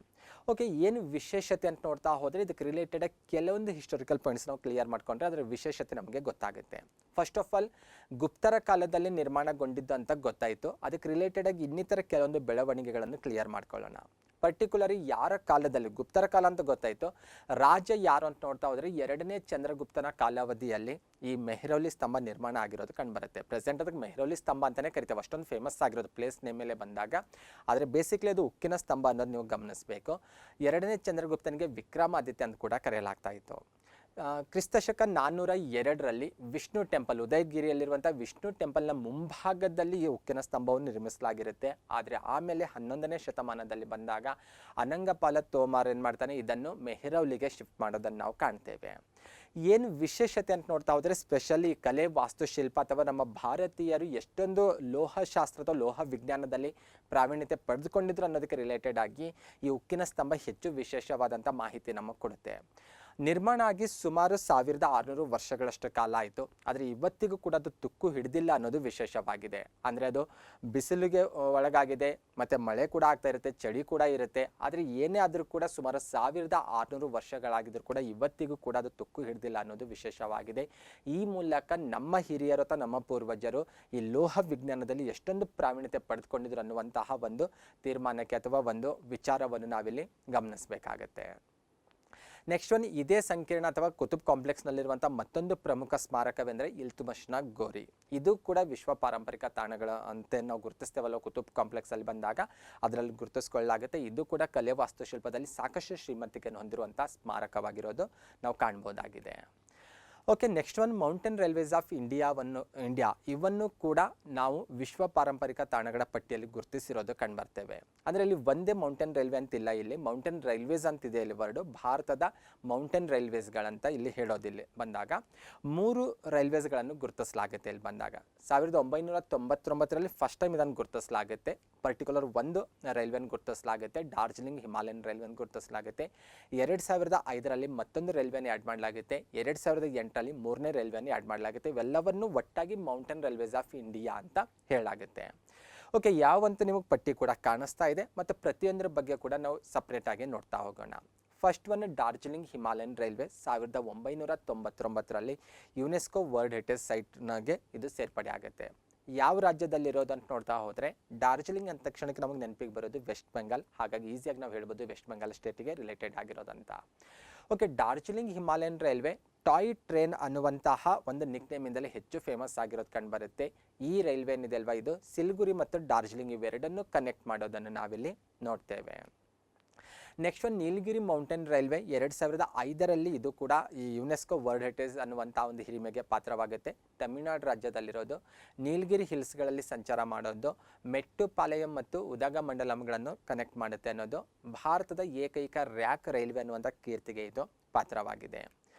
Speaker 1: ಓಕೆ, ಏನು ವಿಶೇಷತೆ ಅಂತ ನೋಡ್ತಾ ಹೋದರೆ ಇದಕ್ಕೆ ರಿಲೇಟೆಡ್ ಕೆಲವೊಂದು ಹಿಸ್ಟೋರಿಕಲ್ ಪಾಯಿಂಟ್ಸ್ ನಾವು ಕ್ಲಿಯರ್ ಮಾಡ್ಕೊಂಡ್ರೆ ಅದರ ವಿಶೇಷತೆ ನಮಗೆ ಗೊತ್ತಾಗುತ್ತೆ. ಫಸ್ಟ್ ಆಫ್ ಆಲ್ ಗುಪ್ತರ ಕಾಲದಲ್ಲಿ ನಿರ್ಮಾಣಗೊಂಡಿದ್ದು ಅಂತ ಗೊತ್ತಾಯಿತು. ಅದಕ್ಕೆ ರಿಲೇಟೆಡ್ ಆಗಿ ಇನ್ನಿತರ ಕೆಲವೊಂದು ಬೆಳವಣಿಗೆಗಳನ್ನು ಕ್ಲಿಯರ್ ಮಾಡ್ಕೊಳ್ಳೋಣ. ಪರ್ಟಿಕ್ಯುಲರಿ ಯಾರ ಕಾಲದಲ್ಲಿ, ಗುಪ್ತರ ಕಾಲ ಅಂತ ಗೊತ್ತಾಯಿತು, ರಾಜ ಯಾರು ಅಂತ ನೋಡ್ತಾ ಹೋದರೆ 2ನೇ ಚಂದ್ರಗುಪ್ತನ ಕಾಲಾವಧಿಯಲ್ಲಿ ಈ ಮೆಹರೌಲಿ ಸ್ತಂಭ ನಿರ್ಮಾಣ ಆಗಿರೋದು ಕಂಡುಬರುತ್ತೆ. ಪ್ರೆಸೆಂಟ್ ಅದಕ್ಕೆ ಮೆಹರೌಲಿ ಸ್ತಂಭ ಅಂತಲೇ ಕರಿತೇವೆ, ಅಷ್ಟೊಂದು ಫೇಮಸ್ ಆಗಿರೋದು ಪ್ಲೇಸ್ ನೇಮ್ ಮೇಲೆ ಬಂದಾಗ. ಆದರೆ ಬೇಸಿಕ್ಲಿ ಅದು ಉಕ್ಕಿನ ಸ್ತಂಭ ಅನ್ನೋದು ನೀವು ಗಮನಿಸಬೇಕು. 2ನೇ ಚಂದ್ರಗುಪ್ತನಿಗೆ ವಿಕ್ರಮಾದಿತ್ಯ ಅಂತ ಕೂಡ ಕರೆಯಲಾಗ್ತಾ ಇತ್ತು. ಕ್ರಿಸ್ತಶಕ 402ರಲ್ಲಿ ವಿಷ್ಣು ಟೆಂಪಲ್, ಉದಯಗಿರಿಯಲ್ಲಿರುವಂಥ ವಿಷ್ಣು ಟೆಂಪಲ್ನ ಮುಂಭಾಗದಲ್ಲಿ ಈ ಉಕ್ಕಿನ ಸ್ತಂಭವನ್ನು ನಿರ್ಮಿಸಲಾಗಿರುತ್ತೆ. ಆದರೆ ಆಮೇಲೆ 11ನೇ ಶತಮಾನದಲ್ಲಿ ಬಂದಾಗ ಅನಂಗಪಾಲ ತೋಮಾರ್ ಏನು ಮಾಡ್ತಾನೆ, ಇದನ್ನು ಮೆಹರೌಲಿಗೆ ಶಿಫ್ಟ್ ಮಾಡೋದನ್ನು ನಾವು ಕಾಣ್ತೇವೆ. ಏನು ವಿಶೇಷತೆ ಅಂತ ನೋಡ್ತಾ ಹೋದರೆ ಸ್ಪೆಷಲಿ ಕಲೆ ವಾಸ್ತುಶಿಲ್ಪ ಅಥವಾ ನಮ್ಮ ಭಾರತೀಯರು ಎಷ್ಟೊಂದು ಲೋಹಶಾಸ್ತ್ರ ಅಥವಾ ಲೋಹ ವಿಜ್ಞಾನದಲ್ಲಿ ಪ್ರಾವೀಣ್ಯತೆ ಪಡೆದುಕೊಂಡಿದ್ರು ಅನ್ನೋದಕ್ಕೆ ರಿಲೇಟೆಡ್ ಆಗಿ ಈ ಉಕ್ಕಿನ ಸ್ತಂಭ ಹೆಚ್ಚು ವಿಶೇಷವಾದಂಥ ಮಾಹಿತಿ ನಮಗೆ ಕೊಡುತ್ತೆ. ನಿರ್ಮಾಣ ಆಗಿ ಸುಮಾರು 1600 ವರ್ಷಗಳಷ್ಟು ಕಾಲ ಆಯಿತು. ಆದರೆ ಇವತ್ತಿಗೂ ಕೂಡ ಅದು ತುಕ್ಕು ಹಿಡಿದಿಲ್ಲ ಅನ್ನೋದು ವಿಶೇಷವಾಗಿದೆ. ಅಂದರೆ ಅದು ಬಿಸಿಲಿಗೆ ಒಳಗಾಗಿದೆ, ಮತ್ತು ಮಳೆ ಕೂಡ ಆಗ್ತಾ ಇರುತ್ತೆ, ಚಳಿ ಕೂಡ ಇರುತ್ತೆ. ಆದರೆ ಏನೇ ಆದರೂ ಕೂಡ ಸುಮಾರು 1600 ವರ್ಷಗಳಾಗಿದ್ರೂ ಕೂಡ ಇವತ್ತಿಗೂ ಕೂಡ ಅದು ತುಕ್ಕು ಹಿಡಿದಿಲ್ಲ ಅನ್ನೋದು ವಿಶೇಷವಾಗಿದೆ. ಈ ಮೂಲಕ ನಮ್ಮ ಹಿರಿಯರು ಅಥವಾ ನಮ್ಮ ಪೂರ್ವಜರು ಈ ಲೋಹ ವಿಜ್ಞಾನದಲ್ಲಿ ಎಷ್ಟೊಂದು ಪ್ರಾವೀಣ್ಯತೆ ಪಡೆದುಕೊಂಡಿದ್ರು ಅನ್ನುವಂತಹ ಒಂದು ತೀರ್ಮಾನಕ್ಕೆ ಅಥವಾ ಒಂದು ವಿಚಾರವನ್ನು ನಾವಿಲ್ಲಿ ಗಮನಿಸಬೇಕಾಗತ್ತೆ. ನೆಕ್ಸ್ಟ್ ಒನ್, ಇದೇ ಸಂಕೀರ್ಣ ಅಥವಾ ಕುತುಬ್ ಕಾಂಪ್ಲೆಕ್ಸ್ನಲ್ಲಿರುವಂಥ ಮತ್ತೊಂದು ಪ್ರಮುಖ ಸ್ಮಾರಕವೆಂದರೆ ಇಲ್ತುಮಶ್ನ ಗೋರಿ. ಇದು ಕೂಡ ವಿಶ್ವ ಪಾರಂಪರಿಕ ತಾಣಗಳ ಅಂತ ನಾವು ಗುರುತಿಸ್ತೇವಲ್ಲ ಕುತುಬ್ ಕಾಂಪ್ಲೆಕ್ಸಲ್ಲಿ ಬಂದಾಗ ಅದರಲ್ಲಿ ಗುರುತಿಸ್ಕೊಳ್ಳಲಾಗುತ್ತೆ. ಇದು ಕೂಡ ಕಲೆ ವಾಸ್ತುಶಿಲ್ಪದಲ್ಲಿ ಸಾಕಷ್ಟು ಶ್ರೀಮಂತಿಕೆಯನ್ನು ಹೊಂದಿರುವಂಥ ಸ್ಮಾರಕವಾಗಿರೋದು ನಾವು ಕಾಣ್ಬೋದಾಗಿದೆ. Okay, next one, Mountain Railways of India ಇವನ್ನು ಕೂಡ ನಾವು ವಿಶ್ವ ಪಾರಂಪರಿಕ ತಾಣಗಳ ಪಟ್ಟಿಯಲ್ಲಿ ಗುರುತಿಸಿರೋದು ಕಂಡುಬರ್ತೇವೆ. ಅಂದರೆ ಇಲ್ಲಿ ಒಂದೇ ಮೌಂಟೇನ್ ರೈಲ್ವೆ ಅಂತಿಲ್ಲ, ಇಲ್ಲಿ ಮೌಂಟೇನ್ ರೈಲ್ವೇಸ್ ಅಂತಿದೆ. ಇಲ್ಲಿ ವರ್ಡು ಭಾರತದ ಮೌಂಟೇನ್ ರೈಲ್ವೇಸ್ಗಳಂತ ಇಲ್ಲಿ ಹೇಳೋದಿಲ್ಲ. ಬಂದಾಗ 3 ರೈಲ್ವೇಸ್ಗಳನ್ನು ಗುರುತಿಸಲಾಗುತ್ತೆ. ಇಲ್ಲಿ ಬಂದಾಗ 1999ರಲ್ಲಿ ಫಸ್ಟ್ ಟೈಮ್ ಇದನ್ನು ಗುರುತಿಸಲಾಗುತ್ತೆ. ಪರ್ಟಿಕ್ಯುಲರ್ ಒಂದು ರೈಲ್ವೆನ ಗುರುತಿಸಲಾಗುತ್ತೆ, ಡಾರ್ಜಿಲಿಂಗ್ ಹಿಮಾಲಯನ್ ರೈಲ್ವೆನ ಗುರುತಿಸಲಾಗುತ್ತೆ. 2005ರಲ್ಲಿ ಮತ್ತೊಂದು ರೈಲ್ವೆನ ಆ್ಯಡ್ ಮಾಡಲಾಗುತ್ತೆ. 2008ರಲ್ಲಿ 3ನೇ ರೈಲ್ವೆನ ಆ್ಯಡ್ ಮಾಡಲಾಗುತ್ತೆ. ಇವೆಲ್ಲವನ್ನು ಒಟ್ಟಾಗಿ ಮೌಂಟೇನ್ ರೈಲ್ವೇಸ್ ಆಫ್ ಇಂಡಿಯಾ ಅಂತ ಹೇಳಲಾಗುತ್ತೆ. ಓಕೆ, ಯಾವಂತೂ ನಿಮಗೆ ಪಟ್ಟಿ ಕೂಡ ಕಾಣಿಸ್ತಾ ಇದೆ ಮತ್ತು ಪ್ರತಿಯೊಂದರ ಬಗ್ಗೆ ಕೂಡ ನಾವು ಸಪ್ರೇಟಾಗಿ ನೋಡ್ತಾ ಹೋಗೋಣ. First one, Darjeeling Himalayan Railway 1999ರಲ್ಲಿ ಯುನೆಸ್ಕೋ ವರ್ಲ್ಡ್ ಹೆರಿಟೇಜ್ ಸೈಟ್ನಾಗೆ ಇದು ಸೇರ್ಪಡೆ ಆಗುತ್ತೆ. ಯಾವ ರಾಜ್ಯದಲ್ಲಿರೋದು ಅಂತ ನೋಡ್ತಾ ಹೋದರೆ ಡಾರ್ಜಿಲಿಂಗ್ ಅಂದ ತಕ್ಷಣಕ್ಕೆ ನಮಗೆ ನೆನಪಿಗೆ ಬರೋದು ವೆಸ್ಟ್ ಬೆಂಗಾಲ್. ಹಾಗಾಗಿ ಈಸಿಯಾಗಿ ನಾವು ಹೇಳ್ಬೋದು ವೆಸ್ಟ್ ಬೆಂಗಾಲ್ ಸ್ಟೇಟಿಗೆ ರಿಲೇಟೆಡ್ ಆಗಿರೋದಂತ. Okay, Darjeeling Himalayan Railway toy train ಅನ್ನುವಂತಹ ಒಂದು ನಿಕ್ ನೇಮಿಂದಲೇ ಹೆಚ್ಚು ಫೇಮಸ್ ಆಗಿರೋದು ಕಂಡುಬರುತ್ತೆ. ಈ ರೈಲ್ವೆ ಏನಿದೆ ಅಲ್ವಾ, ಇದು ಸಿಲ್ಗುರಿ ಮತ್ತು ಡಾರ್ಜಿಲಿಂಗ್ ಇವೆರಡನ್ನು ಕನೆಕ್ಟ್ ಮಾಡೋದನ್ನು ನಾವಿಲ್ಲಿ ನೋಡ್ತೇವೆ. ನೆಕ್ಸ್ಟ್ ಒನ್, ನೀಲಗಿರಿ ಮೌಂಟೇನ್ ರೈಲ್ವೆ 2005ರಲ್ಲಿ ಇದು ಕೂಡ ಈ ಯುನೆಸ್ಕೋ ವರ್ಲ್ಡ್ ಹೆರಿಟೇಜ್ ಅನ್ನುವಂಥ ಒಂದು ಹಿರಿಮೆಗೆ ಪಾತ್ರವಾಗುತ್ತೆ. ತಮಿಳುನಾಡು ರಾಜ್ಯದಲ್ಲಿರೋದು. ನೀಲಗಿರಿ ಹಿಲ್ಸ್ಗಳಲ್ಲಿ ಸಂಚಾರ ಮಾಡೋದು, ಮೆಟ್ಟುಪಾಲಯಂ ಮತ್ತು ಉದಗಮಂಡಲಂಗಳನ್ನು ಕನೆಕ್ಟ್ ಮಾಡುತ್ತೆ ಅನ್ನೋದು ಭಾರತದ ಏಕೈಕ ರ್ಯಾಕ್ ರೈಲ್ವೆ ಅನ್ನುವಂಥ ಕೀರ್ತಿಗೆ ಇದು ಪಾತ್ರವಾಗಿದೆ.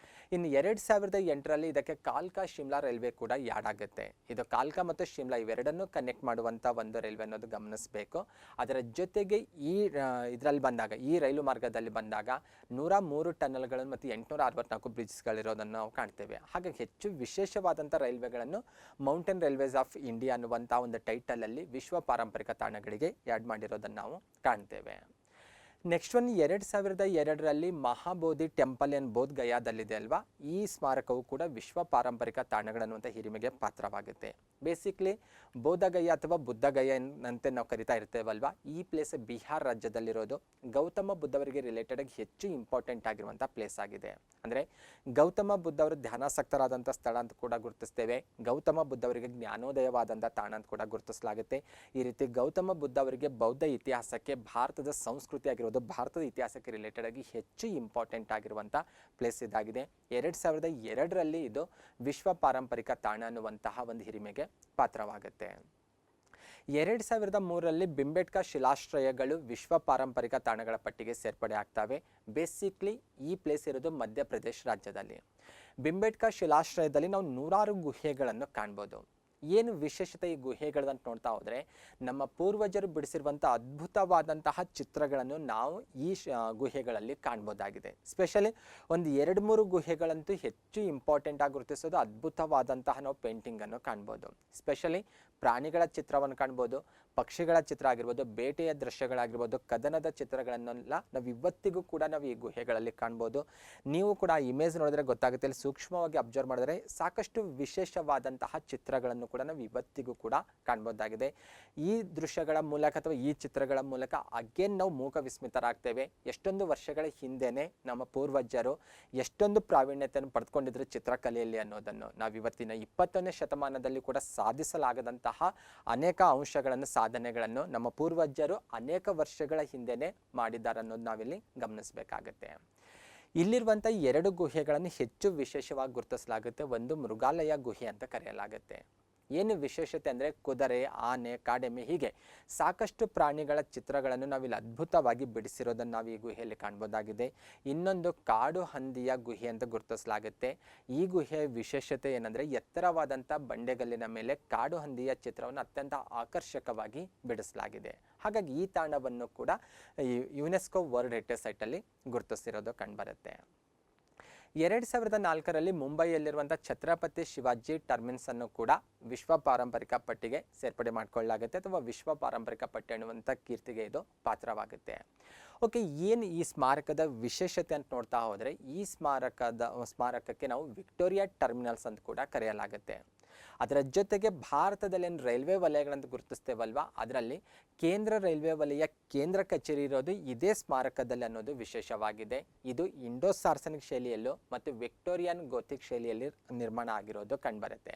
Speaker 1: ಇನ್ನು 2008ರಲ್ಲಿ ಇದಕ್ಕೆ ಕಾಲ್ಕಾ ಶಿಮ್ಲಾ ರೈಲ್ವೆ ಕೂಡ ಆ್ಯಡ್ ಆಗುತ್ತೆ. ಇದು ಕಾಲ್ಕಾ ಮತ್ತು ಶಿಮ್ಲಾ ಇವೆರಡನ್ನು ಕನೆಕ್ಟ್ ಮಾಡುವಂಥ ಒಂದು ರೈಲ್ವೆ ಅನ್ನೋದು ಗಮನಿಸಬೇಕು. ಅದರ ಜೊತೆಗೆ ಇದರಲ್ಲಿ ಬಂದಾಗ ಈ ರೈಲು ಮಾರ್ಗದಲ್ಲಿ ಬಂದಾಗ 103 ಟನಲ್ಗಳನ್ನು ಮತ್ತು 864 ಬ್ರಿಡ್ಜ್ಗಳಿರೋದನ್ನು ನಾವು ಕಾಣ್ತೇವೆ. ಹಾಗಾಗಿ ಹೆಚ್ಚು ವಿಶೇಷವಾದಂಥ ರೈಲ್ವೆಗಳನ್ನು ಮೌಂಟೇನ್ ರೈಲ್ವೇಸ್ ಆಫ್ ಇಂಡಿಯಾ ಅನ್ನುವಂಥ ಒಂದು ಟೈಟಲಲ್ಲಿ ವಿಶ್ವ ಪಾರಂಪರಿಕ ತಾಣಗಳಿಗೆ ಆ್ಯಡ್ ಮಾಡಿರೋದನ್ನು ನಾವು ಕಾಣ್ತೇವೆ. ನೆಕ್ಸ್ಟ್ ಒನ್, 2002ರಲ್ಲಿ ಮಹಾಬೋಧಿ ಟೆಂಪಲ್ ಏನ್ ಬೋಧ್ ಗಯಾದಲ್ಲಿದೆ ಅಲ್ವಾ, ಈ ಸ್ಮಾರಕವು ಕೂಡ ವಿಶ್ವ ಪಾರಂಪರಿಕ ತಾಣಗಳನ್ನುವಂಥ ಹಿರಿಮೆಗೆ ಪಾತ್ರವಾಗುತ್ತೆ. ಬೇಸಿಕ್ಲಿ ಬೋಧಗಯ ಅಥವಾ ಬುದ್ಧಗಯ ಅಂತೆ ನಾವು ಕರಿತಾ ಇರ್ತೇವಲ್ವಾ, ಈ ಪ್ಲೇಸ್ ಬಿಹಾರ್ ರಾಜ್ಯದಲ್ಲಿರೋದು. ಗೌತಮ ಬುದ್ಧವರಿಗೆ ರಿಲೇಟೆಡ್ ಆಗಿ ಹೆಚ್ಚು ಇಂಪಾರ್ಟೆಂಟ್ ಆಗಿರುವಂಥ ಪ್ಲೇಸ್ ಆಗಿದೆ. ಅಂದರೆ ಗೌತಮ ಬುದ್ಧ ಅವರು ಧ್ಯಾನಾಸಕ್ತರಾದಂಥ ಸ್ಥಳ ಅಂತ ಕೂಡ ಗುರುತಿಸ್ತೇವೆ. ಗೌತಮ ಬುದ್ಧ ಅವರಿಗೆ ಜ್ಞಾನೋದಯವಾದಂಥ ತಾಣ ಅಂತ ಕೂಡ ಗುರುತಿಸಲಾಗುತ್ತೆ. ಈ ರೀತಿ ಗೌತಮ ಬುದ್ಧ ಅವರಿಗೆ ಬೌದ್ಧ ಇತಿಹಾಸಕ್ಕೆ ಭಾರತದ ಸಂಸ್ಕೃತಿ ಆಗಿರೋದು, ಭಾರತದ ಇತಿಹಾಸಕ್ಕೆ ರಿಲೇಟೆಡ್ ಆಗಿ ಹೆಚ್ಚು ಇಂಪಾರ್ಟೆಂಟ್ ಆಗಿರುವಂಥ ಪ್ಲೇಸ್ ಇದಾಗಿದೆ. 2002ರಲ್ಲಿ ಇದು ವಿಶ್ವ ಪಾರಂಪರಿಕ ತಾಣ ಅನ್ನುವಂತಹ ಒಂದು ಹಿರಿಮೆಗೆ ಪಾತ್ರವಾಗುತ್ತೆ. 2003ರಲ್ಲಿ ಭಿಂಬೆಟ್ಕಾ ಶಿಲಾಶ್ರಯಗಳು ವಿಶ್ವ ಪಾರಂಪರಿಕ ತಾಣಗಳ ಪಟ್ಟಿಗೆ ಸೇರ್ಪಡೆ ಆಗ್ತವೆ. ಬೇಸಿಕ್ಲಿ ಈ ಪ್ಲೇಸ್ ಇರೋದು ಮಧ್ಯಪ್ರದೇಶ ರಾಜ್ಯದಲ್ಲಿ. ಭಿಂಬೆಟ್ಕಾ ಶಿಲಾಶ್ರಯದಲ್ಲಿ ನಾವು 100 ಗುಹೆಗಳನ್ನು ಕಾಣ್ಬೋದು. ಏನು ವಿಶೇಷತೆ ಈ ಗುಹೆಗಳಂತ ನೋಡ್ತಾ ಹೋದರೆ, ನಮ್ಮ ಪೂರ್ವಜರು ಬಿಡಿಸಿರುವಂಥ ಅದ್ಭುತವಾದಂತಹ ಚಿತ್ರಗಳನ್ನು ನಾವು ಈ ಗುಹೆಗಳಲ್ಲಿ ಕಾಣ್ಬೋದಾಗಿದೆ. ಸ್ಪೆಷಲಿ ಒಂದು 2-3 ಗುಹೆಗಳಂತೂ ಹೆಚ್ಚು ಇಂಪಾರ್ಟೆಂಟ್ ಆಗಿ ಗುರುತಿಸೋದು. ಅದ್ಭುತವಾದಂತಹ ನಾವು ಪೇಂಟಿಂಗನ್ನು ಕಾಣ್ಬೋದು. ಸ್ಪೆಷಲಿ ಪ್ರಾಣಿಗಳ ಚಿತ್ರವನ್ನು ಕಾಣ್ಬೋದು, ಪಕ್ಷಿಗಳ ಚಿತ್ರ ಆಗಿರ್ಬೋದು, ಬೇಟೆಯ ದೃಶ್ಯಗಳಾಗಿರ್ಬೋದು, ಕದನದ ಚಿತ್ರಗಳನ್ನೆಲ್ಲ ನಾವು ಇವತ್ತಿಗೂ ಕೂಡ ನಾವು ಈ ಗುಹೆಗಳಲ್ಲಿ ಕಾಣ್ಬೋದು. ನೀವು ಕೂಡ ಆ ಇಮೇಜ್ ನೋಡಿದ್ರೆ ಗೊತ್ತಾಗುತ್ತೆ. ಇಲ್ಲಿ ಸೂಕ್ಷ್ಮವಾಗಿ ಅಬ್ಸರ್ವ್ ಮಾಡಿದ್ರೆ ಸಾಕಷ್ಟು ವಿಶೇಷವಾದಂತಹ ಚಿತ್ರಗಳನ್ನು ಕೂಡ ನಾವು ಇವತ್ತಿಗೂ ಕೂಡ ಕಾಣ್ಬೋದಾಗಿದೆ. ಈ ದೃಶ್ಯಗಳ ಮೂಲಕ ಅಥವಾ ಈ ಚಿತ್ರಗಳ ಮೂಲಕ ಅಗೇನ್ ನಾವು ಮೂಕ ವಿಸ್ಮಿತರಾಗ್ತೇವೆ. ಎಷ್ಟೊಂದು ವರ್ಷಗಳ ಹಿಂದೆನೆ ನಮ್ಮ ಪೂರ್ವಜರು ಎಷ್ಟೊಂದು ಪ್ರಾವೀಣ್ಯತೆಯನ್ನು ಪಡೆದುಕೊಂಡಿದ್ರು ಚಿತ್ರಕಲೆಯಲ್ಲಿ ಅನ್ನೋದನ್ನು ನಾವು ಇವತ್ತಿನ 20ನೇ ಶತಮಾನದಲ್ಲಿ ಕೂಡ ಸಾಧಿಸಲಾಗದಂತಹ ಅನೇಕ ಅಂಶಗಳನ್ನು ಸಾಧನೆಗಳನ್ನು ನಮ್ಮ ಪೂರ್ವಜರು ಅನೇಕ ವರ್ಷಗಳ ಹಿಂದೆನೆ ಮಾಡಿದ್ದಾರೆ ಅನ್ನೋದು ನಾವಿಲ್ಲಿ ಗಮನಿಸಬೇಕಾಗುತ್ತೆ. ಇಲ್ಲಿರುವಂಥ 2 ಗುಹೆಗಳನ್ನು ಹೆಚ್ಚು ವಿಶೇಷವಾಗಿ ಗುರುತಿಸಲಾಗುತ್ತೆ. ಒಂದು ಮೃಗಾಲಯ ಗುಹೆ ಅಂತ ಕರೆಯಲಾಗುತ್ತೆ. ಏನು ವಿಶೇಷತೆ ಅಂದರೆ ಕುದುರೆ, ಆನೆ, ಕಾಡೆಮ್ಮೆ ಹೀಗೆ ಸಾಕಷ್ಟು ಪ್ರಾಣಿಗಳ ಚಿತ್ರಗಳನ್ನು ನಾವಿಲ್ಲಿ ಅದ್ಭುತವಾಗಿ ಬಿಡಿಸಿರೋದನ್ನು ನಾವು ಈ ಗುಹೆಯಲ್ಲಿ ಕಾಣ್ಬೋದಾಗಿದೆ. ಇನ್ನೊಂದು ಕಾಡು ಹಂದಿಯ ಗುಹೆ ಅಂತ ಗುರುತಿಸಲಾಗುತ್ತೆ. ಈ ಗುಹೆಯ ವಿಶೇಷತೆ ಏನಂದರೆ ಎತ್ತರವಾದಂಥ ಬಂಡೆಗಲ್ಲಿನ ಮೇಲೆ ಕಾಡು ಹಂದಿಯ ಚಿತ್ರವನ್ನು ಅತ್ಯಂತ ಆಕರ್ಷಕವಾಗಿ ಬಿಡಿಸಲಾಗಿದೆ. ಹಾಗಾಗಿ ಈ ತಾಣವನ್ನು ಕೂಡ ಯುನೆಸ್ಕೋ ವರ್ಲ್ಡ್ ಹೆರಿಟೇಜ್ ಸೈಟಲ್ಲಿ ಗುರುತಿಸಿರೋದು ಕಂಡುಬರುತ್ತೆ. 2004ರಲ್ಲಿ ಮುಂಬೈಯಲ್ಲಿರುವಂಥ ಛತ್ರಪತಿ ಶಿವಾಜಿ ಟರ್ಮಿನ್ಸ್ ಅನ್ನು ಕೂಡ ವಿಶ್ವ ಪಾರಂಪರಿಕ ಪಟ್ಟಿಗೆ ಸೇರ್ಪಡೆ ಮಾಡಿಕೊಳ್ಳಲಾಗುತ್ತೆ ಅಥವಾ ವಿಶ್ವ ಪಾರಂಪರಿಕ ಪಟ್ಟಿ ಅನ್ನುವಂಥ ಕೀರ್ತಿಗೆ ಇದು ಪಾತ್ರವಾಗುತ್ತೆ. ಓಕೆ, ಏನು ಈ ಸ್ಮಾರಕದ ವಿಶೇಷತೆ ಅಂತ ನೋಡ್ತಾ ಹೋದರೆ ಈ ಸ್ಮಾರಕಕ್ಕೆ ನಾವು ವಿಕ್ಟೋರಿಯಾ ಟರ್ಮಿನಲ್ಸ್ ಅಂತ ಕೂಡ ಕರೆಯಲಾಗುತ್ತೆ. ಅದರ ಜೊತೆಗೆ ಭಾರತದಲ್ಲಿ ಏನು ರೈಲ್ವೆ ವಲಯಗಳಂತ ಗುರುತಿಸ್ತೇವಲ್ವ, ಅದರಲ್ಲಿ ಕೇಂದ್ರ ರೈಲ್ವೆ ವಲಯ ಕೇಂದ್ರ ಕಚೇರಿ ಇರೋದು ಇದೇ ಸ್ಮಾರಕದಲ್ಲಿ ಅನ್ನೋದು ವಿಶೇಷವಾಗಿದೆ. ಇದು ಇಂಡೋ ಸಾರ್ಸನಿಕ್ ಶೈಲಿಯಲ್ಲೂ ಮತ್ತು ವಿಕ್ಟೋರಿಯನ್ ಗೋಥಿಕ್ ಶೈಲಿಯಲ್ಲಿ ನಿರ್ಮಾಣ ಆಗಿರೋದು ಕಂಡುಬರುತ್ತೆ.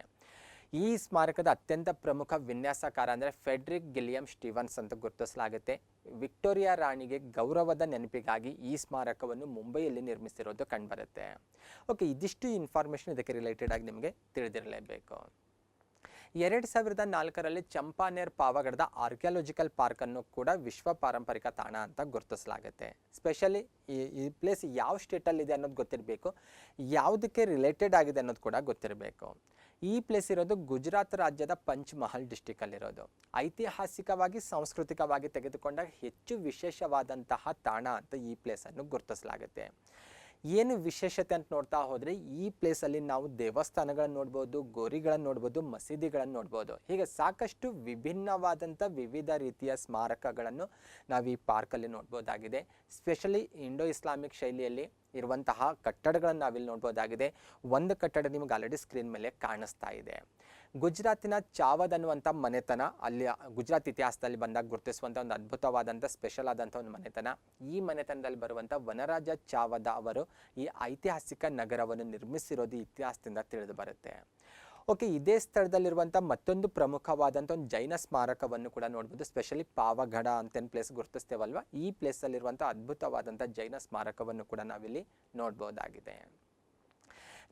Speaker 1: ಈ ಸ್ಮಾರಕದ ಅತ್ಯಂತ ಪ್ರಮುಖ ವಿನ್ಯಾಸಕಾರ ಅಂದರೆ ಫೆಡ್ರಿಕ್ ಗಿಲಿಯಮ್ ಸ್ಟೀವನ್ಸ್ ಅಂತ ಗುರುತಿಸಲಾಗುತ್ತೆ. ವಿಕ್ಟೋರಿಯಾ ರಾಣಿಗೆ ಗೌರವದ ನೆನಪಿಗಾಗಿ ಈ ಸ್ಮಾರಕವನ್ನು ಮುಂಬೈಯಲ್ಲಿ ನಿರ್ಮಿಸಿರೋದು ಕಂಡುಬರುತ್ತೆ. ಓಕೆ, ಇದಿಷ್ಟು ಇನ್ಫಾರ್ಮೇಷನ್ ಇದಕ್ಕೆ ರಿಲೇಟೆಡ್ ಆಗಿ ನಿಮಗೆ ತಿಳಿದಿರಲೇಬೇಕು. 2004ರಲ್ಲಿ ಚಂಪಾನೇರ್ ಪಾವಗಡದ ಆರ್ಕಿಯಾಲಜಿಕಲ್ ಪಾರ್ಕನ್ನು ಕೂಡ ವಿಶ್ವ ಪಾರಂಪರಿಕ ತಾಣ ಅಂತ ಗುರುತಿಸಲಾಗುತ್ತೆ. ಸ್ಪೆಷಲಿ ಈ ಪ್ಲೇಸ್ ಯಾವ ಸ್ಟೇಟಲ್ಲಿದೆ ಅನ್ನೋದು ಗೊತ್ತಿರಬೇಕು, ಯಾವುದಕ್ಕೆ ರಿಲೇಟೆಡ್ ಆಗಿದೆ ಅನ್ನೋದು ಕೂಡ ಗೊತ್ತಿರಬೇಕು. ಈ ಪ್ಲೇಸ್ ಇರೋದು ಗುಜರಾತ್ ರಾಜ್ಯದ ಪಂಚ್ಮಹಲ್ ಡಿಸ್ಟಿಕಲ್ಲಿರೋದು. ಐತಿಹಾಸಿಕವಾಗಿ ಸಾಂಸ್ಕೃತಿಕವಾಗಿ ತೆಗೆದುಕೊಂಡಾಗ ಹೆಚ್ಚು ವಿಶೇಷವಾದಂತಹ ತಾಣ ಅಂತ ಈ ಪ್ಲೇಸನ್ನು ಗುರುತಿಸಲಾಗುತ್ತೆ. ಏನು ವಿಶೇಷತೆ ಅಂತ ನೋಡ್ತಾ ಹೋದರೆ ಈ ಪ್ಲೇಸಲ್ಲಿ ನಾವು ದೇವಸ್ಥಾನಗಳನ್ನು ನೋಡ್ಬೋದು, ಗೋರಿಗಳನ್ನು ನೋಡ್ಬೋದು, ಮಸೀದಿಗಳನ್ನು ನೋಡ್ಬೋದು. ಹೀಗೆ ಸಾಕಷ್ಟು ವಿಭಿನ್ನವಾದಂಥ ವಿವಿಧ ರೀತಿಯ ಸ್ಮಾರಕಗಳನ್ನು ನಾವು ಈ ಪಾರ್ಕಲ್ಲಿ ನೋಡ್ಬೋದಾಗಿದೆ. ಸ್ಪೆಷಲಿ ಇಂಡೋ ಇಸ್ಲಾಮಿಕ್ ಶೈಲಿಯಲ್ಲಿ ಇರುವಂತಹ ಕಟ್ಟಡಗಳನ್ನು ನಾವಿಲ್ಲಿ ನೋಡ್ಬೋದಾಗಿದೆ. ಒಂದು ಕಟ್ಟಡ ನಿಮಗೆ ಆಲ್ರೆಡಿ ಸ್ಕ್ರೀನ್ ಮೇಲೆ ಕಾಣಿಸ್ತಾ ಇದೆ. ಗುಜರಾತಿನ ಚಾವದ್ ಅನ್ನುವಂಥ ಮನೆತನ ಅಲ್ಲಿ ಗುಜರಾತ್ ಇತಿಹಾಸದಲ್ಲಿ ಬಂದಾಗ ಗುರುತಿಸುವಂಥ ಒಂದು ಅದ್ಭುತವಾದಂಥ ಸ್ಪೆಷಲ್ ಆದಂಥ ಒಂದು ಮನೆತನ. ಈ ಮನೆತನದಲ್ಲಿ ಬರುವಂಥ ವನರಾಜ ಚಾವದ ಅವರು ಈ ಐತಿಹಾಸಿಕ ನಗರವನ್ನು ನಿರ್ಮಿಸಿರೋದು ಇತಿಹಾಸದಿಂದ ತಿಳಿದು ಬರುತ್ತೆ. ಓಕೆ, ಇದೇ ಸ್ಥಳದಲ್ಲಿರುವಂಥ ಮತ್ತೊಂದು ಪ್ರಮುಖವಾದಂಥ ಒಂದು ಜೈನ ಸ್ಮಾರಕವನ್ನು ಕೂಡ ನೋಡ್ಬೋದು. ಸ್ಪೆಷಲಿ ಪಾವಗಡ ಅಂತೇನು ಪ್ಲೇಸ್ ಗುರುತಿಸ್ತೇವಲ್ವ, ಈ ಪ್ಲೇಸಲ್ಲಿರುವಂಥ ಅದ್ಭುತವಾದಂಥ ಜೈನ ಸ್ಮಾರಕವನ್ನು ಕೂಡ ನಾವಿಲ್ಲಿ ನೋಡ್ಬೋದಾಗಿದೆ.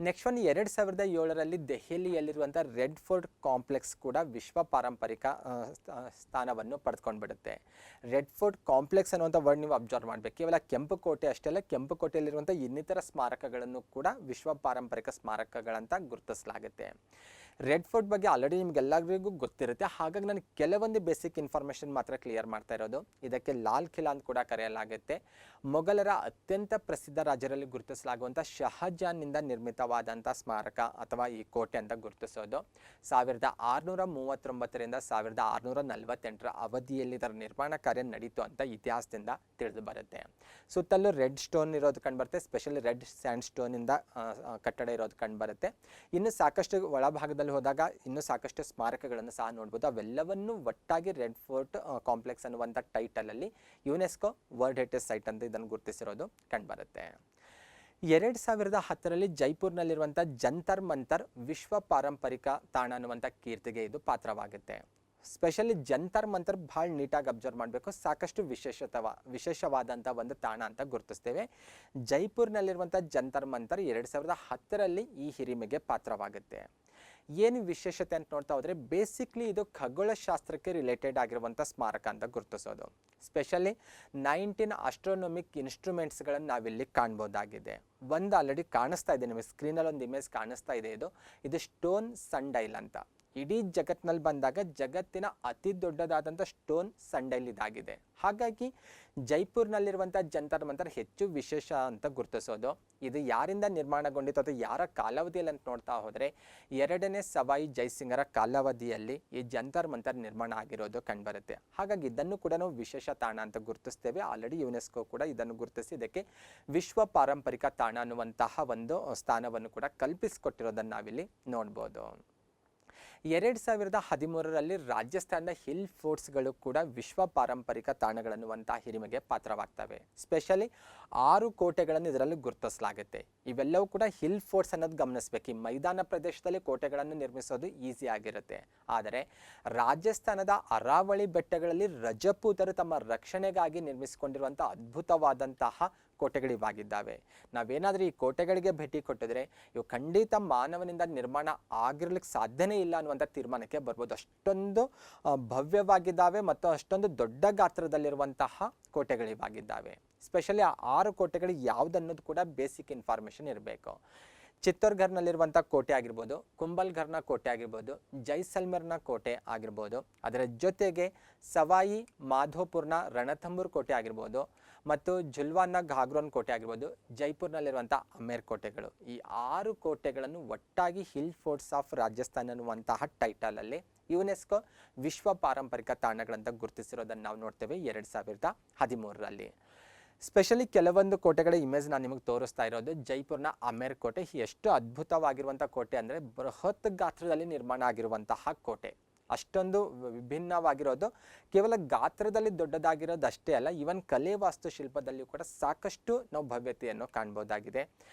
Speaker 1: ನೆಕ್ಸ್ಟ್ ಒನ್ 2007ರಲ್ಲಿ ದೆಹಲಿಯಲ್ಲಿರುವಂಥ ರೆಡ್ ಫೋರ್ಟ್ ಕಾಂಪ್ಲೆಕ್ಸ್ ಕೂಡ ವಿಶ್ವ ಪಾರಂಪರಿಕ ಸ್ಥಾನವನ್ನು ಪಡೆದುಕೊಂಡು ಬಿಡುತ್ತೆ. ರೆಡ್ ಫೋರ್ಟ್ ಕಾಂಪ್ಲೆಕ್ಸ್ ಅನ್ನುವಂಥ ವರ್ಡ್ ನೀವು ಅಬ್ಸರ್ವ್ ಮಾಡಬೇಕು. ಕೇವಲ ಕೆಂಪು ಕೋಟೆ ಅಷ್ಟೇ ಅಲ್ಲ, ಕೆಂಪು ಕೋಟೆಯಲ್ಲಿರುವಂಥ ಇನ್ನಿತರ ಸ್ಮಾರಕಗಳನ್ನು ಕೂಡ ವಿಶ್ವ ಪಾರಂಪರಿಕ ಸ್ಮಾರಕಗಳಂತ ಗುರುತಿಸಲಾಗುತ್ತೆ. ರೆಡ್ ಫೋರ್ಟ್ ಬಗ್ಗೆ ಆಲ್ರೆಡಿ ನಿಮಗೆಲ್ಲರಿಗೂ ಗೊತ್ತಿರುತ್ತೆ, ಹಾಗಾಗಿ ನಾನು ಕೆಲವೊಂದು ಬೇಸಿಕ್ ಇನ್ಫಾರ್ಮೇಷನ್ ಮಾತ್ರ ಕ್ಲಿಯರ್ ಮಾಡ್ತಾ ಇರೋದು. ಇದಕ್ಕೆ ಲಾಲ್ ಕಿಲಾ ಅಂತ ಕೂಡ ಕರೆಯಲಾಗುತ್ತೆ. ಮೊಘಲರ ಅತ್ಯಂತ ಪ್ರಸಿದ್ಧ ರಾಜರಲ್ಲಿ ಗುರುತಿಸಲಾಗುವಂಥ ಶಹಜಾನ್ನಿಂದ ನಿರ್ಮಿತವಾದಂಥ ಸ್ಮಾರಕ ಅಥವಾ ಈ ಕೋಟೆ ಅಂತ ಗುರುತಿಸೋದು. 1639ರಿಂದ 1648ರ ಅವಧಿಯಲ್ಲಿ ಇದರ ನಿರ್ಮಾಣ ಕಾರ್ಯ ನಡೀತು ಅಂತ ಇತಿಹಾಸದಿಂದ ತಿಳಿದು ಬರುತ್ತೆ. ಸುತ್ತಲೂ ರೆಡ್ ಸ್ಟೋನ್ ಇರೋದು ಕಂಡುಬರುತ್ತೆ. ಸ್ಪೆಷಲಿ ರೆಡ್ ಸ್ಯಾಂಡ್ ಸ್ಟೋನಿಂದ ಕಟ್ಟಡ ಇರೋದು ಕಂಡುಬರುತ್ತೆ. ಇನ್ನು ಸಾಕಷ್ಟು ಒಳಭಾಗದಲ್ಲಿ ಹೋದಾಗ ಇನ್ನೂ ಸಾಕಷ್ಟು ಸ್ಮಾರಕಗಳನ್ನು ಸಹ ನೋಡ್ಬೋದು. ಅವೆಲ್ಲವನ್ನು ಒಟ್ಟಾಗಿ ರೆಡ್ ಫೋರ್ಟ್ ಕಾಂಪ್ಲೆಕ್ಸ್ ಅನ್ನುವಂಥ ಟೈಟಲಲ್ಲಿ ಯುನೆಸ್ಕೋ ವರ್ಲ್ಡ್ ಹೆರಿಟೇಜ್ ಸೈಟ್ ಅಂತ ಇದನ್ನು ಗುರುತಿಸಿರೋದು ಕಂಡುಬರುತ್ತೆ. 2010ರಲ್ಲಿ ಜೈಪುರ್ನಲ್ಲಿರುವಂಥ ಜಂತರ್ ಮಂತರ್ ವಿಶ್ವ ಪಾರಂಪರಿಕ ತಾಣ ಅನ್ನುವಂಥ ಕೀರ್ತಿಗೆ ಇದು ಪಾತ್ರವಾಗುತ್ತೆ. ಸ್ಪೆಷಲಿ ಜಂತರ್ ಮಂತರ್ ಭಾಳ ನೀಟಾಗಿ ಅಬ್ಸರ್ವ್ ಮಾಡಬೇಕು. ಸಾಕಷ್ಟು ವಿಶೇಷವಾದಂಥ ಒಂದು ತಾಣ ಅಂತ ಗುರುತಿಸ್ತೇವೆ. ಜೈಪುರ್ನಲ್ಲಿರುವಂಥ ಜಂತರ್ ಮಂತರ್ 2010ರಲ್ಲಿ ಈ ಹಿರಿಮೆಗೆ ಪಾತ್ರವಾಗುತ್ತೆ. ಏನು ವಿಶೇಷತೆ ಅಂತ ನೋಡ್ತಾ ಹೋದರೆ ಬೇಸಿಕ್ಲಿ ಇದು ಖಗೋಳಶಾಸ್ತ್ರಕ್ಕೆ ರಿಲೇಟೆಡ್ ಆಗಿರುವಂಥ ಸ್ಮಾರಕ ಅಂತ ಗುರುತಿಸೋದು. ಸ್ಪೆಷಲಿ 19 ಆಸ್ಟ್ರೋನಮಿಕ್ ಇನ್ಸ್ಟ್ರೂಮೆಂಟ್ಸ್ಗಳನ್ನು ನಾವಿಲ್ಲಿ ಕಾಣ್ಬೋದಾಗಿದೆ. ಒಂದು ಆಲ್ರೆಡಿ ಕಾಣಿಸ್ತಾ ಇದೆ ನಿಮಗೆ ಸ್ಕ್ರೀನಲ್ಲಿ, ಒಂದು ಇಮೇಜ್ ಕಾಣಿಸ್ತಾ ಇದೆ. ಇದು ಸ್ಟೋನ್ ಸನ್ಡೈಲ್ ಅಂತ. ಇಡೀ ಜಗತ್ತಿನಲ್ಲಿ ಬಂದಾಗ ಜಗತ್ತಿನ ಅತಿ ದೊಡ್ಡದಾದಂಥ ಸ್ಟೋನ್ ಸನ್ಡೈಲ್ ಇದಾಗಿದೆ. ಹಾಗಾಗಿ ಜೈಪುರ್ನಲ್ಲಿರುವಂಥ ಜಂತರ್ ಮಂತರ್ ಹೆಚ್ಚು ವಿಶೇಷ ಅಂತ ಗುರುತಿಸೋದು. ಇದು ಯಾರಿಂದ ನಿರ್ಮಾಣಗೊಂಡಿತ್ತು ಅಥವಾ ಯಾರ ಕಾಲಾವಧಿಯಲ್ಲಿ ಅಂತ ನೋಡ್ತಾ ಹೋದರೆ 2ನೇ ಸವಾಯಿ ಜೈಸಿಂಗರ ಕಾಲಾವಧಿಯಲ್ಲಿ ಈ ಜಂತರ್ ಮಂತರ್ ನಿರ್ಮಾಣ ಆಗಿರೋದು ಕಂಡುಬರುತ್ತೆ. ಹಾಗಾಗಿ ಇದನ್ನು ಕೂಡ ನಾವು ವಿಶೇಷ ತಾಣ ಅಂತ ಗುರುತಿಸ್ತೇವೆ. ಆಲ್ರೆಡಿ ಯುನೆಸ್ಕೋ ಕೂಡ ಇದನ್ನು ಗುರುತಿಸಿ ಇದಕ್ಕೆ ವಿಶ್ವ ಪಾರಂಪರಿಕ ತಾಣ ಅನ್ನುವಂತಹ ಒಂದು ಸ್ಥಾನವನ್ನು ಕೂಡ ಕಲ್ಪಿಸಿಕೊಟ್ಟಿರೋದನ್ನು ನಾವಿಲ್ಲಿ ನೋಡ್ಬೋದು. 2013ರಲ್ಲಿ ರಾಜಸ್ಥಾನದ ಹಿಲ್ ಫೋರ್ಟ್ಸ್ಗಳು ಕೂಡ ವಿಶ್ವ ಪಾರಂಪರಿಕ ತಾಣಗಳನ್ನುವಂಥ ಹಿರಿಮೆಗೆ ಪಾತ್ರವಾಗ್ತವೆ. ಸ್ಪೆಷಲಿ 6 ಕೋಟೆಗಳನ್ನು ಇದರಲ್ಲಿ ಗುರುತಿಸಲಾಗುತ್ತೆ. ಇವೆಲ್ಲವೂ ಕೂಡ ಹಿಲ್ ಫೋರ್ಟ್ಸ್ ಅನ್ನೋದು ಗಮನಿಸಬೇಕು. ಈ ಮೈದಾನ ಪ್ರದೇಶದಲ್ಲಿ ಕೋಟೆಗಳನ್ನು ನಿರ್ಮಿಸೋದು ಈಸಿ ಆಗಿರುತ್ತೆ. ಆದರೆ ರಾಜಸ್ಥಾನದ ಅರಾವಳಿ ಬೆಟ್ಟಗಳಲ್ಲಿ ರಜಪೂತರು ತಮ್ಮ ರಕ್ಷಣೆಗಾಗಿ ನಿರ್ಮಿಸಿಕೊಂಡಿರುವಂಥ ಅದ್ಭುತವಾದಂತಹ ಕೋಟೆಗಳಿವಾಗಿದ್ದಾವೆ. ನಾವೇನಾದರೂ ಈ ಕೋಟೆಗಳಿಗೆ ಭೇಟಿ ಕೊಟ್ಟಿದ್ರೆ ಇವು ಖಂಡಿತ ಮಾನವನಿಂದ ನಿರ್ಮಾಣ ಆಗಿರ್ಲಿಕ್ಕೆ ಸಾಧ್ಯನೇ ಇಲ್ಲ ಅನ್ನುವಂಥ ತೀರ್ಮಾನಕ್ಕೆ ಬರ್ಬೋದು. ಅಷ್ಟೊಂದು ಭವ್ಯವಾಗಿದ್ದಾವೆ ಮತ್ತು ಅಷ್ಟೊಂದು ದೊಡ್ಡ ಗಾತ್ರದಲ್ಲಿರುವಂತಹ ಕೋಟೆಗಳಿವಾಗಿದ್ದಾವೆ. ಸ್ಪೆಷಲಿ ಆ 6 ಕೋಟೆಗಳು ಯಾವುದನ್ನೋದು ಕೂಡ ಬೇಸಿಕ್ ಇನ್ಫಾರ್ಮೇಷನ್ ಇರಬೇಕು. ಚಿತ್ತೋರ್ಘರ್ನಲ್ಲಿರುವಂಥ ಕೋಟೆ ಆಗಿರ್ಬೋದು, ಕುಂಭಲ್ಘರ್ನ ಕೋಟೆ ಆಗಿರ್ಬೋದು, ಜೈಸಲ್ಮೇರ್ನ ಕೋಟೆ ಆಗಿರ್ಬೋದು, ಅದರ ಜೊತೆಗೆ ಸವಾಯಿ ಮಾಧೋಪುರ್ನ ರಣಥಂಬೂರ್ ಕೋಟೆ ಆಗಿರ್ಬೋದು ಮತ್ತು ಜುಲ್ವಾನ್ನ ಘಾಗ್ರೋನ್ ಕೋಟೆ ಆಗಿರ್ಬೋದು, ಜೈಪುರ್ನಲ್ಲಿರುವಂಥ ಅಮೇರ್ ಕೋಟೆಗಳು. ಈ 6 ಕೋಟೆಗಳನ್ನು ಒಟ್ಟಾಗಿ ಹಿಲ್ ಫೋರ್ಟ್ಸ್ ಆಫ್ ರಾಜಸ್ಥಾನ್ ಅನ್ನುವಂತಹ ಟೈಟಲಲ್ಲಿ ಯುನೆಸ್ಕೋ ವಿಶ್ವ ಪಾರಂಪರಿಕ ತಾಣಗಳಂತ ಗುರುತಿಸಿರೋದನ್ನು ನಾವು ನೋಡ್ತೇವೆ 2013ರಲ್ಲಿ. ಸ್ಪೆಷಲಿ ಕೆಲವೊಂದು ಕೋಟೆಗಳ ಇಮೇಜ್ ನಾನು ನಿಮಗೆ ತೋರಿಸ್ತಾ ಇರೋದು ಜೈಪುರ್ನ ಅಮೇರ್ ಕೋಟೆ. ಎಷ್ಟು ಅದ್ಭುತವಾಗಿರುವಂಥ ಕೋಟೆ ಅಂದರೆ ಬೃಹತ್ ಗಾತ್ರದಲ್ಲಿ ನಿರ್ಮಾಣ ಆಗಿರುವಂತಹ ಕೋಟೆ. ಅಷ್ಟೊಂದು ವಿಭಿನ್ನವಾಗಿರೋದು, ಕೇವಲ ಗಾತ್ರದಲ್ಲಿ ದೊಡ್ಡದಾಗಿರೋದು ಅಷ್ಟೇ ಅಲ್ಲ, ಈವನ್ ಕಲೆ ವಾಸ್ತುಶಿಲ್ಪದಲ್ಲಿಯೂ ಕೂಡ ಸಾಕಷ್ಟು ನಾವು ಭವ್ಯತೆಯನ್ನು ಕಾಣ್ಬೋದಾಗಿದೆ.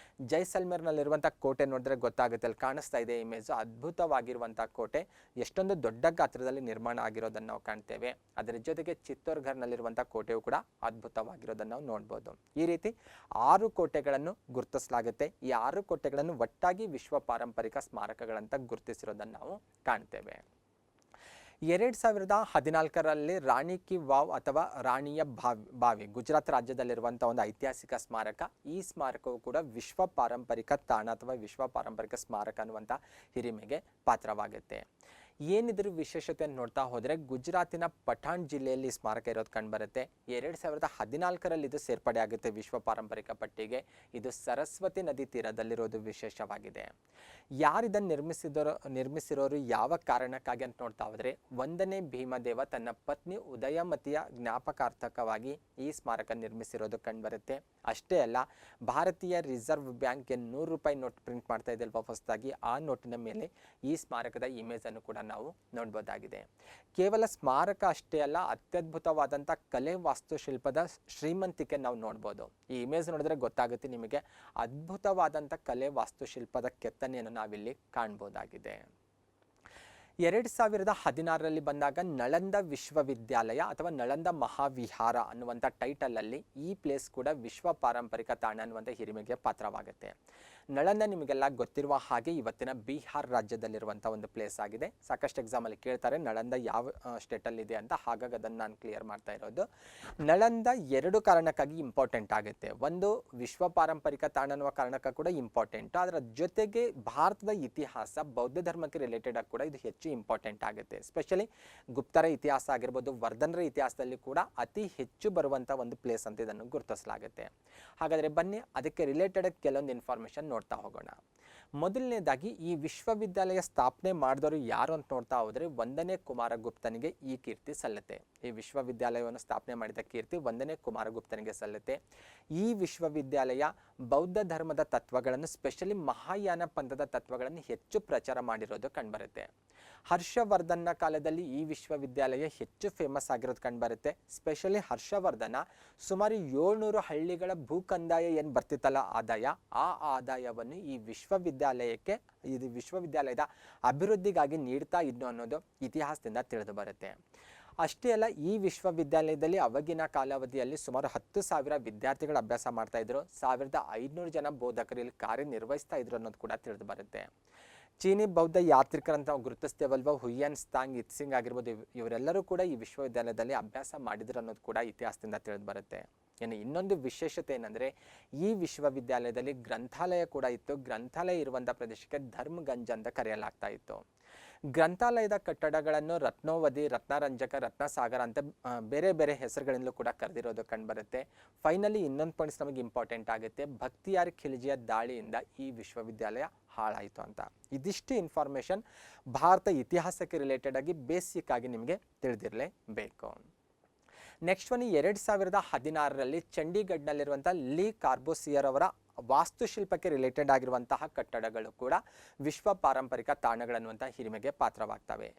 Speaker 1: ಜೈಸಲ್ಮೇರ್ನಲ್ಲಿರುವಂಥ ಕೋಟೆ ನೋಡಿದ್ರೆ ಗೊತ್ತಾಗುತ್ತೆ, ಅಲ್ಲಿ ಕಾಣಿಸ್ತಾ ಇದೆ ಇಮೇಜು. ಅದ್ಭುತವಾಗಿರುವಂಥ ಕೋಟೆ, ಎಷ್ಟೊಂದು ದೊಡ್ಡ ಗಾತ್ರದಲ್ಲಿ ನಿರ್ಮಾಣ ಆಗಿರೋದನ್ನು ನಾವು ಕಾಣ್ತೇವೆ. ಅದರ ಜೊತೆಗೆ ಚಿತ್ತೋರ್ಘರ್ನಲ್ಲಿರುವಂಥ ಕೋಟೆಯು ಕೂಡ ಅದ್ಭುತವಾಗಿರೋದನ್ನು ನಾವು ನೋಡ್ಬೋದು. ಈ ರೀತಿ 6 ಕೋಟೆಗಳನ್ನು ಗುರುತಿಸಲಾಗುತ್ತೆ. ಈ 6 ಕೋಟೆಗಳನ್ನು ಒಟ್ಟಾಗಿ ವಿಶ್ವ ಪಾರಂಪರಿಕ ಸ್ಮಾರಕಗಳಂತ ಗುರುತಿಸಿರೋದನ್ನು ನಾವು ಕಾಣ್ತೇವೆ. 2014ರಲ್ಲಿ ರಾಣಿ ಕಿ ವಾವ್ ಅಥವಾ ರಾಣಿಯ ಬಾವಿ ಗುಜರಾತ್ ರಾಜ್ಯದಲ್ಲಿರುವಂಥ ಒಂದು ಐತಿಹಾಸಿಕ ಸ್ಮಾರಕ. ಈ ಸ್ಮಾರಕವು ಕೂಡ ವಿಶ್ವ ಪಾರಂಪರಿಕ ತಾಣ ಅಥವಾ ವಿಶ್ವ ಪಾರಂಪರಿಕ ಸ್ಮಾರಕ ಅನ್ನುವಂಥ ಹಿರಿಮೆಗೆ ಪಾತ್ರವಾಗುತ್ತೆ. ಏನಿದ್ರ ವಿಶೇಷತೆಯನ್ನು ನೋಡ್ತಾ ಹೋದರೆ ಗುಜರಾತಿನ ಪಠಾಣ್ ಜಿಲ್ಲೆಯಲ್ಲಿ ಸ್ಮಾರಕ ಇರೋದು ಕಂಡುಬರುತ್ತೆ. 2014ರಲ್ಲಿ ಇದು ಸೇರ್ಪಡೆ ಆಗುತ್ತೆ ವಿಶ್ವ ಪಾರಂಪರಿಕ ಪಟ್ಟಿಗೆ. ಇದು ಸರಸ್ವತಿ ನದಿ ತೀರದಲ್ಲಿರೋದು ವಿಶೇಷವಾಗಿದೆ. ಯಾರಿದನ್ನು ನಿರ್ಮಿಸಿರೋರು ಯಾವ ಕಾರಣಕ್ಕಾಗಿ ಅಂತ ನೋಡ್ತಾ ಹೋದರೆ, 1ನೇ ಭೀಮದೇವ ತನ್ನ ಪತ್ನಿ ಉದಯಮತಿಯ ಜ್ಞಾಪಕಾರ್ಥಕವಾಗಿ ಈ ಸ್ಮಾರಕ ನಿರ್ಮಿಸಿರೋದು ಕಂಡುಬರುತ್ತೆ. ಅಷ್ಟೇ ಅಲ್ಲ, ಭಾರತೀಯ ರಿಸರ್ವ್ ಬ್ಯಾಂಕ್ಗೆ 100 ರೂಪಾಯಿ ನೋಟ್ ಪ್ರಿಂಟ್ ಮಾಡ್ತಾ ಇದೆಯಲ್ವ ಹೊಸದಾಗಿ, ಆ ನೋಟಿನ ಮೇಲೆ ಈ ಸ್ಮಾರಕದ ಇಮೇಜನ್ನು ಕೂಡ ನಾವು ನೋಡ್ಬೋದಾಗಿದೆ. ಕೇವಲ ಸ್ಮಾರಕ ಅಷ್ಟೇ ಅಲ್ಲ, ಅತ್ಯದ್ಭುತವಾದಂಥ ಕಲೆ ವಾಸ್ತುಶಿಲ್ಪದ ಶ್ರೀಮಂತಿಕೆ ನಾವು ನೋಡ್ಬೋದು. ಈ ಇಮೇಜ್ ನೋಡಿದ್ರೆ ಗೊತ್ತಾಗುತ್ತೆ ನಿಮಗೆ, ಅದ್ಭುತವಾದಂಥ ಕಲೆ ವಾಸ್ತುಶಿಲ್ಪದ ಕೆತ್ತನೆಯನ್ನು ನಾವಿಲ್ಲಿ ಕಾಣ್ಬೋದಾಗಿದೆ. 2016ರಲ್ಲಿ ಬಂದಾಗ ನಳಂದ ವಿಶ್ವವಿದ್ಯಾಲಯ ಅಥವಾ ನಳಂದ ಮಹಾವಿಹಾರ ಅನ್ನುವಂಥ ಟೈಟಲಲ್ಲಿ ಈ ಪ್ಲೇಸ್ ಕೂಡ ವಿಶ್ವ ಪಾರಂಪರಿಕ ತಾಣ ಅನ್ನುವಂಥ ಹಿರಿಮೆಗೆ ಪಾತ್ರವಾಗುತ್ತೆ. ನಳಂದ ನಿಮಗೆಲ್ಲ ಗೊತ್ತಿರುವ ಹಾಗೆ ಇವತ್ತಿನ ಬಿಹಾರ್ ರಾಜ್ಯದಲ್ಲಿರುವಂಥ ಒಂದು ಪ್ಲೇಸ್ ಆಗಿದೆ. ಸಾಕಷ್ಟು ಎಕ್ಸಾಮಲ್ಲಿ ಕೇಳ್ತಾರೆ ನಳಂದ ಯಾವ ಸ್ಟೇಟಲ್ಲಿದೆ ಅಂತ, ಹಾಗಾಗಿ ಅದನ್ನು ನಾನು ಕ್ಲಿಯರ್ ಮಾಡ್ತಾ ಇರೋದು. ನಳಂದ 2 ಕಾರಣಕ್ಕಾಗಿ ಇಂಪಾರ್ಟೆಂಟ್ ಆಗುತ್ತೆ. ಒಂದು, ವಿಶ್ವ ಪಾರಂಪರಿಕ ತಾಣ ಅನ್ನುವ ಕಾರಣಕ್ಕೆ ಕೂಡ ಇಂಪಾರ್ಟೆಂಟ್. ಅದರ ಜೊತೆಗೆ ಭಾರತದ ಇತಿಹಾಸ, ಬೌದ್ಧ ಧರ್ಮಕ್ಕೆ ರಿಲೇಟೆಡ್ ಆಗಿ ಕೂಡ ಇದು ಹೆಚ್ಚು ಇಂಪಾರ್ಟೆಂಟ್ ಆಗುತ್ತೆ. ಸ್ಪೆಷಲಿ ಗುಪ್ತರ ಇತಿಹಾಸ ಆಗಿರ್ಬೋದು, ವರ್ಧನರ ಇತಿಹಾಸದಲ್ಲಿ ಕೂಡ ಅತಿ ಹೆಚ್ಚು ಬರುವಂಥ ಒಂದು ಪ್ಲೇಸ್ ಅಂತ ಇದನ್ನು ಗುರುತಿಸಲಾಗುತ್ತೆ. ಹಾಗಾದರೆ ಬನ್ನಿ ಅದಕ್ಕೆ ರಿಲೇಟೆಡ್ ಕೆಲವೊಂದು ಇನ್ಫಾರ್ಮೇಷನ್ ನೋಡ್ತಾ ಹೋಗೋಣ. ಮೊದಲನೇದಾಗಿ ಈ ವಿಶ್ವವಿದ್ಯಾಲಯ ಸ್ಥಾಪನೆ ಮಾಡಿದವರು ಯಾರು ಅಂತ ನೋಡ್ತಾ ಹೋದರೆ 1ನೇ ಕುಮಾರಗುಪ್ತನಿಗೆ ಈ ಕೀರ್ತಿ ಸಲ್ಲುತ್ತೆ. ಈ ವಿಶ್ವವಿದ್ಯಾಲಯವನ್ನು ಸ್ಥಾಪನೆ ಮಾಡಿದ ಕೀರ್ತಿ 1ನೇ ಕುಮಾರಗುಪ್ತನಿಗೆ ಸಲ್ಲುತ್ತೆ. ಈ ವಿಶ್ವವಿದ್ಯಾಲಯ ಬೌದ್ಧ ಧರ್ಮದ ತತ್ವಗಳನ್ನು, ಸ್ಪೆಷಲಿ ಮಹಾಯಾನ ಪಂಥದ ತತ್ವಗಳನ್ನು ಹೆಚ್ಚು ಪ್ರಚಾರ ಮಾಡಿರೋದು ಕಂಡುಬರುತ್ತೆ. ಹರ್ಷವರ್ಧನ ಕಾಲದಲ್ಲಿ ಈ ವಿಶ್ವವಿದ್ಯಾಲಯ ಹೆಚ್ಚು ಫೇಮಸ್ ಆಗಿರೋದು ಕಂಡುಬರುತ್ತೆ. ಸ್ಪೆಷಲಿ ಹರ್ಷವರ್ಧನ ಸುಮಾರು 700 ಹಳ್ಳಿಗಳ ಭೂಕಂದಾಯ ಏನು ಬರ್ತಿತ್ತಲ್ಲ ಆದಾಯ, ಆ ಆದಾಯವನ್ನು ಈ ವಿಶ್ವವಿದ್ಯಾಲಯಕ್ಕೆ, ಇದು ವಿಶ್ವವಿದ್ಯಾಲಯದ ಅಭಿವೃದ್ಧಿಗಾಗಿ ನೀಡ್ತಾ ಇದ್ದು ಅನ್ನೋದು ಇತಿಹಾಸದಿಂದ ತಿಳಿದು ಬರುತ್ತೆ. ಅಷ್ಟೇ ಅಲ್ಲ, ಈ ವಿಶ್ವವಿದ್ಯಾಲಯದಲ್ಲಿ ಅವಾಗಿನ ಕಾಲಾವಧಿಯಲ್ಲಿ ಸುಮಾರು 10,000 ವಿದ್ಯಾರ್ಥಿಗಳು ಅಭ್ಯಾಸ ಮಾಡ್ತಾ ಇದ್ರು. 1500 ಜನ ಬೋಧಕರು ಇಲ್ಲಿ ಕಾರ್ಯನಿರ್ವಹಿಸ್ತಾ ಇದ್ರು ಅನ್ನೋದು ಕೂಡ ತಿಳಿದು ಬರುತ್ತೆ. ಚೀನಿ ಬೌದ್ಧ ಯಾತ್ರಿಕರಂತ ನಾವು ಗುರುತಿಸ್ತೇವಲ್ವ, ಹುಯ್ಯನ್ ಸ್ತಾಂಗ್, ಇತ್ಸಿಂಗ್ ಆಗಿರ್ಬೋದು, ಇವರೆಲ್ಲರೂ ಕೂಡ ಈ ವಿಶ್ವವಿದ್ಯಾಲಯದಲ್ಲಿ ಅಭ್ಯಾಸ ಮಾಡಿದ್ರು ಅನ್ನೋದು ಕೂಡ ಇತಿಹಾಸದಿಂದ ತಿಳಿದು ಬರುತ್ತೆ. ಇನ್ನು ಇನ್ನೊಂದು ವಿಶೇಷತೆ ಏನಂದರೆ, ಈ ವಿಶ್ವವಿದ್ಯಾಲಯದಲ್ಲಿ ಗ್ರಂಥಾಲಯ ಕೂಡ ಇತ್ತು. ಗ್ರಂಥಾಲಯ ಇರುವಂಥ ಪ್ರದೇಶಕ್ಕೆ ಧರ್ಮಗಂಜ್ ಅಂತ ಕರೆಯಲಾಗ್ತಾ ಇತ್ತು. ಗ್ರಂಥಾಲಯದ ಕಟ್ಟಡಗಳನ್ನು ರತ್ನೋವಧಿ, ರತ್ನರಂಜಕ, ರತ್ನಸಾಗರ ಅಂತ ಬೇರೆ ಬೇರೆ ಹೆಸರುಗಳಿಂದಲೂ ಕೂಡ ಕರೆದಿರೋದು ಕಂಡುಬರುತ್ತೆ. ಫೈನಲಿ ಇನ್ನೊಂದು ಪಾಯಿಂಟ್ಸ್ ನಮಗೆ ಇಂಪಾರ್ಟೆಂಟ್ ಆಗುತ್ತೆ, ಭಕ್ತಿಯಾರ್ ಖಿಲ್ಜಿಯ ದಾಳಿಯಿಂದ ಈ ವಿಶ್ವವಿದ್ಯಾಲಯ ಹಾಳಾಯಿತು ಅಂತ. ಇದಿಷ್ಟು ಇನ್ಫಾರ್ಮೇಷನ್ ಭಾರತ ಇತಿಹಾಸಕ್ಕೆ ರಿಲೇಟೆಡ್ ಆಗಿ ಬೇಸಿಕ್ ಆಗಿ ನಿಮಗೆ ತಿಳಿದಿರಲೇಬೇಕು. ನೆಕ್ಸ್ಟ್ ಒನ್, 2016ರಲ್ಲಿ ಚಂಡೀಗಢ್ನಲ್ಲಿರುವಂಥ ಲೀ ಕಾರ್ಬೋಸಿಯರ್ ಅವರ ವಾಸ್ತುಶಿಲ್ಪಕ್ಕೆ ರಿಲೇಟೆಡ್ ಆಗಿರುವಂತಹ ಕಟ್ಟಡಗಳು ಕೂಡ ವಿಶ್ವ ಪಾರಂಪರಿಕ ತಾಣಗಳನ್ನುವಂಥ ಹಿರಿಮೆಗೆ ಪಾತ್ರವಾಗ್ತವೆ.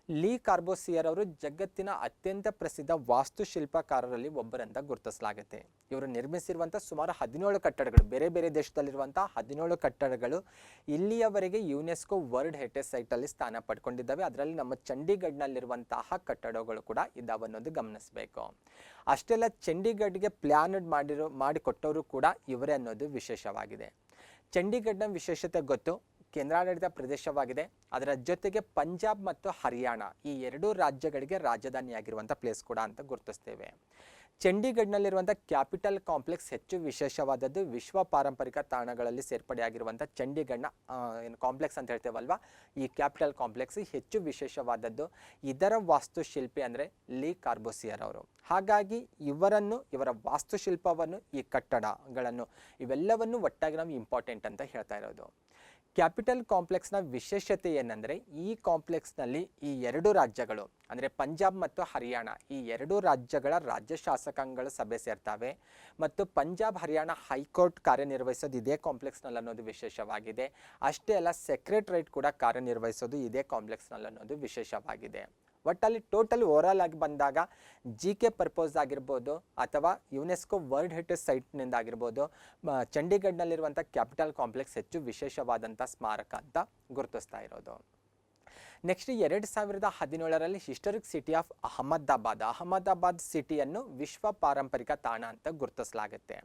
Speaker 1: ಲೀ ಕಾರ್ಬೋಸಿಯರ್ ಅವರು ಜಗತ್ತಿನ ಅತ್ಯಂತ ಪ್ರಸಿದ್ಧ ವಾಸ್ತುಶಿಲ್ಪಕಾರರಲ್ಲಿ ಒಬ್ಬರಂತ ಗುರುತಿಸಲಾಗುತ್ತೆ. ಇವರು ನಿರ್ಮಿಸಿರುವಂಥ ಸುಮಾರು 17 ಕಟ್ಟಡಗಳು, ಬೇರೆ ಬೇರೆ ದೇಶದಲ್ಲಿರುವಂಥ 17 ಕಟ್ಟಡಗಳು ಇಲ್ಲಿಯವರೆಗೆ ಯುನೆಸ್ಕೋ ವರ್ಲ್ಡ್ ಹೆರಿಟೇಜ್ ಸೈಟಲ್ಲಿ ಸ್ಥಾನ ಪಡ್ಕೊಂಡಿದ್ದಾವೆ. ಅದರಲ್ಲಿ ನಮ್ಮ ಚಂಡೀಗಢನಲ್ಲಿರುವಂತಹ ಕಟ್ಟಡಗಳು ಕೂಡ ಇದ್ದಾವೆ ಅನ್ನೋದು ಗಮನಿಸಬೇಕು. ಅಷ್ಟೆಲ್ಲ ಚಂಡೀಗಢ್ಗೆ ಪ್ಲ್ಯಾನ್ ಮಾಡಿಕೊಟ್ಟವರು ಕೂಡ ಇವರೇ ಅನ್ನೋದು ವಿಶೇಷವಾಗಿದೆ. ಚಂಡೀಗಢನ ವಿಶೇಷತೆ ಗೊತ್ತು, ಕೇಂದ್ರಾಡಳಿತ ಪ್ರದೇಶವಾಗಿದೆ. ಅದರ ಜೊತೆಗೆ ಪಂಜಾಬ್ ಮತ್ತು ಹರಿಯಾಣ ಈ ಎರಡೂ ರಾಜ್ಯಗಳಿಗೆ ರಾಜಧಾನಿಯಾಗಿರುವಂಥ ಪ್ಲೇಸ್ ಕೂಡ ಅಂತ ಗುರುತಿಸ್ತೇವೆ. ಚಂಡೀಗಢನಲ್ಲಿರುವಂಥ ಕ್ಯಾಪಿಟಲ್ ಕಾಂಪ್ಲೆಕ್ಸ್ ಹೆಚ್ಚು ವಿಶೇಷವಾದದ್ದು. ವಿಶ್ವ ಪಾರಂಪರಿಕ ತಾಣಗಳಲ್ಲಿ ಸೇರ್ಪಡೆಯಾಗಿರುವಂಥ ಚಂಡೀಗಢನ ಏನು ಕಾಂಪ್ಲೆಕ್ಸ್ ಅಂತ ಹೇಳ್ತೇವಲ್ವ, ಈ ಕ್ಯಾಪಿಟಲ್ ಕಾಂಪ್ಲೆಕ್ಸ್ ಹೆಚ್ಚು ವಿಶೇಷವಾದದ್ದು. ಇದರ ವಾಸ್ತುಶಿಲ್ಪಿ ಅಂದರೆ ಲೀ ಕಾರ್ಬೋಸಿಯರ್ ಅವರು. ಹಾಗಾಗಿ ಇವರ ವಾಸ್ತುಶಿಲ್ಪವನ್ನು, ಈ ಕಟ್ಟಡಗಳನ್ನು ಇವೆಲ್ಲವನ್ನು ಒಟ್ಟಾಗಿ ನಾವು ಇಂಪಾರ್ಟೆಂಟ್ ಅಂತ ಹೇಳ್ತಾ ಇರೋದು. ಕ್ಯಾಪಿಟಲ್ ಕಾಂಪ್ಲೆಕ್ಸ್ನ ವಿಶೇಷತೆ ಏನಂದರೆ, ಈ ಕಾಂಪ್ಲೆಕ್ಸ್ನಲ್ಲಿ ಈ ಎರಡು ರಾಜ್ಯಗಳು ಅಂದರೆ ಪಂಜಾಬ್ ಮತ್ತು ಹರಿಯಾಣ ಈ ಎರಡೂ ರಾಜ್ಯಗಳ ರಾಜ್ಯ ಶಾಸಕಾಂಗಗಳ ಸಭೆ ಸೇರ್ತವೆ ಮತ್ತು ಪಂಜಾಬ್ ಹರಿಯಾಣ ಹೈಕೋರ್ಟ್ ಕಾರ್ಯನಿರ್ವಹಿಸೋದು ಇದೇ ಕಾಂಪ್ಲೆಕ್ಸ್ನಲ್ಲಿ ಅನ್ನೋದು ವಿಶೇಷವಾಗಿದೆ. ಅಷ್ಟೇ ಅಲ್ಲ, ಸೆಕ್ರೆಟರೇಟ್ ಕೂಡ ಕಾರ್ಯನಿರ್ವಹಿಸೋದು ಇದೇ ಕಾಂಪ್ಲೆಕ್ಸ್ನಲ್ಲಿ ಅನ್ನೋದು ವಿಶೇಷವಾಗಿದೆ. ಒಟ್ಟಲ್ಲಿ ಟೋಟಲ್ ಓವರಾಲ್ ಆಗಿ ಬಂದಾಗ GK ಪರ್ಪೋಸ್ ಆಗಿರ್ಬೋದು ಅಥವಾ ಯುನೆಸ್ಕೋ ವರ್ಲ್ಡ್ ಹೆರಿಟೇಜ್ ಸೈಟ್ನಿಂದ ಆಗಿರ್ಬೋದು, ಚಂಡೀಗಢನಲ್ಲಿರುವಂಥ ಕ್ಯಾಪಿಟಲ್ ಕಾಂಪ್ಲೆಕ್ಸ್ ಹೆಚ್ಚು ವಿಶೇಷವಾದಂಥ ಸ್ಮಾರಕ ಅಂತ ಗುರುತಿಸ್ತಾ ಇರೋದು. ನೆಕ್ಸ್ಟ್ 2017ರಲ್ಲಿ ಹಿಸ್ಟೋರಿಕ್ ಸಿಟಿ ಆಫ್ ಅಹಮದಾಬಾದ್ ಸಿಟಿಯನ್ನು ವಿಶ್ವ ಪಾರಂಪರಿಕ ತಾಣ ಅಂತ ಗುರುತಿಸಲಾಗುತ್ತೆ.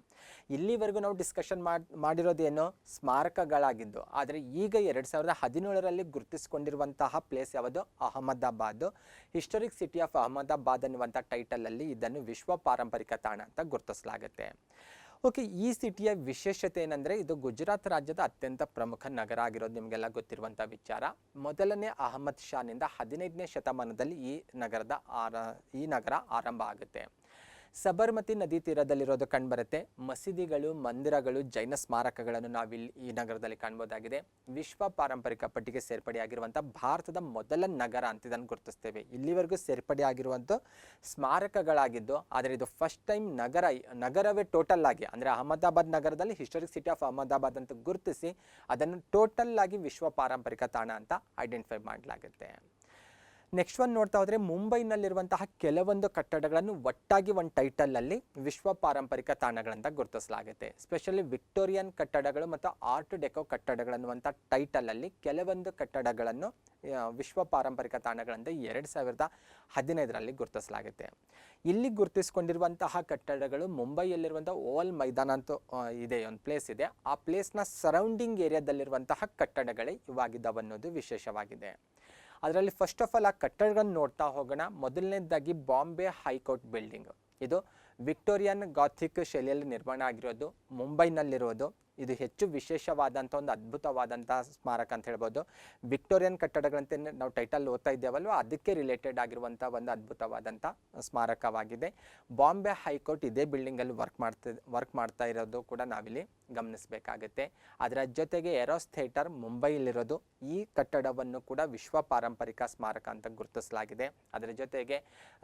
Speaker 1: ಇಲ್ಲಿವರೆಗೂ ನಾವು ಡಿಸ್ಕಷನ್ ಮಾಡಿರೋದೇನು ಸ್ಮಾರಕಗಳಾಗಿದ್ದು, ಆದರೆ ಈಗ 2017ರಲ್ಲಿ ಗುರುತಿಸಿಕೊಂಡಿರುವಂತಹ ಪ್ಲೇಸ್ ಯಾವುದು? Ahmedabad. Historic city of Ahmedabad ಅನ್ನುವಂಥ ಟೈಟಲಲ್ಲಿ ಇದನ್ನು ವಿಶ್ವ ಪಾರಂಪರಿಕ ತಾಣ ಅಂತ ಗುರುತಿಸಲಾಗುತ್ತೆ. ಓಕೆ, ಈ ಸಿಟಿಯ ವಿಶೇಷತೆ ಏನಂದರೆ, ಇದು ಗುಜರಾತ್ ರಾಜ್ಯದ ಅತ್ಯಂತ ಪ್ರಮುಖ ನಗರ ಆಗಿರೋದು ನಿಮಗೆಲ್ಲ ಗೊತ್ತಿರುವಂಥ ವಿಚಾರ. ಮೊದಲನೇ ಅಹಮದ್ ಶಾನಿಂದ 15ನೇ ಶತಮಾನದಲ್ಲಿ ಈ ನಗರ ಆರಂಭ ಆಗುತ್ತೆ. ಸಬರ್ಮತಿ ನದಿ ತೀರದಲ್ಲಿರೋದು ಕಂಡುಬರುತ್ತೆ. ಮಸೀದಿಗಳು, ಮಂದಿರಗಳು, ಜೈನ ಸ್ಮಾರಕಗಳನ್ನು ನಾವಿಲ್ಲಿ ಈ ನಗರದಲ್ಲಿ ಕಾಣ್ಬೋದಾಗಿದೆ. ವಿಶ್ವ ಪಾರಂಪರಿಕ ಪಟ್ಟಿಗೆ ಸೇರ್ಪಡೆಯಾಗಿರುವಂಥ ಭಾರತದ ಮೊದಲ ನಗರ ಅಂತ ಇದನ್ನು ಗುರುತಿಸ್ತೇವೆ. ಇಲ್ಲಿವರೆಗೂ ಸೇರ್ಪಡೆಯಾಗಿರುವಂಥ ಸ್ಮಾರಕಗಳಾಗಿದ್ದು, ಆದರೆ ಇದು ಫಸ್ಟ್ ಟೈಮ್ ನಗರವೇ ಟೋಟಲ್ ಆಗಿ ಅಂದರೆ ಅಹಮದಾಬಾದ್ ನಗರದಲ್ಲಿ ಹಿಸ್ಟೋರಿಕ್ ಸಿಟಿ ಆಫ್ ಅಹಮದಾಬಾದ್ ಅಂತ ಗುರುತಿಸಿ ಅದನ್ನು ಟೋಟಲ್ ಆಗಿ ವಿಶ್ವ ಪಾರಂಪರಿಕ ತಾಣ ಅಂತ ಐಡೆಂಟಿಫೈ ಮಾಡಲಾಗುತ್ತೆ. ನೆಕ್ಸ್ಟ್ ಒಂದು ನೋಡ್ತಾ ಹೋದರೆ, ಮುಂಬೈನಲ್ಲಿರುವಂತಹ ಕೆಲವೊಂದು ಕಟ್ಟಡಗಳನ್ನು ಒಟ್ಟಾಗಿ ಒಂದು ಟೈಟಲಲ್ಲಿ ವಿಶ್ವ ಪಾರಂಪರಿಕ ತಾಣಗಳಂತ ಗುರುತಿಸಲಾಗುತ್ತೆ. ಸ್ಪೆಷಲಿ ವಿಕ್ಟೋರಿಯನ್ ಕಟ್ಟಡಗಳು ಮತ್ತು ಆರ್ಟ್ ಡೆಕೋ ಕಟ್ಟಡಗಳನ್ನುವಂಥ ಟೈಟಲಲ್ಲಿ ಕೆಲವೊಂದು ಕಟ್ಟಡಗಳನ್ನು ವಿಶ್ವ ಪಾರಂಪರಿಕ ತಾಣಗಳಂತ 2015ರಲ್ಲಿ ಗುರುತಿಸಲಾಗುತ್ತೆ. ಇಲ್ಲಿ ಗುರುತಿಸಿಕೊಂಡಿರುವಂತಹ ಕಟ್ಟಡಗಳು ಮುಂಬೈಯಲ್ಲಿರುವಂಥ ಓವಲ್ ಮೈದಾನ ಅಂತ ಇದೆ, ಒಂದು ಪ್ಲೇಸ್ ಇದೆ. ಆ ಪ್ಲೇಸ್ನ ಸರೌಂಡಿಂಗ್ ಏರಿಯಾದಲ್ಲಿರುವಂತಹ ಕಟ್ಟಡಗಳೇ ಇವಾಗಿದ್ದಾವೆ ಅನ್ನೋದು ವಿಶೇಷವಾಗಿದೆ. ಅದರಲ್ಲಿ ಫಸ್ಟ್ ಆಫ್ ಆಲ್ ಆ ಕಟ್ಟಡಗಳನ್ನು ನೋಡ್ತಾ ಹೋಗೋಣ. ಮೊದಲನೇದಾಗಿ ಬಾಂಬೆ ಹೈಕೋರ್ಟ್ ಬಿಲ್ಡಿಂಗ್. ಇದು ವಿಕ್ಟೋರಿಯನ್ ಗಾಥಿಕ್ ಶೈಲಿಯಲ್ಲಿ ನಿರ್ಮಾಣ ಆಗಿರೋದು, ಮುಂಬೈನಲ್ಲಿರೋದು. ಇದು ಹೆಚ್ಚು ವಿಶೇಷವಾದಂಥ ಒಂದು ಅದ್ಭುತವಾದಂಥ ಸ್ಮಾರಕ ಅಂತ ಹೇಳ್ಬೋದು. ವಿಕ್ಟೋರಿಯನ್ ಕಟ್ಟಡಗಳಂತೆ ನಾವು ಟೈಟಲ್ ಓದ್ತಾ ಇದ್ದೇವಲ್ವ, ಅದಕ್ಕೆ ರಿಲೇಟೆಡ್ ಆಗಿರುವಂಥ ಒಂದು ಅದ್ಭುತವಾದಂಥ ಸ್ಮಾರಕವಾಗಿದೆ. ಬಾಂಬೆ ಹೈಕೋರ್ಟ್ ಇದೇ ಬಿಲ್ಡಿಂಗಲ್ಲಿ ವರ್ಕ್ ಮಾಡ್ತಾ ಇರೋದು ಕೂಡ ನಾವಿಲ್ಲಿ ಗಮನಿಸಬೇಕಾಗುತ್ತೆ. ಅದರ ಜೊತೆಗೆ ಎರೋಸ್ ಥಿಯೇಟರ್ ಮುಂಬೈಯಲ್ಲಿರೋದು, ಈ ಕಟ್ಟಡವನ್ನು ಕೂಡ ವಿಶ್ವ ಪಾರಂಪರಿಕ ಸ್ಮಾರಕ ಅಂತ ಗುರುತಿಸಲಾಗಿದೆ. ಅದರ ಜೊತೆಗೆ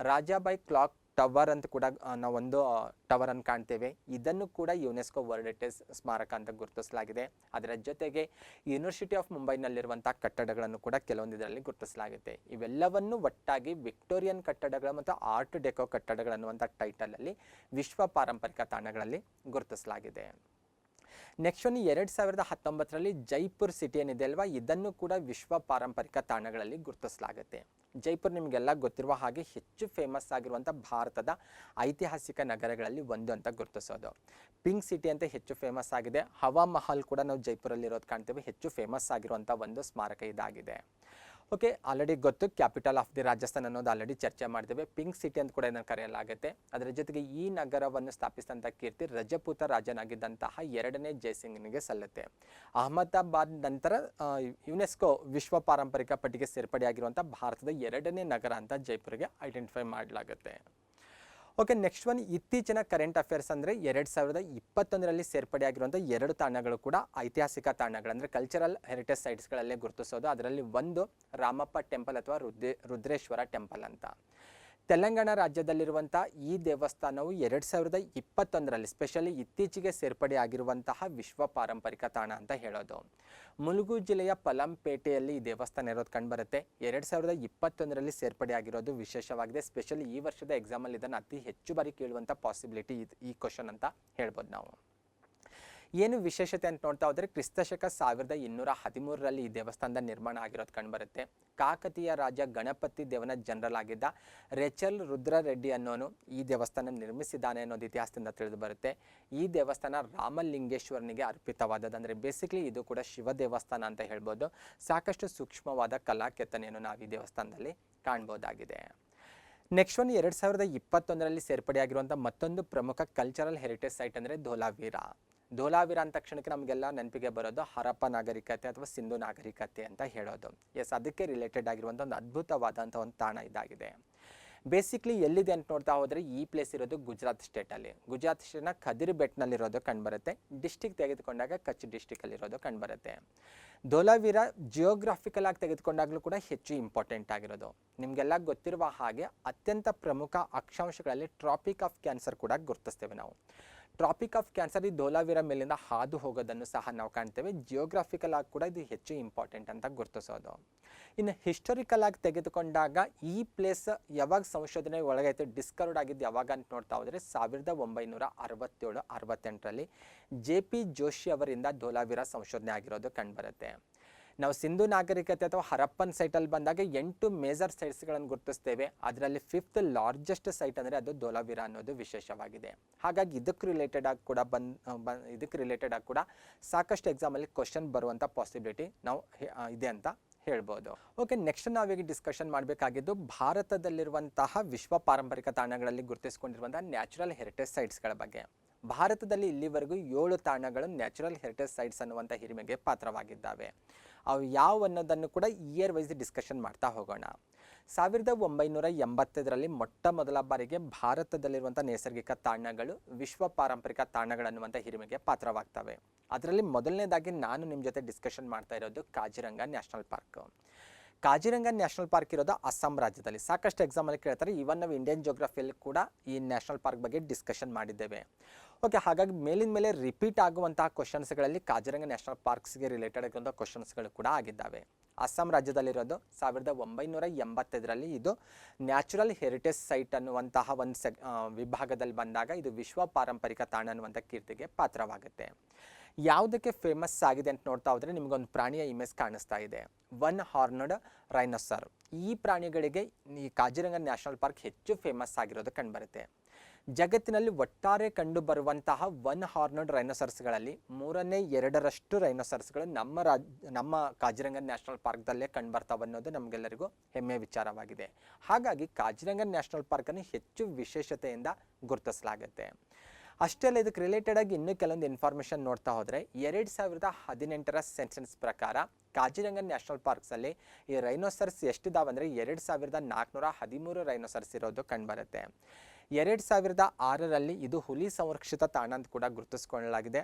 Speaker 1: ರಾಜಾಬಾಯಿ ಕ್ಲಾಕ್ ಟವರ್ ಅಂತ ಕೂಡ ನಾವೊಂದು ಟವರ್ ಅನ್ನು ಕಾಣ್ತೇವೆ. ಇದನ್ನು ಕೂಡ ಯುನೆಸ್ಕೋ ವರ್ಲ್ಡ್ ಹೆರಿಟೇಜ್ ಸ್ಮಾರಕ ಅಂತ ಗುರುತಿಸಲಾಗಿದೆ. ಅದರ ಜೊತೆಗೆ ಯೂನಿವರ್ಸಿಟಿ ಆಫ್ ಮುಂಬೈನಲ್ಲಿರುವಂಥ ಕಟ್ಟಡಗಳನ್ನು ಕೂಡ ಕೆಲವೊಂದು ಇದರಲ್ಲಿ ಗುರುತಿಸಲಾಗುತ್ತೆ. ಇವೆಲ್ಲವನ್ನು ಒಟ್ಟಾಗಿ ವಿಕ್ಟೋರಿಯನ್ ಕಟ್ಟಡಗಳು ಮತ್ತು ಆರ್ಟ್ ಡೆಕೋ ಕಟ್ಟಡಗಳು ಅನ್ನುವಂಥ ಟೈಟಲಲ್ಲಿ ವಿಶ್ವ ಪಾರಂಪರಿಕ ತಾಣಗಳಲ್ಲಿ ಗುರುತಿಸಲಾಗಿದೆ. ನೆಕ್ಸ್ಟ್ ಒಂದು 2019ರಲ್ಲಿ ಜೈಪುರ್ ಸಿಟಿ ಏನಿದೆ ಅಲ್ವಾ, ಇದನ್ನು ಕೂಡ ವಿಶ್ವ ಪಾರಂಪರಿಕ ತಾಣಗಳಲ್ಲಿ ಗುರುತಿಸಲಾಗುತ್ತೆ. ಜೈಪುರ್ ನಿಮಗೆಲ್ಲ ಗೊತ್ತಿರುವ ಹಾಗೆ ಹೆಚ್ಚು ಫೇಮಸ್ ಆಗಿರುವಂಥ ಭಾರತದ ಐತಿಹಾಸಿಕ ನಗರಗಳಲ್ಲಿ ಒಂದು ಅಂತ ಗುರುತಿಸೋದು. ಪಿಂಕ್ ಸಿಟಿ ಅಂತ ಹೆಚ್ಚು ಫೇಮಸ್ ಆಗಿದೆ. ಹವಾ ಮಹಲ್ ಕೂಡ ನಾವು ಜೈಪುರಲ್ಲಿರೋದು ಕಾಣ್ತೇವೆ. ಹೆಚ್ಚು ಫೇಮಸ್ ಆಗಿರುವಂಥ ಒಂದು ಸ್ಮಾರಕ ಇದಾಗಿದೆ. ಓಕೆ, ಆಲ್ರೆಡಿ ಗೊತ್ತು ಕ್ಯಾಪಿಟಲ್ ಆಫ್ ದಿ ರಾಜಸ್ಥಾನ್ ಅನ್ನೋದು ಆಲ್ರೆಡಿ ಚರ್ಚೆ ಮಾಡಿದ್ದೇವೆ. ಪಿಂಕ್ ಸಿಟಿ ಅಂತ ಕೂಡ ಇದನ್ನು ಕರೆಯಲಾಗುತ್ತೆ. ಅದರ ಜೊತೆಗೆ ಈ ನಗರವನ್ನು ಸ್ಥಾಪಿಸಿದಂಥ ಕೀರ್ತಿ ರಜಪೂತ ರಾಜನಾಗಿದ್ದಂತಹ 2ನೇ ಜಯಸಿಂಗನಿಗೆ ಸಲ್ಲುತ್ತೆ. ಅಹಮದಾಬಾದ್ ನಂತರ ಯುನೆಸ್ಕೋ ವಿಶ್ವ ಪಾರಂಪರಿಕ ಪಟ್ಟಿಗೆ ಸೇರ್ಪಡೆಯಾಗಿರುವಂಥ ಭಾರತದ 2ನೇ ನಗರ ಅಂತ ಜೈಪುರಿಗೆ ಐಡೆಂಟಿಫೈ ಮಾಡಲಾಗುತ್ತೆ. ಓಕೆ, ನೆಕ್ಸ್ಟ್ ಒನ್ ಇತ್ತೀಚಿನ ಕರೆಂಟ್ ಅಫೇರ್ಸ್ ಅಂದರೆ 2021ರಲ್ಲಿ ಸೇರ್ಪಡೆಯಾಗಿರುವಂಥ 2 ತಾಣಗಳು ಕೂಡ ಐತಿಹಾಸಿಕ ತಾಣಗಳು ಅಂದರೆ ಕಲ್ಚರಲ್ ಹೆರಿಟೇಜ್ ಸೈಟ್ಸ್ಗಳಲ್ಲೇ ಗುರುತಿಸೋದು. ಅದರಲ್ಲಿ ಒಂದು ರಾಮಪ್ಪ ಟೆಂಪಲ್ ಅಥವಾ ರುದ್ರೇಶ್ವರ ಟೆಂಪಲ್ ಅಂತ. ತೆಲಂಗಾಣ ರಾಜ್ಯದಲ್ಲಿರುವಂಥ ಈ ದೇವಸ್ಥಾನವು 2021ರಲ್ಲಿ ಸ್ಪೆಷಲಿ ಇತ್ತೀಚೆಗೆ ಸೇರ್ಪಡೆಯಾಗಿರುವಂತಹ ವಿಶ್ವ ಪಾರಂಪರಿಕ ತಾಣ ಅಂತ ಹೇಳೋದು. ಮುಲುಗು ಜಿಲ್ಲೆಯ ಪಲಂಪೇಟೆಯಲ್ಲಿ ಈ ದೇವಸ್ಥಾನ ಇರೋದು ಕಂಡುಬರುತ್ತೆ. 2021ರಲ್ಲಿ ಸೇರ್ಪಡೆಯಾಗಿರೋದು ವಿಶೇಷವಾಗಿದೆ. ಸ್ಪೆಷಲಿ ಈ ವರ್ಷದ ಎಕ್ಸಾಮಲ್ಲಿ ಇದನ್ನು ಅತಿ ಹೆಚ್ಚು ಬಾರಿ ಕೇಳುವಂಥ ಪಾಸಿಬಿಲಿಟಿ ಈ ಕ್ವಶನ್ ಅಂತ ಹೇಳ್ಬೋದು ನಾವು. ಏನು ವಿಶೇಷತೆ ಅಂತ ನೋಡ್ತಾ ಹೋದರೆ ಕ್ರಿಸ್ತಶಕ 1213ರಲ್ಲಿ ಈ ದೇವಸ್ಥಾನದ ನಿರ್ಮಾಣ ಆಗಿರೋದು ಕಂಡುಬರುತ್ತೆ. ಕಾಕತೀಯ ರಾಜ ಗಣಪತಿ ದೇವನ ಜನರಲ್ ಆಗಿದ್ದ ರೆಚಲ್ ರುದ್ರರೆಡ್ಡಿ ಅನ್ನೋನು ಈ ದೇವಸ್ಥಾನ ನಿರ್ಮಿಸಿದ್ದಾನೆ ಅನ್ನೋದು ಇತಿಹಾಸದಿಂದ ತಿಳಿದು ಬರುತ್ತೆ. ಈ ದೇವಸ್ಥಾನ ರಾಮಲಿಂಗೇಶ್ವರನಿಗೆ ಅರ್ಪಿತವಾದದ್ದು. ಅಂದರೆ ಬೇಸಿಕ್ಲಿ ಇದು ಕೂಡ ಶಿವ ದೇವಸ್ಥಾನ ಅಂತ ಹೇಳ್ಬೋದು. ಸಾಕಷ್ಟು ಸೂಕ್ಷ್ಮವಾದ ಕಲಾ ಕೆತ್ತನೆಯನ್ನು ನಾವು ಈ ದೇವಸ್ಥಾನದಲ್ಲಿ ಕಾಣ್ಬೋದಾಗಿದೆ. ನೆಕ್ಸ್ಟ್ ಒನ್ 2021ರಲ್ಲಿ ಸೇರ್ಪಡೆಯಾಗಿರುವಂಥ ಮತ್ತೊಂದು ಪ್ರಮುಖ ಕಲ್ಚರಲ್ ಹೆರಿಟೇಜ್ ಸೈಟ್ ಅಂದರೆ ಧೋಲಾವೀರ. ಧೋಲಾವೀರ ಅಂದ ತಕ್ಷಣಕ್ಕೆ ನಮಗೆಲ್ಲ ನೆನಪಿಗೆ ಬರೋದು ಹರಪ್ಪ ನಾಗರಿಕತೆ ಅಥವಾ ಸಿಂಧು ನಾಗರಿಕತೆ ಅಂತ ಹೇಳೋದು. ಎಸ್, ಅದಕ್ಕೆ ರಿಲೇಟೆಡ್ ಆಗಿರುವಂಥ ಒಂದು ಅದ್ಭುತವಾದಂಥ ಒಂದು ತಾಣ ಇದಾಗಿದೆ. ಬೇಸಿಕ್ಲಿ ಎಲ್ಲಿದೆ ಅಂತ ನೋಡ್ತಾ ಹೋದರೆ ಈ ಪ್ಲೇಸ್ ಇರೋದು ಗುಜರಾತ್ ಸ್ಟೇಟಲ್ಲಿ. ಗುಜರಾತ್ ಸ್ಟೇಟ್ನ ಖದಿರ್ ಬೆಟ್ನಲ್ಲಿರೋದು ಕಂಡುಬರುತ್ತೆ. ಡಿಸ್ಟಿಕ್ ತೆಗೆದುಕೊಂಡಾಗ ಕಚ್ ಡಿಸ್ಟಿಕಲ್ಲಿರೋದು ಕಂಡುಬರುತ್ತೆ. ಧೋಲಾವೀರ ಜಿಯೋಗ್ರಾಫಿಕಲ್ ಆಗಿ ತೆಗೆದುಕೊಂಡಾಗಲೂ ಕೂಡ ಹೆಚ್ಚು ಇಂಪಾರ್ಟೆಂಟ್ ಆಗಿರೋದು. ನಿಮಗೆಲ್ಲ ಗೊತ್ತಿರುವ ಹಾಗೆ ಅತ್ಯಂತ ಪ್ರಮುಖ ಅಕ್ಷಾಂಶಗಳಲ್ಲಿ ಟ್ರಾಪಿಕ್ ಆಫ್ ಕ್ಯಾನ್ಸರ್ ಕೂಡ ಗುರುತಿಸ್ತೇವೆ ನಾವು. ಟ್ರಾಪಿಕ್ ಆಫ್ ಕ್ಯಾನ್ಸರ್ ಈ ಧೋಲಾವೀರ ಮೇಲಿಂದ ಹಾದು ಹೋಗೋದನ್ನು ಸಹ ನಾವು ಕಾಣ್ತೇವೆ. ಜಿಯೋಗ್ರಾಫಿಕಲ್ ಆಗಿ ಕೂಡ ಇದು ಹೆಚ್ಚು ಇಂಪಾರ್ಟೆಂಟ್ ಅಂತ ಗುರುತಿಸೋದು. ಇನ್ನು ಹಿಸ್ಟೋರಿಕಲ್ ಆಗಿ ತೆಗೆದುಕೊಂಡಾಗ ಈ ಪ್ಲೇಸ್ ಯಾವಾಗ ಸಂಶೋಧನೆ ಒಳಗೈತೆ ಡಿಸ್ಕವರ್ಡ್ ಆಗಿದ್ದು ಯಾವಾಗ ಅಂತ ನೋಡ್ತಾ ಹೋದರೆ 1967-68ರಲ್ಲಿ JP ಜೋಶಿ ಅವರಿಂದ ಧೋಲಾವೀರ ಸಂಶೋಧನೆ ಆಗಿರೋದು ಕಂಡುಬರುತ್ತೆ. ನಾವು ಸಿಂಧು ನಾಗರಿಕತೆ ಅಥವಾ ಹರಪ್ಪನ್ ಸೈಟಲ್ಲಿ ಬಂದಾಗ 8 ಮೇಜರ್ ಸೈಟ್ಸ್ಗಳನ್ನು ಗುರುತಿಸ್ತೇವೆ. ಅದರಲ್ಲಿ 5th ಲಾರ್ಜೆಸ್ಟ್ ಸೈಟ್ ಅಂದರೆ ಅದು ಧೋಲಾವೀರ ಅನ್ನೋದು ವಿಶೇಷವಾಗಿದೆ. ಹಾಗಾಗಿ ಇದಕ್ಕೆ ರಿಲೇಟೆಡ್ ಆಗಿ ಕೂಡ ಸಾಕಷ್ಟು ಎಕ್ಸಾಮಲ್ಲಿ ಕ್ವಶನ್ ಬರುವಂಥ ಪಾಸಿಬಿಲಿಟಿ ನಾವು ಇದೆ ಅಂತ ಹೇಳ್ಬೋದು. ಓಕೆ, ನೆಕ್ಸ್ಟ್ ನಾವೀಗ ಡಿಸ್ಕಷನ್ ಮಾಡಬೇಕಾಗಿದ್ದು ಭಾರತದಲ್ಲಿರುವಂತಹ ವಿಶ್ವ ಪಾರಂಪರಿಕ ತಾಣಗಳಲ್ಲಿ ಗುರುತಿಸಿಕೊಂಡಿರುವಂತಹ ನ್ಯಾಚುರಲ್ ಹೆರಿಟೇಜ್ ಸೈಟ್ಸ್ಗಳ ಬಗ್ಗೆ. ಭಾರತದಲ್ಲಿ ಇಲ್ಲಿವರೆಗೂ 7 ತಾಣಗಳು ನ್ಯಾಚುರಲ್ ಹೆರಿಟೇಜ್ ಸೈಟ್ಸ್ ಅನ್ನುವಂಥ ಹಿರಿಮೆಗೆ ಪಾತ್ರವಾಗಿದ್ದಾವೆ. ಅವು ಯಾವ ಅನ್ನೋದನ್ನು ಕೂಡ ಇಯರ್ ವೈಸ್ ಡಿಸ್ಕಷನ್ ಮಾಡ್ತಾ ಹೋಗೋಣ. 1985ರಲ್ಲಿ ಮೊಟ್ಟ ಮೊದಲ ಬಾರಿಗೆ ಭಾರತದಲ್ಲಿರುವಂಥ ನೈಸರ್ಗಿಕ ತಾಣಗಳು ವಿಶ್ವ ಪಾರಂಪರಿಕ ತಾಣಗಳನ್ನುವಂಥ ಹಿರಿಮೆಗೆ ಪಾತ್ರವಾಗ್ತವೆ. ಅದರಲ್ಲಿ ಮೊದಲನೇದಾಗಿ ನಾನು ನಿಮ್ಮ ಜೊತೆ ಡಿಸ್ಕಷನ್ ಮಾಡ್ತಾ ಇರೋದು Kaziranga national park. Kaziranga national park ಇರೋದು ಅಸ್ಸಾಂ ರಾಜ್ಯದಲ್ಲಿ. ಸಾಕಷ್ಟು ಎಕ್ಸಾಮಲ್ಲಿ ಕೇಳ್ತಾರೆ. ಇವನ್ ನಾವು ಇಂಡಿಯನ್ ಜೋಗ್ರಫಿಯಲ್ಲಿ ಕೂಡ ಈ ನ್ಯಾಷನಲ್ ಪಾರ್ಕ್ ಬಗ್ಗೆ ಡಿಸ್ಕಷನ್ ಮಾಡಿದ್ದೇವೆ. ಓಕೆ, ಹಾಗಾಗಿ ಮೇಲಿನ ಮೇಲೆ ರಿಪೀಟ್ ಆಗುವಂತಹ ಕ್ವಶನ್ಸ್ಗಳಲ್ಲಿ ಕಾಜಿರಂಗ ನ್ಯಾಷನಲ್ ಪಾರ್ಕ್ಸ್ಗೆ ರಿಲೇಟೆಡ್ ಆಗಿರುವಂಥ ಕ್ವಶನ್ಸ್ಗಳು ಕೂಡ ಆಗಿದ್ದಾವೆ. ಅಸ್ಸಾಂ ರಾಜ್ಯದಲ್ಲಿರೋದು 1985ರಲ್ಲಿ ಇದು ನ್ಯಾಚುರಲ್ ಹೆರಿಟೇಜ್ ಸೈಟ್ ಅನ್ನುವಂತಹ ಒಂದು ವಿಭಾಗದಲ್ಲಿ ಬಂದಾಗ ಇದು ವಿಶ್ವ ಪಾರಂಪರಿಕ ತಾಣ ಅನ್ನುವಂಥ ಕೀರ್ತಿಗೆ ಪಾತ್ರವಾಗುತ್ತೆ. ಯಾವುದಕ್ಕೆ ಫೇಮಸ್ ಆಗಿದೆ ಅಂತ ನೋಡ್ತಾ ಹೋದರೆ ನಿಮಗೊಂದು ಪ್ರಾಣಿಯ ಇಮೇಜ್ ಕಾಣಿಸ್ತಾ ಇದೆ, 1 ಹಾರ್ನ್ಡ್ ರೈನೋಸರ್. ಈ ಪ್ರಾಣಿಗಳಿಗೆ ಈ ಕಾಜಿರಂಗ ನ್ಯಾಷನಲ್ ಪಾರ್ಕ್ ಹೆಚ್ಚು ಫೇಮಸ್ ಆಗಿರೋದು ಕಂಡುಬರುತ್ತೆ. ಜಗತ್ತಿನಲ್ಲಿ ಒಟ್ಟಾರೆ ಕಂಡು ಬರುವಂತಹ 1 ಹಾರ್ನ್ಡ್ ರೈನೋಸರ್ಸ್ಗಳಲ್ಲಿ 2/3 ರೈನೋಸರ್ಸ್ಗಳು ನಮ್ಮ ಕಾಜಿರಂಗ ನ್ಯಾಷನಲ್ ಪಾರ್ಕ್ದಲ್ಲೇ ಕಂಡುಬರ್ತಾವೆ ಅನ್ನೋದು ನಮಗೆಲ್ಲರಿಗೂ ಹೆಮ್ಮೆಯ ವಿಚಾರವಾಗಿದೆ. ಹಾಗಾಗಿ ಕಾಜಿರಂಗ ನ್ಯಾಷನಲ್ ಪಾರ್ಕನ್ನು ಹೆಚ್ಚು ವಿಶೇಷತೆಯಿಂದ ಗುರುತಿಸಲಾಗುತ್ತೆ. ಅಷ್ಟೇ ಅಲ್ಲ, ಇದಕ್ಕೆ ರಿಲೇಟೆಡ್ ಆಗಿ ಇನ್ನೂ ಕೆಲವೊಂದು ಇನ್ಫಾರ್ಮೇಷನ್ ನೋಡ್ತಾ ಹೋದರೆ 2018ರ ಸೆನ್ಸಸ್ ಪ್ರಕಾರ ಕಾಜಿರಂಗ ನ್ಯಾಷನಲ್ ಪಾರ್ಕ್ಸಲ್ಲಿ ಈ ರೈನೋಸರ್ಸ್ ಎಷ್ಟಿದಾವೆ ಅಂದರೆ 2413 ರೈನೋಸರ್ಸ್ ಇರೋದು ಕಂಡುಬರುತ್ತೆ. 2006ರಲ್ಲಿ ಇದು ಹುಲಿ ಸಂರಕ್ಷಿತ ತಾಣ ಅಂತ ಕೂಡ ಗುರುತಿಸಲಾಗಿದೆ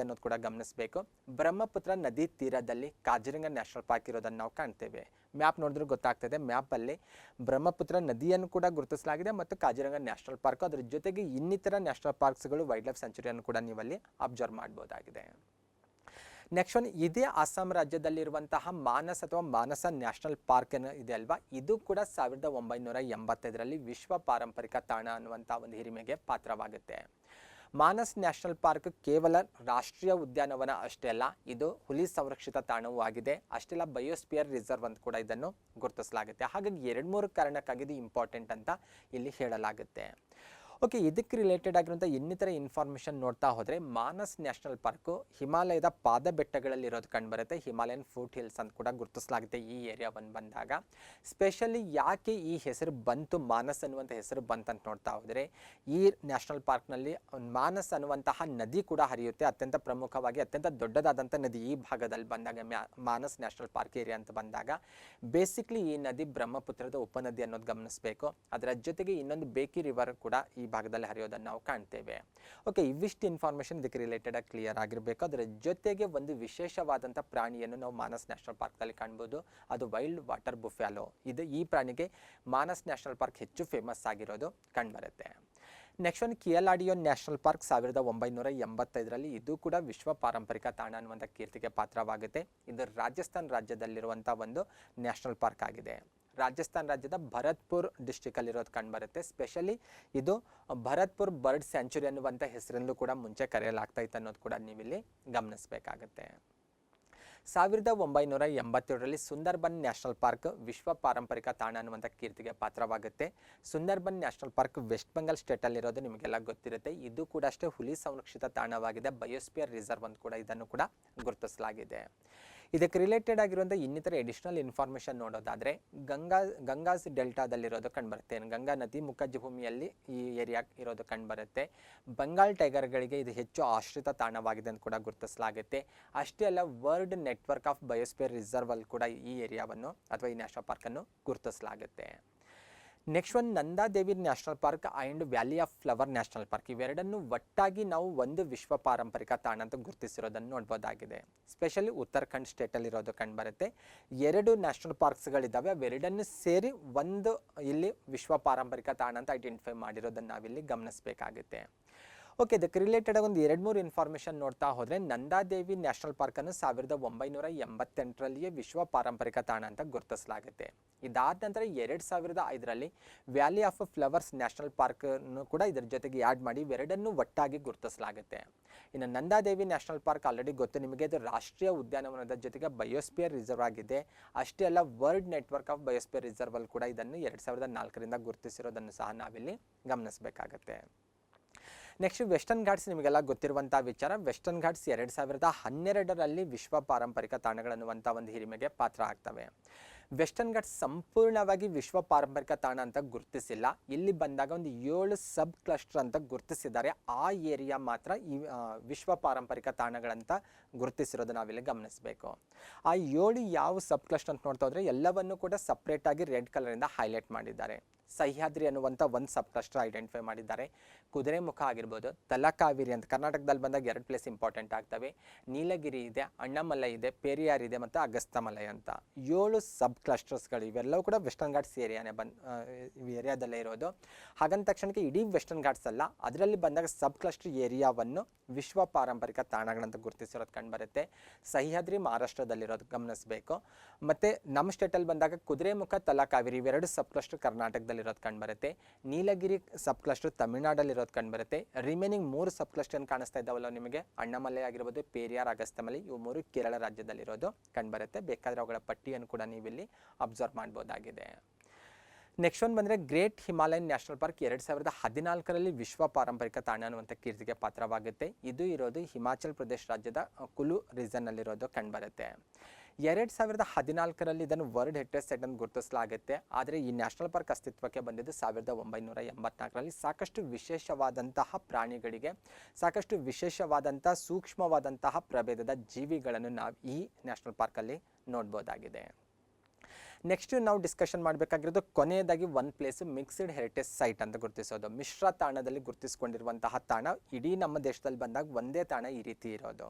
Speaker 1: ಅನ್ನೋದು ಕೂಡ ಗಮನಿಸಬೇಕು. ಬ್ರಹ್ಮಪುತ್ರ ನದಿ ತೀರದಲ್ಲಿ ಕಾಜಿರಂಗ ನ್ಯಾಷನಲ್ ಪಾರ್ಕ್ ಇರೋದನ್ನು ನಾವು ಕಾಣ್ತೇವೆ. ಮ್ಯಾಪ್ ನೋಡಿದ್ರೆ ಗೊತ್ತಾಗ್ತದೆ. ಮ್ಯಾಪಲ್ಲಿ ಬ್ರಹ್ಮಪುತ್ರ ನದಿಯನ್ನು ಕೂಡ ಗುರುತಿಸಲಾಗಿದೆ ಮತ್ತು ಕಾಜಿರಂಗ ನ್ಯಾಷನಲ್ ಪಾರ್ಕ್, ಅದರ ಜೊತೆಗೆ ಇನ್ನಿತರ ನ್ಯಾಷನಲ್ ಪಾರ್ಕ್ಸ್ಗಳು, ವೈಲ್ಡ್ ಲೈಫ್ ಸೆಂಚುರಿಯನ್ನು ಕೂಡ ನೀವಲ್ಲಿ ಅಬ್ಸರ್ವ್ ಮಾಡ್ಬೋದಾಗಿದೆ. ನೆಕ್ಸ್ಟ್ ಒನ್, ಇದೇ ಅಸ್ಸಾಂ ರಾಜ್ಯದಲ್ಲಿರುವಂತಹ ಮಾನಸ್ ಅಥವಾ ಮಾನಸ ನ್ಯಾಷನಲ್ ಪಾರ್ಕ್ ಇದೆ ಅಲ್ವಾ, ಇದು ಕೂಡ 1985ರಲ್ಲಿ ವಿಶ್ವ ಪಾರಂಪರಿಕ ತಾಣ ಅನ್ನುವಂಥ ಒಂದು ಹಿರಿಮೆಗೆ ಪಾತ್ರವಾಗುತ್ತೆ. ಮಾನಸ್ ನ್ಯಾಷನಲ್ ಪಾರ್ಕ್ ಕೇವಲ ರಾಷ್ಟ್ರೀಯ ಉದ್ಯಾನವನ ಅಷ್ಟೇ ಅಲ್ಲ, ಇದು ಹುಲಿ ಸಂರಕ್ಷಿತ ತಾಣವೂ ಆಗಿದೆ. ಅಷ್ಟೆಲ್ಲ ಬಯೋಸ್ಪಿಯರ್ ರಿಸರ್ವ್ ಅಂತ ಕೂಡ ಇದನ್ನು ಗುರುತಿಸಲಾಗುತ್ತೆ. ಹಾಗಾಗಿ 2-3 ಕಾರಣಕ್ಕಾಗಿ ಇದು ಇಂಪಾರ್ಟೆಂಟ್ ಅಂತ ಇಲ್ಲಿ ಹೇಳಲಾಗುತ್ತೆ. ಓಕೆ, ಇದಕ್ಕೆ ರಿಲೇಟೆಡ್ ಆಗಿರುವಂಥ ಇನ್ನಿತರ ಇನ್ಫಾರ್ಮೇಷನ್ ನೋಡ್ತಾ ಹೋದರೆ ಮಾನಸ್ ನ್ಯಾಷನಲ್ ಪಾರ್ಕು ಹಿಮಾಲಯದ ಪಾದ ಬೆಟ್ಟಗಳಲ್ಲಿ ಇರೋದು ಕಂಡುಬರುತ್ತೆ. ಹಿಮಾಲಯನ್ ಫೂಟ್ ಹಿಲ್ಸ್ ಅಂತ ಕೂಡ ಗುರುತಿಸಲಾಗುತ್ತೆ ಈ ಏರಿಯಾವನ್ನು ಬಂದಾಗ. ಸ್ಪೆಷಲಿ ಯಾಕೆ ಈ ಹೆಸರು ಬಂತು, ಮಾನಸ್ ಅನ್ನುವಂಥ ಹೆಸರು ಬಂತಂತ ನೋಡ್ತಾ ಹೋದರೆ ಈ ನ್ಯಾಷನಲ್ ಪಾರ್ಕ್ನಲ್ಲಿ ಮಾನಸ್ ಅನ್ನುವಂತಹ ನದಿ ಕೂಡ ಹರಿಯುತ್ತೆ. ಅತ್ಯಂತ ಪ್ರಮುಖವಾಗಿ ಅತ್ಯಂತ ದೊಡ್ಡದಾದಂಥ ನದಿ ಈ ಭಾಗದಲ್ಲಿ ಬಂದಾಗ ಮಾನಸ್ ನ್ಯಾಷನಲ್ ಪಾರ್ಕ್ ಏರಿಯಾ ಅಂತ ಬಂದಾಗ ಬೇಸಿಕ್ಲಿ ಈ ನದಿ ಬ್ರಹ್ಮಪುತ್ರದ ಉಪನದಿ ಅನ್ನೋದು ಗಮನಿಸಬೇಕು. ಅದರ ಜೊತೆಗೆ ಇನ್ನೊಂದು ಬೇಕಿ ರಿವರ್ ಕೂಡ ಈ ಭಾಗದಲ್ಲಿ ಹರಿಯೋದನ್ನು ನಾವು ಕಾಣ್ತೇವೆ. ಓಕೆ, ಇವಿಷ್ಟು ಇನ್ಫಾರ್ಮೇಷನ್ ಇದಕ್ಕೆ ರಿಲೇಟೆಡ್ ಆಗಿ ಕ್ಲಿಯರ್ ಆಗಿರಬೇಕು. ಅದರ ಜೊತೆಗೆ ಒಂದು ವಿಶೇಷವಾದಂಥ ಪ್ರಾಣಿಯನ್ನು ನಾವು ಮಾನಸ್ ನ್ಯಾಷನಲ್ ಪಾರ್ಕ್ದಲ್ಲಿ ಕಾಣ್ಬೋದು, ಅದು ವೈಲ್ಡ್ ವಾಟರ್ ಬುಫ್ಯಾಲೋ. ಈ ಪ್ರಾಣಿಗೆ ಮಾನಸ್ ನ್ಯಾಷನಲ್ ಪಾರ್ಕ್ ಹೆಚ್ಚು ಫೇಮಸ್ ಆಗಿರೋದು ಕಂಡುಬರುತ್ತೆ. ನೆಕ್ಸ್ಟ್ ಒಂದು ಕಿಯಲಾಡಿಯೋ ನ್ಯಾಷನಲ್ ಪಾರ್ಕ್ 1985ರಲ್ಲಿ ಇದು ಕೂಡ ವಿಶ್ವ ಪಾರಂಪರಿಕ ತಾಣ ಅನ್ನುವಂಥ ಕೀರ್ತಿಗೆ ಪಾತ್ರವಾಗುತ್ತೆ. ಇದು ರಾಜಸ್ಥಾನ್ ರಾಜ್ಯದಲ್ಲಿರುವಂಥ ಒಂದು ನ್ಯಾಷನಲ್ ಪಾರ್ಕ್ ಆಗಿದೆ. ರಾಜಸ್ಥಾನ್ ರಾಜ್ಯದ ಭರತ್ಪುರ್ ಡಿಸ್ಟಿಕಲ್ಲಿರೋದು ಕಂಡುಬರುತ್ತೆ. ಸ್ಪೆಷಲಿ ಇದು ಭರತ್ಪುರ್ ಬರ್ಡ್ ಸ್ಯಾಂಚುರಿ ಅನ್ನುವಂಥ ಹೆಸರಲ್ಲೂ ಕೂಡ ಮುಂಚೆ ಕರೆಯಲಾಗ್ತಾ ಇತ್ತು ಅನ್ನೋದು ಕೂಡ ನೀವಿಲ್ಲಿ ಗಮನಿಸಬೇಕಾಗತ್ತೆ. 1987ರಲ್ಲಿ ಸುಂದರ್ಬನ್ ನ್ಯಾಷನಲ್ ಪಾರ್ಕ್ ವಿಶ್ವ ಪಾರಂಪರಿಕ ತಾಣ ಅನ್ನುವಂಥ ಕೀರ್ತಿಗೆ ಪಾತ್ರವಾಗುತ್ತೆ. Sundarban National Park West Bengal ಸ್ಟೇಟಲ್ಲಿರೋದು ನಿಮಗೆಲ್ಲ ಗೊತ್ತಿರುತ್ತೆ. ಇದು ಕೂಡ ಅಷ್ಟೇ ಹುಲಿ ಸಂರಕ್ಷಿತ ತಾಣವಾಗಿದೆ. ಬಯೋಸ್ಪಿಯರ್ ರಿಸರ್ವ್ ಅಂತ ಕೂಡ ಇದನ್ನು ಕೂಡ ಗುರುತಿಸಲಾಗಿದೆ. ಇದಕ್ಕೆ ರಿಲೇಟೆಡ್ ಆಗಿರುವಂಥ ಇನ್ನಿತರ ಎಡಿಷನಲ್ ಇನ್ಫಾರ್ಮೇಷನ್ ನೋಡೋದಾದರೆ ಗಂಗಾಸ್ ಡೆಲ್ಟಾದಲ್ಲಿರೋದು ಕಂಡುಬರುತ್ತೆ. ಗಂಗಾ ನದಿ ಮುಖಜ ಭೂಮಿಯಲ್ಲಿ ಈ ಏರಿಯಾ ಇರೋದು ಕಂಡುಬರುತ್ತೆ. ಬಂಗಾಲ್ ಟೈಗರ್ಗಳಿಗೆ ಇದು ಹೆಚ್ಚು ಆಶ್ರಿತ ತಾಣವಾಗಿದೆ ಅಂತ ಕೂಡ ಗುರುತಿಸಲಾಗುತ್ತೆ. ಅಷ್ಟೇ ಅಲ್ಲ, world network of biosphere reserve ಅಲ್ಲಿ ಕೂಡ ಈ ಏರಿಯಾವನ್ನು ಅಥವಾ ಈ ನ್ಯಾಷನಲ್ ಪಾರ್ಕನ್ನು ಗುರುತಿಸಲಾಗುತ್ತೆ. ನೆಕ್ಸ್ಟ್ ಒಂದು Nanda Devi national park and valley of flower national park, ಇವೆರಡನ್ನು ಒಟ್ಟಾಗಿ ನಾವು ಒಂದು ವಿಶ್ವ ಪಾರಂಪರಿಕ ತಾಣ ಅಂತ ಗುರುತಿಸಿರೋದನ್ನು ನೋಡ್ಬೋದಾಗಿದೆ. ಸ್ಪೆಷಲಿ ಉತ್ತರಾಖಂಡ್ ಸ್ಟೇಟಲ್ಲಿರೋದು ಕಂಡುಬರುತ್ತೆ. 2 ನ್ಯಾಷನಲ್ ಪಾರ್ಕ್ಸ್ಗಳಿದ್ದಾವೆ, ಅವೆರಡನ್ನು ಸೇರಿ ಒಂದು ಇಲ್ಲಿ ವಿಶ್ವ ಪಾರಂಪರಿಕ ತಾಣ ಅಂತ ಐಡೆಂಟಿಫೈ ಮಾಡಿರೋದನ್ನು ನಾವಿಲ್ಲಿ ಗಮನಿಸಬೇಕಾಗುತ್ತೆ. ಓಕೆ, ಇದಕ್ಕೆ ರಿಲೇಟೆಡ್ ಒಂದು 2-3 ಇನ್ಫಾರ್ಮೇಷನ್ ನೋಡ್ತಾ ಹೋದರೆ, ನಂದಾದೇವಿ ನ್ಯಾಷನಲ್ ಪಾರ್ಕನ್ನು 1988ರಲ್ಲಿಯೇ ವಿಶ್ವ ಪಾರಂಪರಿಕ ತಾಣ ಅಂತ ಗುರುತಿಸಲಾಗುತ್ತೆ. ಇದಾದ ನಂತರ 2005ರಲ್ಲಿ ವ್ಯಾಲಿ ಆಫ್ ಫ್ಲವರ್ಸ್ ನ್ಯಾಷನಲ್ ಪಾರ್ಕನ್ನು ಕೂಡ ಇದರ ಜೊತೆಗೆ ಆ್ಯಡ್ ಮಾಡಿ ಇವೆರಡನ್ನು ಒಟ್ಟಾಗಿ ಗುರುತಿಸಲಾಗುತ್ತೆ. ಇನ್ನು ನಂದಾದೇವಿ ನ್ಯಾಷನಲ್ ಪಾರ್ಕ್ ಆಲ್ರೆಡಿ ಗೊತ್ತು ನಿಮಗೆ, ಇದು ರಾಷ್ಟ್ರೀಯ ಉದ್ಯಾನವನದ ಜೊತೆಗೆ ಬಯೋಸ್ಪಿಯರ್ ರಿಸರ್ವ್ ಆಗಿದೆ. ಅಷ್ಟೇ ಅಲ್ಲ, world network of biosphere reserve ಅಲ್ಲಿ ಕೂಡ ಇದನ್ನು 2004ರಿಂದ ಗುರುತಿಸಿರೋದನ್ನು ಸಹ ನಾವಿಲ್ಲಿ ಗಮನಿಸಬೇಕಾಗತ್ತೆ. ನೆಕ್ಸ್ಟ್ ವೆಸ್ಟರ್ನ್ ಘಾಟ್ಸ್, ನಿಮಗೆಲ್ಲ ಗೊತ್ತಿರುವಂಥ ವಿಚಾರ. ವೆಸ್ಟರ್ನ್ ಘಾಟ್ಸ್ 2012ರಲ್ಲಿ ವಿಶ್ವ ಪಾರಂಪರಿಕ ತಾಣಗಳನ್ನುವಂಥ ಒಂದು ಹಿರಿಮೆಗೆ ಪಾತ್ರ ಆಗ್ತವೆ. ವೆಸ್ಟರ್ನ್ ಘಾಟ್ಸ್ ಸಂಪೂರ್ಣವಾಗಿ ವಿಶ್ವ ಪಾರಂಪರಿಕ ತಾಣ ಅಂತ ಗುರುತಿಸಿಲ್ಲ. ಇಲ್ಲಿ ಬಂದಾಗ ಒಂದು 7 ಸಬ್ ಕ್ಲಸ್ಟರ್ ಅಂತ ಗುರುತಿಸಿದ್ದಾರೆ. ಆ ಏರಿಯಾ ಮಾತ್ರ ಈ ವಿಶ್ವ ಪಾರಂಪರಿಕ ತಾಣಗಳಂತ ಗುರುತಿಸಿರೋದು ನಾವಿಲ್ಲಿ ಗಮನಿಸಬೇಕು. ಆ 7 ಯಾವ ಸಬ್ ಕ್ಲಸ್ಟರ್ ಅಂತ ನೋಡ್ತಾ ಹೋದರೆ ಎಲ್ಲವನ್ನು ಕೂಡ ಸಪ್ರೇಟಾಗಿ ರೆಡ್ ಕಲರಿಂದ ಹೈಲೈಟ್ ಮಾಡಿದ್ದಾರೆ. ಸಹ್ಯಾದ್ರಿ ಅನ್ನುವಂಥ ಒಂದು ಸಬ್ ಕ್ಲಸ್ಟರ್ ಐಡೆಂಟಿಫೈ ಮಾಡಿದ್ದಾರೆ. ಕುದುರೆಮುಖ ಆಗಿರ್ಬೋದು, ತಲಕಾವೇರಿ ಅಂತ ಕರ್ನಾಟಕದಲ್ಲಿ ಬಂದಾಗ 2 ಪ್ಲೇಸ್ ಇಂಪಾರ್ಟೆಂಟ್ ಆಗ್ತವೆ. ನೀಲಗಿರಿ ಇದೆ, ಅಣ್ಣಾಮಲೈ ಇದೆ, ಪೆರಿಯಾರ್ ಇದೆ ಮತ್ತು ಅಗಸ್ತಮಲೈ ಅಂತ 7 ಸಬ್ ಕ್ಲಸ್ಟರ್ಸ್ಗಳು. ಇವೆಲ್ಲವೂ ಕೂಡ ವೆಸ್ಟರ್ನ್ ಘಾಟ್ಸ್ ಏರಿಯಾದಲ್ಲೇ ಇರೋದು. ಹಾಗಂದ ತಕ್ಷಣಕ್ಕೆ ಇಡೀ ವೆಸ್ಟರ್ನ್ ಘಾಟ್ಸ್ ಅಲ್ಲ, ಅದರಲ್ಲಿ ಬಂದಾಗ ಸಬ್ ಕ್ಲಸ್ಟರ್ ಏರಿಯಾವನ್ನು ವಿಶ್ವ ಪಾರಂಪರಿಕ ತಾಣಗಳಂತ ಗುರುತಿಸಿರೋದು ಕಂಡುಬರುತ್ತೆ. ಸಹ್ಯಾದ್ರಿ ಮಹಾರಾಷ್ಟ್ರದಲ್ಲಿರೋದು ಗಮನಿಸಬೇಕು. ಮತ್ತು ನಮ್ಮ ಸ್ಟೇಟಲ್ಲಿ ಬಂದಾಗ ಕುದುರೆಮುಖ, ತಲಕಾವೇರಿ ಇವೆರಡು ಸಬ್ ಕ್ಲಸ್ಟರ್ ಕರ್ನಾಟಕದಲ್ಲಿರೋದು ಕಂಡುಬರುತ್ತೆ. ನೀಲಗಿರಿ ಸಬ್ ಕ್ಲಸ್ಟರ್ ತಮಿಳುನಾಡಲ್ಲಿರೋದು ಕಂಡುಬರುತ್ತೆ. ರಿಮೈನಿಂಗ್ 3 ಸಬ್ ಕ್ಲಸ್ಟರ್ ಕಾಣಿಸ್ತಾ ಇದ್ದಾವಲ್ಲ ನಿಮಗೆ, ಅಣ್ಣಾಮಲೈ ಆಗಿರ್ಬೋದು, ಪೆರಿಯಾರ್, ಅಗಸ್ತಮಲೈ, ಇವು 3 ಕೇರಳ ರಾಜ್ಯದಲ್ಲಿರೋದು ಕಂಡುಬರುತ್ತೆ. ಬೇಕಾದರೆ ಅವುಗಳ ಪಟ್ಟಿಯನ್ನು ಕೂಡ ನೀವಿಲ್ಲಿ ಅಬ್ಸರ್ವ್ ಮಾಡ್ಬೋದಾಗಿದೆ. ನೆಕ್ಸ್ಟ್ ಒಂದು ಬಂದರೆ ಗ್ರೇಟ್ ಹಿಮಾಲಯನ್ ನ್ಯಾಷನಲ್ ಪಾರ್ಕ್ 2014ರಲ್ಲಿ ವಿಶ್ವ ಪಾರಂಪರಿಕ ತಾಣ ಅನ್ನುವಂಥ ಕೀರ್ತಿಗೆ ಪಾತ್ರವಾಗುತ್ತೆ. ಇದು ಇರೋದು ಹಿಮಾಚಲ್ ಪ್ರದೇಶ ರಾಜ್ಯದ ಕುಲು ರೀಸನ್ನಲ್ಲಿರೋದು ಕಂಡುಬರುತ್ತೆ. 2014ರಲ್ಲಿ ಇದನ್ನು ವರ್ಲ್ಡ್ ಹೆರಿಟೇಜ್ ಸೈಟ್ ಅಂತ ಗುರುತಿಸಲಾಗುತ್ತೆ. ಆದರೆ ಈ ನ್ಯಾಷನಲ್ ಪಾರ್ಕ್ ಅಸ್ತಿತ್ವಕ್ಕೆ ಬಂದಿದ್ದು 1984ರಲ್ಲಿ. ಸಾಕಷ್ಟು ವಿಶೇಷವಾದಂತಹ ಪ್ರಾಣಿಗಳಿಗೆ, ಸಾಕಷ್ಟು ವಿಶೇಷವಾದಂಥ ಸೂಕ್ಷ್ಮವಾದಂತಹ ಪ್ರಭೇದದ ಜೀವಿಗಳನ್ನು ನಾವು ಈ ನ್ಯಾಷನಲ್ ಪಾರ್ಕಲ್ಲಿ ನೋಡ್ಬೋದಾಗಿದೆ. ನೆಕ್ಸ್ಟ್ ನಾವು ಡಿಸ್ಕಷನ್ ಮಾಡಬೇಕಾಗಿರೋದು ಕೊನೆಯದಾಗಿ ಒಂದು ಪ್ಲೇಸು ಮಿಕ್ಸ್ಡ್ ಹೆರಿಟೇಜ್ ಸೈಟ್ ಅಂತ ಗುರುತಿಸೋದು. ಮಿಶ್ರ ತಾಣದಲ್ಲಿ ಗುರುತಿಸ್ಕೊಂಡಿರುವಂತಹ ತಾಣ. ಇಡೀ ನಮ್ಮ ದೇಶದಲ್ಲಿ ಬಂದಾಗ ಒಂದೇ ತಾಣ ಈ ರೀತಿ ಇರೋದು.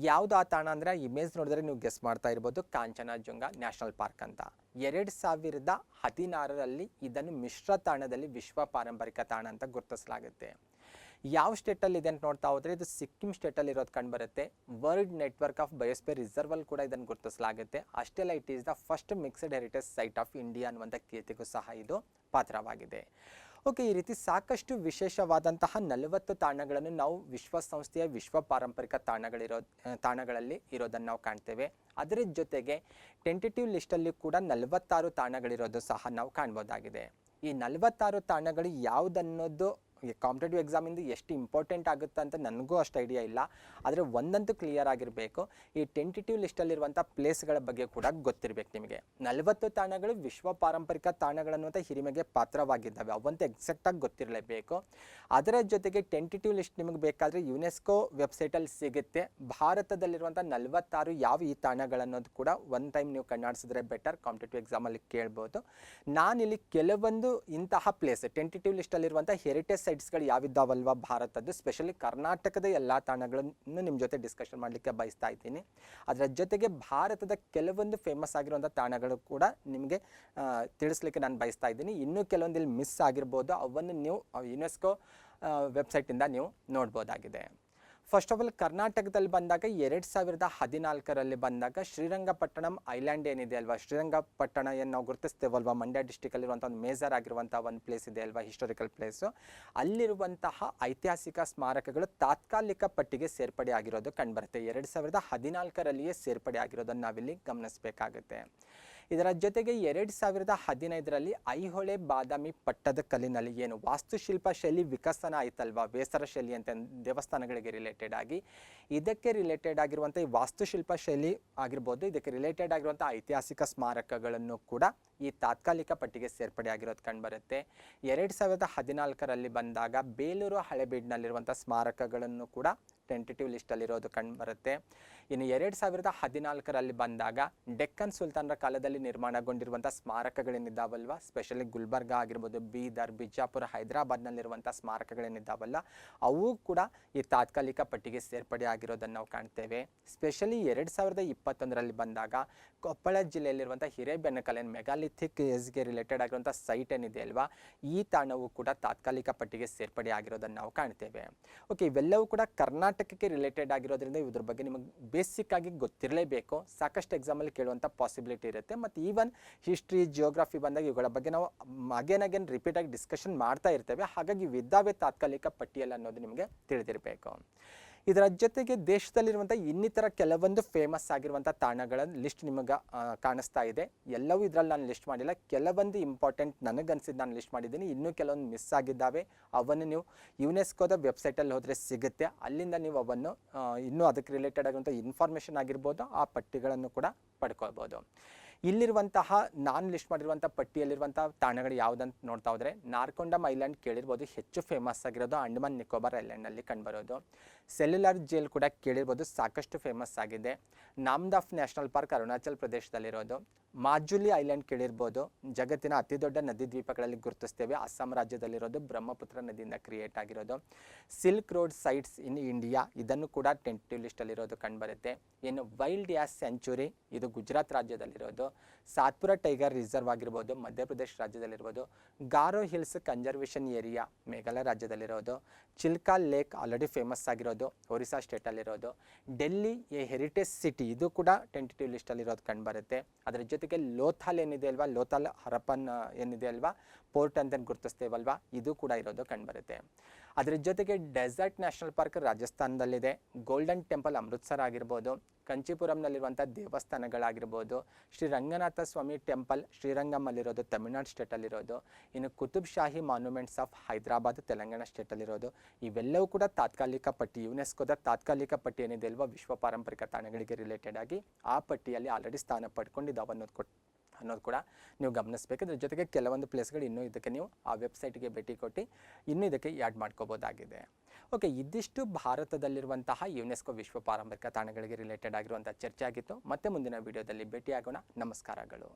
Speaker 1: ಯಾವುದು ಆ ತಾಣ ಅಂದರೆ, ಇಮೇಜ್ ನೋಡಿದ್ರೆ ನೀವು ಗೆಸ್ ಮಾಡ್ತಾ ಇರ್ಬೋದು, ಕಾಂಚನಜುಂಗ ನ್ಯಾಷನಲ್ ಪಾರ್ಕ್ ಅಂತ. 2016ರಲ್ಲಿ ಇದನ್ನು ಮಿಶ್ರ ತಾಣದಲ್ಲಿ ವಿಶ್ವ ಪಾರಂಪರಿಕ ತಾಣ ಅಂತ ಗುರುತಿಸಲಾಗುತ್ತೆ. ಯಾವ ಸ್ಟೇಟಲ್ಲಿ ಇದೆ ಅಂತ ನೋಡ್ತಾ ಹೋದರೆ ಇದು ಸಿಕ್ಕಿಂ ಸ್ಟೇಟಲ್ಲಿ ಇರೋದು ಕಂಡುಬರುತ್ತೆ. World network of biosphere reserve ಅಲ್ಲಿ ಕೂಡ ಇದನ್ನು ಗುರುತಿಸಲಾಗುತ್ತೆ. ಅಷ್ಟೆಲ್ಲ it is the first mixed heritage site of India ಅನ್ನುವಂಥ ಕೀರ್ತಿಗೂ ಸಹ ಇದು ಪಾತ್ರವಾಗಿದೆ. ಓಕೆ, ಈ ರೀತಿ ಸಾಕಷ್ಟು ವಿಶೇಷವಾದಂತಹ 40 ತಾಣಗಳನ್ನು ನಾವು ವಿಶ್ವಸಂಸ್ಥೆಯ ವಿಶ್ವ ಪಾರಂಪರಿಕ ತಾಣಗಳಲ್ಲಿ ಇರೋದನ್ನು ನಾವು ಕಾಣ್ತೇವೆ. ಅದರ ಜೊತೆಗೆ ಟೆಂಟೇಟಿವ್ ಲಿಸ್ಟಲ್ಲಿ ಕೂಡ 46 ತಾಣಗಳಿರೋದು ಸಹ ನಾವು ಕಾಣ್ಬೋದಾಗಿದೆ. ಈ 46 ತಾಣಗಳು ಯಾವುದನ್ನೋದು ಕಾಂಪಿಟೇಟಿವ್ ಎಕ್ಸಾಮಿಂದ ಎಷ್ಟು ಇಂಪಾರ್ಟೆಂಟ್ ಆಗುತ್ತೆ ಅಂತ ನನಗೂ ಅಷ್ಟು ಐಡಿಯಾ ಇಲ್ಲ. ಆದರೆ ಒಂದಂತೂ ಕ್ಲಿಯರ್ ಆಗಿರಬೇಕು, ಈ ಟೆಂಟೇಟಿವ್ ಲಿಸ್ಟಲ್ಲಿರುವಂಥ ಪ್ಲೇಸ್ಗಳ ಬಗ್ಗೆ ಕೂಡ ಗೊತ್ತಿರಬೇಕು ನಿಮಗೆ. 40 ತಾಣಗಳು ವಿಶ್ವ ಪಾರಂಪರಿಕ ತಾಣಗಳನ್ನುವಂಥ ಹಿರಿಮೆಗೆ ಪಾತ್ರವಾಗಿದ್ದಾವೆ, ಅವಂತೂ ಎಕ್ಸಾಕ್ಟಾಗಿ ಗೊತ್ತಿರಲೇಬೇಕು. ಅದರ ಜೊತೆಗೆ ಟೆಂಟೇಟಿವ್ ಲಿಸ್ಟ್ ನಿಮಗೆ ಬೇಕಾದರೆ ಯುನೆಸ್ಕೋ ವೆಬ್ಸೈಟಲ್ಲಿ ಸಿಗುತ್ತೆ. ಭಾರತದಲ್ಲಿರುವಂಥ 46 ಯಾವ ಈ ತಾಣಗಳನ್ನೋದು ಕೂಡ ಒಂದು ಟೈಮ್ ನೀವು ಕಣ್ಣಾಡಿಸಿದ್ರೆ ಬೆಟರ್, ಕಾಂಪಿಟೇಟಿವ್ ಎಕ್ಸಾಮಲ್ಲಿ ಕೇಳ್ಬೋದು. ನಾನಿಲ್ಲಿ ಕೆಲವೊಂದು ಇಂತಹ ಪ್ಲೇಸ್ ಟೆಂಟೇಟಿವ್ ಲಿಸ್ಟಲ್ಲಿರುವಂಥ ಹೆರಿಟೇಜ್ ಸೈಟ್ಸ್ಗಳು ಯಾವಿದ್ದಾವಲ್ವ ಭಾರತದ್ದು, ಸ್ಪೆಷಲಿ ಕರ್ನಾಟಕದ ಎಲ್ಲ ತಾಣಗಳನ್ನು ನಿಮ್ಮ ಜೊತೆ ಡಿಸ್ಕಷನ್ ಮಾಡಲಿಕ್ಕೆ ಬಯಸ್ತಾ ಇದ್ದೀನಿ. ಅದರ ಜೊತೆಗೆ ಭಾರತದ ಕೆಲವೊಂದು ಫೇಮಸ್ ಆಗಿರುವಂಥ ತಾಣಗಳು ಕೂಡ ನಿಮಗೆ ತಿಳಿಸ್ಲಿಕ್ಕೆ ನಾನು ಬಯಸ್ತಾ ಇದ್ದೀನಿ. ಇನ್ನೂ ಕೆಲವೊಂದು ಇಲ್ಲಿ ಮಿಸ್ ಆಗಿರ್ಬೋದು, ಅವನ್ನು ನೀವು ಯುನೆಸ್ಕೋ ವೆಬ್ಸೈಟಿಂದ ನೀವು ನೋಡ್ಬೋದಾಗಿದೆ. ಫಸ್ಟ್ ಆಫ್ ಆಲ್ ಕರ್ನಾಟಕದಲ್ಲಿ ಬಂದಾಗ 2014ರಲ್ಲಿ ಬಂದಾಗ ಶ್ರೀರಂಗಪಟ್ಟಣಂ ಐಲ್ಯಾಂಡ್ ಏನಿದೆ ಅಲ್ವಾ, ಶ್ರೀರಂಗಪಟ್ಟಣ ಏನು ನಾವು ಗುರುತಿಸ್ತೇವಲ್ವಾ, ಮಂಡ್ಯ ಡಿಸ್ಟಿಕಲ್ಲಿರುವಂಥ ಒಂದು ಮೇಜರ್ ಆಗಿರುವಂಥ ಒಂದು ಪ್ಲೇಸ್ ಇದೆ ಅಲ್ವಾ, ಹಿಸ್ಟೋರಿಕಲ್ ಪ್ಲೇಸು. ಅಲ್ಲಿರುವಂತಹ ಐತಿಹಾಸಿಕ ಸ್ಮಾರಕಗಳು ತಾತ್ಕಾಲಿಕ ಪಟ್ಟಿಗೆ ಸೇರ್ಪಡೆ ಆಗಿರೋದು ಕಂಡುಬರುತ್ತೆ. 2014ರಲ್ಲಿಯೇ ಸೇರ್ಪಡೆ ಆಗಿರೋದನ್ನು ನಾವಿಲ್ಲಿ ಗಮನಿಸಬೇಕಾಗುತ್ತೆ. ಇದರ ಜೊತೆಗೆ 2015ರಲ್ಲಿ ಐಹೊಳೆ ಬಾದಾಮಿ ಪಟ್ಟದ ಕಲ್ಲಿನಲ್ಲಿ ಏನು ವಾಸ್ತುಶಿಲ್ಪ ಶೈಲಿ ವಿಕಸನ ಆಯ್ತಲ್ವಾ, ಬೇಸರ ಶೈಲಿ ಅಂತ ದೇವಸ್ಥಾನಗಳಿಗೆ ರಿಲೇಟೆಡ್ ಆಗಿ, ಇದಕ್ಕೆ ರಿಲೇಟೆಡ್ ಆಗಿರುವಂಥ ಈ ವಾಸ್ತುಶಿಲ್ಪ ಶೈಲಿ ಆಗಿರ್ಬೋದು, ಇದಕ್ಕೆ ರಿಲೇಟೆಡ್ ಆಗಿರುವಂಥ ಐತಿಹಾಸಿಕ ಸ್ಮಾರಕಗಳನ್ನು ಕೂಡ ಈ ತಾತ್ಕಾಲಿಕ ಪಟ್ಟಿಗೆ ಸೇರ್ಪಡೆ ಆಗಿರೋದು ಕಂಡುಬರುತ್ತೆ. 2014ರಲ್ಲಿ ಬಂದಾಗ ಬೇಲೂರು ಹಳೆಬೀಡಿನಲ್ಲಿರುವಂಥ ಸ್ಮಾರಕಗಳನ್ನು ಕೂಡ ಟೆಂಟೇಟಿವ್ ಲಿಸ್ಟಲ್ಲಿರೋದು ಕಂಡುಬರುತ್ತೆ. ಇನ್ನು 2014ರಲ್ಲಿ ಬಂದಾಗ ಡೆಕ್ಕನ್ ಸುಲ್ತಾನರ ಕಾಲದಲ್ಲಿ ನಿರ್ಮಾಣಗೊಂಡಿರುವಂಥ ಸ್ಮಾರಕಗಳೇನಿದ್ದಾವಲ್ವ, ಸ್ಪೆಷಲಿ ಗುಲ್ಬರ್ಗ ಆಗಿರ್ಬೋದು, ಬೀದರ್, ಬಿಜಾಪುರ, ಹೈದರಾಬಾದ್ನಲ್ಲಿರುವಂಥ ಸ್ಮಾರಕಗಳೇನಿದ್ದಾವಲ್ಲ, ಅವು ಕೂಡ ಈ ತಾತ್ಕಾಲಿಕ ಪಟ್ಟಿಗೆ ಸೇರ್ಪಡೆ ಆಗಿರೋದನ್ನು ನಾವು ಕಾಣ್ತೇವೆ. ಸ್ಪೆಷಲಿ 2021ರಲ್ಲಿ ಬಂದಾಗ ಕೊಪ್ಪಳ ಜಿಲ್ಲೆಯಲ್ಲಿರುವಂಥ ಹಿರೇಬೆನ್ನಕಲ್ ಮೆಗಾಲಿಥಿಕ್ ಏಜ್ಗೆ ರಿಲೇಟೆಡ್ ಆಗಿರುವಂಥ ಸೈಟ್ ಏನಿದೆ ಅಲ್ವಾ, ಈ ತಾಣವು ಕೂಡ ತಾತ್ಕಾಲಿಕ ಪಟ್ಟಿಗೆ ಸೇರ್ಪಡೆ ಆಗಿರೋದನ್ನು ನಾವು ಕಾಣ್ತೇವೆ. ಓಕೆ, ಇವೆಲ್ಲವೂ ಕೂಡ ಕರ್ನಾಟಕಕ್ಕೆ ರಿಲೇಟೆಡ್ ಆಗಿರೋದ್ರಿಂದ ಇದ್ರ ಬಗ್ಗೆ ನಿಮಗೆ ಬೇಸಿಕ್ ಆಗಿ ಗೊತ್ತಿರಲೇಬೇಕು. ಸಾಕಷ್ಟು ಎಕ್ಸಾಮಲ್ಲಿ ಕೇಳುವಂಥ ಪಾಸಿಬಿಲಿಟಿ ಇರುತ್ತೆ. ಮತ್ತು ಈವನ್ ಹಿಸ್ಟ್ರಿ, ಜಿಯೋಗ್ರಫಿ ಬಂದಾಗ ಇವುಗಳ ಬಗ್ಗೆ ನಾವು ಅಗೇನ್ ರಿಪೀಟಾಗಿ ಡಿಸ್ಕಷನ್ ಮಾಡ್ತಾ ಇರ್ತೇವೆ. ಹಾಗಾಗಿ ಇವಿದ್ದಾವೆ ತಾತ್ಕಾಲಿಕ ಪಟ್ಟಿಯಲ್ಲಿ ಅನ್ನೋದು ನಿಮಗೆ ತಿಳಿದಿರಬೇಕು. ಇದರ ಜೊತೆಗೆ ದೇಶದಲ್ಲಿರುವಂಥ ಇನ್ನಿತರ ಕೆಲವೊಂದು ಫೇಮಸ್ ಆಗಿರುವಂಥ ತಾಣಗಳ ಲಿಸ್ಟ್ ನಿಮಗೆ ಕಾಣಿಸ್ತಾ ಇದೆ. ಎಲ್ಲವೂ ಇದರಲ್ಲಿ ನಾನು ಲಿಸ್ಟ್ ಮಾಡಿಲ್ಲ, ಕೆಲವೊಂದು ಇಂಪಾರ್ಟೆಂಟ್ ನನಗನ್ಸಿದ್ದು ನಾನು ಲಿಸ್ಟ್ ಮಾಡಿದ್ದೀನಿ. ಇನ್ನೂ ಕೆಲವೊಂದು ಮಿಸ್ ಆಗಿದ್ದಾವೆ, ಅವನ್ನು ನೀವು ಯುನೆಸ್ಕೋದ ವೆಬ್ಸೈಟಲ್ಲಿ ಹೋದರೆ ಸಿಗುತ್ತೆ. ಅಲ್ಲಿಂದ ನೀವು ಅವನ್ನು ಇನ್ನೂ ಅದಕ್ಕೆ ರಿಲೇಟೆಡ್ ಆಗಿರುವಂಥ ಇನ್ಫಾರ್ಮೇಷನ್ ಆಗಿರ್ಬೋದು, ಆ ಪಟ್ಟಿಗಳನ್ನು ಕೂಡ ಪಡ್ಕೊಳ್ಬೋದು. ಇಲ್ಲಿರುವಂತಹ ನಾನು ಲಿಸ್ಟ್ ಮಾಡಿರುವಂಥ ಪಟ್ಟಿಯಲ್ಲಿರುವಂಥ ತಾಣಗಳು ಯಾವುದಂತ ನೋಡ್ತಾ ಹೋದರೆ, ನಾರ್ಕೊಂಡಮ್ ಐಲ್ಯಾಂಡ್ ಕೇಳಿರ್ಬೋದು, ಹೆಚ್ಚು ಫೇಮಸ್ ಆಗಿರೋದು ಅಂಡಮಾನ್ ನಿಕೋಬಾರ್ ಐಲ್ಯಾಂಡಲ್ಲಿ ಕಂಡುಬರೋದು. ಸೆಲ್ಯುಲಾರ್ ಜೈಲ್ ಕೂಡ ಕೇಳಿರ್ಬೋದು, ಸಾಕಷ್ಟು ಫೇಮಸ್ ಆಗಿದೆ. ನಾಮ್ದಾಫ್ ನ್ಯಾಷನಲ್ ಪಾರ್ಕ್ ಅರುಣಾಚಲ್ ಪ್ರದೇಶದಲ್ಲಿರೋದು. ಮಾಜುಲಿ ಐಲ್ಯಾಂಡ್ ಕೇಳಿರ್ಬೋದು, ಜಗತ್ತಿನ ಅತಿ ದೊಡ್ಡ ನದಿ ದ್ವೀಪಗಳಲ್ಲಿ ಗುರುತಿಸ್ತೇವೆ, ಅಸ್ಸಾಂ ರಾಜ್ಯದಲ್ಲಿರೋದು, ಬ್ರಹ್ಮಪುತ್ರ ನದಿಯಿಂದ ಕ್ರಿಯೇಟ್ ಆಗಿರೋದು. Silk road sites in India, ಇದನ್ನು ಕೂಡ ಟೆಂಟೇಟಿವ್ ಲಿಸ್ಟಲ್ಲಿರೋದು ಕಂಡುಬರುತ್ತೆ. ಇನ್ನು ವೈಲ್ಡ್ ಯಾಸ್ ಸೆಂಚುರಿ, ಇದು ಗುಜರಾತ್ ರಾಜ್ಯದಲ್ಲಿರೋದು. ಸಾತ್ಪುರ ಟೈಗರ್ ರಿಸರ್ವ್ ಆಗಿರ್ಬೋದು, ಮಧ್ಯಪ್ರದೇಶ ರಾಜ್ಯದಲ್ಲಿರ್ಬೋದು. Garo Hills conservation area, Meghalaya ರಾಜ್ಯದಲ್ಲಿರೋದು. ಚಿಲ್ಕಾ ಲೇಕ್ ಆಲ್ರೆಡಿ ಫೇಮಸ್ ಆಗಿರೋದು, ಒರಿಸ್ಸಾ ಸ್ಟೇಟಲ್ಲಿರೋದು. ಡೆಲ್ಲಿ ಎ ಹೆರಿಟೇಜ್ ಸಿಟಿ, ಇದು ಕೂಡ ಟೆಂಟೇಟಿವ್ ಲಿಸ್ಟಲ್ಲಿರೋದು ಕಂಡುಬರುತ್ತೆ. ಅದರ ಜೊತೆಗೆ ಲೋಥಾಲ್ ಏನಿದೆ ಅಲ್ವಾ, ಲೋಥಾಲ್ ಹರಪ್ಪನ್ ಏನಿದೆ ಅಲ್ವಾ, ಪೋರ್ಟ್ ಅಂತ ಗುರುತಿಸ್ತೇವಲ್ವಾ, ಇದು ಕೂಡ ಇರೋದು ಕಂಡುಬರುತ್ತೆ. ಅದರ ಜೊತೆಗೆ ಡೆಸರ್ಟ್ ನ್ಯಾಷನಲ್ ಪಾರ್ಕ್ ರಾಜಸ್ಥಾನದಲ್ಲಿದೆ. ಗೋಲ್ಡನ್ ಟೆಂಪಲ್ ಅಮೃತ್ಸರ್ ಆಗಿರ್ಬೋದು, ಕಂಚಿಪುರಂನಲ್ಲಿರುವಂಥ ದೇವಸ್ಥಾನಗಳಾಗಿರ್ಬೋದು. ಶ್ರೀ ರಂಗನಾಥ ಸ್ವಾಮಿ ಟೆಂಪಲ್ ಶ್ರೀರಂಗಮಲ್ಲಿರೋದು, ತಮಿಳ್ನಾಡು ಸ್ಟೇಟಲ್ಲಿರೋದು. ಇನ್ನು ಕುತುಬ್ ಶಾಹಿ ಮಾನ್ಯುಮೆಂಟ್ಸ್ ಆಫ್ ಹೈದರಾಬಾದ್, ತೆಲಂಗಾಣ ಸ್ಟೇಟಲ್ಲಿರೋದು. ಇವೆಲ್ಲವೂ ಕೂಡ ತಾತ್ಕಾಲಿಕ ಪಟ್ಟಿ, ಯುನೆಸ್ಕೋದ ತಾತ್ಕಾಲಿಕ ಪಟ್ಟಿ ಏನಿದೆ ಅಲ್ವಾ, ವಿಶ್ವ ಪಾರಂಪರಿಕ ತಾಣಗಳಿಗೆ ರಿಲೇಟೆಡ್ ಆಗಿ ಆ ಪಟ್ಟಿಯಲ್ಲಿ ಆಲ್ರೆಡಿ ಸ್ಥಾನ ಪಡ್ಕೊಂಡಿದ್ದಾವೆ ಅನ್ನೋದು ಕೂಡ ನೀವು ಗಮನಿಸಬೇಕು. ಇದ್ರ ಜೊತೆಗೆ ಕೆಲವೊಂದು ಪ್ಲೇಸ್ಗಳು ಇನ್ನೂ ಇದಕ್ಕೆ ನೀವು ಆ ವೆಬ್ಸೈಟ್ಗೆ ಭೇಟಿ ಕೊಟ್ಟು ಇನ್ನೂ ಇದಕ್ಕೆ ಆ್ಯಡ್ ಮಾಡ್ಕೋಬೋದಾಗಿದೆ. ಓಕೆ, ಇದಿಷ್ಟು ಭಾರತದಲ್ಲಿರುವಂತಹ ಯುನೆಸ್ಕೋ ವಿಶ್ವ ಪಾರಂಪರಿಕ ತಾಣಗಳಿಗೆ ರಿಲೇಟೆಡ್ ಆಗಿರುವಂಥ ಚರ್ಚೆ ಆಗಿತ್ತು. ಮತ್ತೆ ಮುಂದಿನ ವಿಡಿಯೋದಲ್ಲಿ ಭೇಟಿಯಾಗೋಣ. ನಮಸ್ಕಾರಗಳು.